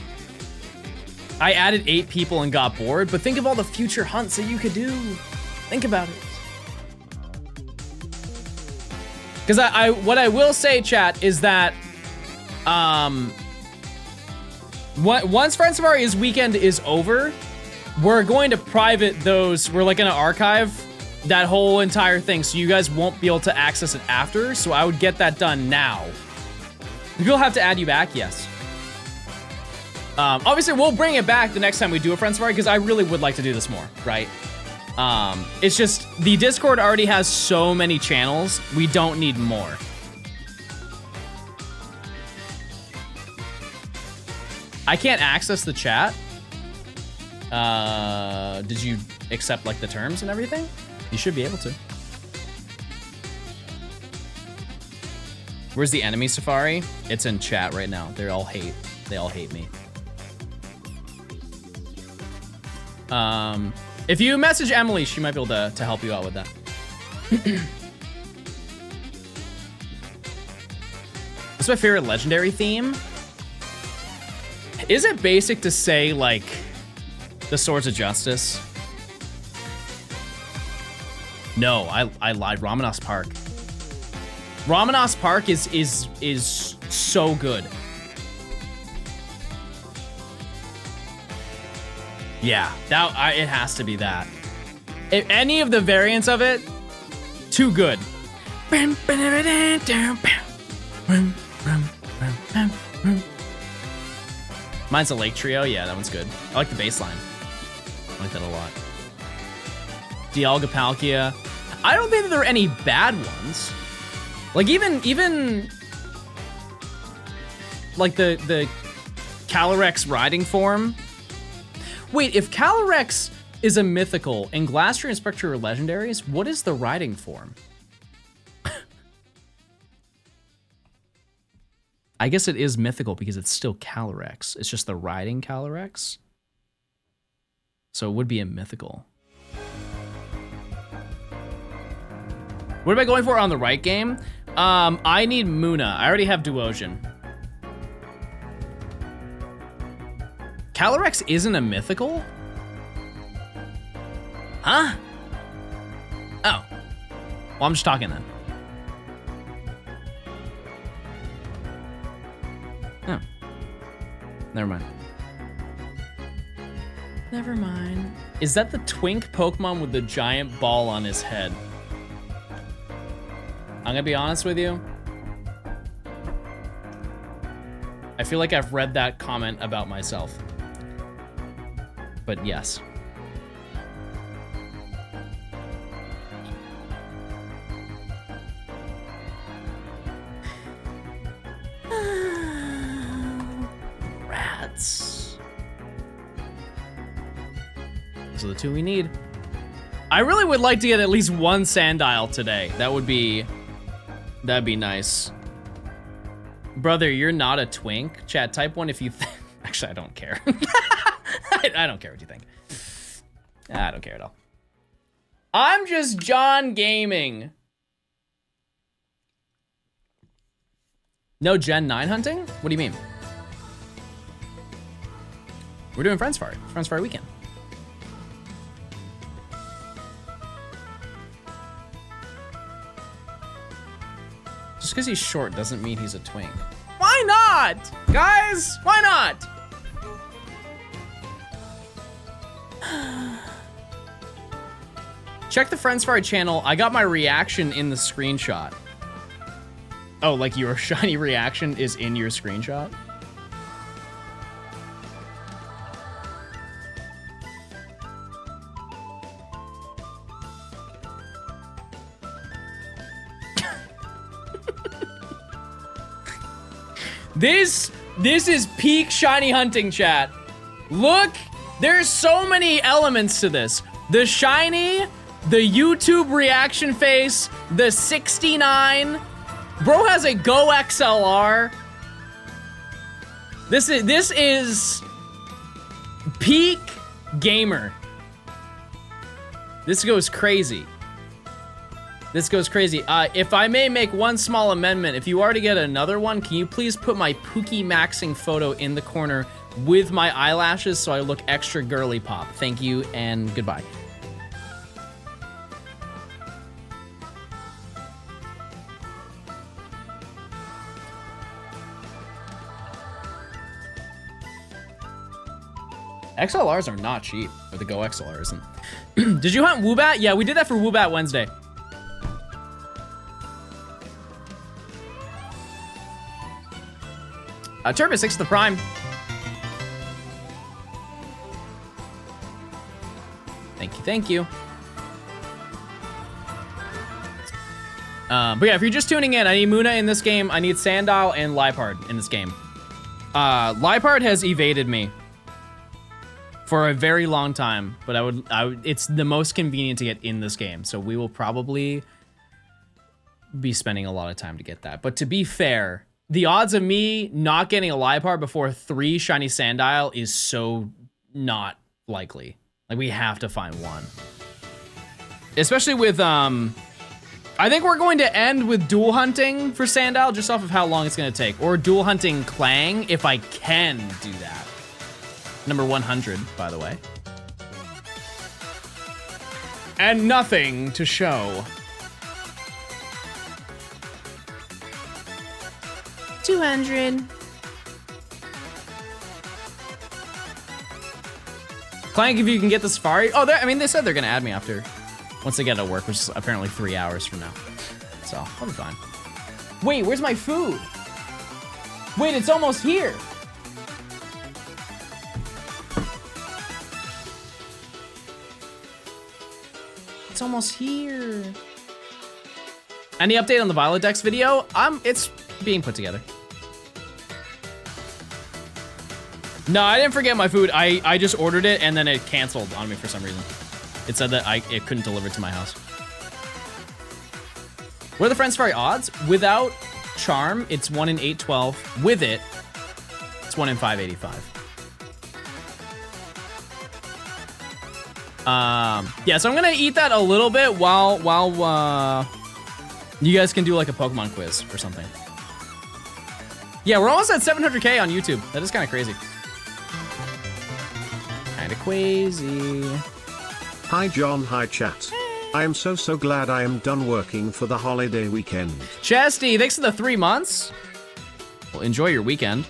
I added 8 people and got bored, but think of all the future hunts that you could do. Think about it. Because what I will say, chat, is that once Friend Safari's weekend is over, we're going to private those. We're like gonna archive that whole entire thing, so you guys won't be able to access it after. So I would get that done now. We'll have to add you back, yes. Obviously, we'll bring it back the next time we do a Friend Safari, because I really would like to do this more, right? It's just, the Discord already has so many channels, we don't need more. I can't access the chat. Did you accept, like, the terms and everything? You should be able to. Where's the enemy Safari? It's in chat right now. They all hate me. If you message Emily, she might be able to help you out with that. What's my favorite legendary theme? Is it basic to say, like, the Swords of Justice? No, I lied. Ramanas Park. Ramanas Park is so good. Yeah, it has to be that. If any of the variants of it, too good. Mine's a Lake Trio. Yeah, that one's good. I like the bass line. I like that a lot. Dialga Palkia. I don't think that there are any bad ones. Like even like the Calyrex riding form. Wait, if Calyrex is a mythical and Glastrier and Spectre are legendaries, what is the riding form? I guess it is mythical because it's still Calyrex. It's just the riding Calyrex. So it would be a mythical. What am I going for on the right game? I need Muna. I already have Duosion. Calyrex isn't a mythical? Huh? Oh. Well, I'm just talking then. Oh. Never mind. Never mind. Is that the twink Pokemon with the giant ball on his head? I'm gonna be honest with you. I feel like I've read that comment about myself. But yes. Rats. Those are the two we need. I really would like to get at least one Sandile today. That'd be nice. Brother, you're not a twink. Chat, type 1 if you actually, I don't care. I don't care what you think. I don't care at all. I'm just John Gaming. No Gen 9 hunting? What do you mean? We're doing Friend Safari. Friend Safari weekend. Just because he's short doesn't mean he's a twink. Why not? Guys, why not? Check the Friend Safari channel. I got my reaction in the screenshot. Oh, like your shiny reaction is in your screenshot? This is peak shiny hunting, chat. Look, there's so many elements to this. The shiny, the YouTube reaction face, the 69. Bro has a Go XLR. This is peak gamer. This goes crazy. This goes crazy. If I may make one small amendment, if you already get another one, can you please put my Pookie maxing photo in the corner with my eyelashes so I look extra girly pop? Thank you and goodbye. XLRs are not cheap, or the Go XLR isn't. Did you hunt Woobat? Yeah, we did that for Woobat Wednesday. Turbis 6 the Prime. Thank you, thank you. But yeah, if you're just tuning in, I need Muna in this game. I need Sandile and Lipard in this game. Lipard has evaded me for a very long time, but I would, it's the most convenient to get in this game. So we will probably be spending a lot of time to get that. But to be fair, the odds of me not getting a Lipard before 3 shiny Sandile is so not likely. Like, we have to find one. Especially with, I think we're going to end with dual hunting for Sandile just off of how long it's gonna take. Or dual hunting Clang if I can do that. Number 100, by the way. And nothing to show. 200. Clank, if you can get the Safari. Oh, I mean, they said they're gonna add me after. Once they get to work, which is apparently 3 hours from now. So, I'll be fine. Wait, where's my food? Wait, it's almost here. It's almost here. Any update on the Violet Dex video? It's being put together. No, I didn't forget my food. I just ordered it and then it canceled on me for some reason. It said that it couldn't deliver to my house. What are the Friend Safari odds? Without Charm, it's 1 in 812. With it, it's 1 in 585. Yeah, so I'm gonna eat that a little bit while you guys can do like a Pokemon quiz or something. Yeah, we're almost at 700K on YouTube. That is kind of crazy. Kind of crazy. Hi John, hi chat. I am so glad I am done working for the holiday weekend. Chesty, thanks for the 3 months. Well, enjoy your weekend.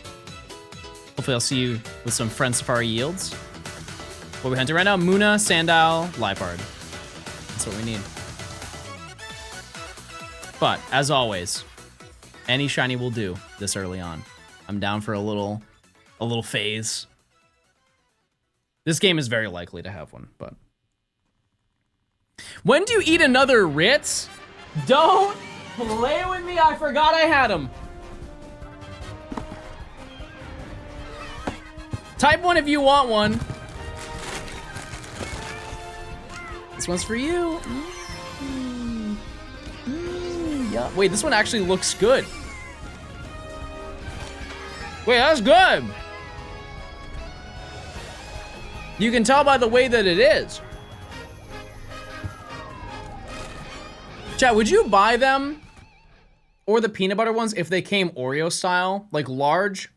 Hopefully I'll see you with some Friend Safari yields. What are we hunting right now? Muna, Sandile, Lipard. That's what we need. But, as always, any shiny will do this early on. I'm down for a little phase. This game is very likely to have one, but... When do you eat another Ritz? Don't play with me, I forgot I had them. Type 1 if you want one. This one's for you. Yeah. Wait, this one actually looks good. Wait, that's good. You can tell by the way that it is. Chat, would you buy them or the peanut butter ones if they came Oreo style, like large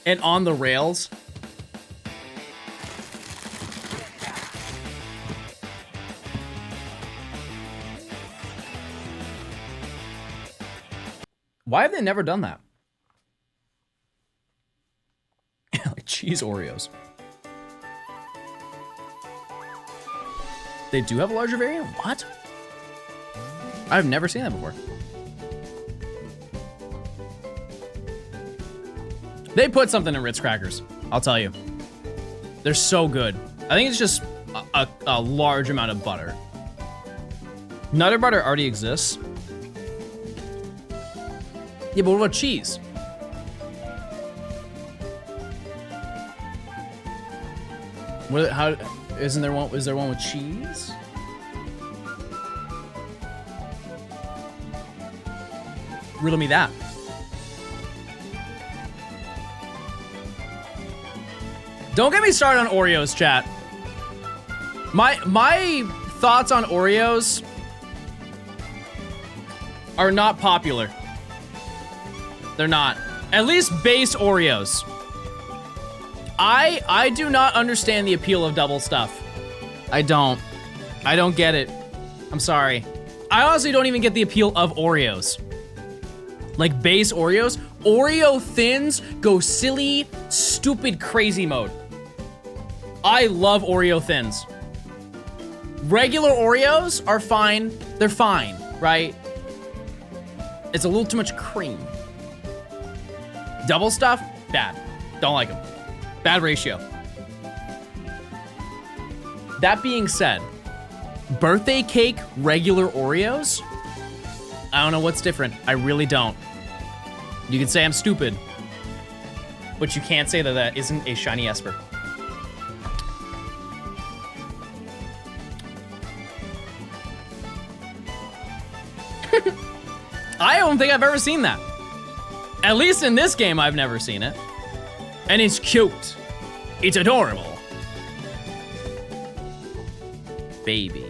and on the rails? Why have they never done that? Like cheese Oreos. They do have a larger variant? What? I've never seen that before. They put something in Ritz crackers, I'll tell you. They're so good. I think it's just a large amount of butter. Nutter butter already exists. Yeah, but what about cheese? Is there one with cheese? Riddle me that. Don't get me started on Oreos, chat. My thoughts on Oreos are not popular. They're not. At least base Oreos. I do not understand the appeal of double stuff. I don't get it. I'm sorry. I honestly don't even get the appeal of Oreos. Like base Oreos. Oreo Thins go silly, stupid, crazy mode. I love Oreo Thins. Regular Oreos are fine. They're fine, right? It's a little too much cream. Double stuff, bad. Don't like them. Bad ratio. That being said, birthday cake regular Oreos, I don't know what's different. I really don't. You can say I'm stupid, but you can't say that that isn't a shiny Esper. I don't think I've ever seen that. At least in this game, I've never seen it. And it's cute. It's adorable. Baby.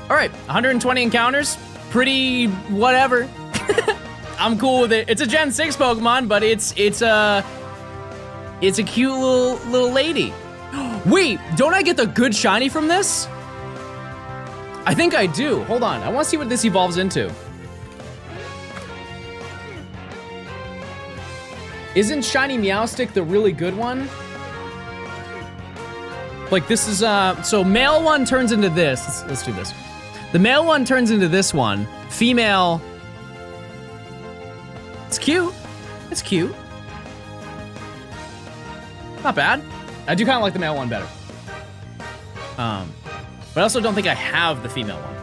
All right, 120 encounters. Pretty whatever. I'm cool with it. It's a Gen 6 Pokemon, but it's a cute little lady. Wait, don't I get the good shiny from this? I think I do. Hold on, I want to see what this evolves into. Isn't shiny Meowstic the really good one? Like this is, so male one turns into this. Let's do this. The male one turns into this one. Female, it's cute. It's cute. Not bad. I do kind of like the male one better. But I also don't think I have the female one.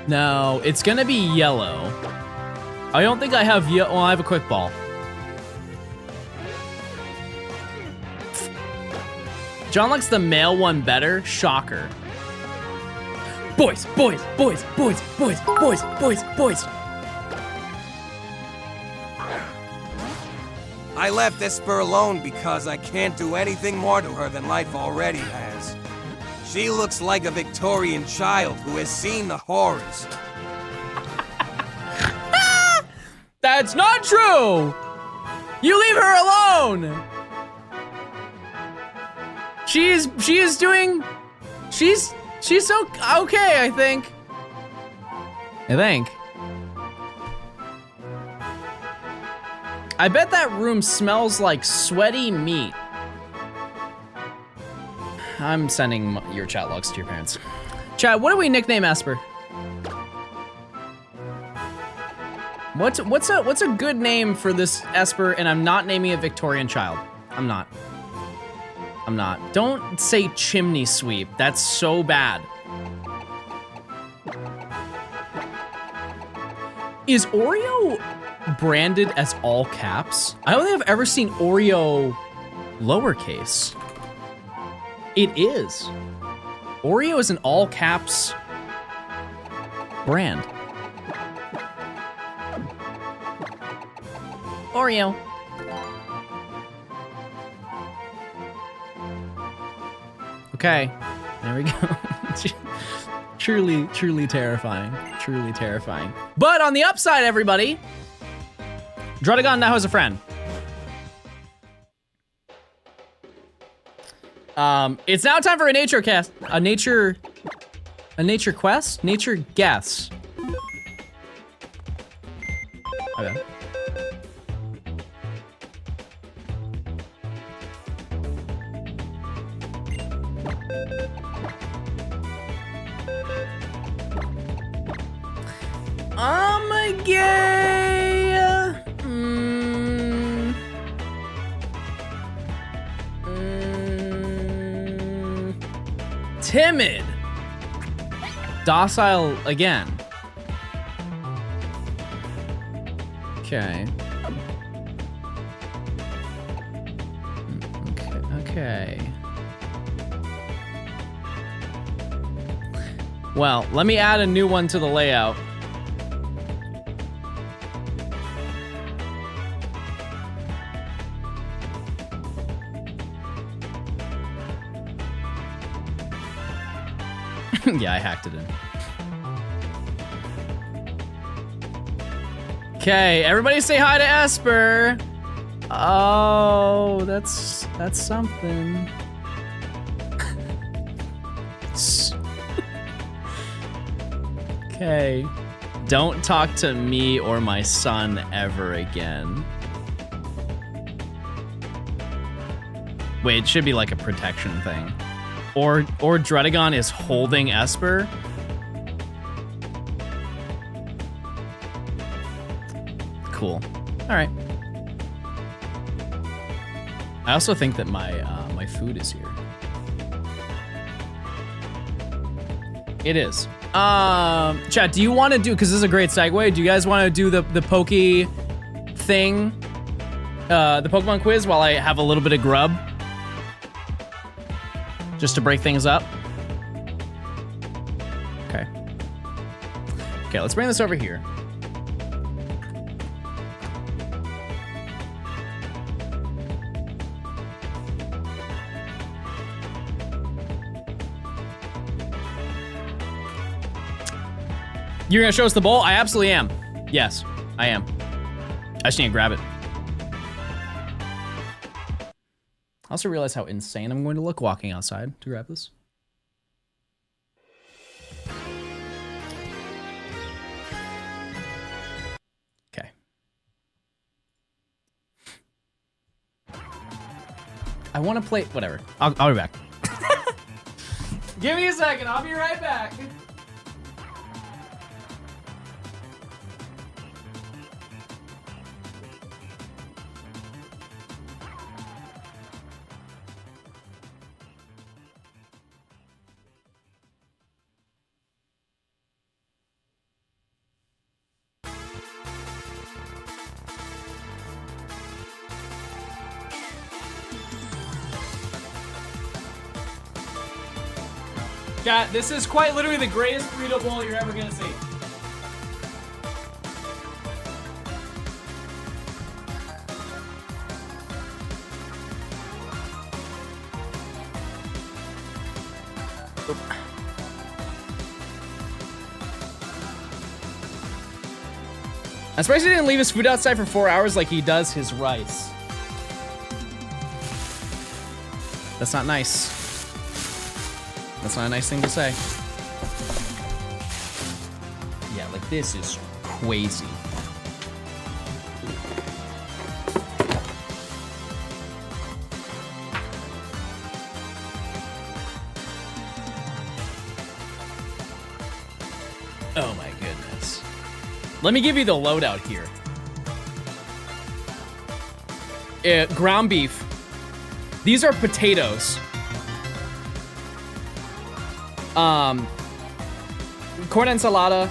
No, it's gonna be yellow. I don't think I have well, I have a quick ball. John likes the male one better. Shocker. Boys, boys, boys, boys, boys, boys, boys, boys. I left Esper alone because I can't do anything more to her than life already has. She looks like a Victorian child who has seen the horrors. That's not true! You leave her alone! She's so okay, I think. I bet that room smells like sweaty meat. I'm sending your chat logs to your parents. Chat, what do we nickname Esper? What's a good name for this Esper? And I'm not naming it Victorian child. I'm not. Don't say chimney sweep. That's so bad. Is Oreo branded as all caps? I don't think I've ever seen Oreo lowercase. It is. Oreo is an all caps brand. Oreo. Okay, there we go. Truly terrifying. Truly terrifying. But on the upside, everybody, Drudagon now has a friend. It's now time for a nature quest. A nature quest? Nature guess. Okay. I'm gay. Timid. Docile again. Okay. Okay. Well, let me add a new one to the layout. Yeah, I hacked it in. Okay, everybody say hi to Esper. Oh, that's something. Okay. Don't talk to me or my son ever again. Wait, it should be like a protection thing. Or Dredagon is holding Esper. Cool. All right. I also think that my food is here. It is. Chat, do you want to do, because this is a great segue, do you guys want to do the Pokey thing, the Pokemon quiz while I have a little bit of grub? Just to break things up? Okay. Okay, let's bring this over here. You're gonna show us the bowl? I absolutely am. Yes, I am. I just need to grab it. I also realize how insane I'm going to look walking outside to grab this. Okay. I want to play, whatever. I'll be back. Give me a second, I'll be right back. Chat, this is quite literally the greatest burrito bowl you're ever gonna see. I'm surprised he didn't leave his food outside for 4 hours like he does his rice. That's not nice. That's not a nice thing to say. Yeah, like this is crazy. Oh my goodness. Let me give you the loadout here. Ground beef. These are potatoes. Corn ensalada,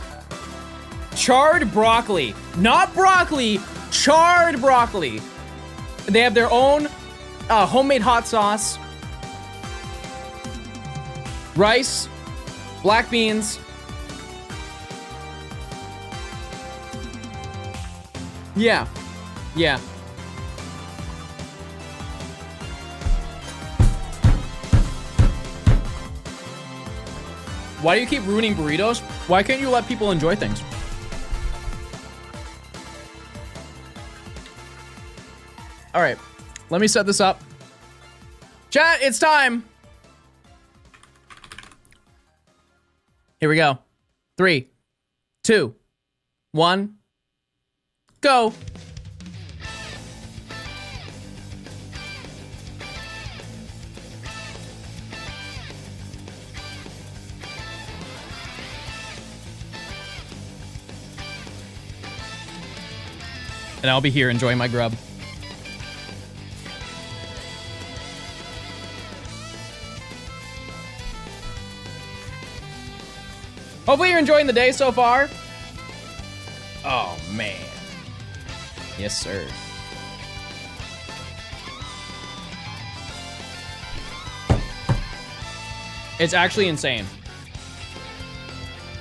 charred broccoli, not broccoli, charred broccoli. They have their own homemade hot sauce, rice, black beans. Yeah, yeah. Why do you keep ruining burritos? Why can't you let people enjoy things? All right, let me set this up. Chat, it's time. Here we go. 3, 2, 1, go. And I'll be here enjoying my grub. Hopefully you're enjoying the day so far. Oh, man. Yes, sir. It's actually insane.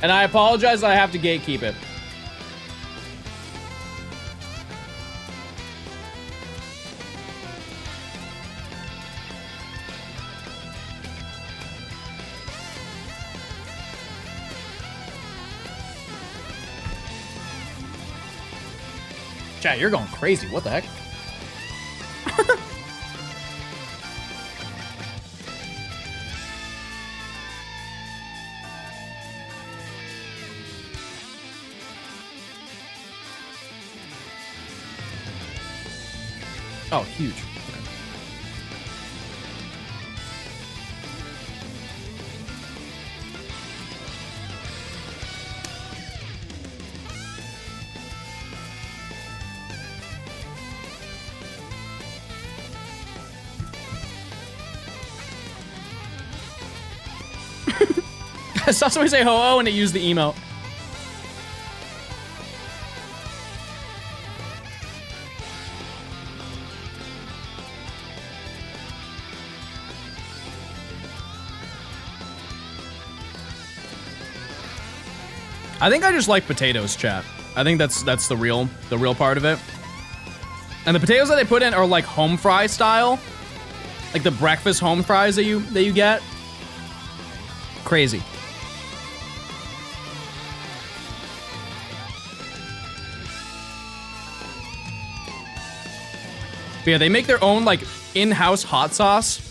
And I apologize that I have to gatekeep it. Chat, you're going crazy. What the heck? Oh, huge. I saw somebody say ho-oh and it used the emote. I think I just like potatoes, chat. I think that's the real part of it. And the potatoes that they put in are like home fry style. Like the breakfast home fries that you get. Crazy. But yeah, they make their own like in-house hot sauce.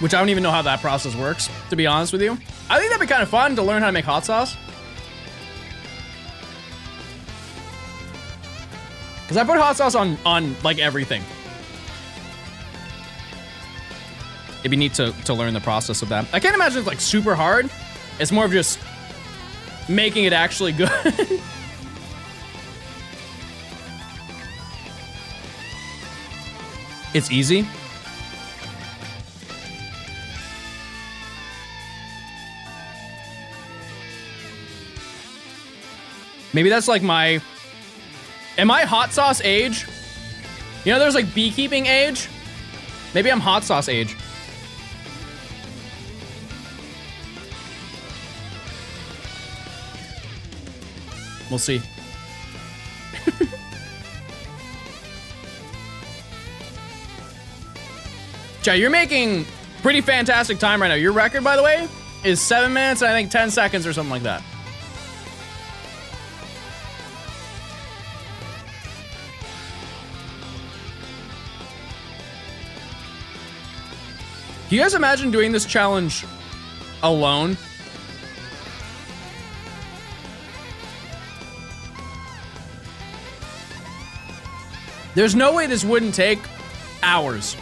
Which I don't even know how that process works, to be honest with you. I think that'd be kind of fun to learn how to make hot sauce. Because I put hot sauce on like everything. It'd be neat to learn the process of that. I can't imagine it's like super hard. It's more of just making it actually good. It's easy. Maybe that's like am I hot sauce age? You know, there's like beekeeping age. Maybe I'm hot sauce age. We'll see. Chat, you're making pretty fantastic time right now. Your record, by the way, is 7 minutes and I think 10 seconds or something like that. Can you guys imagine doing this challenge alone? There's no way this wouldn't take hours.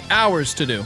Hours to do.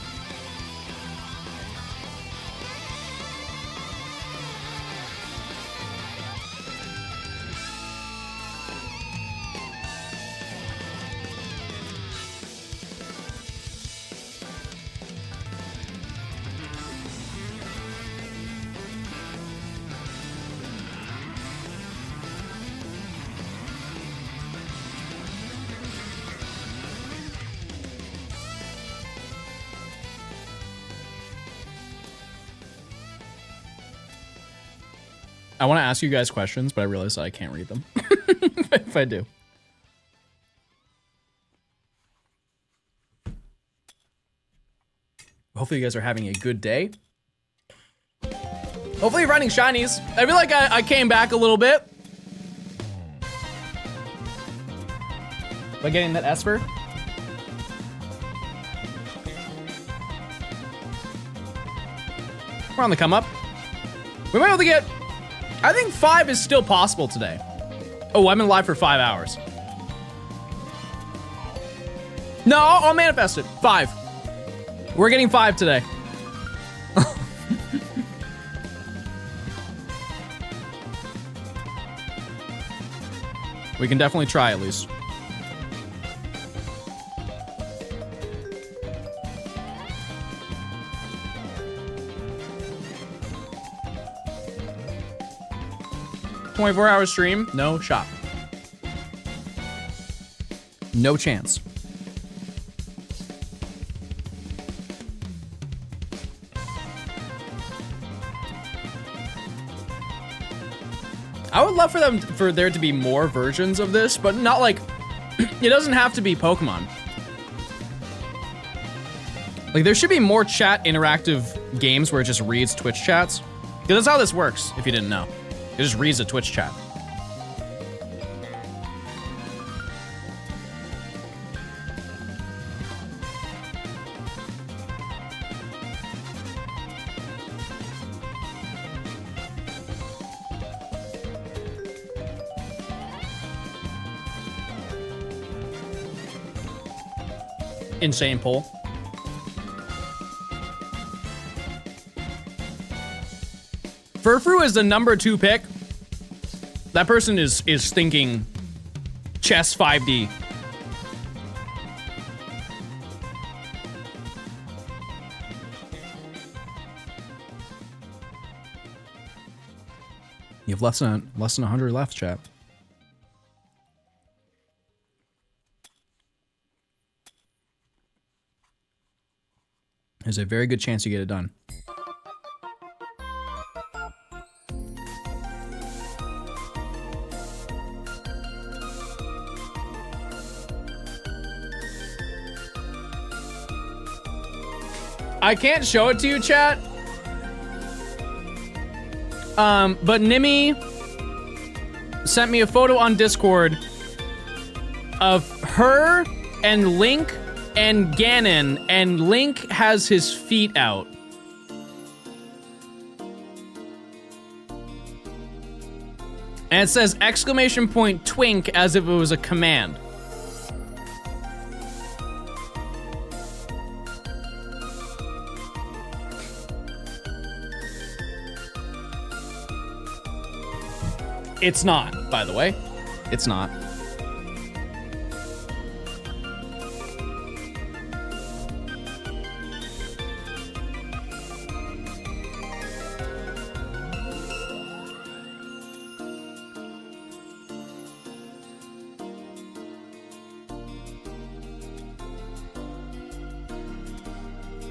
I want to ask you guys questions, but I realize that I can't read them if I do. Hopefully you guys are having a good day. Hopefully you're running shinies. I feel like I came back a little bit by getting that Esper. We're on the come up. We might be able to get, I think 5 is still possible today. Oh, I've been live for 5 hours. No, I'll manifest it. 5. We're getting 5 today. We can definitely try at least. "24-hour stream, no shot. No chance." I would love for there to be more versions of this, but not like, it doesn't have to be Pokemon. Like, there should be more chat interactive games where it just reads Twitch chats. Because that's how this works, if you didn't know. It just reads a Twitch chat. Insane poll. Furfru is the #2 pick. That person is thinking chess 5D. You have less than 100 left, chat. There's a very good chance you get it done. I can't show it to you, chat. But Nimi sent me a photo on Discord of her and Link and Ganon, and Link has his feet out. And it says !twink as if it was a command. It's not, by the way. It's not.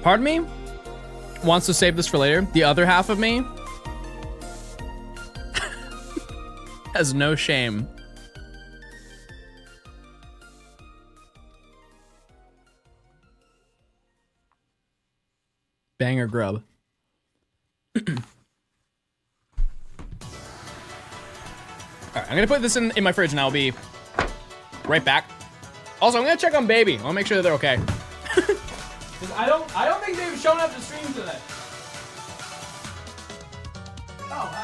Part of me wants to save this for later. The other half of me has no shame. Banger grub. Alright, I'm gonna put this in my fridge and I'll be right back. Also, I'm gonna check on Baby. I'll make sure that they're okay. I don't think they've shown up to stream today. Oh, wow.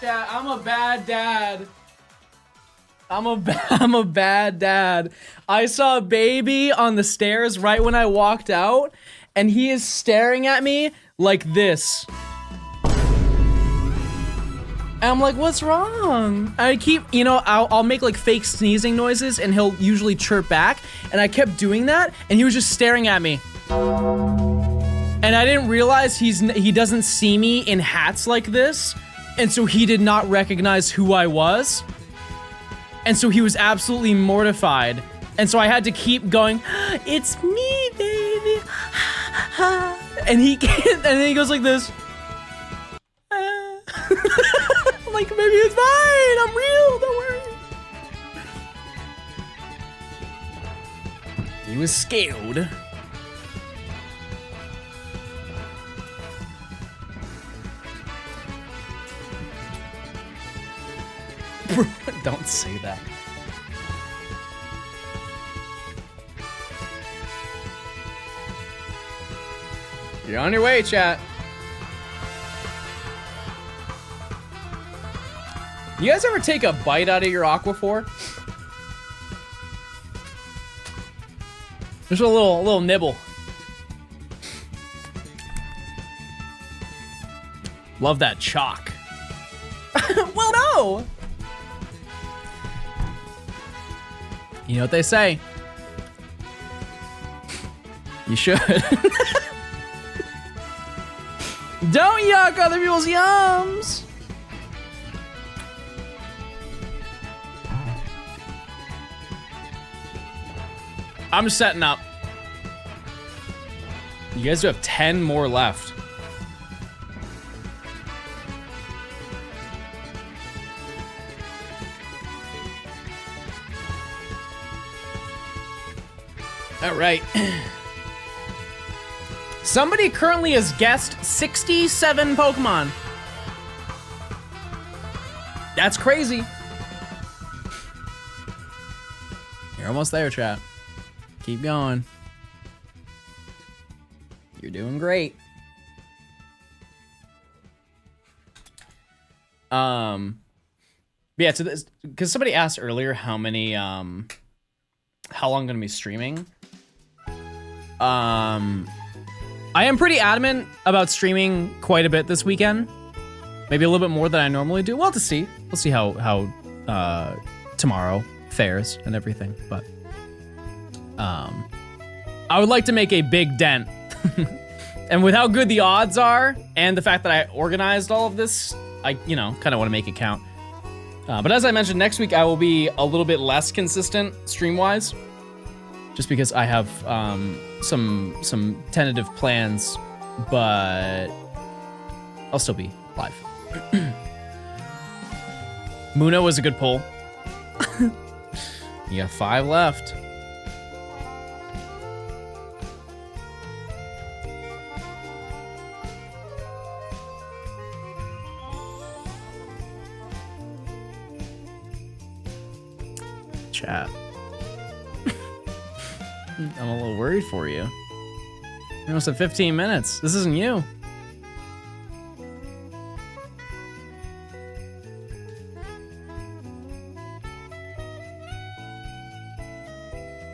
Yeah, I'm a bad dad. I'm a bad dad. I saw Baby on the stairs right when I walked out, and he is staring at me like this. And I'm like, what's wrong? I keep, you know, I'll make like fake sneezing noises and he'll usually chirp back. And I kept doing that and he was just staring at me. And I didn't realize he doesn't see me in hats like this. And so he did not recognize who I was. And so he was absolutely mortified. And so I had to keep going, it's me, baby. And he can't, and then he goes like this. I'm like, maybe it's fine. I'm real, don't worry. He was scared. Bro, don't say that. You're on your way, chat. You guys ever take a bite out of your Aquaphor? Just a little nibble. Love that chalk. Well, no. You know what they say. You should. Don't yuck other people's yums. I'm setting up. You guys do have 10 more left. All right. Somebody currently has guessed 67 Pokemon. That's crazy. You're almost there, chat. Keep going. You're doing great. Yeah, so this, because somebody asked earlier how many, how long I'm gonna be streaming. I am pretty adamant about streaming quite a bit this weekend. Maybe a little bit more than I normally do. We'll have to see. We'll see how tomorrow fares and everything, but I would like to make a big dent. And with how good the odds are and the fact that I organized all of this, I, you know, kind of want to make it count. But as I mentioned, next week I will be a little bit less consistent stream-wise, just because I have some tentative plans, but I'll still be live. Muna was a good pull. You got 5 left. Chat. I'm a little worried for you. You almost have 15 minutes. This isn't you.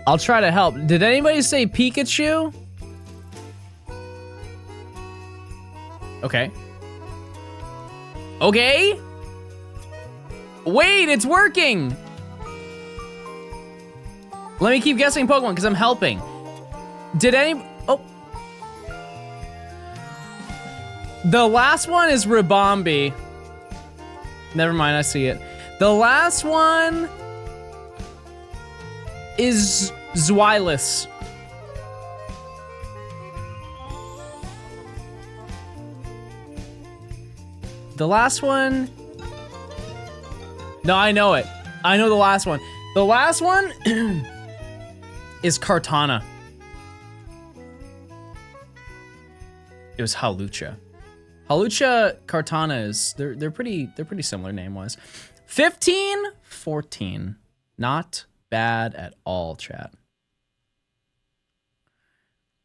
I'll try to help. Did anybody say Pikachu? Okay. Okay. Wait, it's working. Let me keep guessing Pokemon because I'm helping. Did any... Oh. The last one is Ribombee. Never mind, I see it. The last one is Zweilous. The last one... No, I know it. I know the last one. The last one is Kartana. It was Hawlucha. Hawlucha, Kartana is they're pretty similar name-wise. 15, 14. Not bad at all, chat.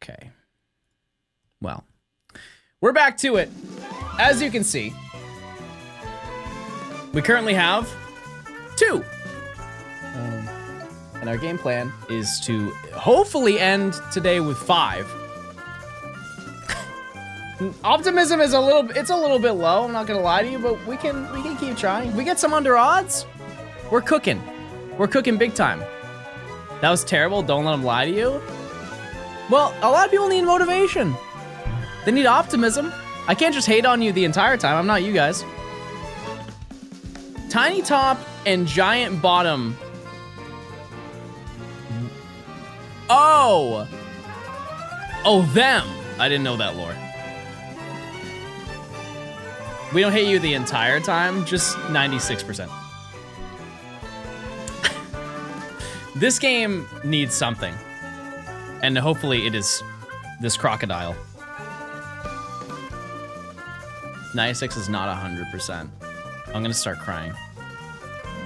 Okay. Well, we're back to it. As you can see, we currently have 2. And our game plan is to hopefully end today with 5. Optimism is a little bit low, I'm not gonna lie to you, but we can keep trying. If we get some under odds, we're cooking. We're cooking big time. That was terrible, don't let them lie to you. Well, a lot of people need motivation. They need optimism. I can't just hate on you the entire time, I'm not you guys. Tiny Top and giant bottom. Oh! Oh, them! I didn't know that lore. We don't hate you the entire time, just 96%. This game needs something. And hopefully it is this crocodile. 96 is not 100%. I'm gonna start crying.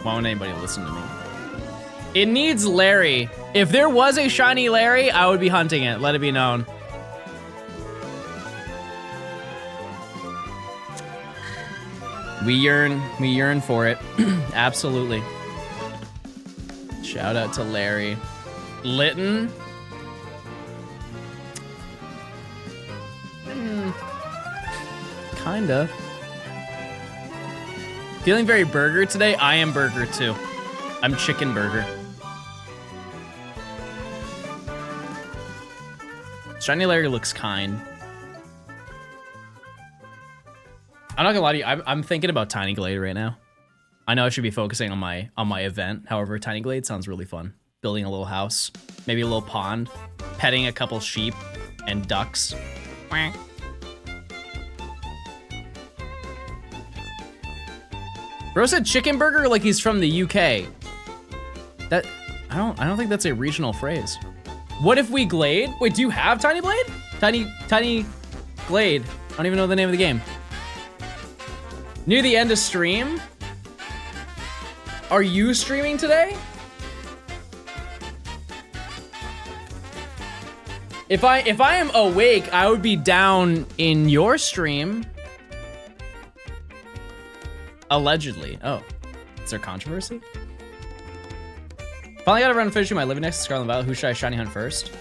Why won't anybody listen to me? It needs Larry. If there was a shiny Larry, I would be hunting it. Let it be known. We yearn for it. Absolutely. Shout out to Larry. Lytton? Kinda. Feeling very burger today? I am burger too. I'm chicken burger. Shiny Larry looks kind. I'm not gonna lie to you, I'm thinking about Tiny Glade right now. I know I should be focusing on my event. However, Tiny Glade sounds really fun. Building a little house, maybe a little pond, petting a couple sheep and ducks. Bro said chicken burger like he's from the UK. That I don't think that's a regional phrase. What if we glade? Wait, do you have Tiny Blade? Tiny Glade. I don't even know the name of the game. Near the end of stream? Are you streaming today? If I am awake, I would be down in your stream. Allegedly. Oh, is there controversy? Finally got around to finishing my living next to Scarlet Violet. Who should I shiny hunt first?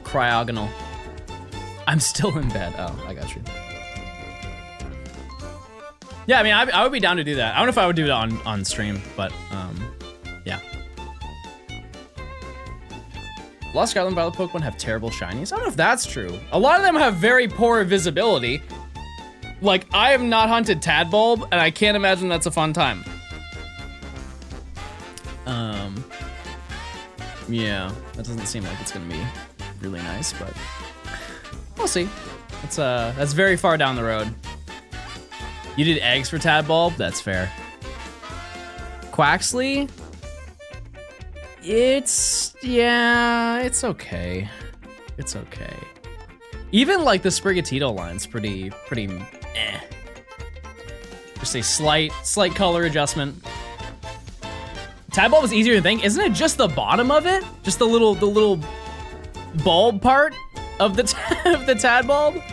Cryogonal. I'm still in bed. Oh, I got you. Yeah, I mean, I would be down to do that. I don't know if I would do it on stream, but yeah. Lost Scarlet and Violet Pokemon have terrible shinies. I don't know if that's true. A lot of them have very poor visibility. Like, I have not hunted Tadbulb, and I can't imagine that's a fun time. Yeah, that doesn't seem like it's gonna be really nice, but we'll see. That's very far down the road. You did eggs for Tadbulb? That's fair. Quaxley? It's okay. It's okay. Even like the Sprigatito line's pretty eh. Just a slight color adjustment. Tadbulb is easier to think. Isn't it just the bottom of it? Just the little bulb part of the Tadbulb?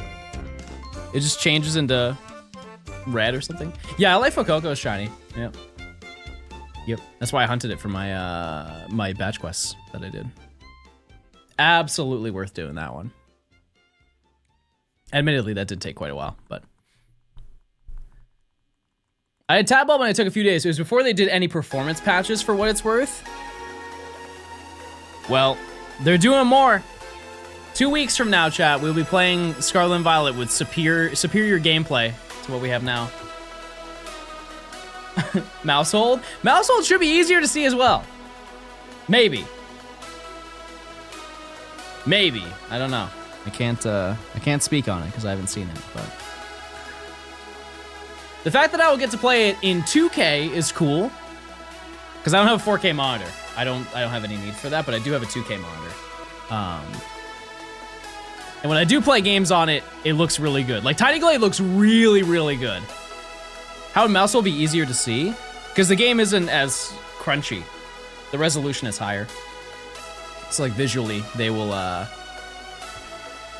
It just changes into red or something. Yeah, I like Fuecoco's shiny. Yep. That's why I hunted it for my my batch quests that I did. Absolutely worth doing that one. Admittedly, that did take quite a while, but I had Tadbulb and it took a few days. It was before they did any performance patches for what it's worth. Well, they're doing more. 2 weeks from now, chat, we'll be playing Scarlet and Violet with superior gameplay to what we have now. Mousehold? Mousehold should be easier to see as well. Maybe. I don't know. I can't speak on it because I haven't seen it, but the fact that I will get to play it in 2K is cool. Because I don't have a 4K monitor. I don't have any need for that, but I do have a 2K monitor. And when I do play games on it, it looks really good. Like Tiny Glade looks really, really good. How would Mouse will be easier to see? Because the game isn't as crunchy. The resolution is higher. So like visually, they will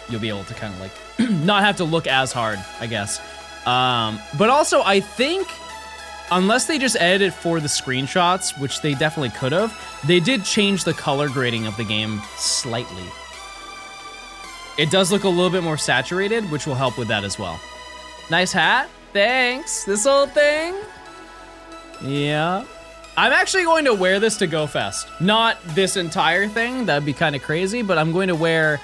you'll be able to kind of like not have to look as hard, I guess. But also I think unless they just edited for the screenshots, which they definitely could have, they did change the color grading of the game slightly. It does look a little bit more saturated, which will help with that as well. Nice hat. Thanks. This old thing. Yeah. I'm actually going to wear this to Go Fest. Not this entire thing. That'd be kind of crazy, but I'm going to wear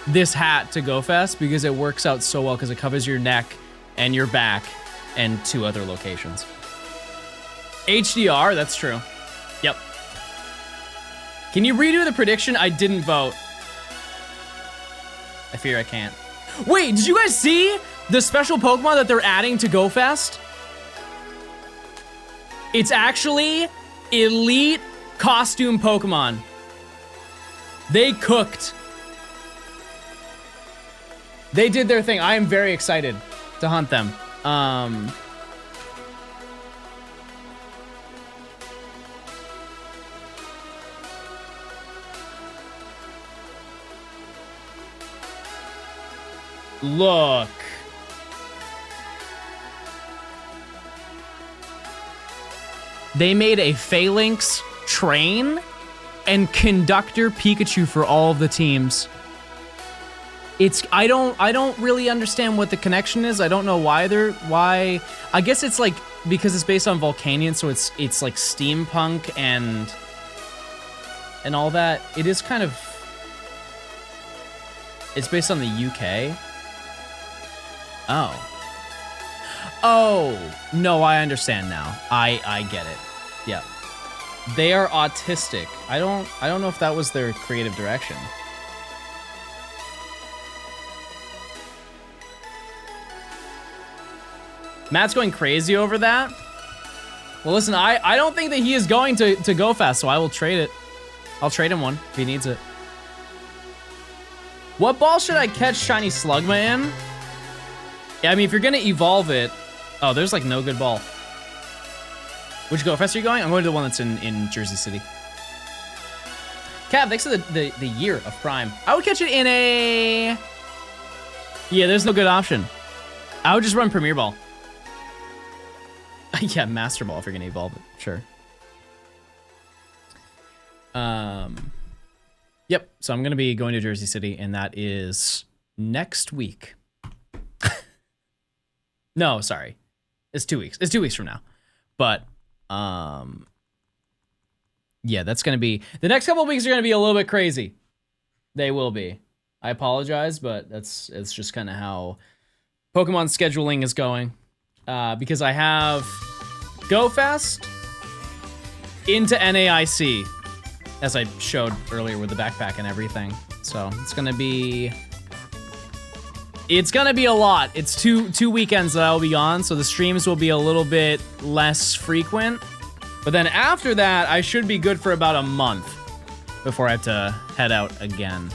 this hat to GoFest because it works out so well because it covers your neck and your back and 2 other locations. HDR, that's true. Yep. Can you redo the prediction? I didn't vote. I fear I can't. Wait, did you guys see the special Pokemon that they're adding to GoFest? It's actually elite costume Pokemon. They cooked. They did their thing. I am very excited to hunt them. Look. They made a Phalanx train and conductor Pikachu for all of the teams. I don't really understand what the connection is. I don't know why. I guess it's like because it's based on Volcanion, so it's like steampunk and all that. It is kind of, it's based on the UK. Oh, no, I understand now. I get it. Yeah. They are autistic. I don't know if that was their creative direction. Matt's going crazy over that. Well, listen, I don't think that he is going to go fast, so I will trade it. I'll trade him one if he needs it. What ball should I catch Shiny Slugma in? Yeah, I mean, if you're gonna evolve it... Oh, there's like no good ball. Which GoFest are you going? I'm going to the one that's in Jersey City. Cav, thanks for the year of Prime. I would catch it in a... Yeah, there's no good option. I would just run Premier Ball. Yeah, Master Ball if you're gonna evolve it. Sure. Yep, so I'm gonna be going to Jersey City, and that is next week. No, sorry. It's 2 weeks. It's 2 weeks from now. But, yeah, that's going to be... The next couple of weeks are going to be a little bit crazy. They will be. I apologize, but it's just kind of how Pokemon scheduling is going. Because I have GoFest into NAIC, as I showed earlier with the backpack and everything. So, it's going to be... It's gonna be a lot. It's two weekends that I'll be on, so the streams will be a little bit less frequent. But then after that, I should be good for about a month before I have to head out again.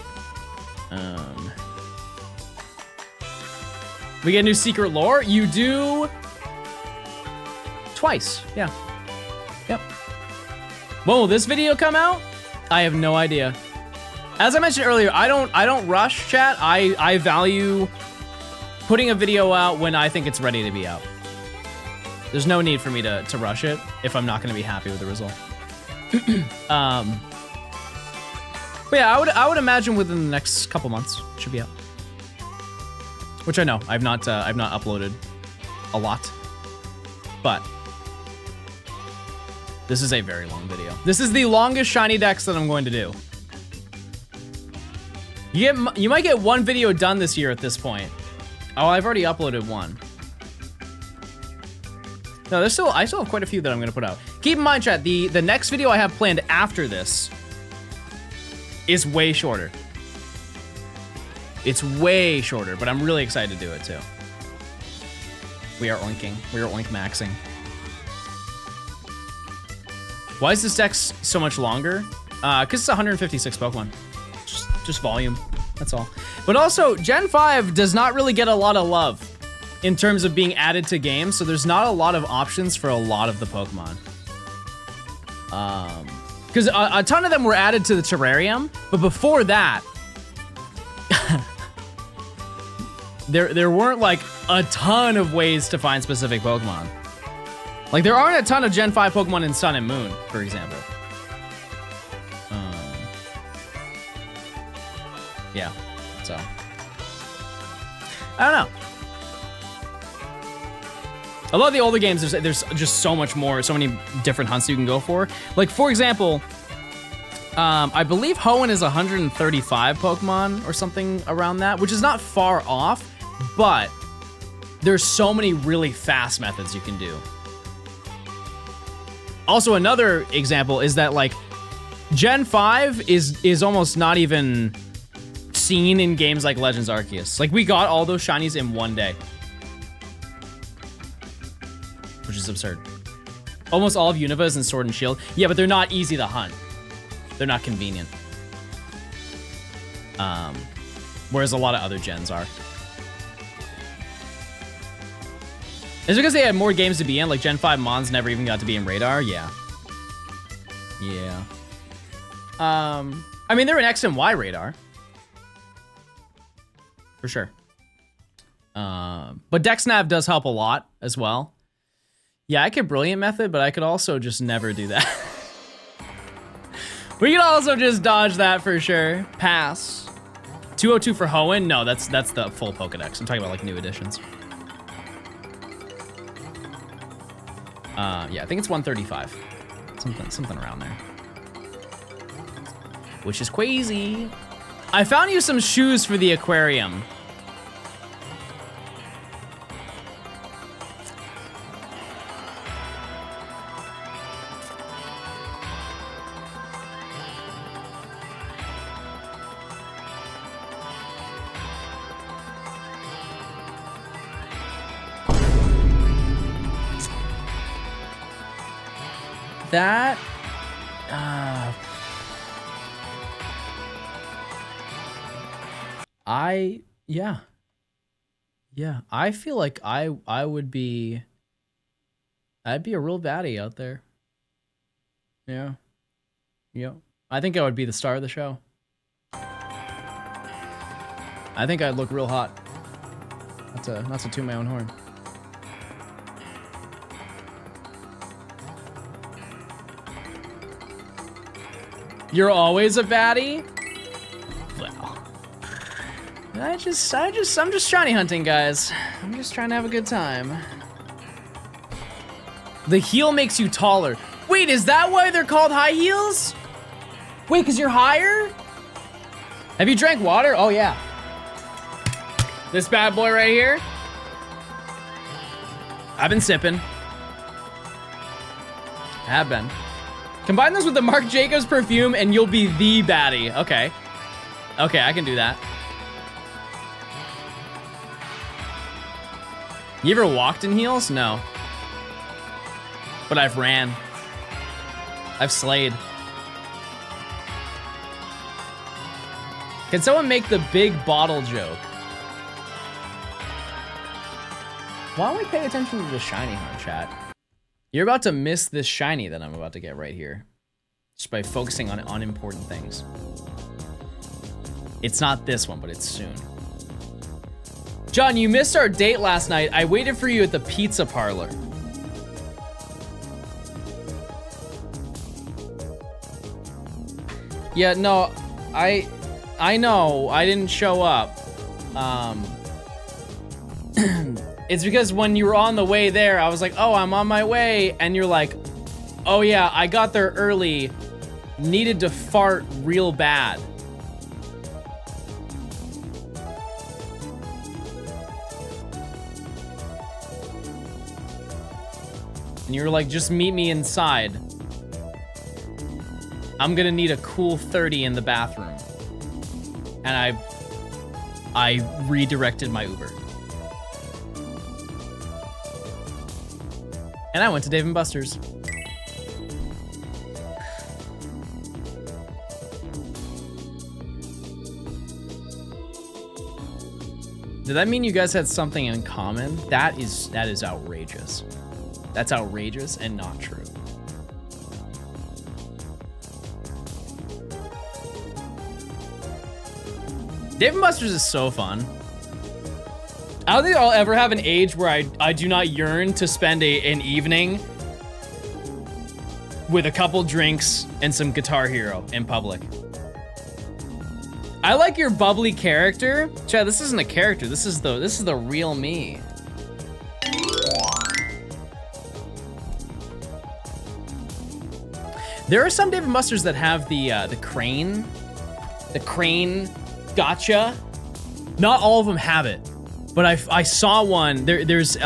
We get new secret lore? You do twice, yeah. Yep. When will this video come out? I have no idea. As I mentioned earlier, I don't rush, chat. I value putting a video out when I think it's ready to be out. There's no need for me to rush it if I'm not going to be happy with the result. But yeah, I would imagine within the next couple months it should be out. Which I know I've not uploaded a lot, but this is a very long video. This is the longest shiny dex that I'm going to do. You might get one video done this year at this point. Oh, I've already uploaded one. No, I still have quite a few that I'm gonna put out. Keep in mind, chat, the next video I have planned after this is way shorter. It's way shorter, but I'm really excited to do it too. We are oinking. We are oink maxing. Why is this dex so much longer? Because it's 156 Pokemon. Just volume, that's all. But also, Gen 5 does not really get a lot of love in terms of being added to games, so there's not a lot of options for a lot of the Pokemon. Because a ton of them were added to the terrarium, but before that, there weren't like a ton of ways to find specific Pokemon. Like there aren't a ton of Gen 5 Pokemon in Sun and Moon, for example. Yeah, so I don't know. I love the older games. There's just so much more, so many different hunts you can go for. Like for example, I believe Hoenn is 135 Pokemon or something around that, which is not far off, but there's so many really fast methods you can do. Also, another example is that like Gen 5 is almost not even seen in games like Legends Arceus. Like we got all those shinies in one day, which is absurd. Almost all of Unova is in Sword and Shield. Yeah, but they're not easy to hunt. They're not convenient. Whereas a lot of other gens are. Is it because they had more games to be in? Like Gen 5 Mons never even got to be in Radar? Yeah. Yeah. I mean, they're in X and Y Radar. For sure. But DexNav does help a lot as well. Yeah, I could Brilliant Method, but I could also just never do that. We can also just dodge that for sure. Pass. 202 for Hoenn? No, that's the full Pokedex. I'm talking about like new editions. Yeah, I think it's 135. Something around there. Which is crazy. I found you some shoes for the aquarium. That, yeah, I feel like I would be, I'd be a real baddie out there. Yeah, I think I would be the star of the show. I think I'd look real hot. Not to toot my own horn. You're always a baddie? Well, I'm just shiny hunting, guys. I'm just trying to have a good time. The heel makes you taller. Wait, is that why they're called high heels? Wait, because you're higher? Have you drank water? Oh, yeah. This bad boy right here? I've been sipping. I have been. Combine this with the Marc Jacobs perfume and you'll be the baddie. Okay. Okay, I can do that. You ever walked in heels? No. But I've ran. I've slayed. Can someone make the big bottle joke? Why don't we pay attention to the shiny hunt, chat? You're about to miss this shiny that I'm about to get right here. Just by focusing on unimportant things. It's not this one, but it's soon. John, you missed our date last night. I waited for you at the pizza parlor. Yeah, no, I know, I didn't show up. It's because when you were on the way there, I was like, oh, I'm on my way. And you're like, oh yeah, I got there early. Needed to fart real bad. And you were like, just meet me inside. I'm gonna need a cool 30 in the bathroom. And I redirected my Uber. And I went to Dave & Buster's. Did that mean you guys had something in common? That is outrageous. That's outrageous and not true. Dave & Buster's is so fun. I don't think I'll ever have an age where I do not yearn to spend an evening with a couple drinks and some Guitar Hero in public. I like your bubbly character. Chad, this isn't a character. This is the real me. There are some Dave & Buster's that have the crane gotcha. Not all of them have it, but I saw one. There's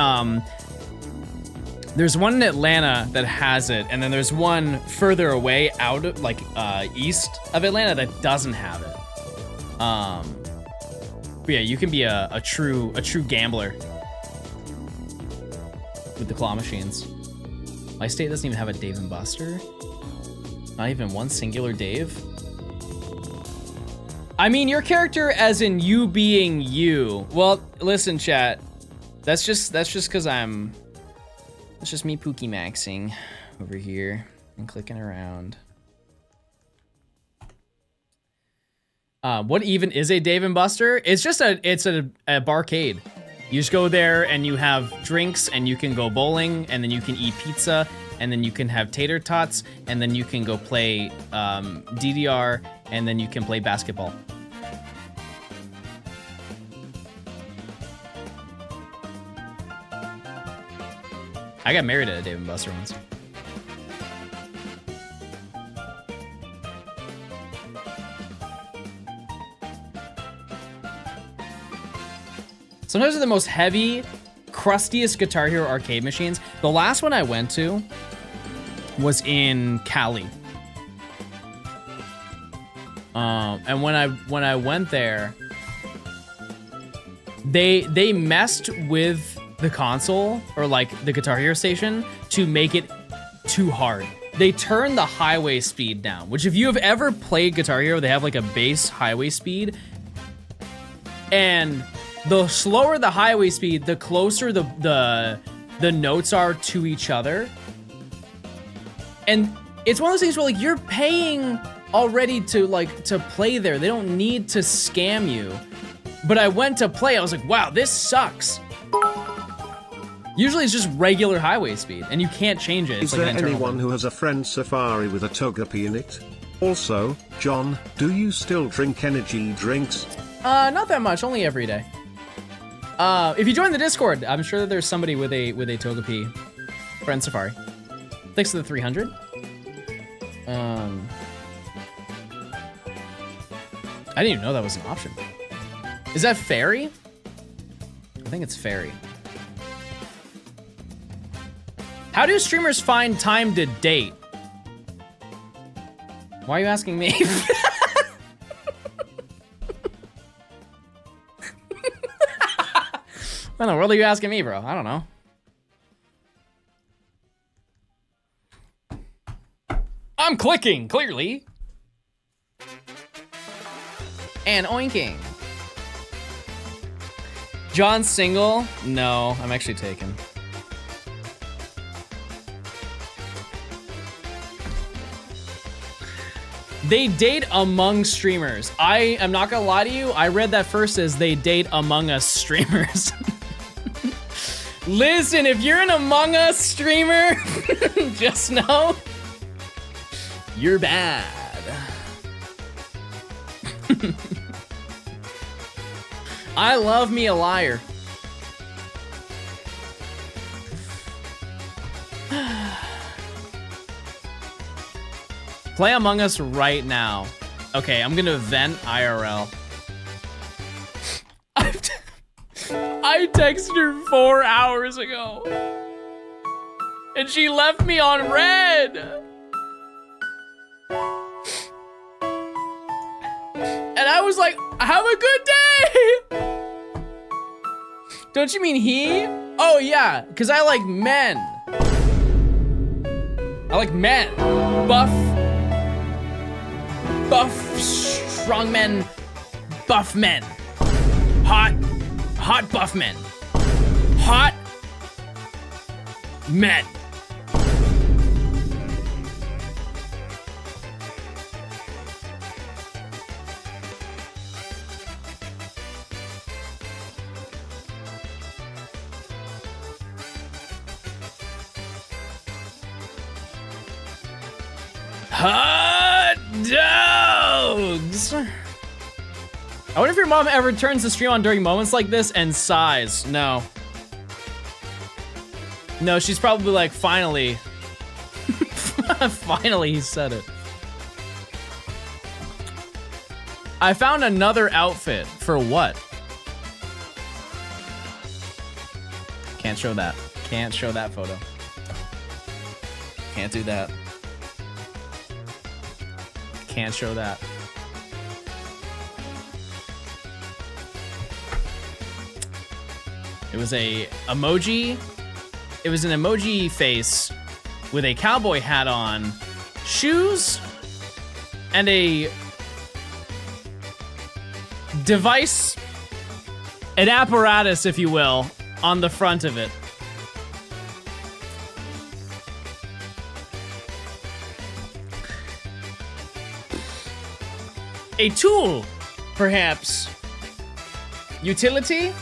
one in Atlanta that has it, and then there's one further away out of, like, east of Atlanta that doesn't have it. But yeah, you can be a true gambler with the claw machines. My state doesn't even have a Dave & Buster. Not even one singular Dave. I mean, your character as in you being you. Well, listen, chat. That's just because I'm... It's just me Pookie maxing over here and clicking around. What even is a Dave & Buster? It's just a barcade. You just go there and you have drinks and you can go bowling and then you can eat pizza and then you can have tater tots and then you can go play DDR and then you can play basketball. I got married at a Dave & Buster once. Sometimes they're the most heavy, crustiest Guitar Hero arcade machines. The last one I went to was in Cali. And when I went there, they messed with the console or like the Guitar Hero station to make it too hard. They turned the highway speed down, which if you have ever played Guitar Hero, they have like a base highway speed. And the slower the highway speed, the closer the notes are to each other. And it's one of those things where like you're paying already to play there. They don't need to scam you. But I went to play, I was like, wow, this sucks. Usually it's just regular highway speed, and you can't change it. It's Is like there an anyone who has a friend Safari with a Togepi in it? Also, John, do you still drink energy drinks? Not that much, only every day. If you join the Discord, I'm sure that there's somebody with a Togepi. Friend Safari. Thanks to the 300. I didn't even know that was an option. Is that Fairy? I think it's Fairy. How do streamers find time to date? Why are you asking me? What in the world are you asking me, bro? I don't know. I'm clicking, clearly. And oinking. John single? No, I'm actually taken. They date among streamers. I am not gonna lie to you, I read that first as they date among us streamers. Listen, if you're an Among Us streamer, just know you're bad. I love me a liar. Play Among Us right now. Okay, I'm gonna vent IRL. I texted her 4 hours ago. And she left me on red. And I was like, have a good day. Don't you mean he? Oh yeah, because I like men. I like men. Buff, strong men, buff men. Hot buff men. Hot men. Hot dogs. I wonder if your mom ever turns the stream on during moments like this and sighs. No. No, she's probably like, finally. Finally, he said it. I found another outfit. For what? Can't show that. Can't show that photo. Can't do that. Can't show that. It was a emoji. It was an emoji face with a cowboy hat on, shoes, and a device, an apparatus, if you will, on the front of it. A tool, perhaps. Utility?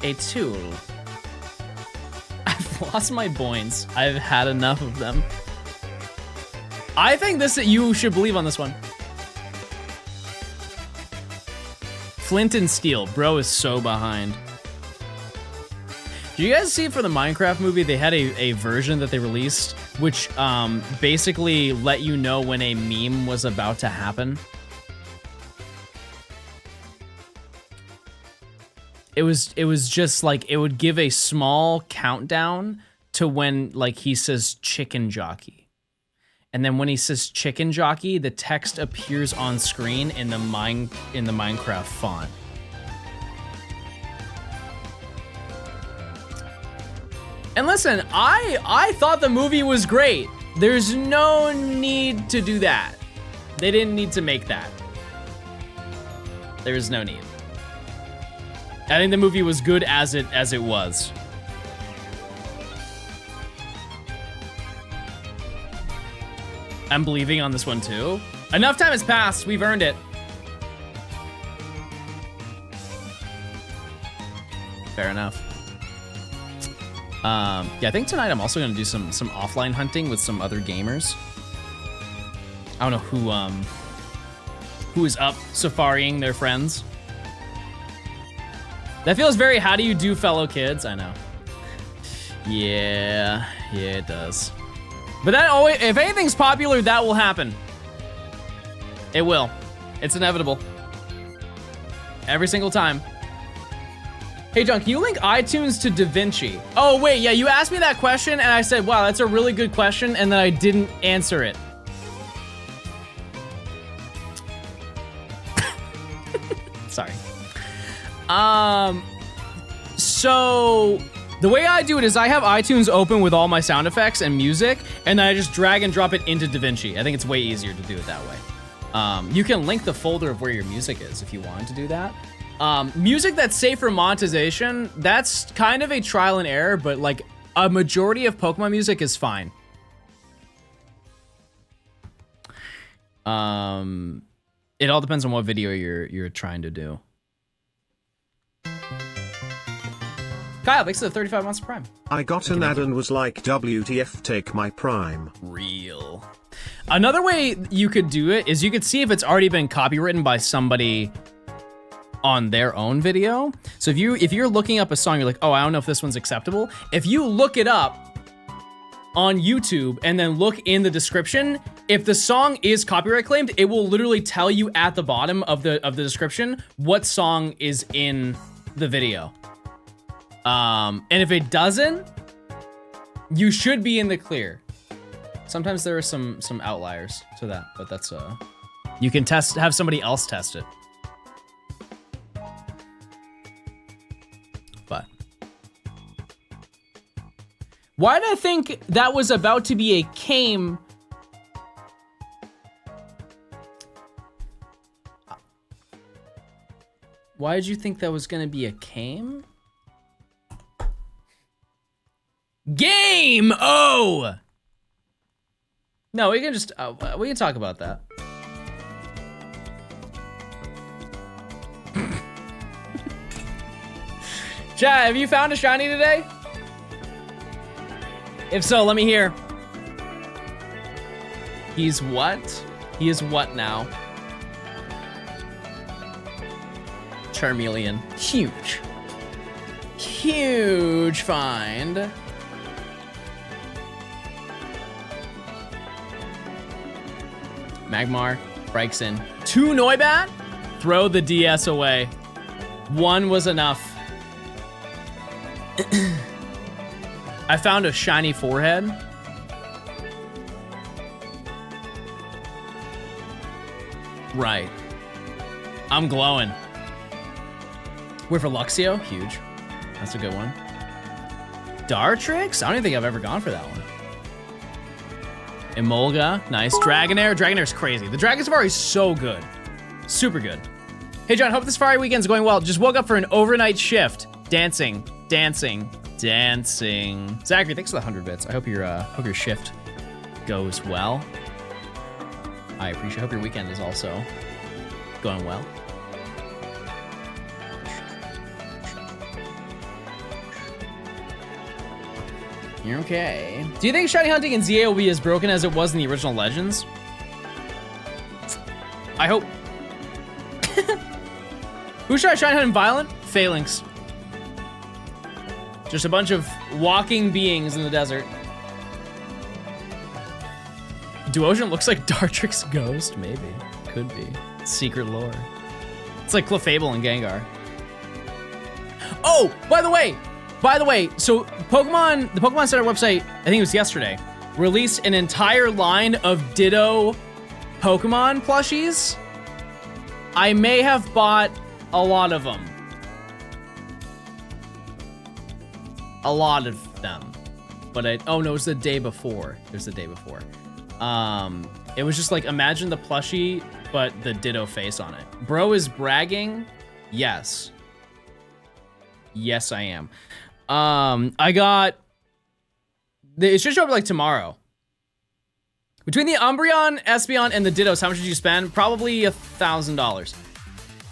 A tool. I've lost my points. I've had enough of them. I think you should believe on this one. Flint and Steel. Bro is so behind. Do you guys see for the Minecraft movie, they had a version that they released, which basically let you know when a meme was about to happen? It was just like, it would give a small countdown to when like he says chicken jockey. And then when he says chicken jockey, the text appears on screen in the Minecraft font. And listen, I thought the movie was great. There's no need to do that. They didn't need to make that. There's no need. I think the movie was good as it was. I'm believing on this one too. Enough time has passed. We've earned it. Fair enough. Yeah, I think tonight I'm also gonna do some offline hunting with some other gamers. I don't know who is up safaring their friends. That feels very how do you do, fellow kids? I know. Yeah, it does. But that always, if anything's popular, that will happen. It will. It's inevitable. Every single time. Hey, John, can you link iTunes to DaVinci? Oh, wait, yeah, you asked me that question, and I said, wow, that's a really good question, and then I didn't answer it. Sorry. So the way I do it is I have iTunes open with all my sound effects and music, and then I just drag and drop it into DaVinci. I think it's way easier to do it that way. You can link the folder of where your music is if you want to do that. Music that's safe for monetization, that's kind of a trial and error, but like a majority of Pokemon music is fine. It all depends on what video you're trying to do. Kyle, thanks for the 35 months of Prime. I got an ad and was like, WTF, take my Prime. Real. Another way you could do it is you could see if it's already been copywritten by somebody on their own video. So if you're looking up a song, you're like, oh, I don't know if this one's acceptable. If you look it up on YouTube and then look in the description, if the song is copyright claimed, it will literally tell you at the bottom of the description what song is in the video. And if it doesn't, you should be in the clear. Sometimes there are some outliers to that, but that's you can have somebody else test it. But why did I think that was about to be a game? Why did you think that was gonna be a game? Game! Oh! No, we can just, we can talk about that. Chat, have you found a shiny today? If so, let me hear. He's what? He is what now? Charmeleon. Huge. Huge find. Magmar, Brixen. 2 Noibat? Throw the DS away. 1 was enough. I found a shiny forehead. Right. I'm glowing. We're for Luxio? Huge. That's a good one. Dartrix? I don't even think I've ever gone for that one. Emolga, nice. Dragonair. Dragonair's crazy. The Dragon Safari is so good. Super good. Hey John, hope the Safari weekend's going well. Just woke up for an overnight shift. Dancing. Zachary, thanks for the 100 bits. I hope your shift goes well. I appreciate. Hope your weekend is also going well. You're okay. Do you think shiny hunting in ZA will be as broken as it was in the original Legends? I hope. Who should I shiny hunt in Violent? Phalanx. Just a bunch of walking beings in the desert. Duosion looks like Dartrix Ghost, maybe. Could be. Secret lore. It's like Clefable and Gengar. Oh, by the way, so the Pokemon Center website, I think it was yesterday, released an entire line of Ditto Pokemon plushies. I may have bought a lot of them. A lot of them. But oh no, it was the day before. It was the day before. It was just like, imagine the plushie, but the Ditto face on it. Bro is bragging. Yes. Yes, I am. I got, it should show up like tomorrow. Between the Umbreon, Espeon, and the Dittos, how much did you spend? Probably $1,000.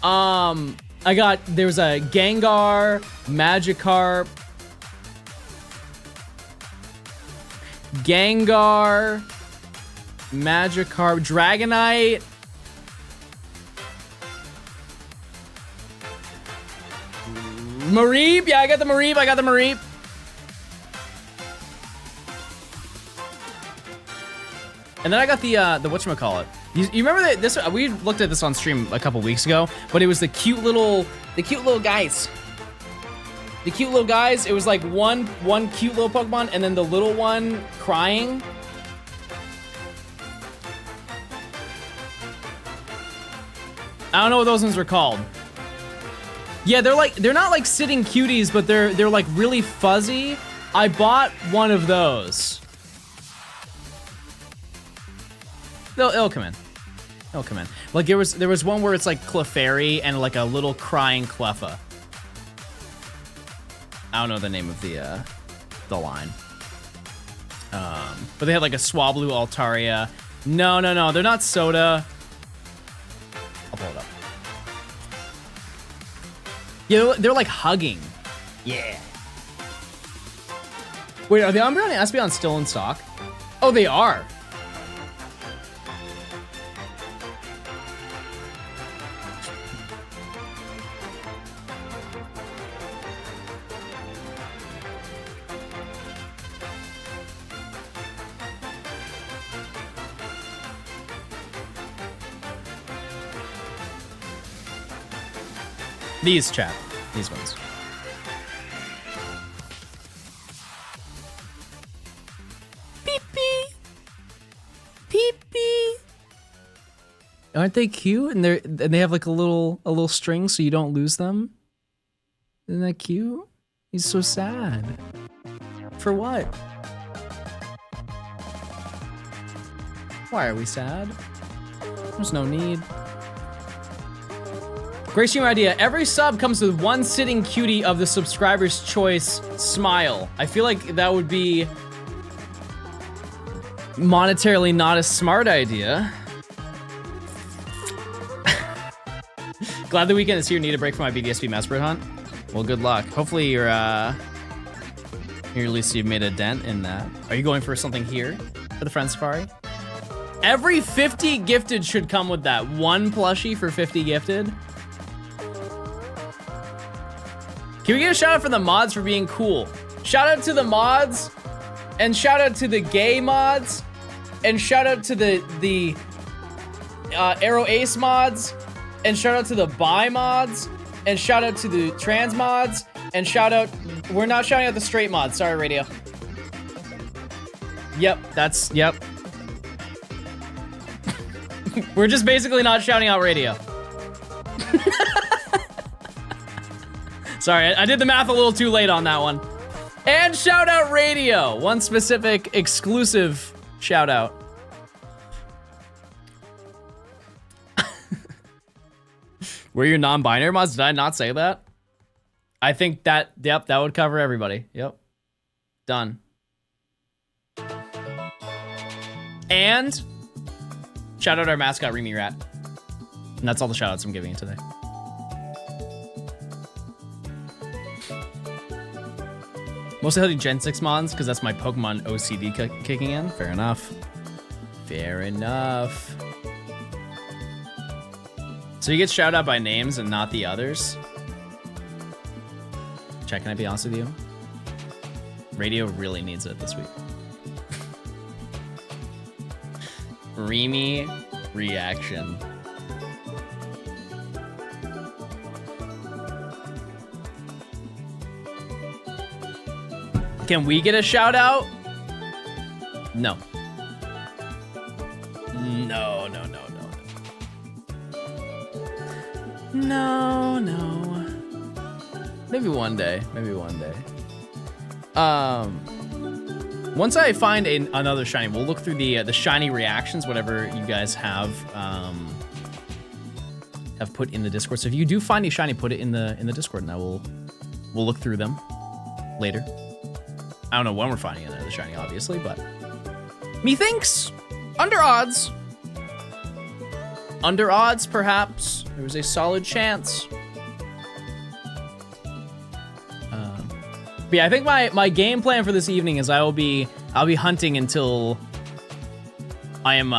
I got, there was a Gengar, Magikarp, Dragonite, Mareep, yeah, I got the Mareep. And then I got the whatchamacallit. You remember that this, we looked at this on stream a couple weeks ago, but it was the cute little guys. The cute little guys, it was like one cute little Pokemon and then the little one crying. I don't know what those ones were called. Yeah, they're not like sitting cuties, but they're like really fuzzy. I bought one of those. It'll come in. It'll come in. Like there was one where it's like Clefairy and like a little crying Cleffa. I don't know the name of the line. But they had like a Swablu Altaria. No, they're not Soda. I'll pull it up. Yeah, they're like hugging. Yeah. Wait, are the Umbreon and Espeon still in stock? Oh, they are. These, chat. These ones. Beep beep. Beep beep. Aren't they cute? And they have like a little string so you don't lose them. Isn't that cute? He's so sad. For what? Why are we sad? There's no need. Great stream idea. Every sub comes with one sitting cutie of the subscriber's choice smile. I feel like that would be monetarily not a smart idea. Glad the weekend is here. Need a break from my BDSP Mesprit hunt. Well, good luck. Hopefully you're at least you've made a dent in that. Are you going for something here for the Friend Safari? Every 50 gifted should come with that. One plushie for 50 gifted. Can we get a shout out for the mods for being cool? Shout out to the mods, and shout out to the gay mods, and shout out to the Arrow Ace mods, and shout out to the bi mods, and shout out to the trans mods, and shout out, we're not shouting out the straight mods, sorry radio. Yep, yep. We're just basically not shouting out radio. Sorry, I did the math a little too late on that one. And shout out radio, one specific exclusive shout out. Were your non-binary mods? Did I not say that? I think that, yep, that would cover everybody. Yep. Done. And shout out our mascot, Remy Rat. And that's all the shout outs I'm giving you today. Mostly healthy Gen 6 mods, because that's my Pokemon OCD kicking in. Fair enough. Fair enough. So you get shout out by names and not the others? Chat, can I be honest with you? Radio really needs it this week. Remy reaction. Can we get a shout out? No. No, no, no, no. No, no. Maybe one day. Maybe one day. Once I find another shiny, we'll look through the shiny reactions, whatever you guys have put in the Discord. So if you do find a shiny, put it in the Discord, and we'll look through them later. I don't know when we're finding another shiny, obviously, but methinks under odds. Under odds, perhaps. There was a solid chance. But yeah, I think my game plan for this evening is I'll be hunting until I am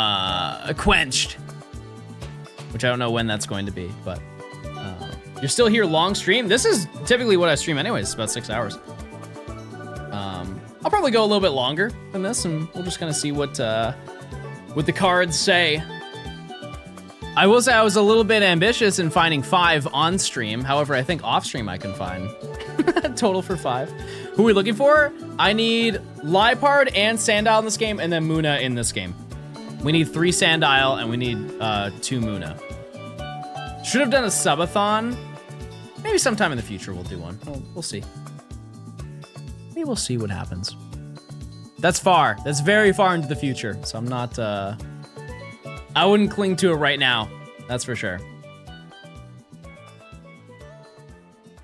quenched, which I don't know when that's going to be. But you're still here long stream. This is typically what I stream anyways. It's about 6 hours. I'll probably go a little bit longer than this, and we'll just kind of see what the cards say. I will say I was a little bit ambitious in finding 5 on stream. However, I think off stream I can find a total for 5. Who are we looking for? I need Liepard and Sandile in this game, and then Muna in this game. We need 3 Sandile, and we need 2 Muna. Should have done a subathon. Maybe sometime in the future we'll do one. We'll see. Maybe we'll see what happens. That's far. That's very far into the future. So I'm not, I wouldn't cling to it right now. That's for sure.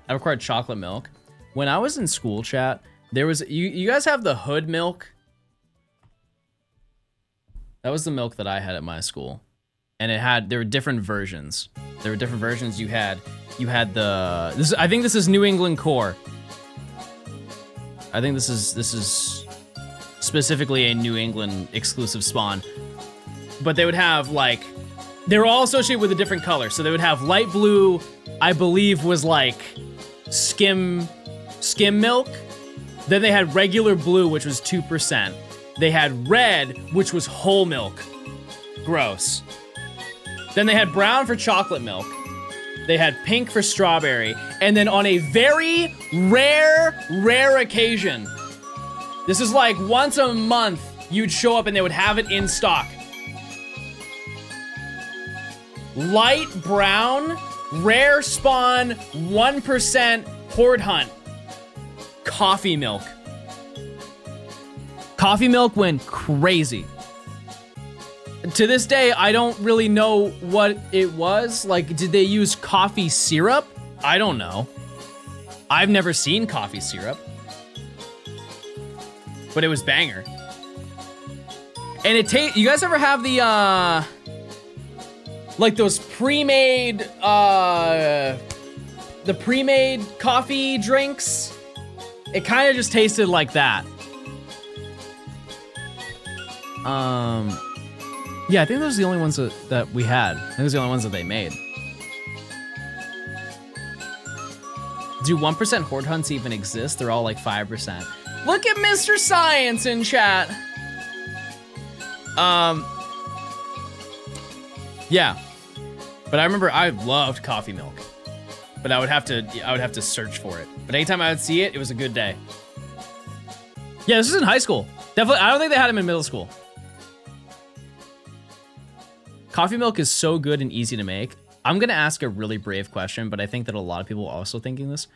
I required chocolate milk. When I was in school, chat, there was, you guys have the hood milk? That was the milk that I had at my school. And there were different versions. There were different versions. You had the, I think this is New England Core. I think this is specifically a New England exclusive spawn. But they would have like, they were all associated with a different color. So they would have light blue, I believe was like skim milk. Then they had regular blue, which was 2%. They had red, which was whole milk. Gross. Then they had brown for chocolate milk. They had pink for strawberry. And then on a very rare occasion, this is like once a month, you'd show up and they would have it in stock. Light brown, rare spawn, 1% horde hunt. Coffee milk. Coffee milk went crazy. To this day, I don't really know what it was. Like, did they use coffee syrup? I don't know. I've never seen coffee syrup. But it was banger. And it you guys ever have the, like those pre-made, the pre-made coffee drinks? It kind of just tasted like that. Yeah, I think those are the only ones that we had. I think those are the only ones that they made. Do 1% horde hunts even exist? They're all like 5%. Look at Mr. Science in chat. Yeah. But I remember I loved coffee milk. But I would have to search for it. But anytime I would see it, it was a good day. Yeah, this was in high school. Definitely, I don't think they had them in middle school. Coffee milk is so good and easy to make. I'm gonna ask a really brave question, but I think that a lot of people are also thinking this.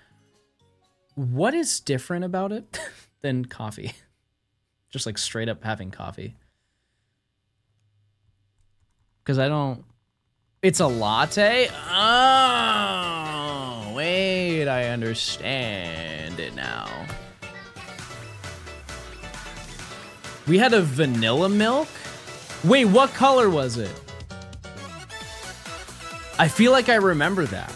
What is different about it than coffee? Just like straight up having coffee. Because I don't... It's a latte? Oh, wait, I understand it now. We had a vanilla milk? Wait, what color was it? I feel like I remember that.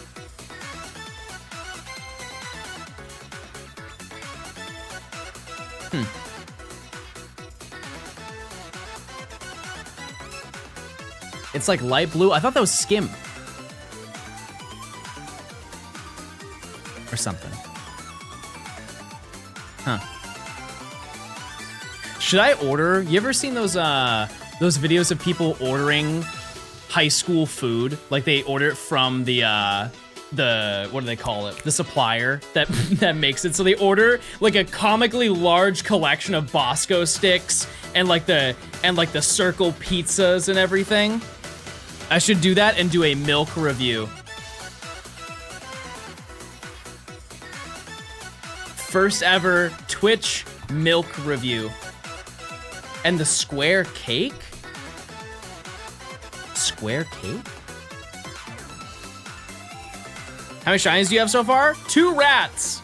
It's like light blue. I thought that was skim. Or something. Huh. Should I order? You ever seen those videos of people ordering high school food? Like they order it from the what do they call it? The supplier that makes it. So they order like a comically large collection of Bosco sticks and like the circle pizzas and everything. I should do that and do a milk review. First ever Twitch milk review. And the square cake? Square cake? How many shinies do you have so far? 2 rats.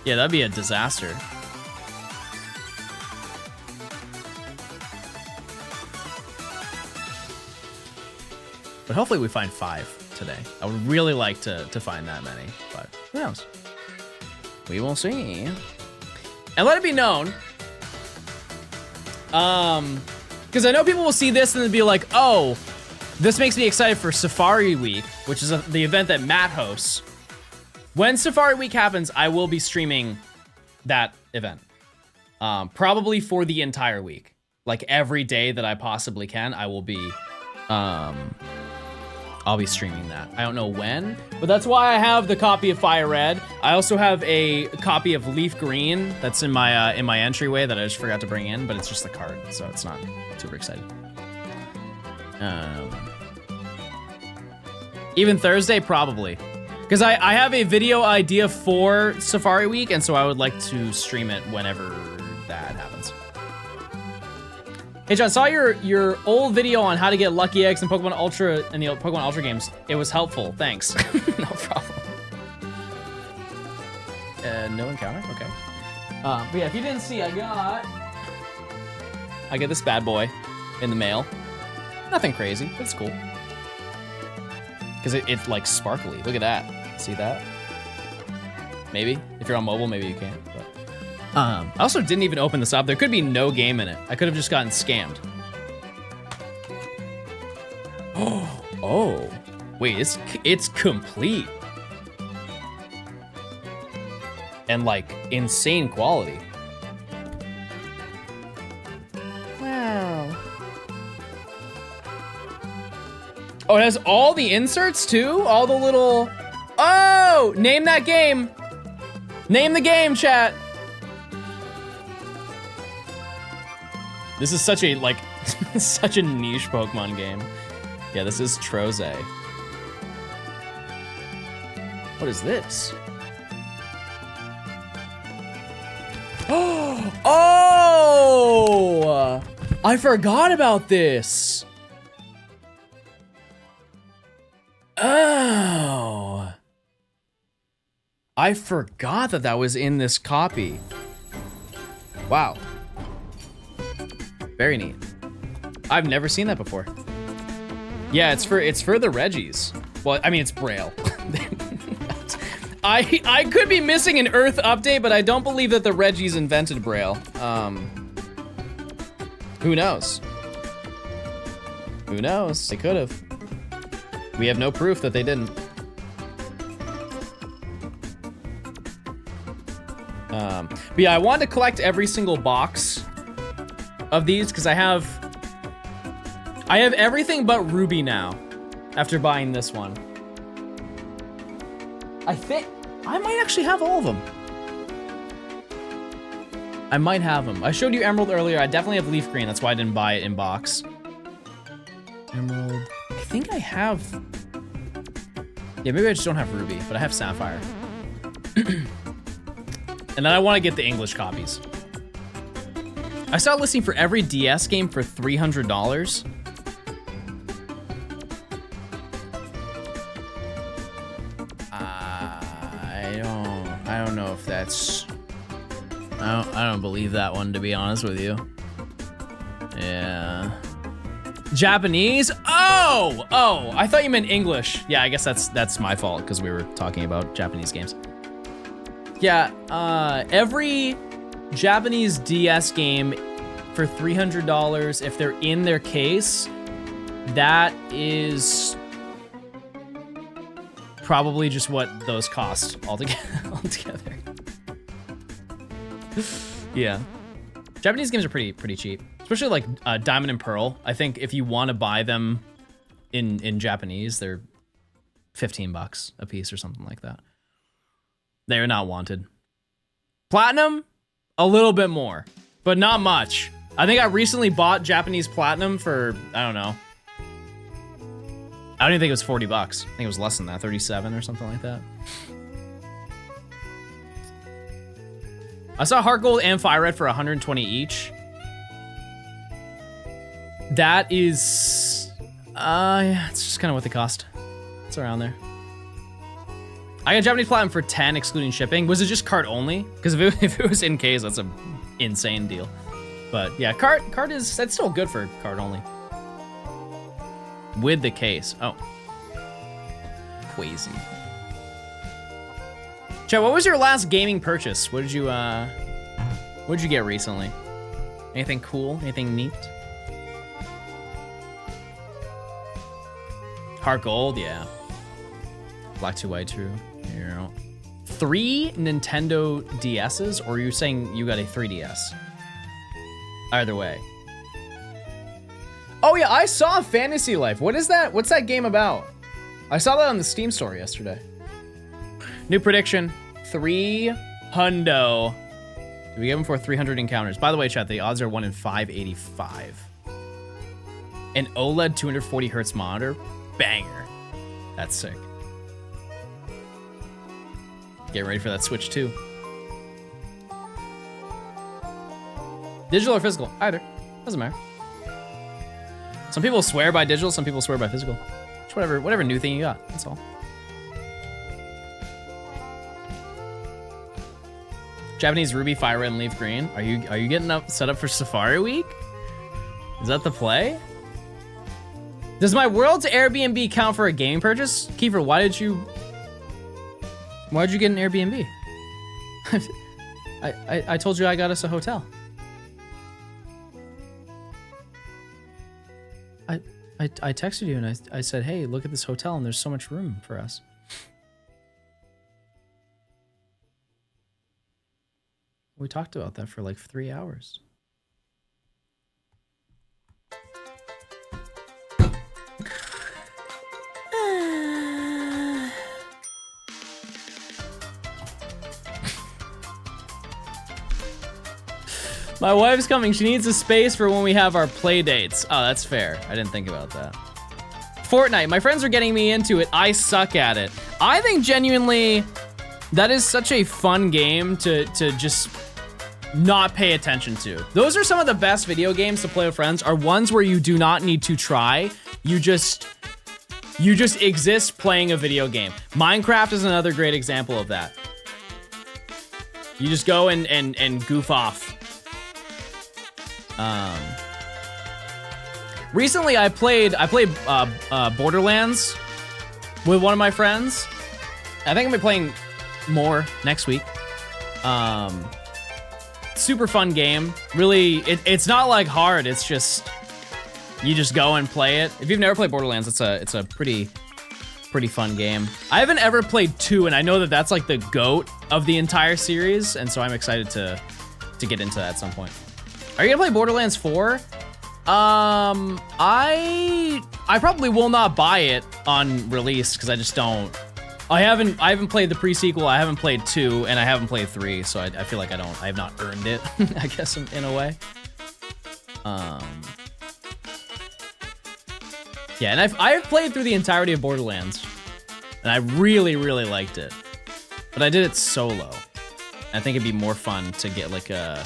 Yeah, that'd be a disaster. But hopefully we find 5 today. I would really like to find that many, but who knows? We will see. And let it be known, because I know people will see this and then be like, oh, this makes me excited for Safari Week, which is the event that Matt hosts. When Safari Week happens, I will be streaming that event. Probably for the entire week. Like every day that I possibly can, I will be, I'll be streaming that. I don't know when, but that's why I have the copy of Fire Red. I also have a copy of Leaf Green that's in my entryway that I just forgot to bring in, but it's just the card, so it's not super excited. Even Thursday, probably. Because I have a video idea for Safari Week, and so I would like to stream it whenever that happens. Hey John, saw your old video on how to get lucky eggs in Pokemon Ultra and the Pokemon Ultra games. It was helpful, thanks. No problem. No encounter, okay. But yeah, if you didn't see, I get this bad boy in the mail. Nothing crazy, but it's cool. Because it's like sparkly, look at that. See that? Maybe, if you're on mobile, maybe you can't, but. I also didn't even open this up. There could be no game in it. I could have just gotten scammed. Oh, wait, it's complete. And like insane quality. Wow. Oh, it has all the inserts too? All the little, oh, name that game. Name the game, chat. This is such a, like, such a niche Pokemon game. Yeah, this is Troze. What is this? Oh! I forgot about this. Oh. I forgot that that was in this copy. Wow. Very neat. I've never seen that before. Yeah, it's for the Reggies. Well, I mean, it's Braille. I could be missing an Earth update, but I don't believe that the Reggies invented Braille. Who knows? Who knows? They could have. We have no proof that they didn't. But yeah, I wanted to collect every single box of these because I have everything but Ruby now after buying this one. I think I might actually have all of them. I might have them. I showed you Emerald earlier. I definitely have Leaf Green. That's why I didn't buy it in box. Emerald. I think I have... Yeah, maybe I just don't have Ruby, but I have Sapphire. And then I want to get the English copies. I saw a listing for every DS game for $300. I don't know if that's... I don't believe that one, to be honest with you. Yeah. Japanese? Oh! Oh, I thought you meant English. Yeah, I guess that's my fault, because we were talking about Japanese games. Yeah, every Japanese DS game for $300, if they're in their case, that is probably just what those cost altogether. Yeah. Japanese games are pretty cheap, especially like Diamond and Pearl. I think if you want to buy them in Japanese, they're $15 a piece or something like that. They are not wanted. Platinum, a little bit more, but not much. I think I recently bought Japanese Platinum for, I don't know. I don't even think it was $40. I think it was less than that, 37 or something like that. I saw Heart Gold and Fire Red for 120 each. That is, yeah, it's just kind of what they cost. It's around there. I got Japanese Platinum for 10, excluding shipping. Was it just cart only? Because if it was in case, that's an insane deal. But yeah, cart is, that's still good for cart only. With the case. Oh. Crazy. Chat, what was your last gaming purchase? What did you get recently? Anything cool? Anything neat? Heart Gold, yeah. Black 2 White, true. Here. 3 Nintendo DSs, or are you saying you got a 3DS? Either way. Oh yeah, I saw Fantasy Life. What is that? What's that game about? I saw that on the Steam store yesterday. New prediction, 3 hundo. Do we give him for 300 encounters? By the way, chat, the odds are 1 in 585. An OLED 240 hertz monitor, banger. That's sick. Get ready for that Switch 2. Digital or physical? Either. Doesn't matter. Some people swear by digital, some people swear by physical. Just whatever new thing you got, that's all. Japanese Ruby, Fire Red, and Leaf Green. Are you getting set up for Safari Week? Is that the play? Does my World's Airbnb count for a gaming purchase? Kiefer, why'd you get an Airbnb? I told you I got us a hotel. I texted you and I said, hey, look at this hotel and there's so much room for us. We talked about that for like 3 hours. My wife's coming. She needs a space for when we have our play dates. Oh, that's fair. I didn't think about that. Fortnite. My friends are getting me into it. I suck at it. I think genuinely that is such a fun game to just not pay attention to. Those are some of the best video games to play with friends, are ones where you do not need to try. You just exist playing a video game. Minecraft is another great example of that. You just go and goof off. Recently I played Borderlands with one of my friends. I think I'm gonna be playing more next week. super fun game. Really, it's not like hard. It's just you just go and play it. If you've never played Borderlands, it's a pretty fun game. I haven't ever played 2, and I know that that's like the GOAT of the entire series, and so I'm excited to get into that at some point. Are you gonna play Borderlands 4? I probably will not buy it on release because I just don't. I haven't played the pre-sequel. I haven't played 2, and I haven't played 3, so I feel like I have not earned it. I guess in a way. Yeah, and I've played through the entirety of Borderlands, and I really liked it, but I did it solo. I think it'd be more fun to get like a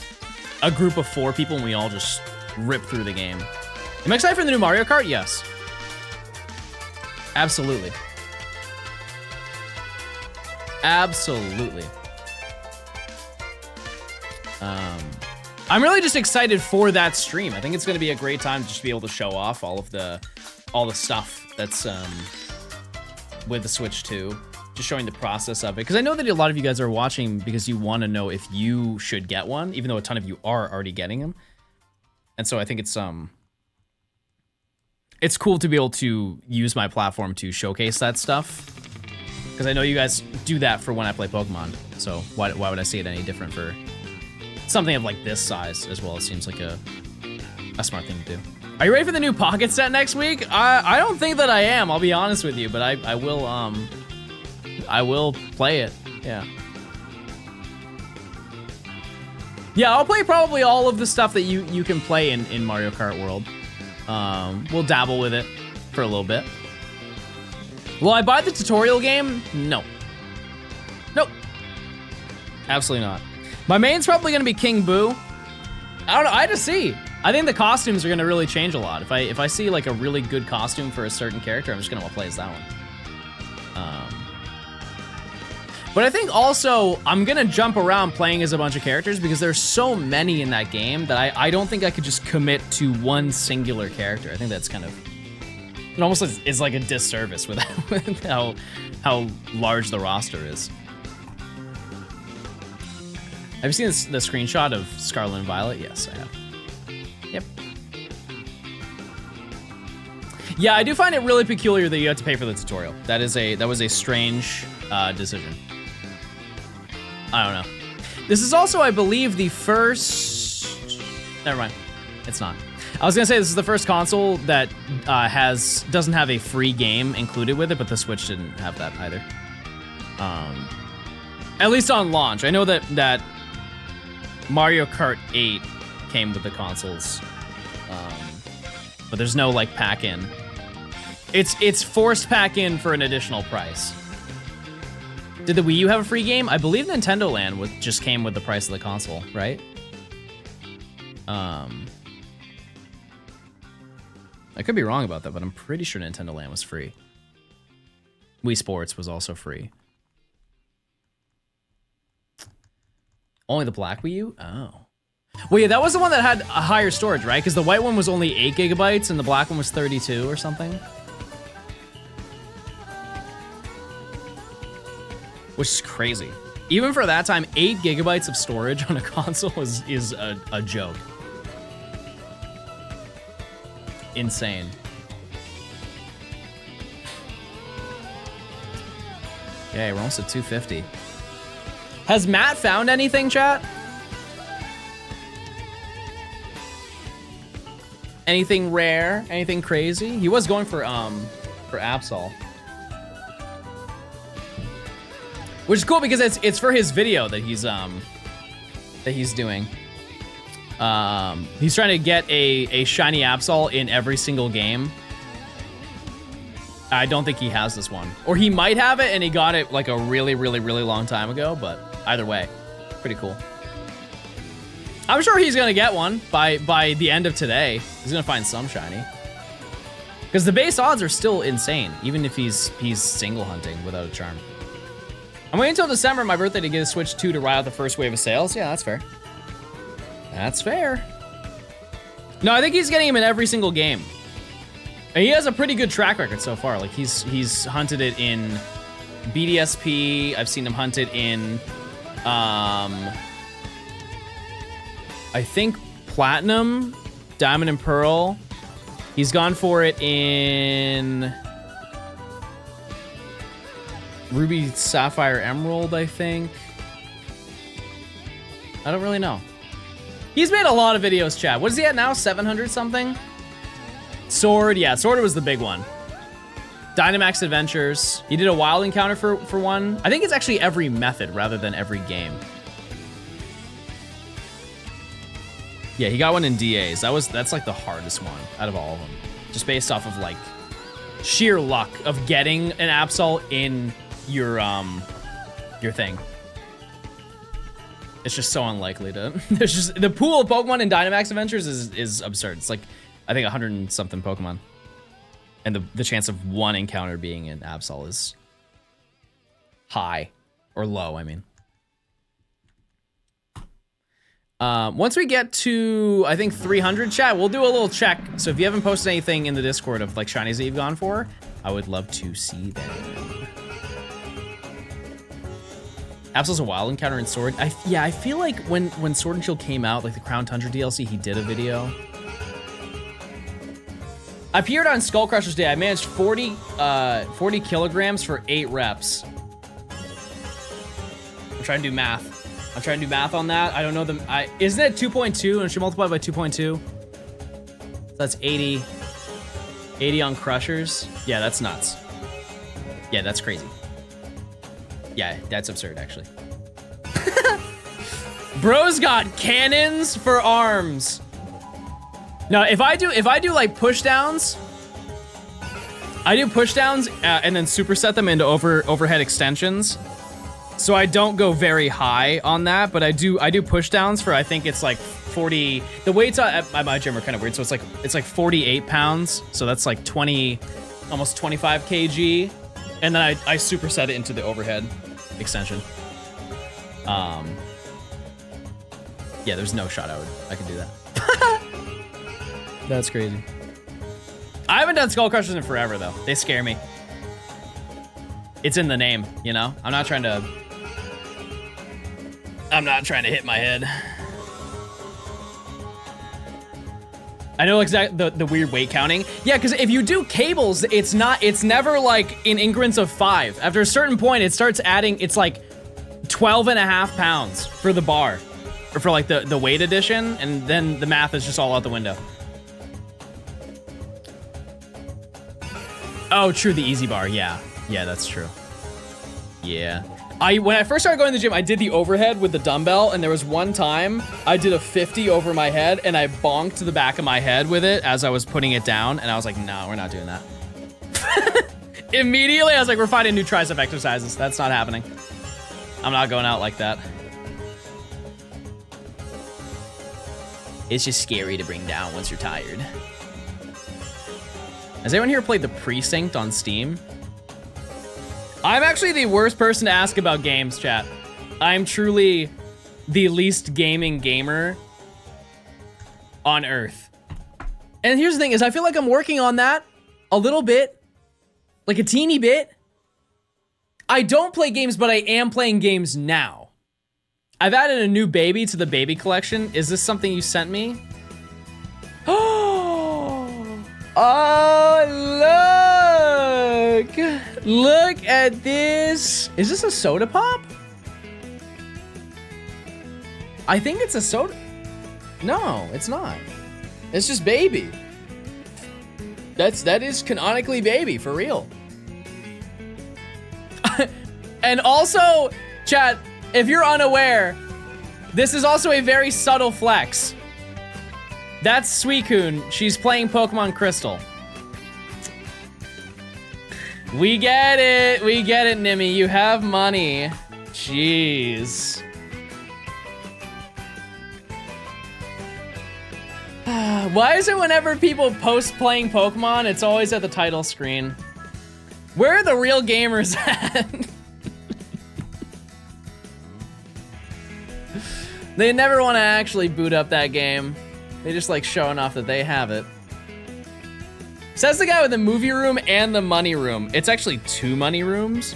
group of 4 people and we all just rip through the game. Am I excited for the new Mario Kart? Yes. Absolutely. Absolutely. I'm really just excited for that stream. I think it's gonna be a great time to just be able to show off all the stuff that's with the Switch 2. Just showing the process of it. Because I know that a lot of you guys are watching because you want to know if you should get one, even though a ton of you are already getting them. And so I think it's cool to be able to use my platform to showcase that stuff. Because I know you guys do that for when I play Pokemon. So why would I see it any different for something of like this size as well? It seems like a smart thing to do. Are you ready for the new Pocket set next week? I don't think that I am, I'll be honest with you, but I will play it, yeah. Yeah, I'll play probably all of the stuff that you can play in Mario Kart World. We'll dabble with it for a little bit. Will I buy the tutorial game? No. Nope. Absolutely not. My main's probably gonna be King Boo. I don't know, I just see. I think the costumes are gonna really change a lot. If I see like a really good costume for a certain character, I'm just gonna want to play as that one. But I think also I'm gonna jump around playing as a bunch of characters because there's so many in that game that I don't think I could just commit to one singular character. I think that's kind of, it almost is like a disservice with how large the roster is. Have you seen the screenshot of Scarlet and Violet? Yes, I have. Yep. Yeah, I do find it really peculiar that you have to pay for the tutorial. That was a strange decision. I don't know. This is also, I believe, the first. Never mind. It's not. I was gonna say this is the first console that doesn't have a free game included with it, but the Switch didn't have that either. At least on launch. I know that Mario Kart 8 came with the consoles, but there's no like pack in. It's forced pack in for an additional price. Did the Wii U have a free game? I believe Nintendo Land just came with the price of the console, right? I could be wrong about that, but I'm pretty sure Nintendo Land was free. Wii Sports was also free. Only the black Wii U? Oh. Well, yeah, that was the one that had a higher storage, right? Because the white one was only 8 gigabytes and the black one was 32 or something. Which is crazy. Even for that time, 8 gigabytes of storage on a console is a joke. Insane. Okay, we're almost at 250. Has Matt found anything, chat? Anything rare? Anything crazy? He was going for Absol. Which is cool because it's for his video that he's doing. He's trying to get a shiny Absol in every single game. I don't think he has this one. Or he might have it and he got it like a really long time ago, but either way, pretty cool. I'm sure he's gonna get one by the end of today. He's gonna find some shiny. Because the base odds are still insane, even if he's single hunting without a charm. I'm waiting until December, my birthday, to get a Switch 2 to ride out the first wave of sales. Yeah, that's fair. That's fair. No, I think he's getting him in every single game. And he has a pretty good track record so far. Like he's hunted it in BDSP. I've seen him hunt it in I think Platinum, Diamond and Pearl. He's gone for it in Ruby, Sapphire, Emerald, I think. I don't really know. He's made a lot of videos, chat. What is he at now? 700 something? Sword, yeah, Sword was the big one. Dynamax Adventures. He did a wild encounter for one. I think it's actually every method rather than every game. Yeah, he got one in DAs. That's like the hardest one out of all of them. Just based off of like sheer luck of getting an Absol in your thing. It's just so unlikely to. There's just the pool of Pokemon in Dynamax Adventures is absurd. It's like I think 100 and something Pokemon, and the chance of one encounter being in Absol is high or low. I mean, once we get to I think 300, chat, we'll do a little check. So if you haven't posted anything in the Discord of like shinies that you've gone for, I would love to see them. Absol's a wild encounter in Sword. Yeah, I feel like when Sword and Shield came out, like the Crown Tundra DLC, he did a video. I appeared on Skull Crusher's Day. I managed 40 kilograms for 8 reps. I'm trying to do math. I'm trying to do math on that. I don't know them. Isn't it 2.2 and she multiplied by 2.2? So that's 80. 80 on Crushers. Yeah, that's nuts. Yeah, that's crazy. Yeah, that's absurd, actually. Bro's got cannons for arms. No, if I do like push downs, I do push downs and then superset them into overhead extensions. So I don't go very high on that, but I do push downs for I think it's like 40. The weights at my gym are kind of weird, so it's like 48 pounds. So that's like 20, almost 25 kg. And then I superset it into the overhead extension. Yeah, there's no shot I could do that. That's crazy. I haven't done Skull Crushers in forever though. They scare me. It's in the name, you know? I'm not trying to hit my head. I know exactly the weird weight counting. Yeah, because if you do cables, it's never like in increments of 5. After a certain point, it starts adding, it's like 12.5 pounds for the bar. Or for like the weight addition, and then the math is just all out the window. Oh, true, the easy bar, yeah. Yeah, that's true. Yeah. When I first started going to the gym, I did the overhead with the dumbbell, and there was one time I did a 50 over my head, and I bonked the back of my head with it as I was putting it down, and I was like, no, we're not doing that. Immediately, I was like, we're finding new tricep exercises. That's not happening. I'm not going out like that. It's just scary to bring down once you're tired. Has anyone here played The Precinct on Steam? I'm actually the worst person to ask about games, chat. I'm truly the least gaming gamer on Earth. And here's the thing is I feel like I'm working on that a little bit, like a teeny bit. I don't play games, but I am playing games now. I've added a new baby to the baby collection. Is this something you sent me? Oh, look! Look at this. Is this a soda pop? I think it's a soda. No, it's not. It's just baby. That is canonically baby, for real. And also, chat, if you're unaware, this is also a very subtle flex. That's Suicune. She's playing Pokemon Crystal. We get it, Nimmy. You have money. Jeez. Why is it whenever people post playing Pokemon, it's always at the title screen? Where are the real gamers at? They never want to actually boot up that game. They just like showing off that they have it. Says the guy with the movie room and the money room. It's actually 2 money rooms.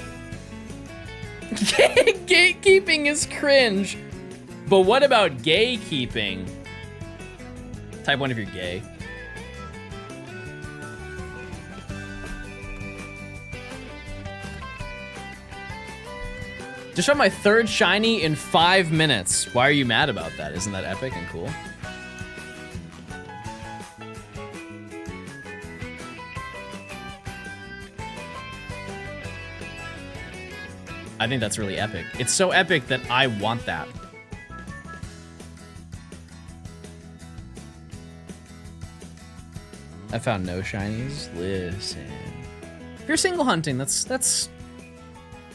Gatekeeping is cringe. But what about gay keeping? Type 1 if you're gay. Just found my 3rd shiny in 5 minutes. Why are you mad about that? Isn't that epic and cool? I think that's really epic. It's so epic that I want that. I found no shinies. Listen. If you're single hunting, that's it's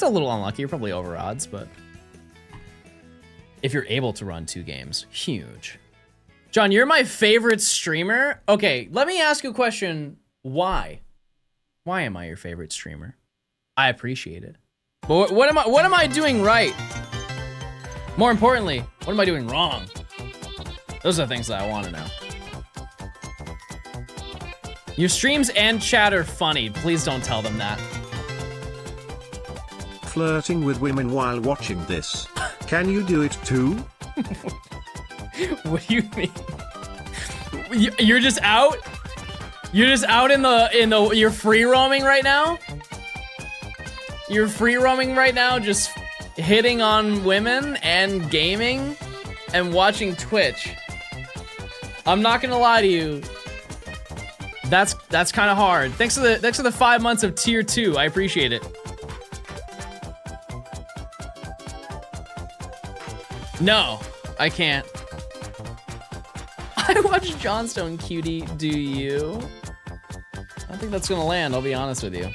a little unlucky. You're probably over odds, but if you're able to run 2 games, huge. John, you're my favorite streamer. Okay, let me ask you a question. Why? Why am I your favorite streamer? I appreciate it. But what am I doing right? More importantly, what am I doing wrong? Those are the things that I want to know. Your streams and chat are funny. Please don't tell them that. Flirting with women while watching this. Can you do it too? What do you mean? You're just out? You're just out in the you're free roaming right now? You're free roaming right now, just hitting on women and gaming and watching Twitch. I'm not gonna lie to you. That's kind of hard. Thanks for the 5 months of tier 2. I appreciate it. No, I can't. I watch Johnstone, cutie. Do you? I don't think that's gonna land, I'll be honest with you.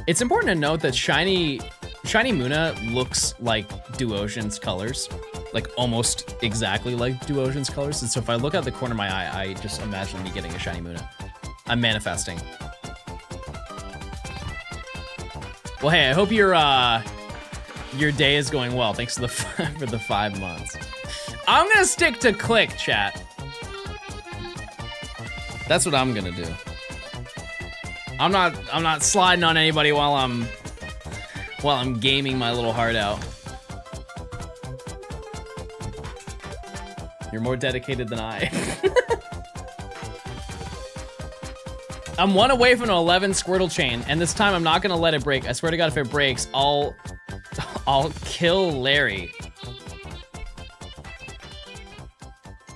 It's important to note that Shiny Muna looks like Duocean's colors. Like almost exactly like Duocean's colors. And so if I look out the corner of my eye, I just imagine me getting a Shiny Muna. I'm manifesting. Well, hey, I hope your day is going well. Thanks for the 5 months. I'm gonna stick to click, chat. That's what I'm gonna do. I'm not sliding on anybody while I'm gaming my little heart out. You're more dedicated than I. I'm 1 away from an 11 Squirtle chain, and this time I'm not gonna let it break. I swear to God, if it breaks, I'll kill Larry.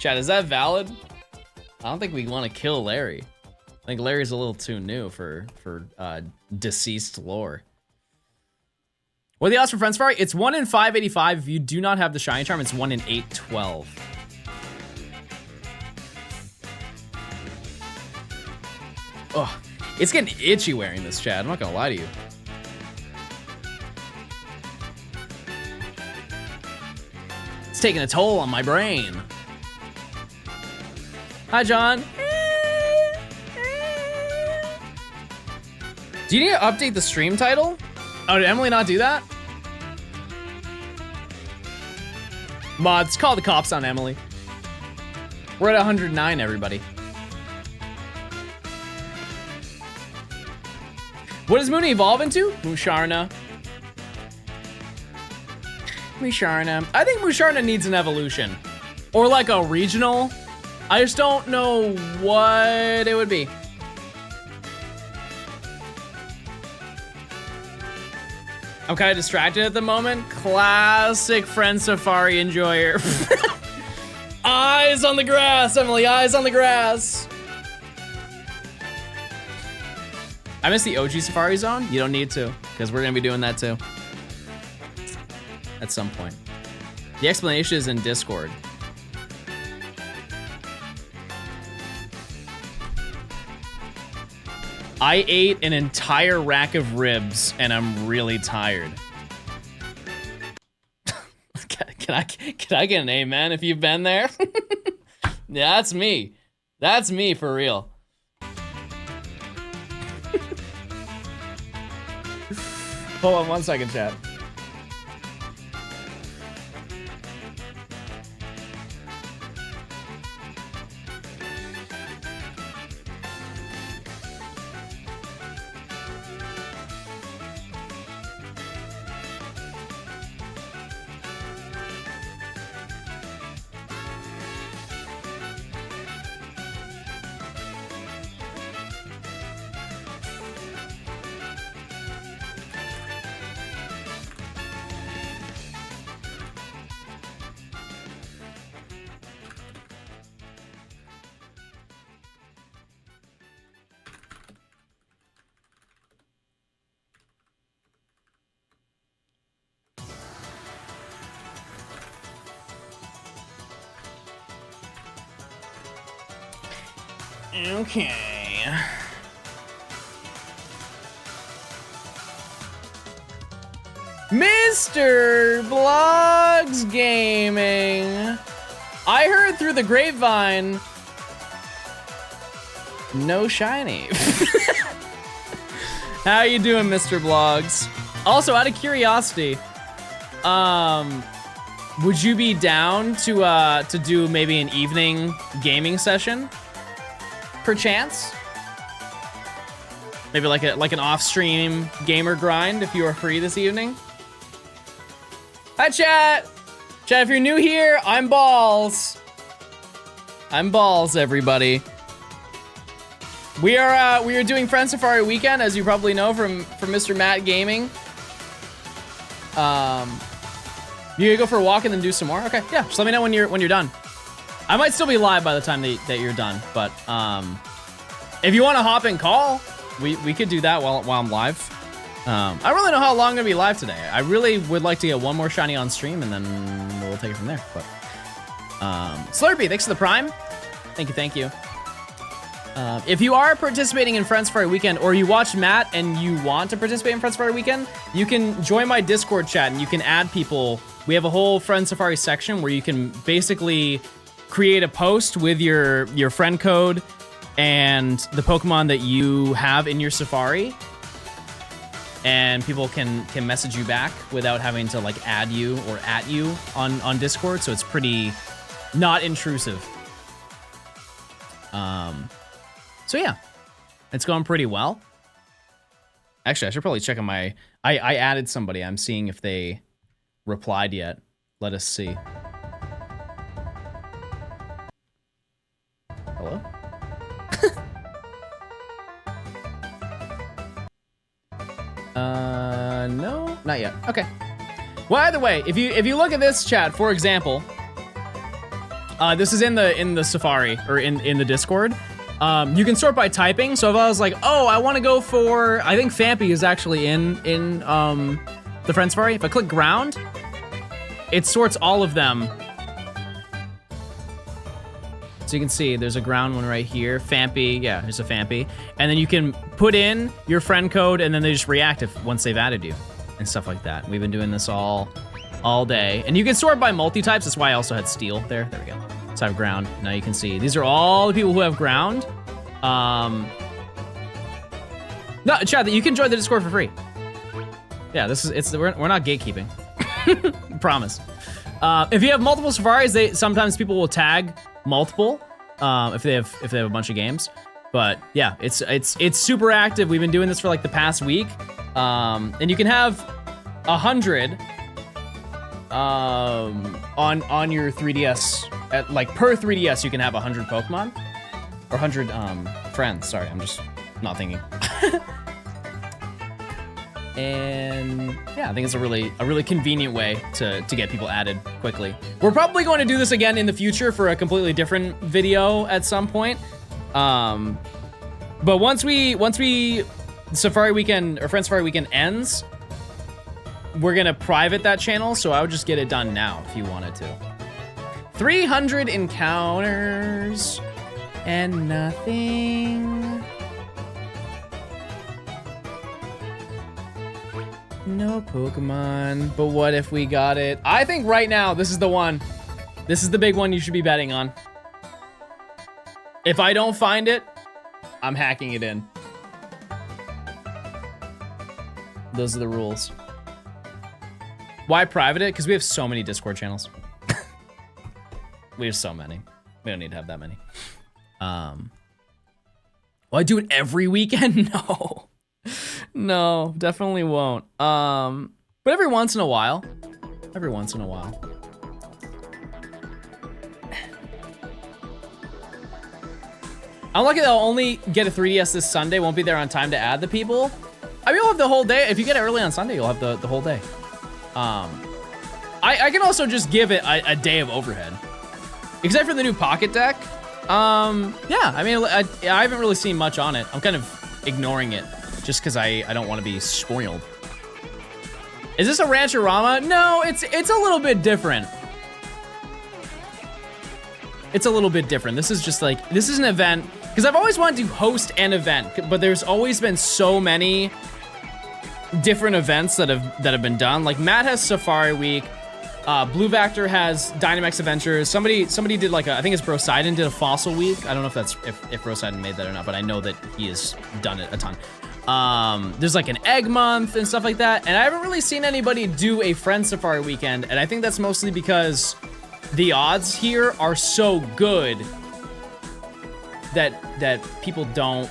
Chat, is that valid? I don't think we want to kill Larry. I think Larry's a little too new for deceased lore. What are the odds for Friends Safari? It's 1 in 585. If you do not have the Shiny Charm, it's 1 in 812. Oh, it's getting itchy wearing this, chat. I'm not gonna lie to you. It's taking a toll on my brain. Hi, John. Do you need to update the stream title? Oh, did Emily not do that? Mods, call the cops on Emily. We're at 109, everybody. What does Mooney evolve into? Musharna. Musharna. I think Musharna needs an evolution. Or like a regional. I just don't know what it would be. I'm kind of distracted at the moment. Classic Friend Safari enjoyer. Eyes on the grass, Emily, eyes on the grass. I miss the OG Safari Zone. You don't need to, because we're gonna be doing that too. At some point. The explanation is in Discord. I ate an entire rack of ribs and I'm really tired. Can I get an amen if you've been there? Yeah, that's me. That's me for real. Hold on 1 second, chat. Okay. Mr. Blogs Gaming. I heard through the grapevine, no shiny. How you doing, Mr. Blogs? Also, out of curiosity, would you be down to do maybe an evening gaming session? Perchance? Maybe like an off-stream gamer grind if you are free this evening? Hi, chat! Chat, if you're new here, I'm Balls. I'm Balls, everybody. We are doing Friend Safari Weekend, as you probably know from Mr. Matt Gaming. You gonna go for a walk and then do some more? Okay, yeah. Just let me know when you're done. I might still be live by the time that you're done, but if you want to hop and call, we could do that while I'm live. I don't really know how long I'm gonna be live today. I really would like to get one more shiny on stream, and then we'll take it from there. But Slurpee, thanks for the Prime. Thank you. If you are participating in Friends Safari Weekend, or you watch Matt and you want to participate in Friends Safari Weekend, you can join my Discord chat and you can add people. We have a whole Friends Safari section where you can basically create a post with your friend code and the Pokemon that you have in your Safari, and people can message you back without having to like add you or at you on Discord. So it's pretty not intrusive. So yeah, it's going pretty well. Actually, I should probably check on my... I added somebody. I'm seeing if they replied yet. Let us see. Hello? No, not yet. Okay. Well, either way, if you look at this chat, for example, this is in the Safari or in the Discord. You can sort by typing. So if I was like, oh, I want to go for, I think Fampy is actually in the Friend Safari. If I click ground, it sorts all of them. So you can see there's a ground one right here. Fampy, yeah, there's a Fampy. And then you can put in your friend code and then they just react once they've added you and stuff like that. We've been doing this all day. And you can sort by multi-types. That's why I also had steel there. There we go. So I have ground. Now you can see these are all the people who have ground. No, chat, that you can join the Discord for free. Yeah, we're not gatekeeping. Promise. If you have multiple safaris, sometimes people will tag multiple if they have a bunch of games. But yeah, it's super active. We've been doing this for like the past week. And you can have 100 on your 3DS. At like per 3DS, you can have 100 Pokemon or 100 friends. Sorry, I'm just not thinking. And yeah, I think it's a really convenient way to get people added quickly. We're probably going to do this again in the future for a completely different video at some point. But once Safari Weekend or Friends Safari Weekend ends, we're gonna private that channel. So I would just get it done now if you wanted to. 300 encounters and nothing. No Pokemon, but what if we got it? I think right now, this is the one. This is the big one you should be betting on. If I don't find it, I'm hacking it in. Those are the rules. Why private it? Because we have so many Discord channels. We have so many. We don't need to have that many. Will I do it every weekend? No. No, definitely won't. But every once in a while. Every once in a while. I'm lucky that I'll only get a 3DS this Sunday. Won't be there on time to add the people. I mean, you'll have the whole day. If you get it early on Sunday, you'll have the whole day. I can also just give it a day of overhead. Except for the new Pocket Deck. Yeah, I mean, I haven't really seen much on it. I'm kind of ignoring it just because I don't want to be spoiled. Is this a Rancherama? No, it's a little bit different. It's a little bit different. This is just like, this is an event Because I've always wanted to host an event, but there's always been so many different events that have been done. Like Matt has Safari Week, Blue Vector has Dynamax Adventures. Somebody did like I think it's Brosidon did a Fossil Week. I don't know if that's if Brosidon made that or not, but I know that he has done it a ton. There's like an Egg Month and stuff like that, and I haven't really seen anybody do a Friend Safari weekend, and I think that's mostly because the odds here are so good that people don't,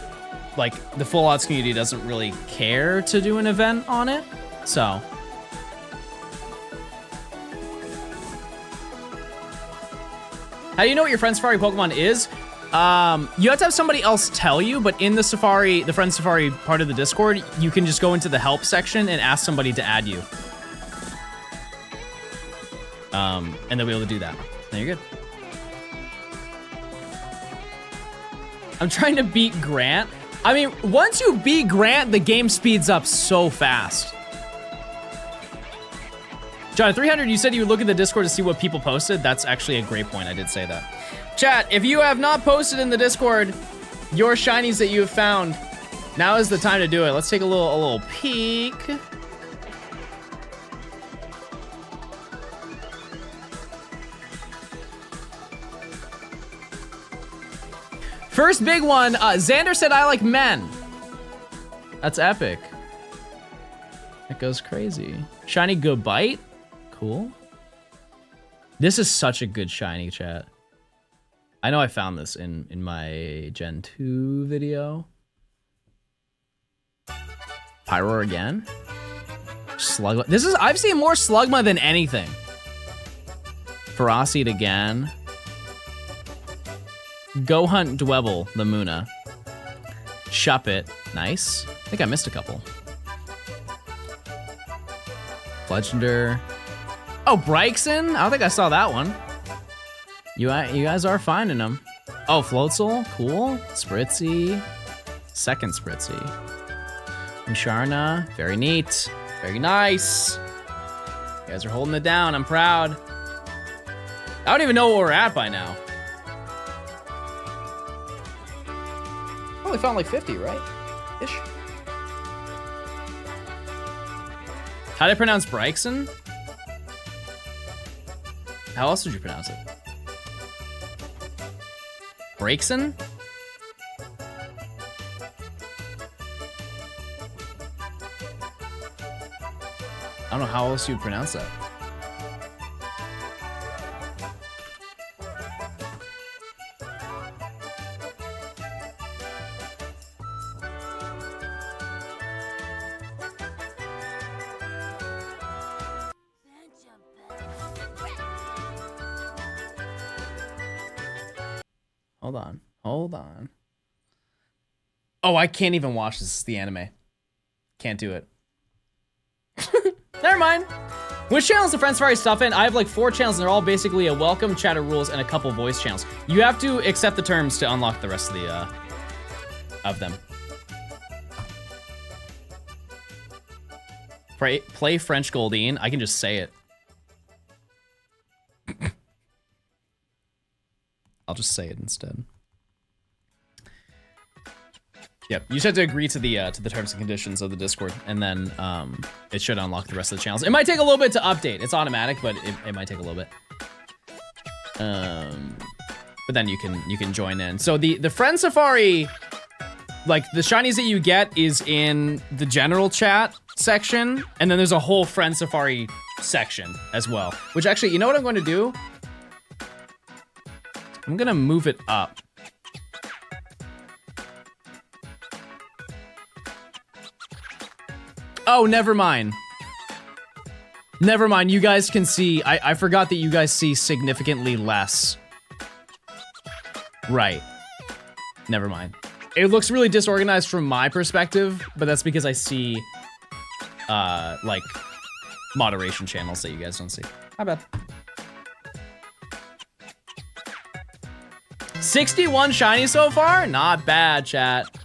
like, the full odds community doesn't really care to do an event on it, so. How do you know what your Friend Safari Pokemon is? You have to have somebody else tell you, but in the Safari, the Friend Safari part of the Discord, you can just go into the help section and ask somebody to add you. And they'll be able to do that. Then you're good. I'm trying to beat Grant. I mean, once you beat Grant, the game speeds up so fast. John, 300, you said you would look at the Discord to see what people posted. That's actually a great point. I did say that. Chat, if you have not posted in the Discord your shinies that you have found, now is the time to do it. Let's take a little peek. First big one, Xander said, I like men. That's epic. That goes crazy. Shiny Good Bite. Cool. This is such a good shiny, chat. I know I found this in my Gen 2 video. Pyro again. Slugma. This is, I've seen more Slugma than anything. Ferocity again. Go Hunt Dwebble, the Muna. Shuppet, nice. I think I missed a couple. Legender. Oh, Bryxon? I don't think I saw that one. You guys are finding them. Oh, Floatzel, cool. Spritzy, second Spritzy. Musharna, very neat. Very nice. You guys are holding it down, I'm proud. I don't even know where we're at by now. Probably found like 50, right? Ish. How do I pronounce Bryxon? How else would you pronounce it? Bryxon? I don't know how else you'd pronounce that. Hold on. Oh, I can't even watch this. It's the anime. Can't do it. Never mind. Which channels the Friend Safari stuff in? I have like 4 channels and they're all basically a welcome, chatter rules, and a couple voice channels. You have to accept the terms to unlock the rest of the of them. Play French Goldeen. I can just say it. I'll just say it instead. Yep, you just have to agree to the terms and conditions of the Discord, and then it should unlock the rest of the channels. It might take a little bit to update. It's automatic, but it might take a little bit. But then you can join in. So the Friend Safari, like the shinies that you get is in the general chat section, and then there's a whole Friend Safari section as well. Which actually, you know what I'm going to do? I'm gonna move it up. Oh, never mind. Never mind, you guys can see, I forgot that you guys see significantly less. Right. Never mind. It looks really disorganized from my perspective, but that's because I see, like, moderation channels that you guys don't see. My bad. 61 shiny so far? Not bad, chat.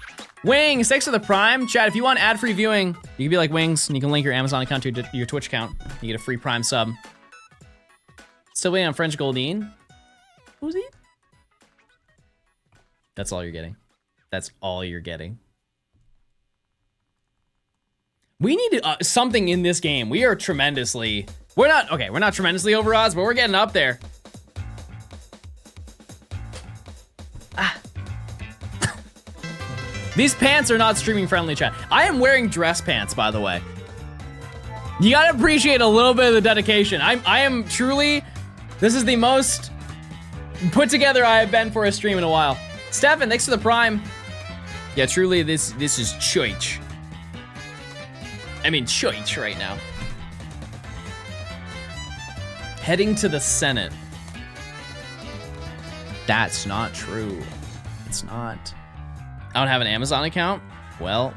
Wings, thanks for the Prime. Chat, if you want ad-free viewing, you can be like Wings, and you can link your Amazon account to your Twitch account. You get a free Prime sub. Still waiting on French Goldeen. Who's he? That's all you're getting. That's all you're getting. We need something in this game. We are tremendously... We're not tremendously over odds, but we're getting up there. These pants are not streaming friendly, chat. I am wearing dress pants, by the way. You gotta appreciate a little bit of the dedication. I am truly... This is the most put together I have been for a stream in a while. Stefan, thanks for the prime. Yeah, truly, this is church. I mean, church right now. Heading to the Senate. That's not true. It's not. I don't have an Amazon account? Well,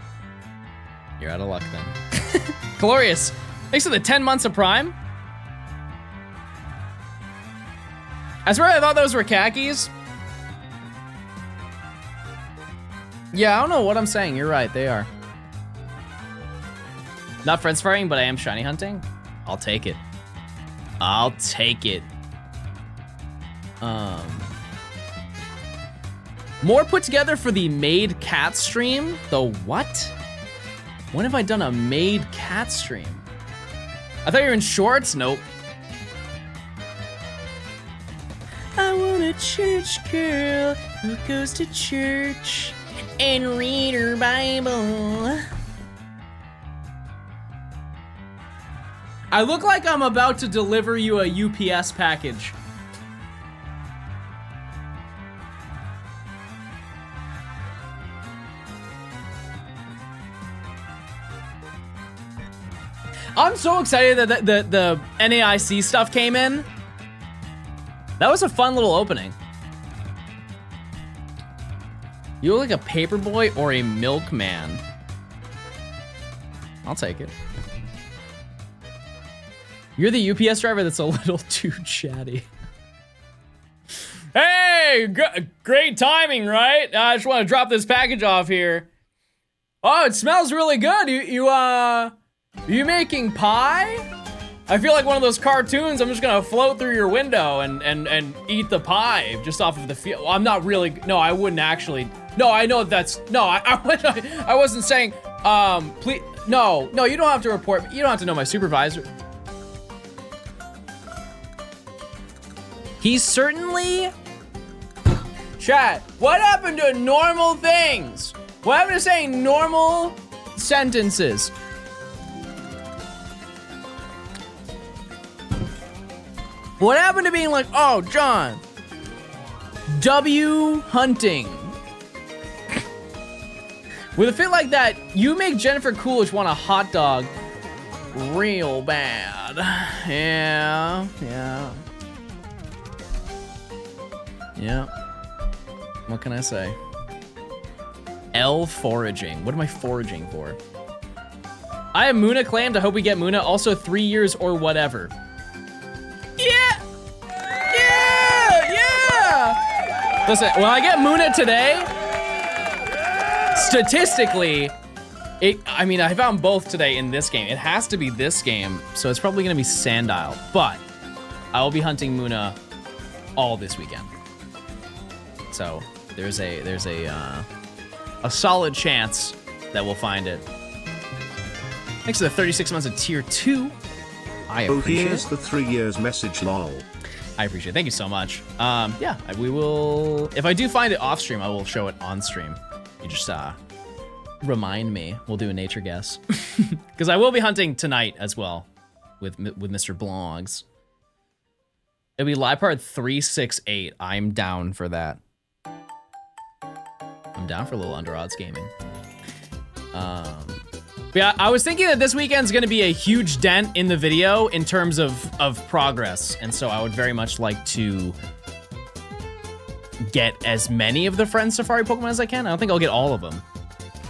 you're out of luck then. Glorious, thanks for the 10 months of Prime. I swear I thought those were khakis. Yeah, I don't know what I'm saying. You're right, they are. Not friends firing, but I am shiny hunting. I'll take it. I'll take it. More put together for the Made Cat stream? The what? When have I done a Made Cat stream? I thought you were in shorts? Nope. I want a church girl who goes to church and read her Bible. I look like I'm about to deliver you a UPS package. I'm so excited that the NAIC stuff came in. That was a fun little opening. You look like a paperboy or a milkman. I'll take it. You're the UPS driver that's a little too chatty. Hey, great timing, right? I just want to drop this package off here. Oh, it smells really good. You making pie? I feel like one of those cartoons. I'm just gonna float through your window and eat the pie just off of the field. Well, I'm not really. No, I wouldn't actually. No, I know that's. No, I wasn't saying. Please. No, you don't have to report. You don't have to know my supervisor. He's certainly. Chat. What happened to normal things? What happened to saying normal sentences? What happened to being like, oh, John, W hunting. With a fit like that, you make Jennifer Coolidge want a hot dog real bad. Yeah. What can I say? L foraging. What am I foraging for? I have Muna claimed. I hope we get Muna. Also 3 years or whatever. Yeah! Listen, when I get Muna today, statistically, I found both today in this game. It has to be this game, so it's probably gonna be Sandile, but I will be hunting Muna all this weekend. So there's a solid chance that we'll find it. Thanks to the 36 months of tier 2. I appreciate it. Here's the 3 years message, lol. I appreciate it. Thank you so much. Yeah, we will. If I do find it off stream, I will show it on stream. You just remind me. We'll do a nature guess because I will be hunting tonight as well with Mr. Blogs. It'll be Lipard 368. I'm down for that. I'm down for a little under odds gaming. But yeah, I was thinking that this weekend's gonna be a huge dent in the video in terms of progress, and so I would very much like to get as many of the Friends Safari Pokemon as I can. I don't think I'll get all of them.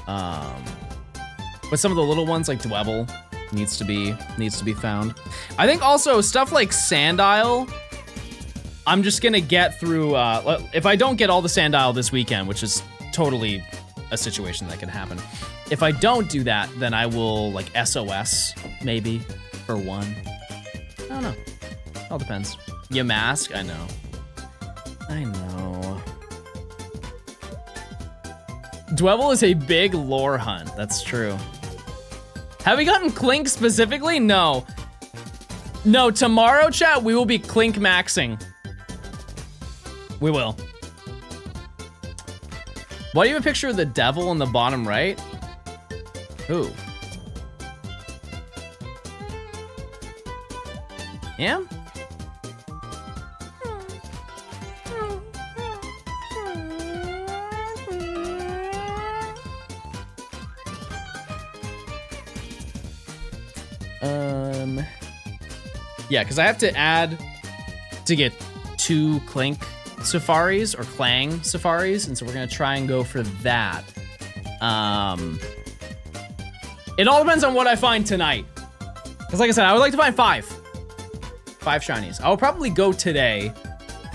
But some of the little ones like Dwebble needs to be found. I think also stuff like Sandile, I'm just gonna get through, if I don't get all the Sandile this weekend, which is totally a situation that can happen. If I don't do that, then I will like SOS maybe for one. I don't know. All depends. Yamask, I know. Dwebble is a big lore hunt. That's true. Have we gotten Clink specifically? No. No, tomorrow, chat, we will be Clink maxing. We will. Why do you have a picture of the devil in the bottom right? Who? Yeah? Yeah, because I have to add to get 2 Clink safaris or Clang safaris, and so we're gonna try and go for that. It all depends on what I find tonight. Because like I said, I would like to find 5 shinies. I'll probably go today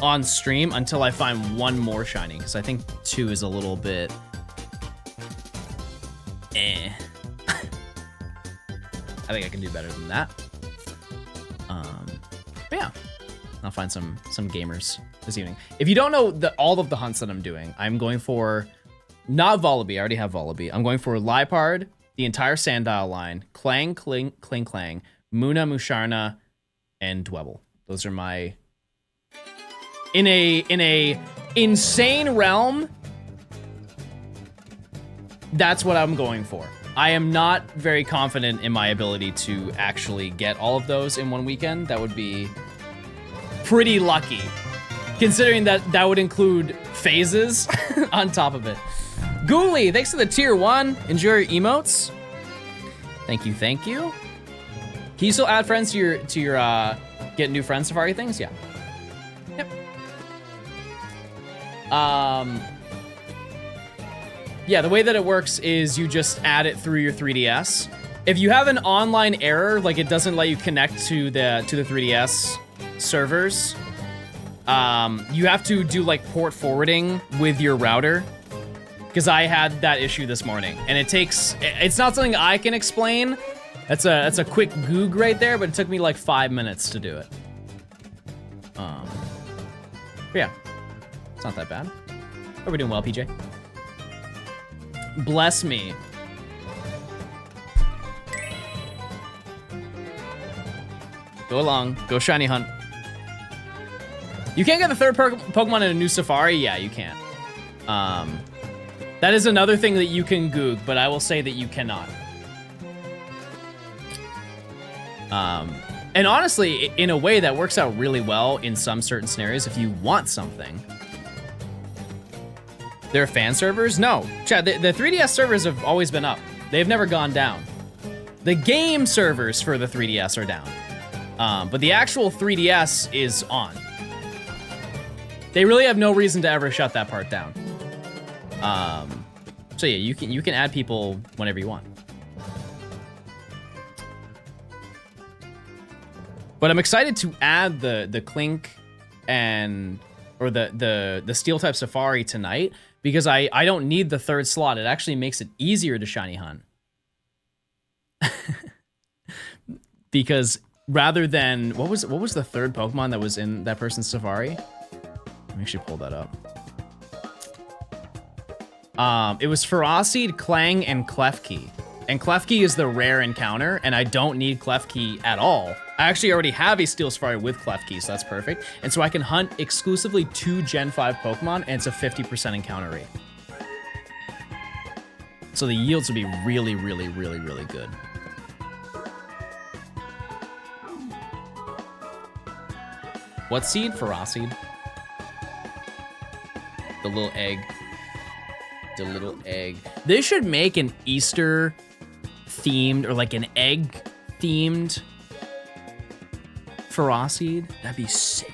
on stream until I find 1 more shiny, because I think 2 is a little bit I think I can do better than that. But yeah, I'll find some gamers this evening. If you don't know all of the hunts that I'm doing, I'm going for not Volibee. I already have Volibee. I'm going for Liepard, the entire Sandile line, Clang, Clang, Muna, Musharna, and Dwebble. Those are my in a insane realm. That's what I'm going for. I am not very confident in my ability to actually get all of those in one weekend. That would be pretty lucky, considering that would include phases on top of it. Ghoulie, thanks for the tier 1. Enjoy your emotes. Thank you, thank you. Can you still add friends to your get new friends safari things? Yeah. Yep. Yeah, the way that it works is you just add it through your 3DS. If you have an online error, like it doesn't let you connect to the 3DS servers, you have to do like port forwarding with your router. Because I had that issue this morning, and it's not something I can explain. That's a quick goog right there, but it took me like 5 minutes to do it. But yeah, it's not that bad. Are we doing well, PJ? Bless me. Go along, go shiny hunt. You can't get the third Pokemon in a new Safari? Yeah, you can. That is another thing that you can goog, but I will say that you cannot. And honestly, in a way that works out really well in some certain scenarios if you want something. There are fan servers? No. Chad, the 3DS servers have always been up. They've never gone down. The game servers for the 3DS are down. But the actual 3DS is on. They really have no reason to ever shut that part down. So yeah, you can add people whenever you want. But I'm excited to add the Clink or the Steel type Safari tonight, because I don't need the third slot. It actually makes it easier to shiny hunt. Because rather than what was the third Pokemon that was in that person's Safari? Let me actually pull that up. It was Ferocity, Clang, and Klefki. And Klefki is the rare encounter, and I don't need Klefki at all. I actually already have a Steel Safari with Klefki, so that's perfect. And so I can hunt exclusively 2 Gen 5 Pokemon, and it's a 50% encounter rate. So the yields would be really, really, really, really good. What seed? Ferocity. The little egg. The little egg. They should make an Easter themed or like an egg themed Ferocity. That'd be sick.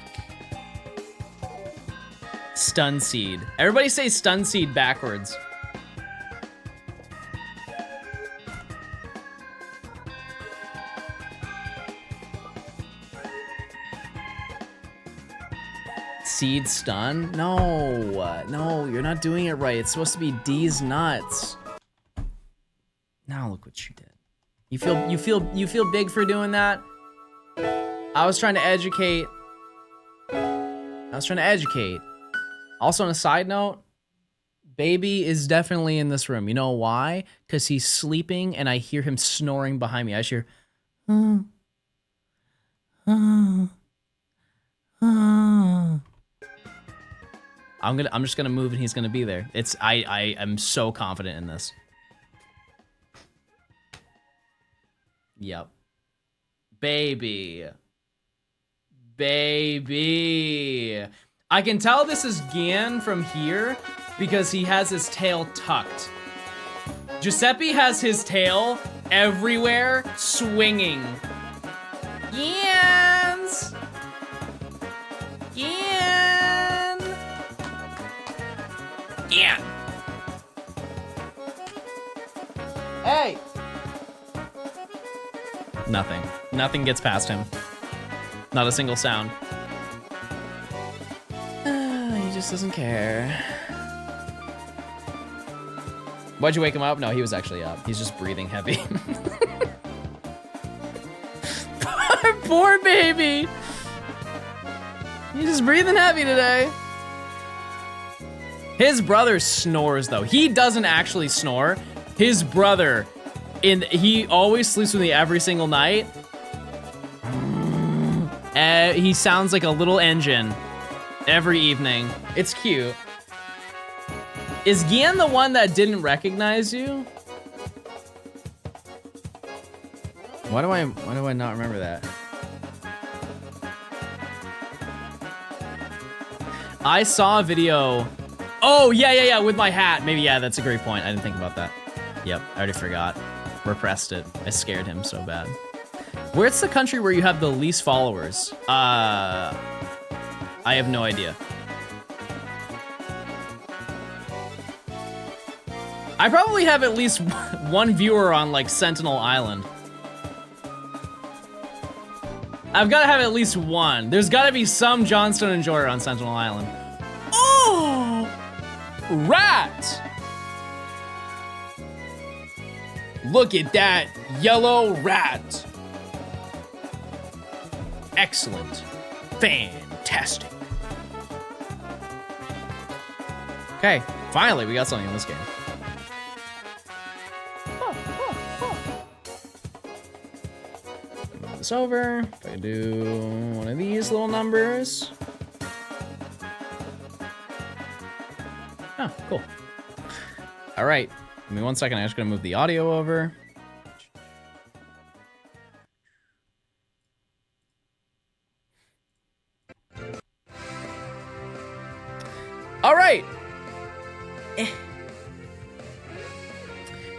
Stun Seed. Everybody say Stun Seed backwards. Seed Stun? No, no, you're not doing it right. It's supposed to be D's nuts. Now look what you did. You feel big for doing that? I was trying to educate. Also on a side note, Baby is definitely in this room. You know why? Because he's sleeping and I hear him snoring behind me. I just hear, I'm just gonna move and he's gonna be there. I am so confident in this. Yep. Baby. Baby. I can tell this is Gian from here because he has his tail tucked. Giuseppe has his tail everywhere, swinging. Gian's! Gian! Gian! Hey! Nothing. Nothing gets past him. Not a single sound. He just doesn't care. Why'd you wake him up? No, he was actually up. He's just breathing heavy. Poor baby. He's just breathing heavy today. His brother snores though. He doesn't actually snore. His brother, he always sleeps with me every single night. He sounds like a little engine every evening. It's cute. Is Gian the one that didn't recognize you? Why do I not remember that? I saw a video. Oh, yeah, with my hat. Maybe, yeah, that's a great point. I didn't think about that. Yep, I already forgot. Repressed it. I scared him so bad. Where's the country where you have the least followers? I have no idea. I probably have at least one viewer on like Sentinel Island. I've got to have at least one. There's got to be some Johnstone enjoyer on Sentinel Island. Oh, rat! Look at that yellow rat. Excellent. Fantastic. Okay, finally we got something in this game. Move this over. If I do one of these little numbers. Oh, cool. All right, give me 1 second. I'm just gonna move the audio over. All right.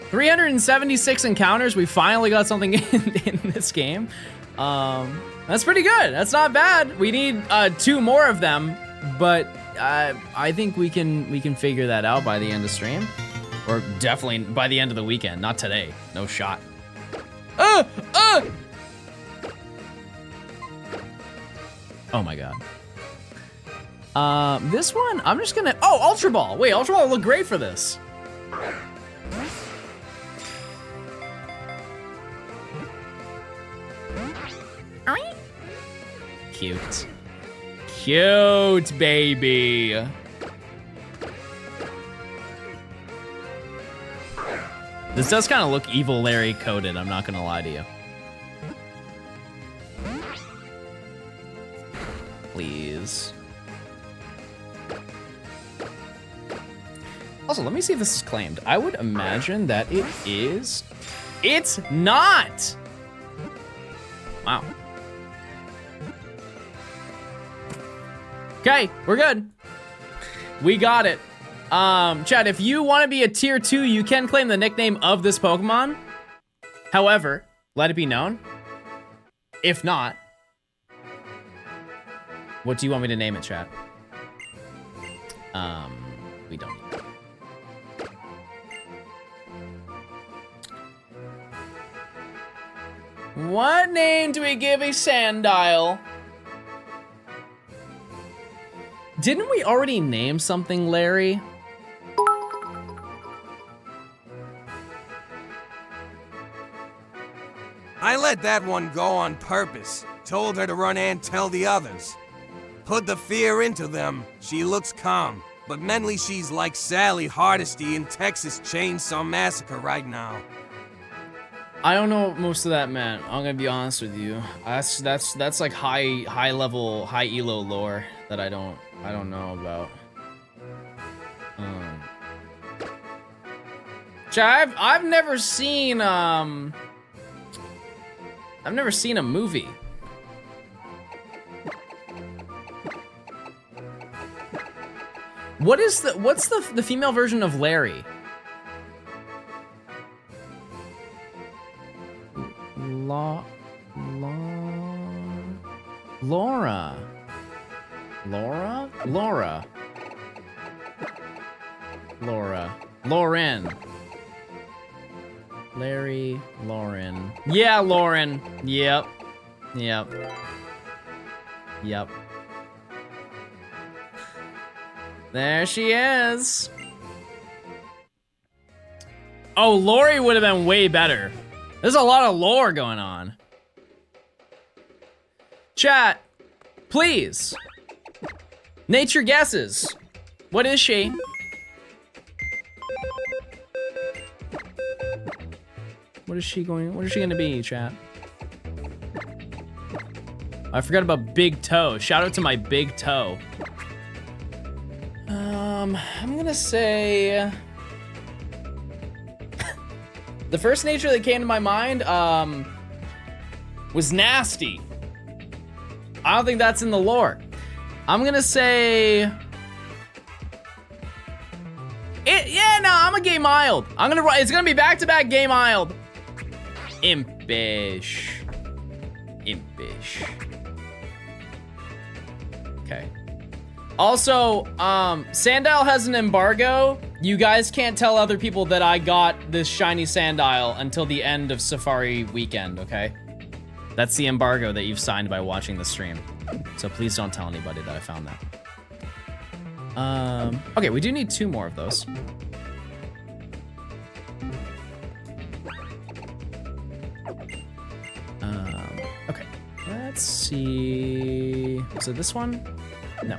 376 encounters. We finally got something in this game. That's pretty good. That's not bad. We need 2 more of them, but I think we can figure that out by the end of stream, or definitely by the end of the weekend. Not today. No shot. Oh my god. This one, I'm just gonna, Ultra Ball. Wait, Ultra Ball will look great for this. Cute. Cute, baby. This does kind of look Evil Larry coded, I'm not gonna lie to you. Please. Also, let me see if this is claimed. I would imagine that it is. It's not! Wow. Okay, we're good. We got it. Chad, if you want to be a tier 2, you can claim the nickname of this Pokemon. However, let it be known. If not, what do you want me to name it, Chad? We don't need that. What name do we give a Sandile? Didn't we already name something, Larry? I let that one go on purpose. Told her to run and tell the others. Put the fear into them. She looks calm. but mentally she's like Sally Hardesty in Texas Chainsaw Massacre right now. I don't know what most of that meant. I'm gonna be honest with you. That's like high level, high elo lore that I don't know about. Chat, I've never seen a movie. What's the female version of Larry? Lauren. Larry, Lauren. Yeah, Lauren. Yep. There she is. Oh, Lori would have been way better. There's a lot of lore going on. Chat, please. Nature guesses. What is she? What is she gonna be, chat? I forgot about Big Toe. Shout out to my Big Toe. I'm gonna say the first nature that came to my mind was nasty. I don't think that's in the lore. I'm gonna say I'm a gay mild. It's gonna be back-to-back gay mild. Impish. Okay. Also, Sandile has an embargo. You guys can't tell other people that I got this shiny Sandile until the end of Safari weekend, okay? That's the embargo that you've signed by watching the stream. So please don't tell anybody that I found that. Okay, we do need 2 more of those. Okay, let's see. Was it this one? No.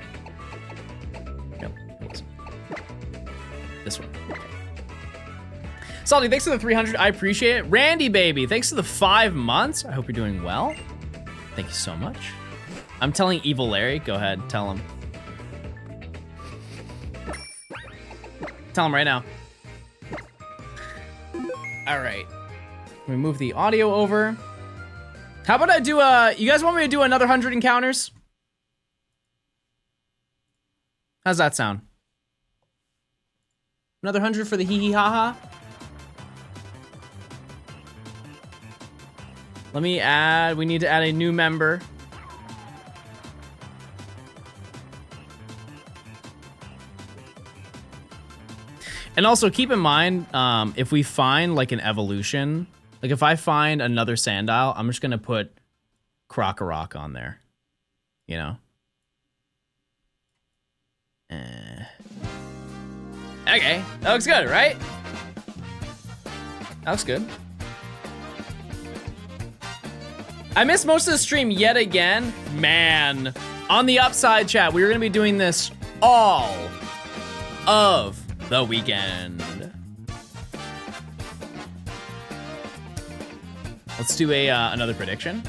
Nope, it wasn't. This one. Okay. Salty, thanks for the 300. I appreciate it. Randy, baby, thanks for the 5 months. I hope you're doing well. Thank you so much. I'm telling Evil Larry. Go ahead, tell him. Tell him right now. All right. Let me move the audio over. How about I do you guys want me to do another 100 encounters? How's that sound? Another 100 for the hee hee ha ha? Let me we need to add a new member. And also keep in mind, if we find like an evolution, like if I find another Sandile, I'm just gonna put Krokorok on there, you know? Okay, that looks good, right? That looks good. I missed most of the stream yet again. Man, on the upside, chat, we were gonna be doing this all of the weekend. Let's do another prediction.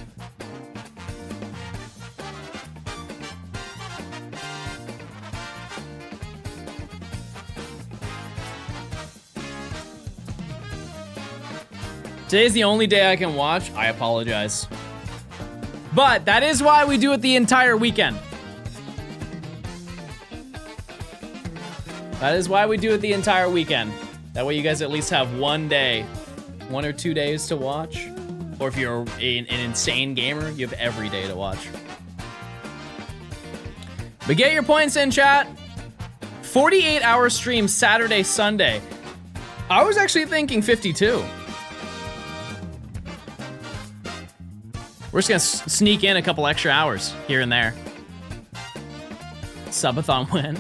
Today's the only day I can watch. I apologize. But that is why we do it the entire weekend. That is why we do it the entire weekend. That way you guys at least have 1 day, 1 or 2 days to watch. Or if you're an insane gamer, you have every day to watch. But get your points in, chat. 48-hour stream Saturday, Sunday. I was actually thinking 52. We're just gonna sneak in a couple extra hours here and there. Subathon win.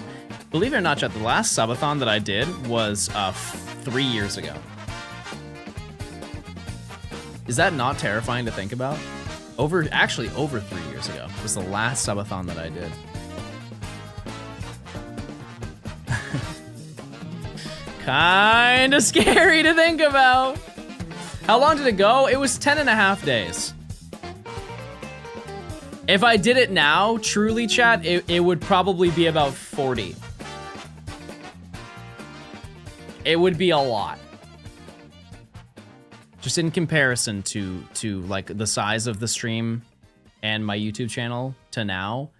Believe it or not, chat, the last subathon that I did was 3 years ago. Is that not terrifying to think about? Actually over 3 years ago was the last subathon that I did. kind of scary to think about. How long did it go? It was 10.5 days. If I did it now, truly chat, it would probably be about 40. It would be a lot. Just in comparison to like the size of the stream and my YouTube channel to now.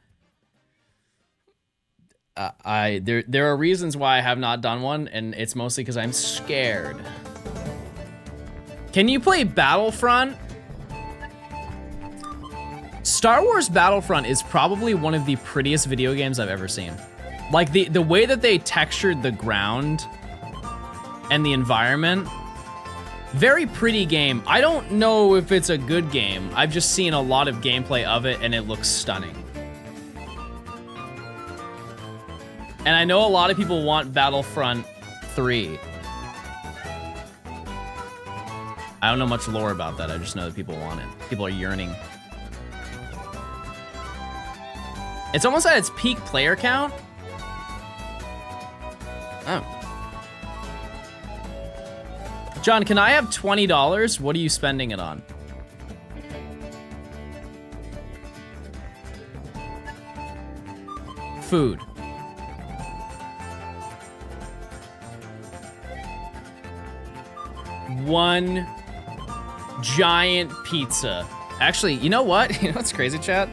There are reasons why I have not done one, and it's mostly because I'm scared. Can you play Battlefront? Star Wars Battlefront is probably one of the prettiest video games I've ever seen. Like the way that they textured the ground and the environment, very pretty game. I don't know if it's a good game. I've just seen a lot of gameplay of it and it looks stunning. And I know a lot of people want Battlefront 3. I don't know much lore about that. I just know that people want it. People are yearning. It's almost at its peak player count. Oh. John, can I have $20? What are you spending it on? Food. One giant pizza. Actually, you know what? You know what's crazy, chat?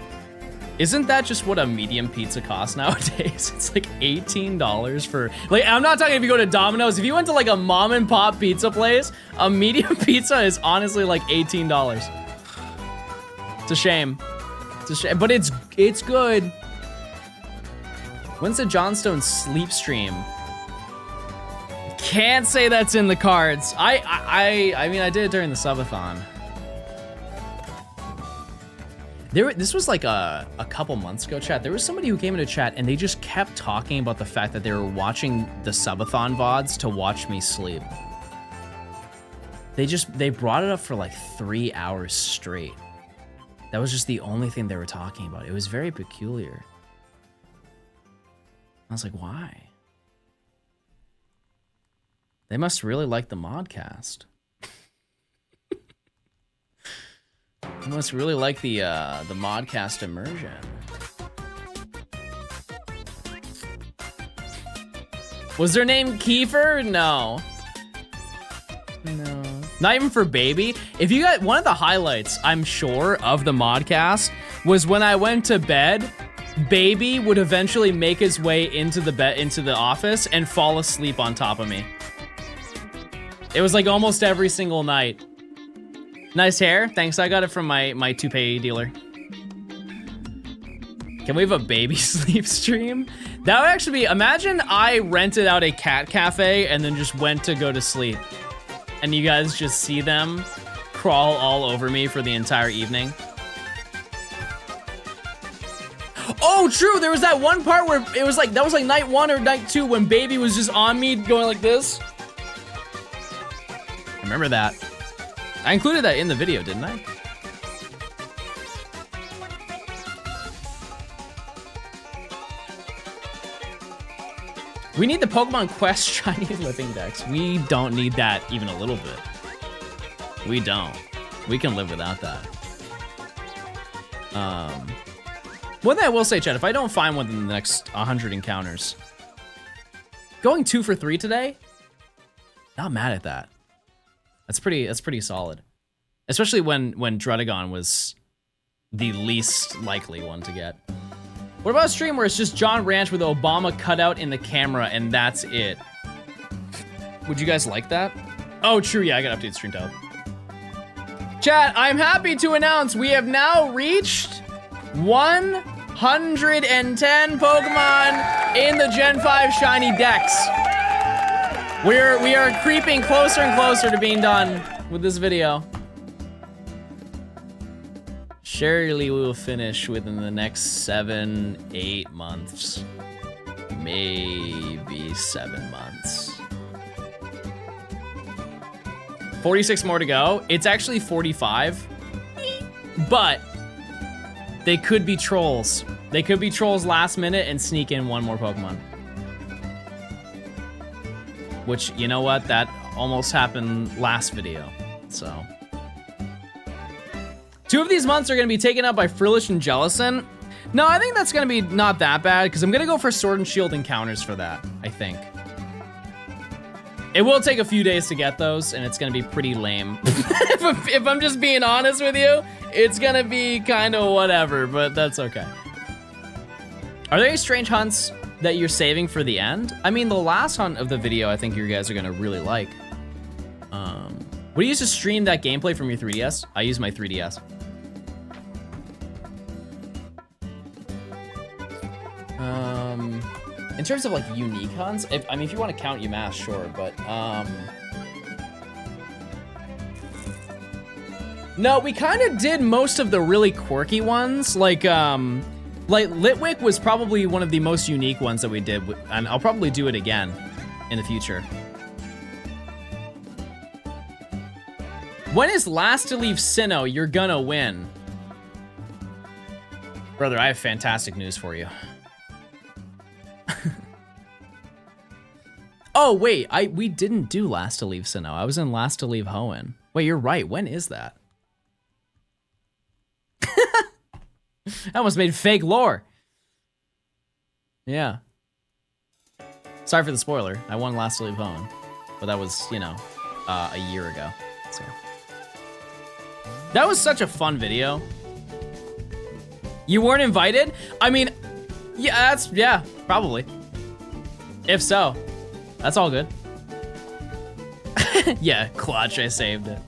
Isn't that just what a medium pizza costs nowadays? It's like $18 for, like, I'm not talking if you go to Domino's. If you went to like a mom and pop pizza place, a medium pizza is honestly like $18. It's a shame. It's a shame, but it's good. When's the Johnstone sleep stream? Can't say that's in the cards. I mean, I did it during the subathon. This was like a couple months ago, chat. There was somebody who came into chat and they just kept talking about the fact that they were watching the subathon VODs to watch me sleep. They brought it up for like 3 hours straight. That was just the only thing they were talking about. It was very peculiar. I was like, why? They must really like the modcast. They must really like the modcast immersion. Was their name Kiefer? No. No. Not even for Baby. If you got one of the highlights, I'm sure, of the modcast was when I went to bed, Baby would eventually make his way into the office and fall asleep on top of me. It was like almost every single night. Nice hair. Thanks. I got it from my toupee dealer. Can we have a baby sleep stream? That would actually be, imagine I rented out a cat cafe and then just went to go to sleep. And you guys just see them crawl all over me for the entire evening. Oh, true. There was that one part where it was like, that was like night 1 or night 2 when Baby was just on me going like this. I remember that. I included that in the video, didn't I? We need the Pokemon Quest shiny living dex. We don't need that even a little bit. We don't. We can live without that. One thing I will say, chat, if I don't find one in the next 100 encounters, going 2 for 3 today, not mad at that. That's pretty solid. Especially when Drudagon was the least likely one to get. What about a stream where it's just John Ranch with Obama cut out in the camera and that's it? Would you guys like that? Oh, true, yeah, I gotta update the stream title. Chat, I'm happy to announce we have now reached 110 Pokemon in the Gen 5 Shiny Dex. We are creeping closer and closer to being done with this video. Surely we will finish within the next 7-8 months. Maybe 7 months. 46 more to go. It's actually 45. But they could be trolls. They could be trolls last minute and sneak in one more Pokemon. which, you know what? That almost happened last video, so. 2 of these months are gonna be taken up by Frillish and Jellison. No, I think that's gonna be not that bad, because I'm gonna go for Sword and Shield encounters for that, I think. It will take a few days to get those, and it's gonna be pretty lame. if I'm just being honest with you, it's gonna be kind of whatever, but that's okay. Are there any strange hunts that you're saving for the end? I mean, the last hunt of the video, I think you guys are gonna really like. Would you use to stream that gameplay from your 3DS? I use my 3DS. In terms of like unique hunts, I mean, if you want to count UMass, sure, but no, we kind of did most of the really quirky ones. Like Litwick was probably one of the most unique ones that we did, and I'll probably do it again in the future. When is last to leave Sinnoh? You're gonna win. Brother, I have fantastic news for you. Oh, wait, we didn't do last to leave Sinnoh. I was in last to leave Hoenn. Wait, you're right. When is that? I almost made fake lore. Yeah. Sorry for the spoiler. I won last to leave Hoenn. But that was, you know, a year ago. So. That was such a fun video. You weren't invited? I mean, yeah, probably. If so. That's all good. Yeah, clutch, I saved it.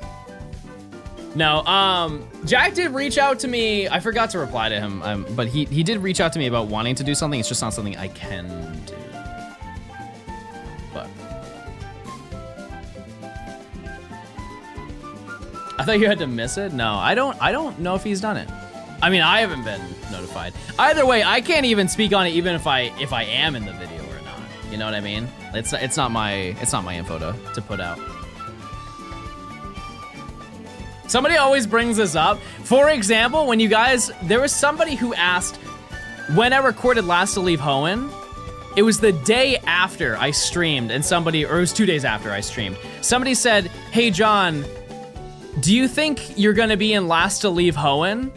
No, Jack did reach out to me. I forgot to reply to him, but he did reach out to me about wanting to do something. It's just not something I can do. But I thought you had to miss it. No, I don't know if he's done it. I mean, I haven't been notified. Either way, I can't even speak on it, even if I am in the video. You know what I mean? It's not my info to put out. Somebody always brings this up. For example, when you guys, there was somebody who asked when I recorded last to leave Hoenn. It was the day after I streamed, and somebody, or it was 2 days after I streamed. Somebody said, "Hey John, do you think you're gonna be in last to leave Hoenn?"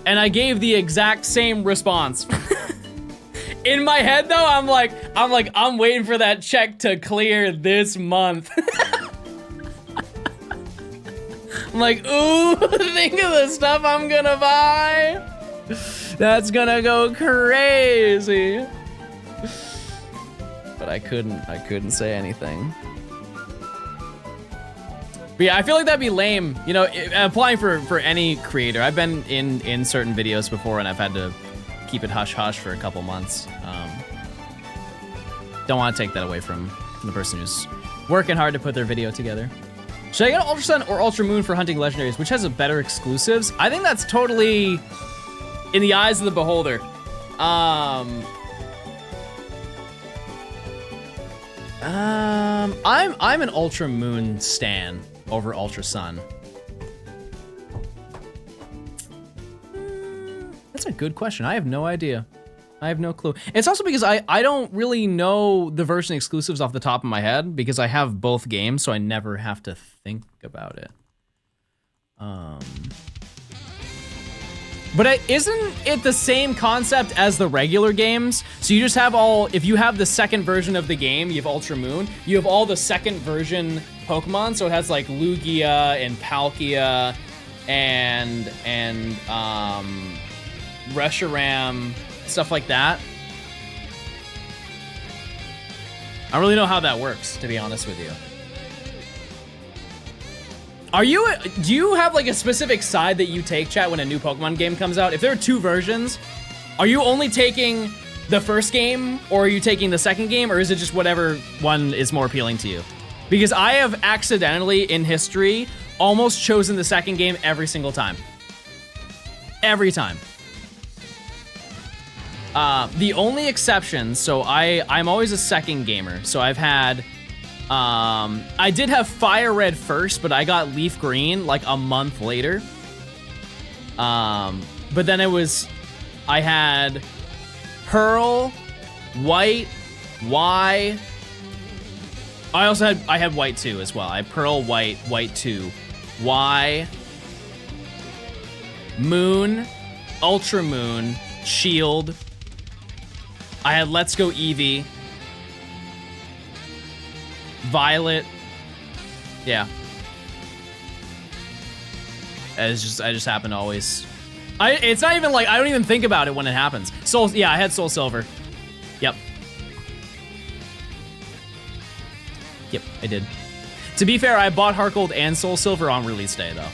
And I gave the exact same response. In my head though, I'm waiting for that check to clear this month. I'm like, ooh, think of the stuff I'm gonna buy. That's gonna go crazy. But I couldn't say anything. But yeah, I feel like that'd be lame. You know, applying for any creator. I've been in certain videos before and I've had to keep it hush-hush for a couple months. Don't want to take that away from the person who's working hard to put their video together. Should I get Ultra Sun or Ultra Moon for hunting legendaries? Which has a better exclusives? I think that's totally in the eyes of the beholder. I'm an Ultra Moon stan over Ultra Sun. That's a good question. I have no idea. I have no clue. It's also because I don't really know the version exclusives off the top of my head because I have both games, so I never have to think about it. But isn't it the same concept as the regular games? So you just have if you have the second version of the game, you have Ultra Moon, you have all the second version Pokemon, so it has like Lugia and Palkia and Reshiram, stuff like that. I don't really know how that works, to be honest with you. Do you have like a specific side that you take, chat, when a new Pokemon game comes out? If there are 2 versions, are you only taking the first game, or are you taking the second game, or is it just whatever one is more appealing to you? Because I have accidentally, in history, almost chosen the second game every single time. Every time. The only exception, so I'm always a second gamer. So I've had, I did have Fire Red first, but I got Leaf Green like a month later. But then I had Pearl, White, Y, I had white 2 as well. I had pearl, white, white 2, Y, moon, ultra moon, shield. I had let's go Eevee, violet. Yeah. I just happen to always. It's not even like I don't even think about it when it happens. Soul, yeah, I had Soul Silver. Yep. Yep, I did. To be fair, I bought Heart Gold and Soul Silver on release day though.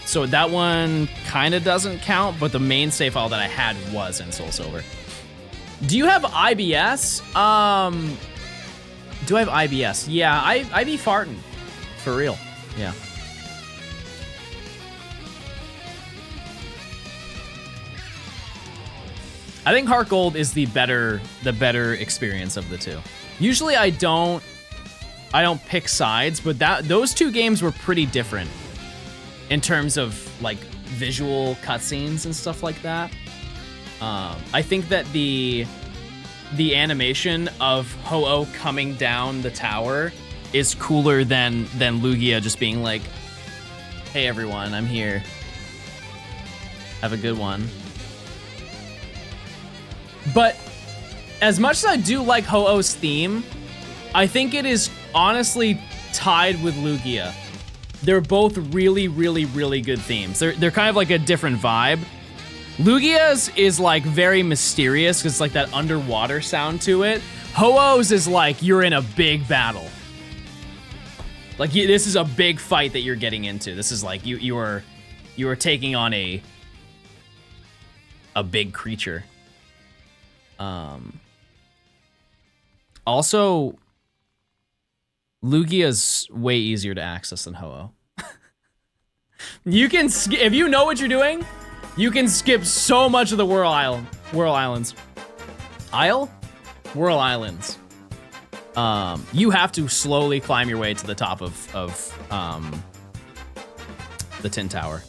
So that one kind of doesn't count, but the main save file that I had was in Soul Silver. Do you have IBS? Do I have IBS? Yeah, I be farting. For real. Yeah. I think Heart Gold is the better experience of the two. Usually I don't pick sides, but those two games were pretty different in terms of like visual cutscenes and stuff like that. I think that the animation of Ho-Oh coming down the tower is cooler than Lugia just being like, "Hey everyone, I'm here. Have a good one." But as much as I do like Ho-Oh's theme, I think it is honestly tied with Lugia. They're both really, really, really good themes. They're kind of like a different vibe. Lugia's is like very mysterious because it's like that underwater sound to it. Ho-Oh's is like you're in a big battle. Like this is a big fight that you're getting into. This is like you are taking on a big creature. Also, Lugia's way easier to access than Ho-Oh. You can if you know what you're doing, you can skip so much of the Whirl Islands. Whirl Islands. You have to slowly climb your way to the top of the Tin Tower.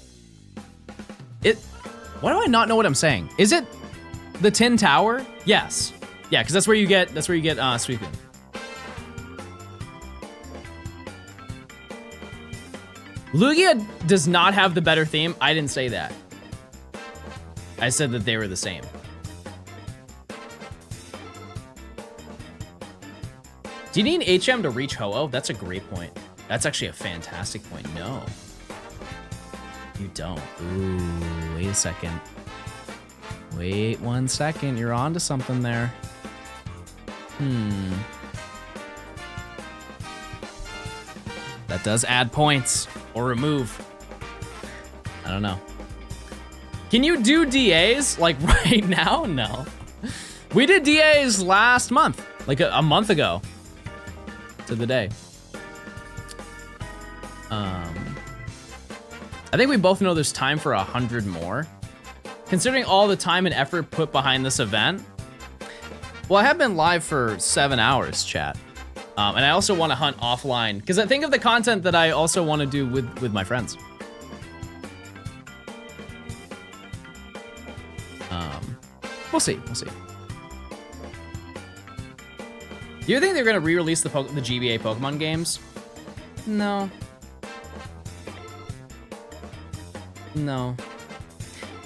Why do I not know what I'm saying? Is it the Tin Tower? Yes. Yeah, because that's where you get Sweeping. Lugia does not have the better theme. I didn't say that. I said that they were the same. Do you need HM to reach Ho-Oh? That's a great point. That's actually a fantastic point. No. You don't. Ooh, wait a second. Wait 1 second. You're onto something there. That does add points or remove. I don't know. Can you do DAs like right now? No. We did DAs last month, like a month ago to the day. I think we both know there's time for 100 more. Considering all the time and effort put behind this event. Well, I have been live for 7 hours, chat. And I also want to hunt offline, because I think of the content that I also want to do with my friends. We'll see. Do you think they're going to re-release the GBA Pokemon games? No.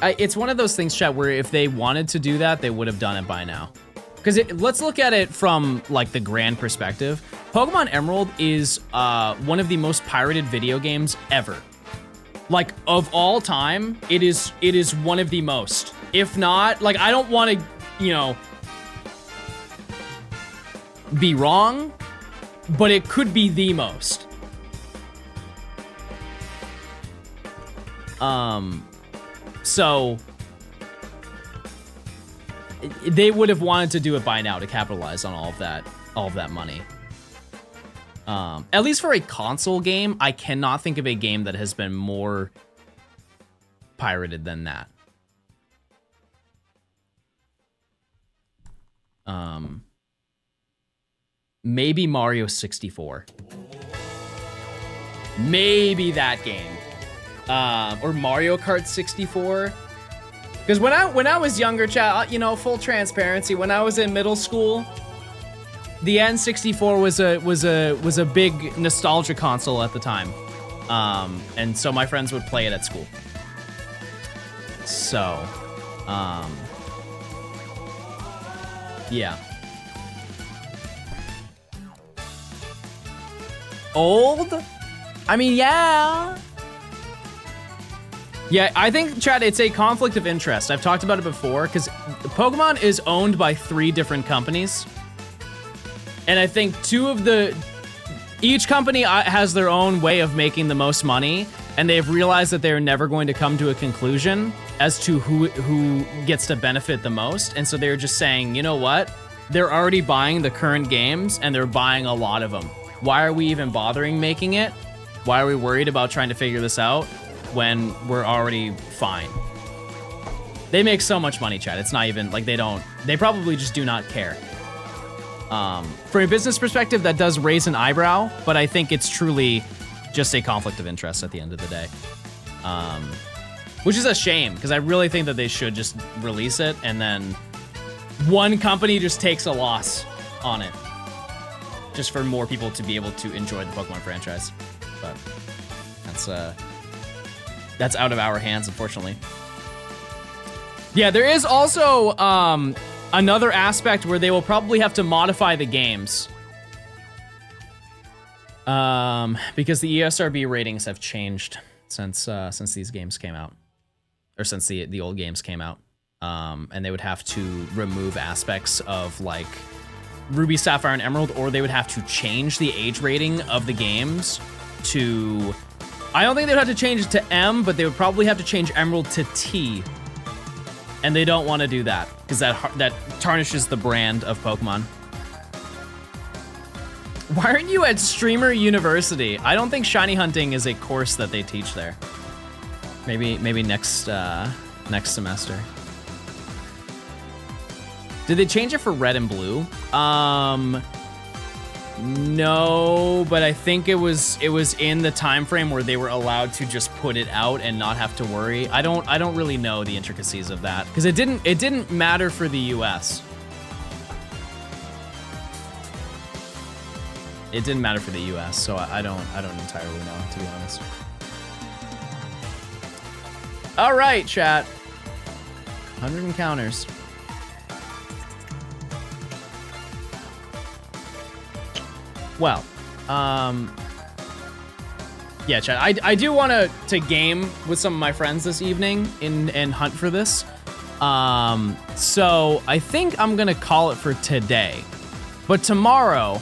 It's one of those things, chat, where if they wanted to do that, they would have done it by now. Because let's look at it from like the grand perspective. Pokemon Emerald is one of the most pirated video games ever. Like of all time, it is one of the most. If not, like I don't want to, be wrong, but it could be the most. So they would have wanted to do it by now to capitalize on all of that money. At least for a console game, I cannot think of a game that has been more pirated than that. Maybe Mario 64. Maybe that game. Or Mario Kart 64. Because when I was younger, chat, full transparency, when I was in middle school, the N64 was a big nostalgia console at the time. And so my friends would play it at school. So, yeah. Old? I mean, yeah. Yeah, I think, Chad, it's a conflict of interest. I've talked about it before, because Pokemon is owned by 3 different companies. And I think each company has their own way of making the most money, and they've realized that they're never going to come to a conclusion as to who gets to benefit the most. And so they're just saying, you know what? They're already buying the current games, and they're buying a lot of them. Why are we even bothering making it? Why are we worried about trying to figure this out when we're already fine? They make so much money, Chad. It's not even like they probably just do not care. From a business perspective, that does raise an eyebrow, but I think it's truly just a conflict of interest at the end of the day. Which is a shame, because I really think that they should just release it, and then one company just takes a loss on it, just for more people to be able to enjoy the Pokemon franchise. But that's out of our hands, unfortunately. Yeah, there is also another aspect where they will probably have to modify the games. Because the ESRB ratings have changed since these games came out. Or since the old games came out. And they would have to remove aspects of, like, Ruby, Sapphire, and Emerald, or they would have to change the age rating of the games to... I don't think they would have to change it to M, but they would probably have to change Emerald to T. And they don't want to do that, because that tarnishes the brand of Pokemon. Why aren't you at Streamer University? I don't think shiny hunting is a course that they teach there. Maybe next semester. Did they change it for red and blue? No, but I think it was in the time frame where they were allowed to just put it out and not have to worry. I don't really know the intricacies of that, because it didn't matter for the US. It didn't matter for the US, so I don't entirely know, to be honest. All right, chat. 100 encounters. Well, yeah, chat. I do want to game with some of my friends this evening and hunt for this. So I think I'm gonna call it for today. But tomorrow,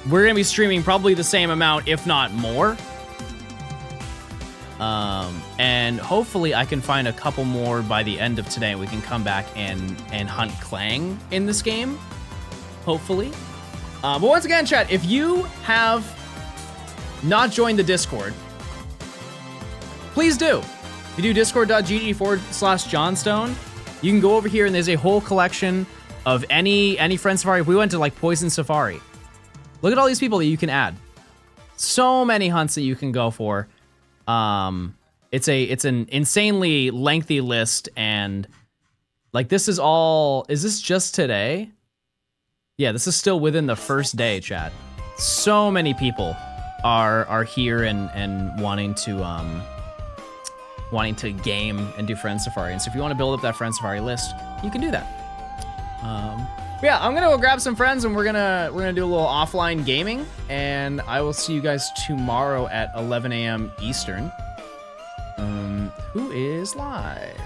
we're gonna be streaming probably the same amount, if not more. And hopefully I can find a couple more by the end of today. We can come back and hunt Clang in this game, hopefully. But once again, chat, if you have not joined the Discord, please do. If you do discord.gg/Johnstone, you can go over here and there's a whole collection of any Friend Safari. If we went to like Poison Safari, look at all these people that you can add. So many hunts that you can go for. It's an insanely lengthy list, and like this is this just today? Yeah, this is still within the first day, chat. So many people are here and wanting to game and do Friend Safari. And so if you want to build up that Friend Safari list, you can do that. Yeah, I'm gonna go grab some friends and we're gonna do a little offline gaming, and I will see you guys tomorrow at 11 a.m. Eastern. Who is live?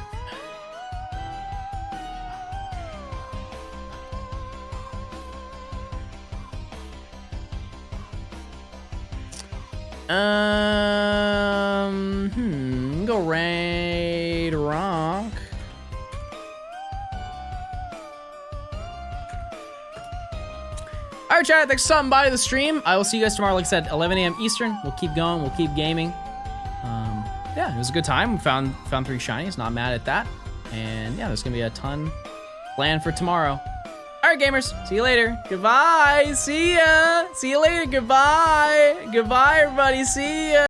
Go raid rock. All right, chat, thanks for stopping by the stream. I will see you guys tomorrow, like I said, 11 a.m. Eastern. We'll keep going, we'll keep gaming. Yeah, it was a good time. We found 3 shinies, not mad at that. And yeah, there's gonna be a ton planned for tomorrow. All right, gamers, see you later. Goodbye, see ya. See you later, goodbye. Goodbye, everybody, see ya.